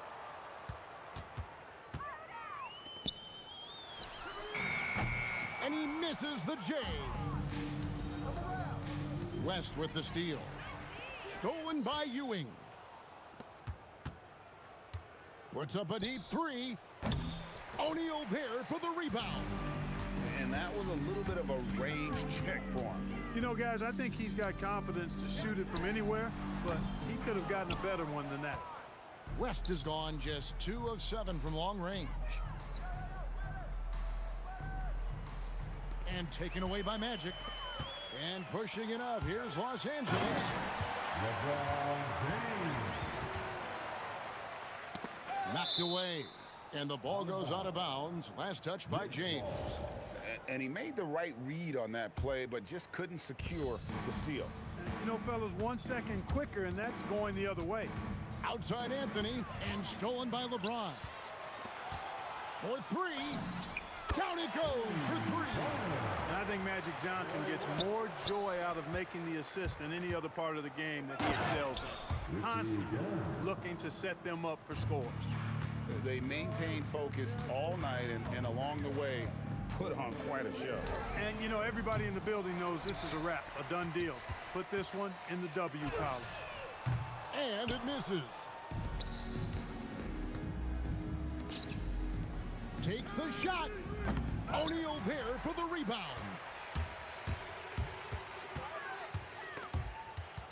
And he misses the J. West with the steal. Stolen by Ewing. Puts up a deep three. O'Neal there for the rebound. And that was a little bit of a range check for him. You know, guys, I think he's got confidence to shoot it from anywhere, but he could have gotten a better one than that. West is gone just 2 of 7 from long range. And taken away by Magic. And pushing it up. Here's Los Angeles. Knocked away. And the ball goes out of bounds. Last touch by James. And he made the right read on that play, but just couldn't secure the steal. You know, fellas, 1 second quicker, and that's going the other way. Outside Anthony, and stolen by LeBron. For three. Down it goes for three. And I think Magic Johnson gets more joy out of making the assist than any other part of the game that he excels in. Constantly looking to set them up for scores. They maintain focus all night, and along the way, put on quite a show. And, you know, everybody in the building knows this is a wrap, a done deal. Put this one in the W column. And it misses. Takes the shot. O'Neal there for the rebound.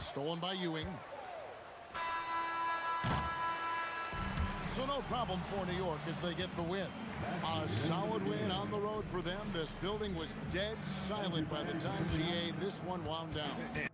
Stolen by Ewing. So no problem for New York as they get the win. A solid win on the road for them. This building was dead silent by the time GA this one wound down.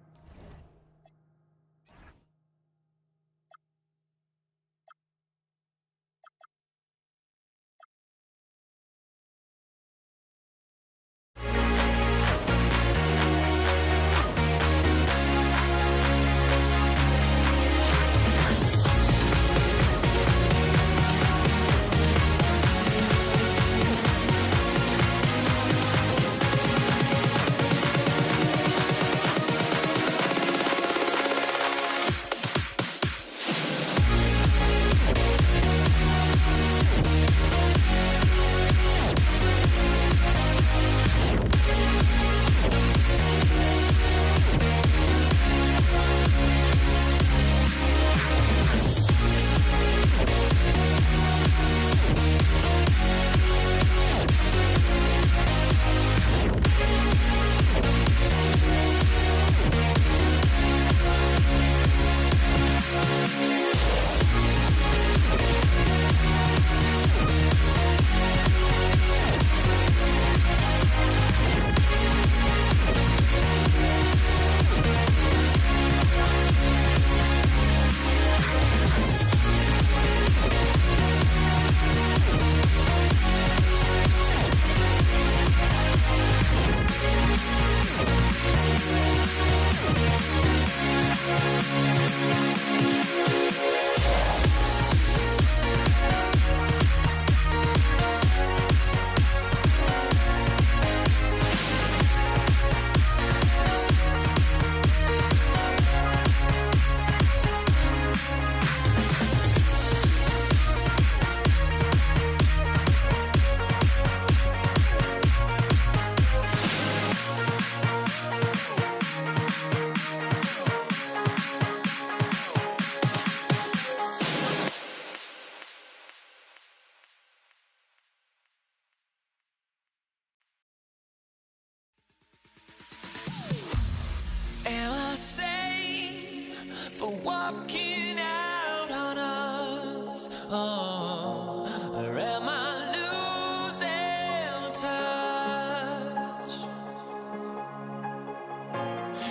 walking out on us? Oh, or am I losing touch?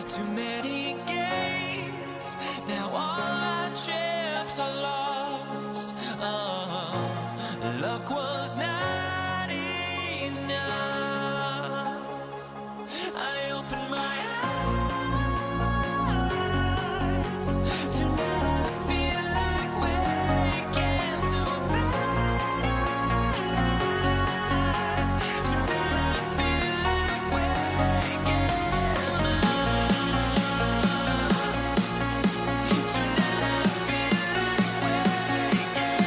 Too many games, now all our chips are lost. Oh, luck was not enough. I opened my eyes. Tonight I feel like waking to life. Tonight I feel like waking up. Tonight I feel like waking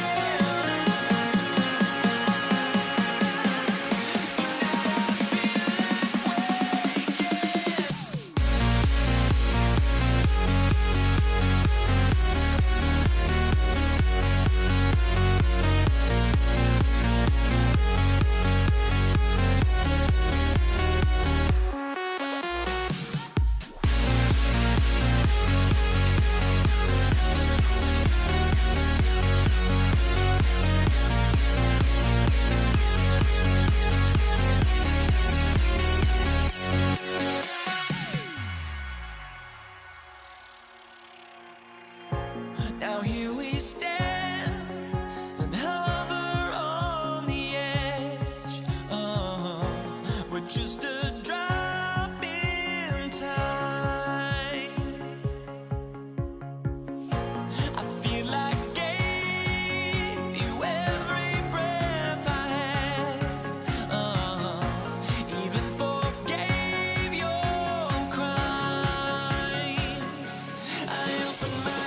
Now here we stand and hover on the edge. Oh, we're just a drop in time. I feel like I gave you every breath I had. Even forgave your crimes. I opened my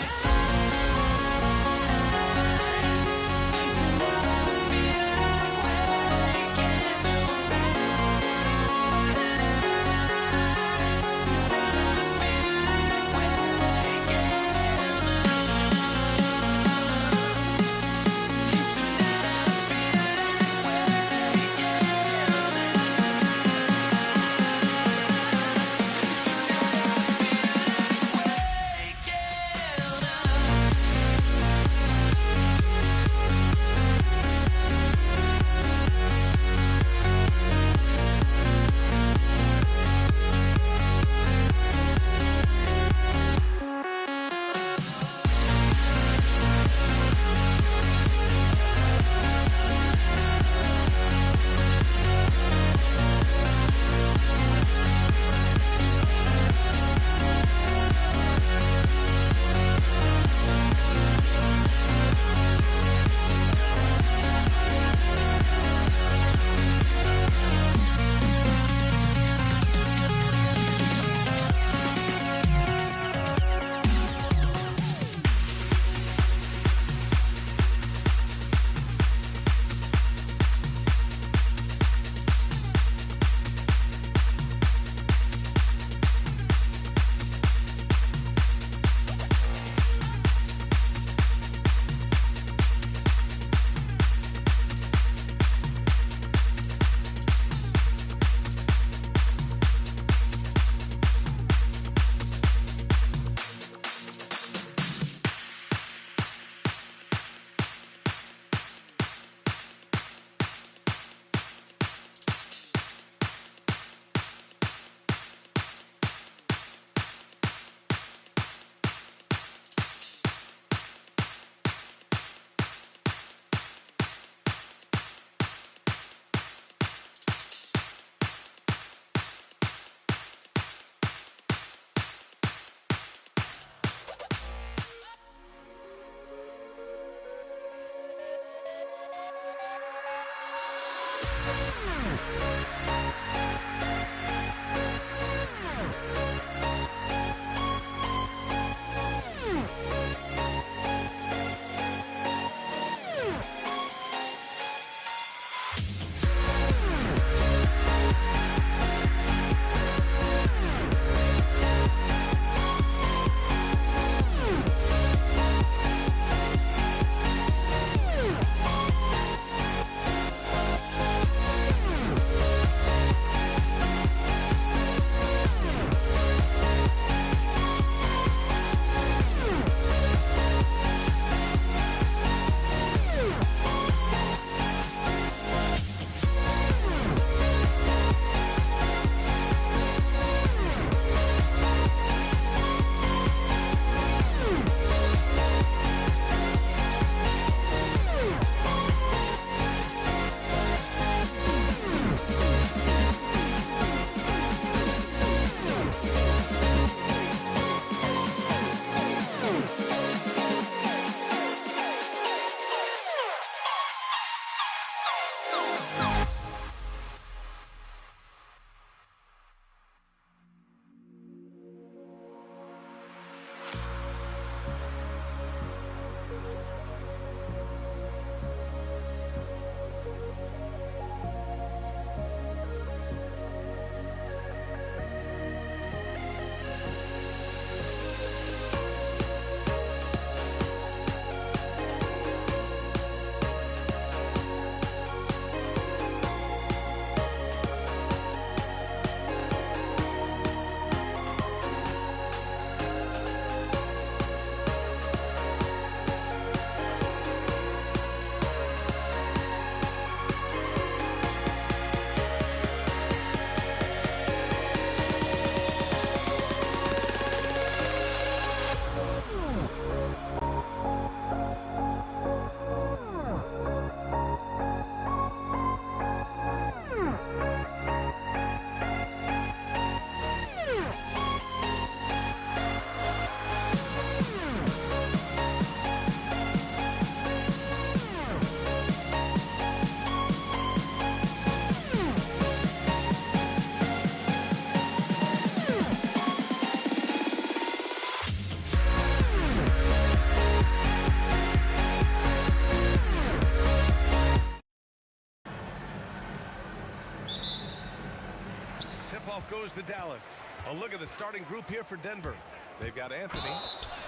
Tip-off goes to Dallas. A look at the starting group here for Denver. They've got Anthony.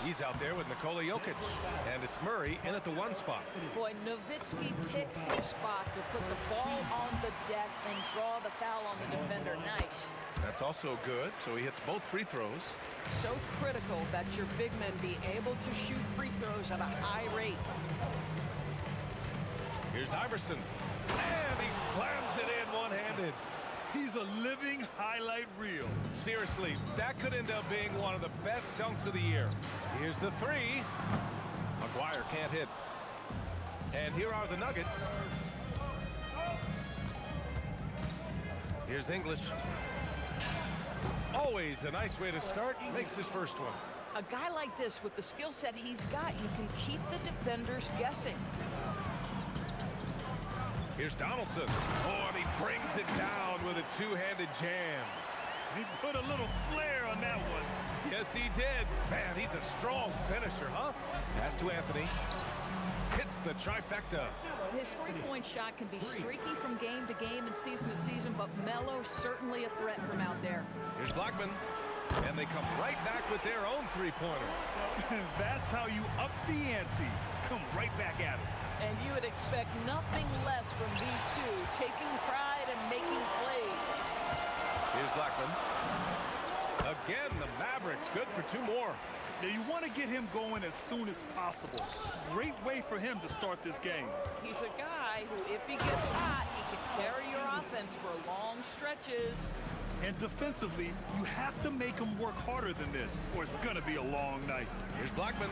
He's out there with Nikola Jokic. And it's Murray in at the 1 spot. Boy, Nowitzki picks his spot to put the ball on the deck and draw the foul on the defender. Nice. That's also good, so he hits both free throws. So critical that your big men be able to shoot free throws at a high rate. Here's Iverson. And he slams it in one-handed. He's a living highlight reel. Seriously, that could end up being one of the best dunks of the year. Here's the 3. Maguire can't hit. And here are the Nuggets. Here's English. Always a nice way to start. Makes his first one. A guy like this, with the skill set he's got, you can keep the defenders guessing. Here's Donaldson. Oh, and he brings it down with a two-handed jam. He put a little flair on that one. Yes, he did. Man, he's a strong finisher, huh? Pass to Anthony. Hits the trifecta. His three-point shot can be streaky from game to game and season to season, but Melo certainly a threat from out there. Here's Blackman. And they come right back with their own three-pointer. That's how you up the ante. Come right back at it. And you would expect nothing less from these two, taking pride and making plays. Here's Blackman. Again, the Mavericks good for 2 more. Now you want to get him going as soon as possible. Great way for him to start this game. He's a guy who, if he gets hot, he can carry your offense for long stretches. And defensively, you have to make him work harder than this, or it's going to be a long night. Here's Blackman.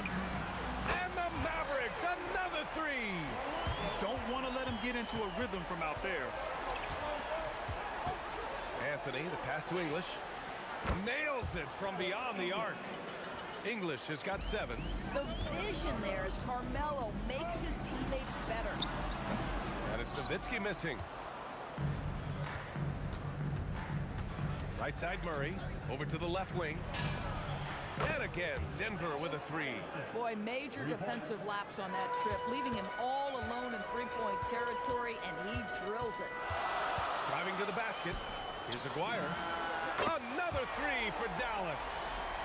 And the Mavericks, another 3. Don't want to let him get into a rhythm from out there. Anthony, the pass to English. Nails it from beyond the arc. English has got 7. The vision there as Carmelo makes his teammates better. And it's Nowitzki missing. Right side Murray, over to the left wing. And again, Denver with a 3. Boy, major defensive lapse on that trip, leaving him all alone in three-point territory, and he drills it. Driving to the basket. Here's Aguirre. Another 3 for Dallas.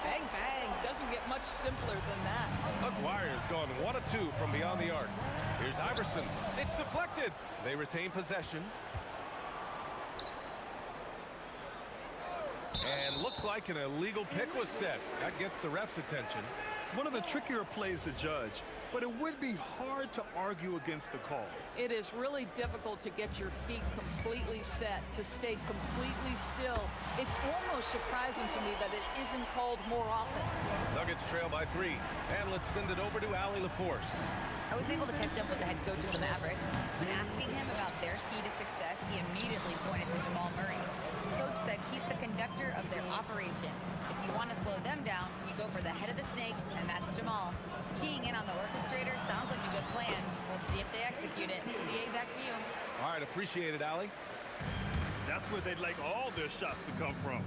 Bang, bang. Doesn't get much simpler than that. Aguirre's gone 1 of 2 from beyond the arc. Here's Iverson. It's deflected. They retain possession. And looks like an illegal pick was set. That gets the ref's attention. One of the trickier plays to judge, but it would be hard to argue against the call. It is really difficult to get your feet completely set, to stay completely still. It's almost surprising to me that it isn't called more often. Nuggets trail by 3. And let's send it over to Allie LaForce. I was able to catch up with the head coach of the Mavericks. When asking him about their key to success, he immediately pointed to Jamal Murray. Coach said he's the conductor of their operation. If you want to slow them down, you go for the head of the snake, and that's Jamal. Keying in on the orchestrator sounds like a good plan. We'll see if they execute it. BA, back to you. All right, appreciate it, Allie. That's where they'd like all their shots to come from.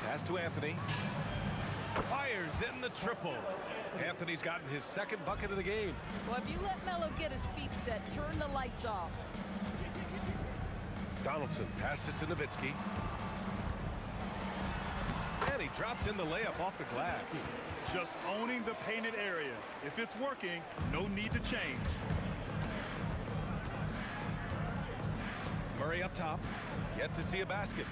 Pass to Anthony. Fires in the triple. Anthony's gotten his 2nd bucket of the game. Well, if you let Melo get his feet set, turn the lights off. Donaldson passes to Nowitzki. And he drops in the layup off the glass. Just owning the painted area. If it's working, no need to change. Murray up top. Yet to see a basket.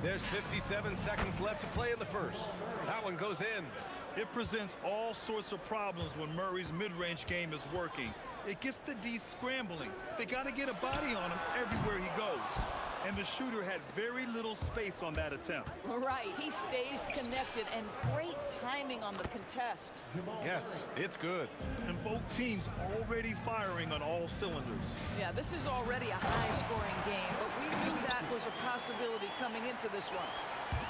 There's 57 seconds left to play in the first. That one goes in. It presents all sorts of problems when Murray's mid-range game is working. It gets the D scrambling. They got to get a body on him everywhere he goes. And the shooter had very little space on that attempt. Right, he stays connected, and great timing on the contest. Yes, it's good. And both teams already firing on all cylinders. Yeah, this is already a high-scoring game, but we knew that was a possibility coming into this one.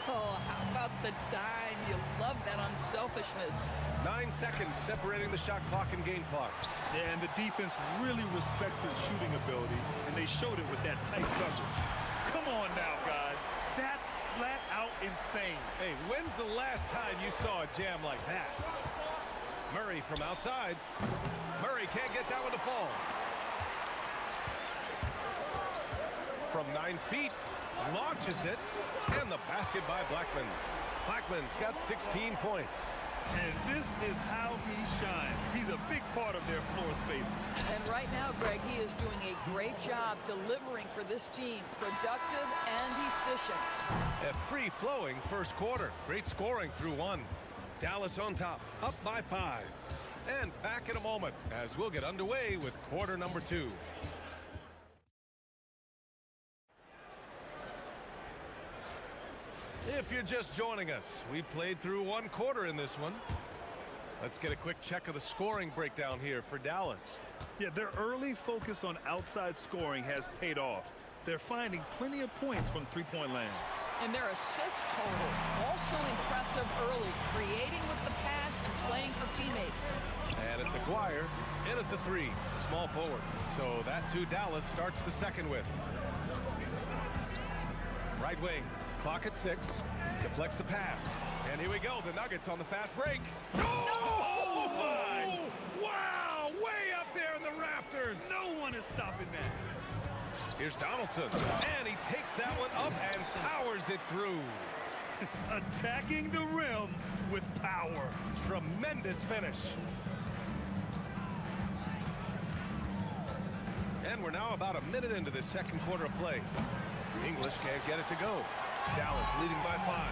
Oh, how about the dime? You love that unselfishness. 9 seconds separating the shot clock and game clock. Yeah, and the defense really respects his shooting ability, and they showed it with that tight coverage. Come on now, guys. That's flat out insane. Hey, when's the last time you saw a jam like that? Murray from outside. Murray can't get that one to fall. from 9 feet. Launches it. And the basket by Blackman. Blackman's got 16 points. And this is how he shines. He's a big part of their floor space. And right now, Greg, he is doing a great job delivering for this team. Productive and efficient. A free-flowing first quarter. Great scoring through 1. Dallas on top, up by 5. And back in a moment as we'll get underway with quarter number 2. If you're just joining us, we played through 1 quarter in this one. Let's get a quick check of the scoring breakdown here for Dallas. Yeah, their early focus on outside scoring has paid off. They're finding plenty of points from three-point land. And their assist total, also impressive early, creating with the pass and playing for teammates. And it's Aguirre in at the 3, small forward. So that's who Dallas starts the second with. Right wing. Clock at 6, deflects the pass, and here we go, the Nuggets on the fast break. Oh my! Wow, way up there in the rafters. No one is stopping that. Here's Donaldson, and he takes that one up and powers it through. Attacking the rim with power. Tremendous finish. And we're now about a minute into this second quarter of play. English can't get it to go. Dallas leading by 5.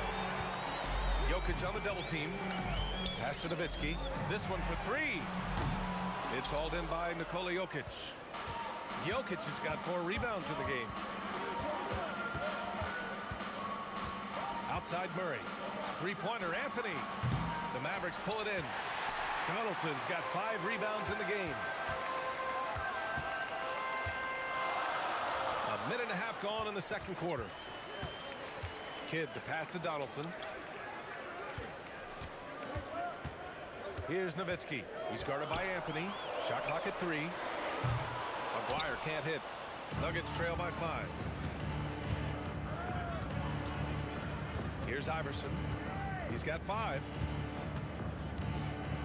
Jokic on the double team. Pass to Nowitzki. This one for 3. It's hauled in by Nikola Jokic. Jokic has got 4 rebounds in the game. Outside Murray. Three-pointer Anthony. The Mavericks pull it in. Donaldson's got 5 rebounds in the game. A minute and a half gone in the second quarter. Kidd to pass to Donaldson. Here's Nowitzki. He's guarded by Anthony. Shot clock at 3. Aguirre can't hit. Nuggets trail by 5. Here's Iverson. He's got 5.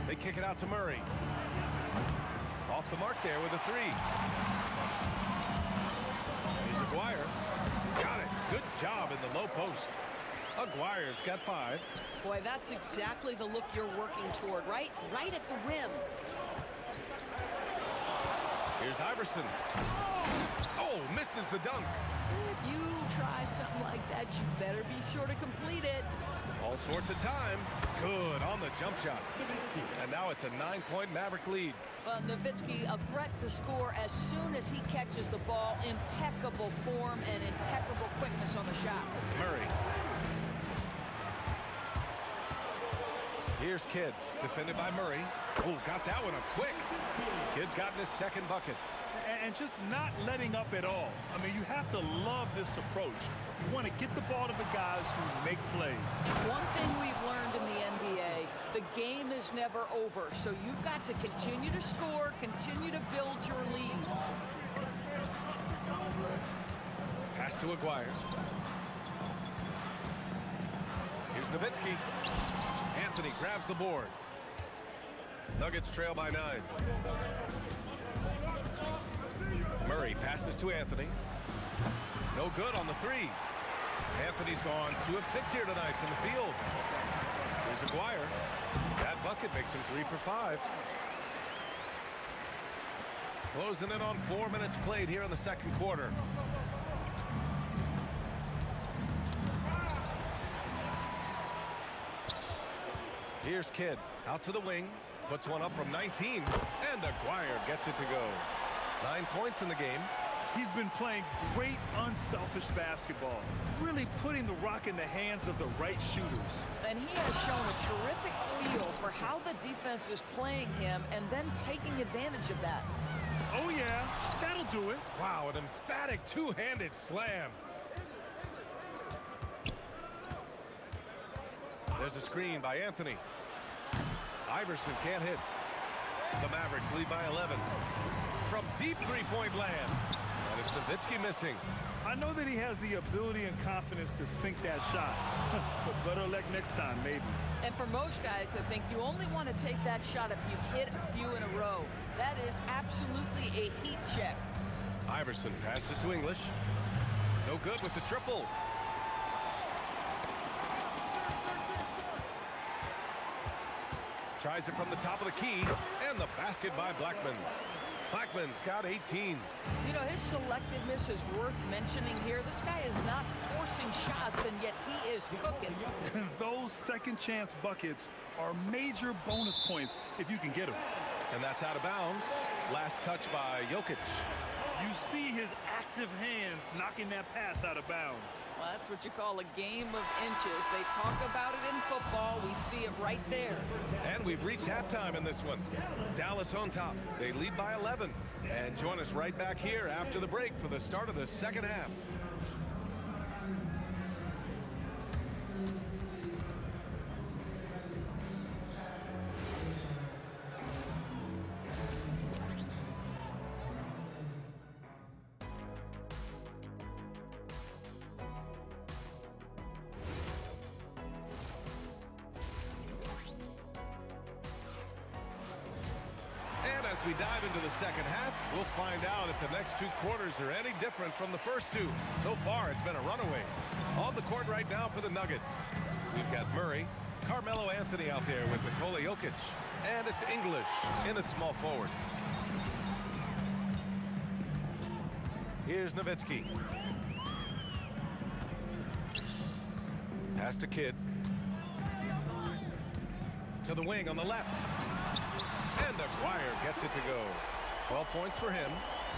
They kick it out to Murray. Off the mark there with a 3. Here's Aguirre. Got it. Good job in the low post. Aguirre's got 5. Boy, that's exactly the look you're working toward, right? Right at the rim. Here's Iverson. Oh, misses the dunk. If you try something like that, you better be sure to complete it. All sorts of time. Good on the jump shot. And now it's a 9-point Maverick lead. Well, Nowitzki, a threat to score as soon as he catches the ball. Impeccable form and impeccable quickness on the shot. Murray. Here's Kidd, defended by Murray. Oh, got that one up quick. Kidd's gotten his second bucket. And just not letting up at all. I mean, you have to love this approach. You want to get the ball to the guys who make plays. One thing we've learned in the NBA, the game is never over. So you've got to continue to score, continue to build your lead. Pass to Aguirre. Here's Nowitzki. Anthony grabs the board. Nuggets trail by 9. Murray passes to Anthony. No good on the 3. Anthony's gone 2 of 6 here tonight from the field. Here's Aguirre. That bucket makes him 3 for 5. Closing in on 4 minutes played here in the second quarter. Here's Kidd out to the wing. Puts one up from 19. And Aguirre gets it to go. 9 points in the game. He's been playing great unselfish basketball, really putting the rock in the hands of the right shooters. And he has shown a terrific feel for how the defense is playing him and then taking advantage of that. Oh yeah, that'll do it. Wow, an emphatic two-handed slam. There's a screen by Anthony. Iverson can't hit. The Mavericks lead by 11. From deep three-point land. And it's Nowitzki missing. I know that he has the ability and confidence to sink that shot. But better luck next time, maybe. And for most guys, I think you only want to take that shot if you've hit a few in a row. That is absolutely a heat check. Iverson passes to English. No good with the triple. Tries it from the top of the key, and the basket by Blackman. Blackman's got 18. You know, his selectiveness is worth mentioning here. This guy is not forcing shots, and yet he is cooking. Those second chance buckets are major bonus points if you can get them. And that's out of bounds. Last touch by Jokic. You see his active hands knocking that pass out of bounds. Well, that's what you call a game of inches. They talk about it in football. We see it right there. And we've reached halftime in this one. Dallas on top. They lead by 11. And join us right back here after the break for the start of the second half. As we dive into the second half, we'll find out if the next two quarters are any different from the first two. So far, it's been a runaway. On the court right now for the Nuggets, we've got Murray, Carmelo Anthony out there with Nikola Jokic, and it's English in at small forward. Here's Nowitzki. Pass to Kidd. To the wing on the left. And Aguirre gets it to go. 12 points for him.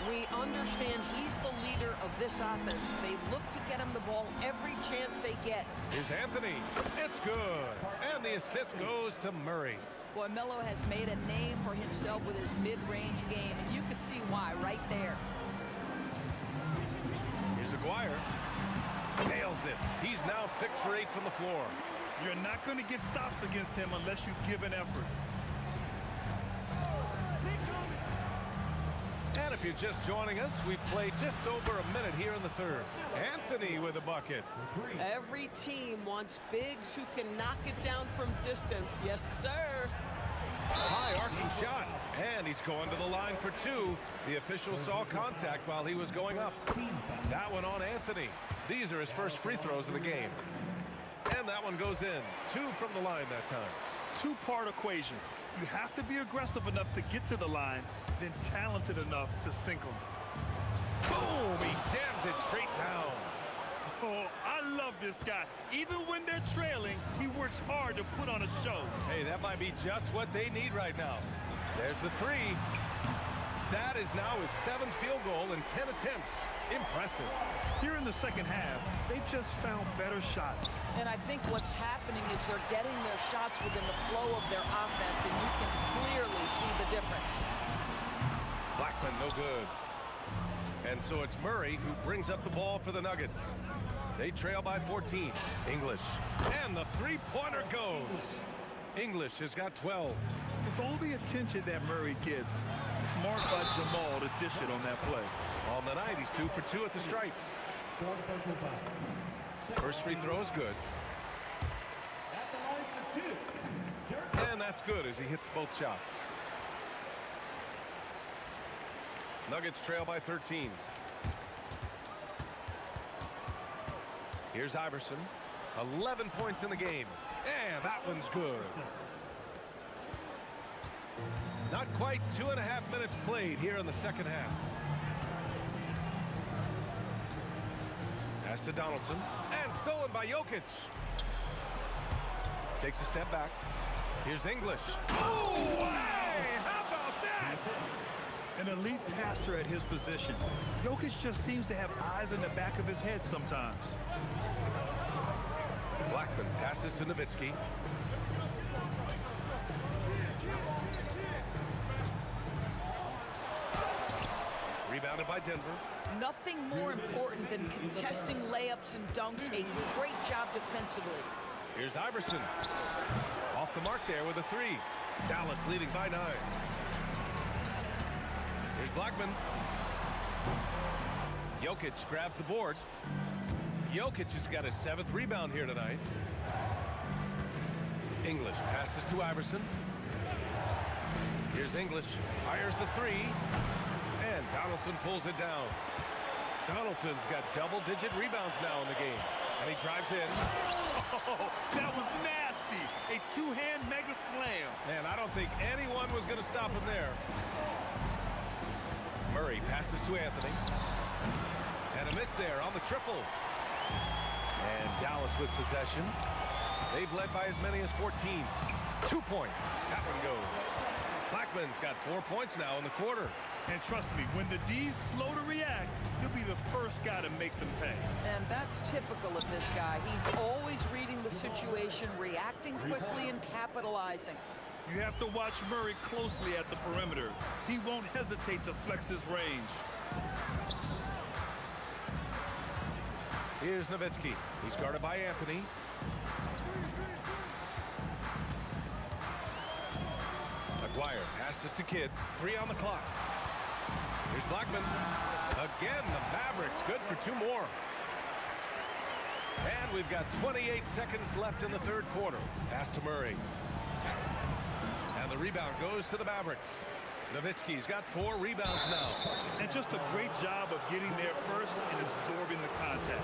We understand he's the leader of this offense. They look to get him the ball every chance they get. Here's Anthony. It's good. And the assist goes to Murray. Boy, Melo has made a name for himself with his mid-range game, and you can see why right there. Here's Aguirre. Nails it. He's now 6 for 8 from the floor. You're not going to get stops against him unless you give an effort. And if you're just joining us, we've played just over a minute here in the third. Anthony with a bucket. Every team wants bigs who can knock it down from distance. Yes, sir. High arcing shot. And he's going to the line for two. The official saw contact while he was going up. That one on Anthony. These are his first free throws of the game. And that one goes in. 2 from the line that time. Two-part equation. You have to be aggressive enough to get to the line, then talented enough to sink them. Boom! He jams it straight down. Oh, I love this guy. Even when they're trailing, he works hard to put on a show. Hey, that might be just what they need right now. There's the three. That is now his 7th field goal in 10 attempts. Impressive. Here in the second half, they've just found better shots. And I think what's happening is they're getting their shots within the flow of their offense, and you can clearly see the difference. Blackman, no good. And so it's Murray who brings up the ball for the Nuggets. They trail by 14. English. And the three-pointer goes. English has got 12. With all the attention that Murray gets, smart by Jamal to dish it on that play. On the night, he's 2 for 2 at the stripe. First free throw is good. And that's good as he hits both shots. Nuggets trail by 13. Here's Iverson. 11 points in the game. And that one's good. Not quite 2.5 minutes played here in the second half. Pass to Donaldson. And stolen by Jokic. Takes a step back. Here's English. Oh, hey, how about that? An elite passer at his position. Jokic just seems to have eyes in the back of his head sometimes. Blackman passes to Nowitzki. Rebounded by Denver. Nothing more important than contesting layups and dunks. A great job defensively. Here's Iverson. Off the mark there with a 3. Dallas leading by 9. Here's Blackman. Jokic grabs the board. Jokic has got his 7th rebound here tonight. English passes to Iverson. Here's English. Fires the 3. And Donaldson pulls it down. Donaldson's got double-digit rebounds now in the game. And he drives in. Oh, that was nasty. A two-hand mega slam. Man, I don't think anyone was going to stop him there. Murray passes to Anthony. And a miss there on the triple. And Dallas with possession. They've led by as many as 14. 2 points. That one goes. Blackman's got 4 points now in the quarter. And trust me, when the D's slow to react, he'll be the first guy to make them pay. And that's typical of this guy. He's always reading the situation, reacting quickly, and capitalizing. You have to watch Murray closely at the perimeter. He won't hesitate to flex his range. Here's Nowitzki. He's guarded by Anthony. Aguirre passes to Kidd. 3 on the clock. Here's Blackman. Again, the Mavericks good for 2 more. And we've got 28 seconds left in the third quarter. Pass to Murray. And the rebound goes to the Mavericks. Nowitzki's got 4 rebounds now. And just a great job of getting there first and absorbing the contact.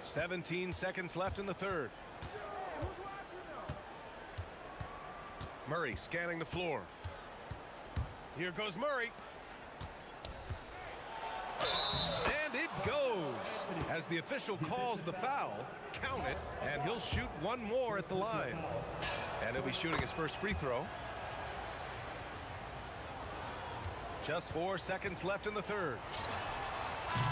17 seconds left in the third. Murray scanning the floor. Here goes Murray. And it goes. As the official calls the foul, count it, and he'll shoot 1 more at the line. And he'll be shooting his first free throw. Just 4 seconds left in the third.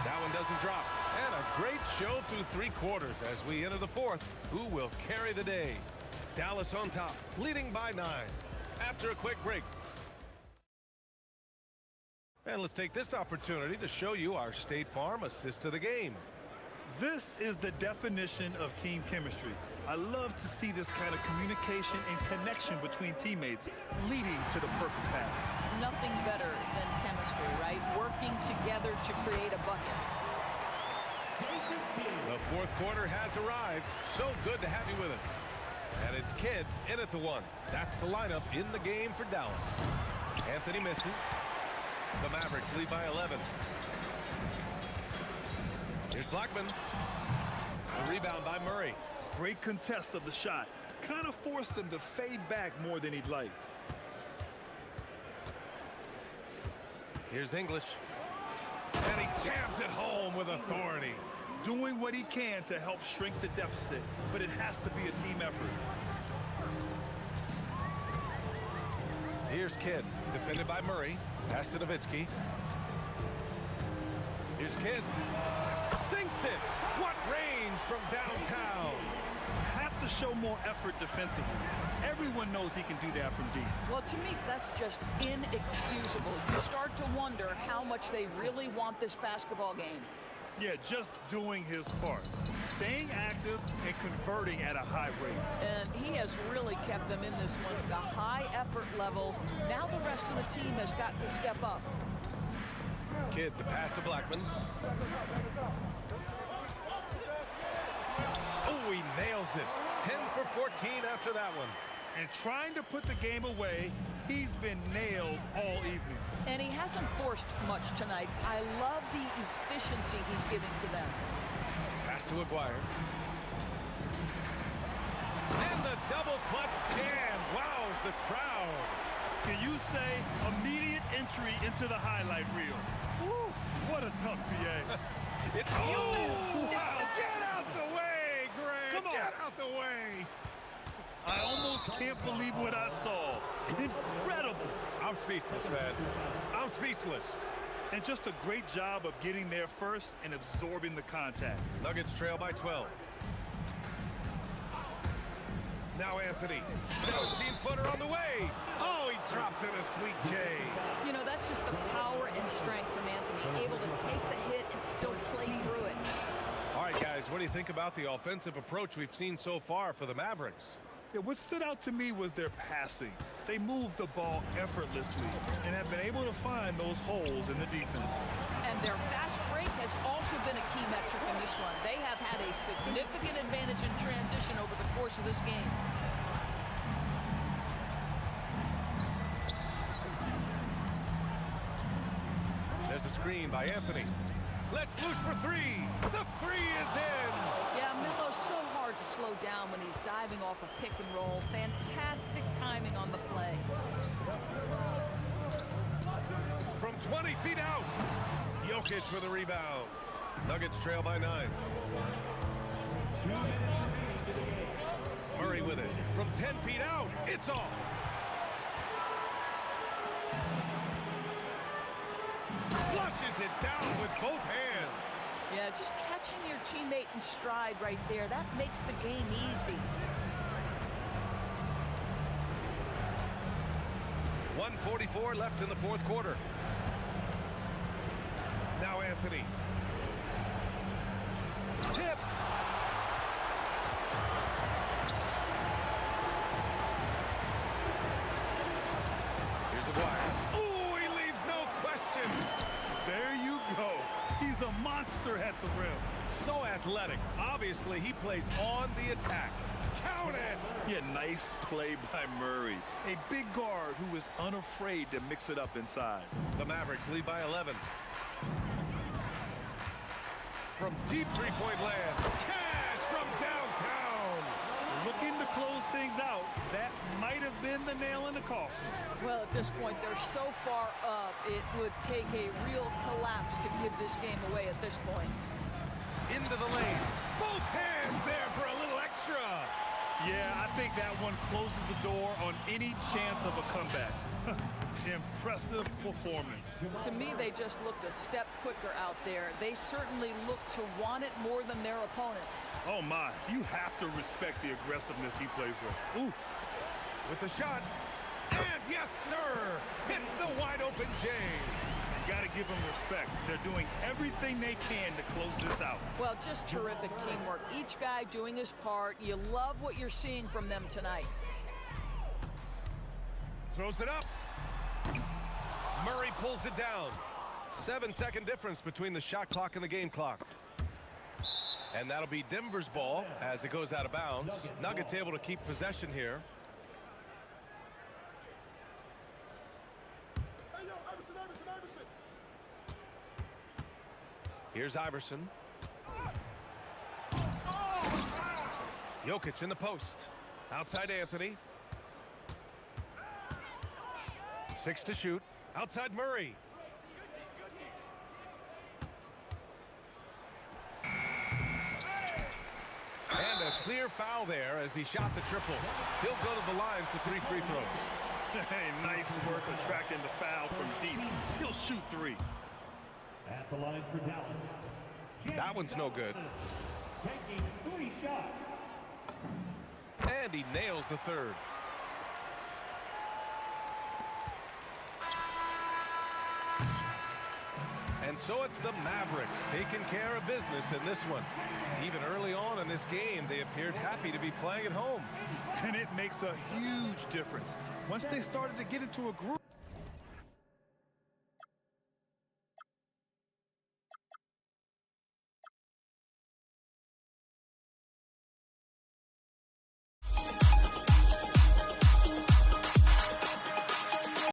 That one doesn't drop. And a great show through 3 quarters as we enter the fourth. Who will carry the day? Dallas on top, leading by 9. After a quick break. And let's take this opportunity to show you our State Farm assist to the game. This is the definition of team chemistry. I love to see this kind of communication and connection between teammates leading to the perfect pass. Nothing better than chemistry, right? Working together to create a bucket. The fourth quarter has arrived. So good to have you with us. And it's Kidd in at the 1. That's the lineup in the game for Dallas. Anthony misses. The Mavericks lead by 11. Here's Blackman. The rebound by Murray. Great contest of the shot. Kind of forced him to fade back more than he'd like. Here's English. And he jams it home with authority. Doing what he can to help shrink the deficit, but it has to be a team effort. Here's Kidd, defended by Murray. Pass to Nowitzki. Here's Kidd. Sinks it. What range from downtown. Have to show more effort defensively. Everyone knows he can do that from deep. Well, to me, that's just inexcusable. You start to wonder how much they really want this basketball game. Yeah, just doing his part. Staying active and converting at a high rate. And he has really kept them in this one at a high effort level. Now the rest of the team has got to step up. Kidd, the pass to Blackman. Oh, he nails it. 10 for 14 after that one. And trying to put the game away, he's been nails all evening. And he hasn't forced much tonight. I love the efficiency he's giving to them. Pass to Aguirre. And the double clutch jam wows the crowd. Can you say immediate entry into the highlight reel? Woo, what a tough PA. Wow, get out the way, Greg. Come on. Get out the way. I almost can't believe what I saw. Incredible. I'm speechless, man. I'm speechless. And just a great job of getting there first and absorbing the contact. Nuggets trail by 12. Now Anthony. 17-footer on the way. Oh, he dropped in a sweet J. You know, that's just the power and strength from Anthony. Able to take the hit and still play through it. All right, guys, what do you think about the offensive approach we've seen so far for the Mavericks? Yeah, what stood out to me was their passing. They moved the ball effortlessly and have been able to find those holes in the defense. And their fast break has also been a key metric in this one. They have had a significant advantage in transition over the course of this game. screen by Anthony. Let's loose for three. The three is in. Yeah, Milo's so hard to slow down when he's diving off a pick and roll. Fantastic timing on the play. From 20 feet out. Jokic with a rebound. Nuggets trail by 9. Murray with it. From 10 feet out. It's off. Flushes it down with both hands. Yeah, just catching your teammate in stride right there. That makes the game easy. 1:44 left in the fourth quarter. Now Anthony. Tipped. Here's Aguirre. Ooh, he leaves no question. There you go. He's a monster at the rim. So athletic. Obviously, he plays on the attack. Count it. Yeah, nice play by Murray. A big guard who is unafraid to mix it up inside. The Mavericks lead by 11. From deep three-point land. Cash from downtown. Looking to close things out. That might have been the nail in the coffin. Well, at this point, they're so far up, it would take a real collapse to give this game away at this point. Into the lane. Both hands there for a little extra. Yeah, I think that one closes the door on any chance of a comeback. Impressive performance. To me, they just looked a step quicker out there. They certainly look to want it more than their opponent. Oh, my. You have to respect the aggressiveness he plays with. Ooh. With the shot. And yes, sir. Hits the wide open J. You got to give them respect. They're doing everything they can to close this out. Well, just terrific teamwork. Each guy doing his part. You love what you're seeing from them tonight. Throws it up. Murray pulls it down. 7-second difference between the shot clock and the game clock. And that'll be Denver's ball as it goes out of bounds. Nuggets able to keep possession here. Here's Iverson. Jokic in the post. Outside Anthony. 6 to shoot. Outside Murray. And a clear foul there as he shot the triple. He'll go to the line for 3 free throws. Hey, nice work attracting the foul from deep. He'll shoot 3. At the line for Dallas. That one's no good. Taking 3 shots. And he nails the third. And so it's the Mavericks taking care of business in this one. Even early on in this game, they appeared happy to be playing at home. And it makes a huge difference. Once they started to get into a groove.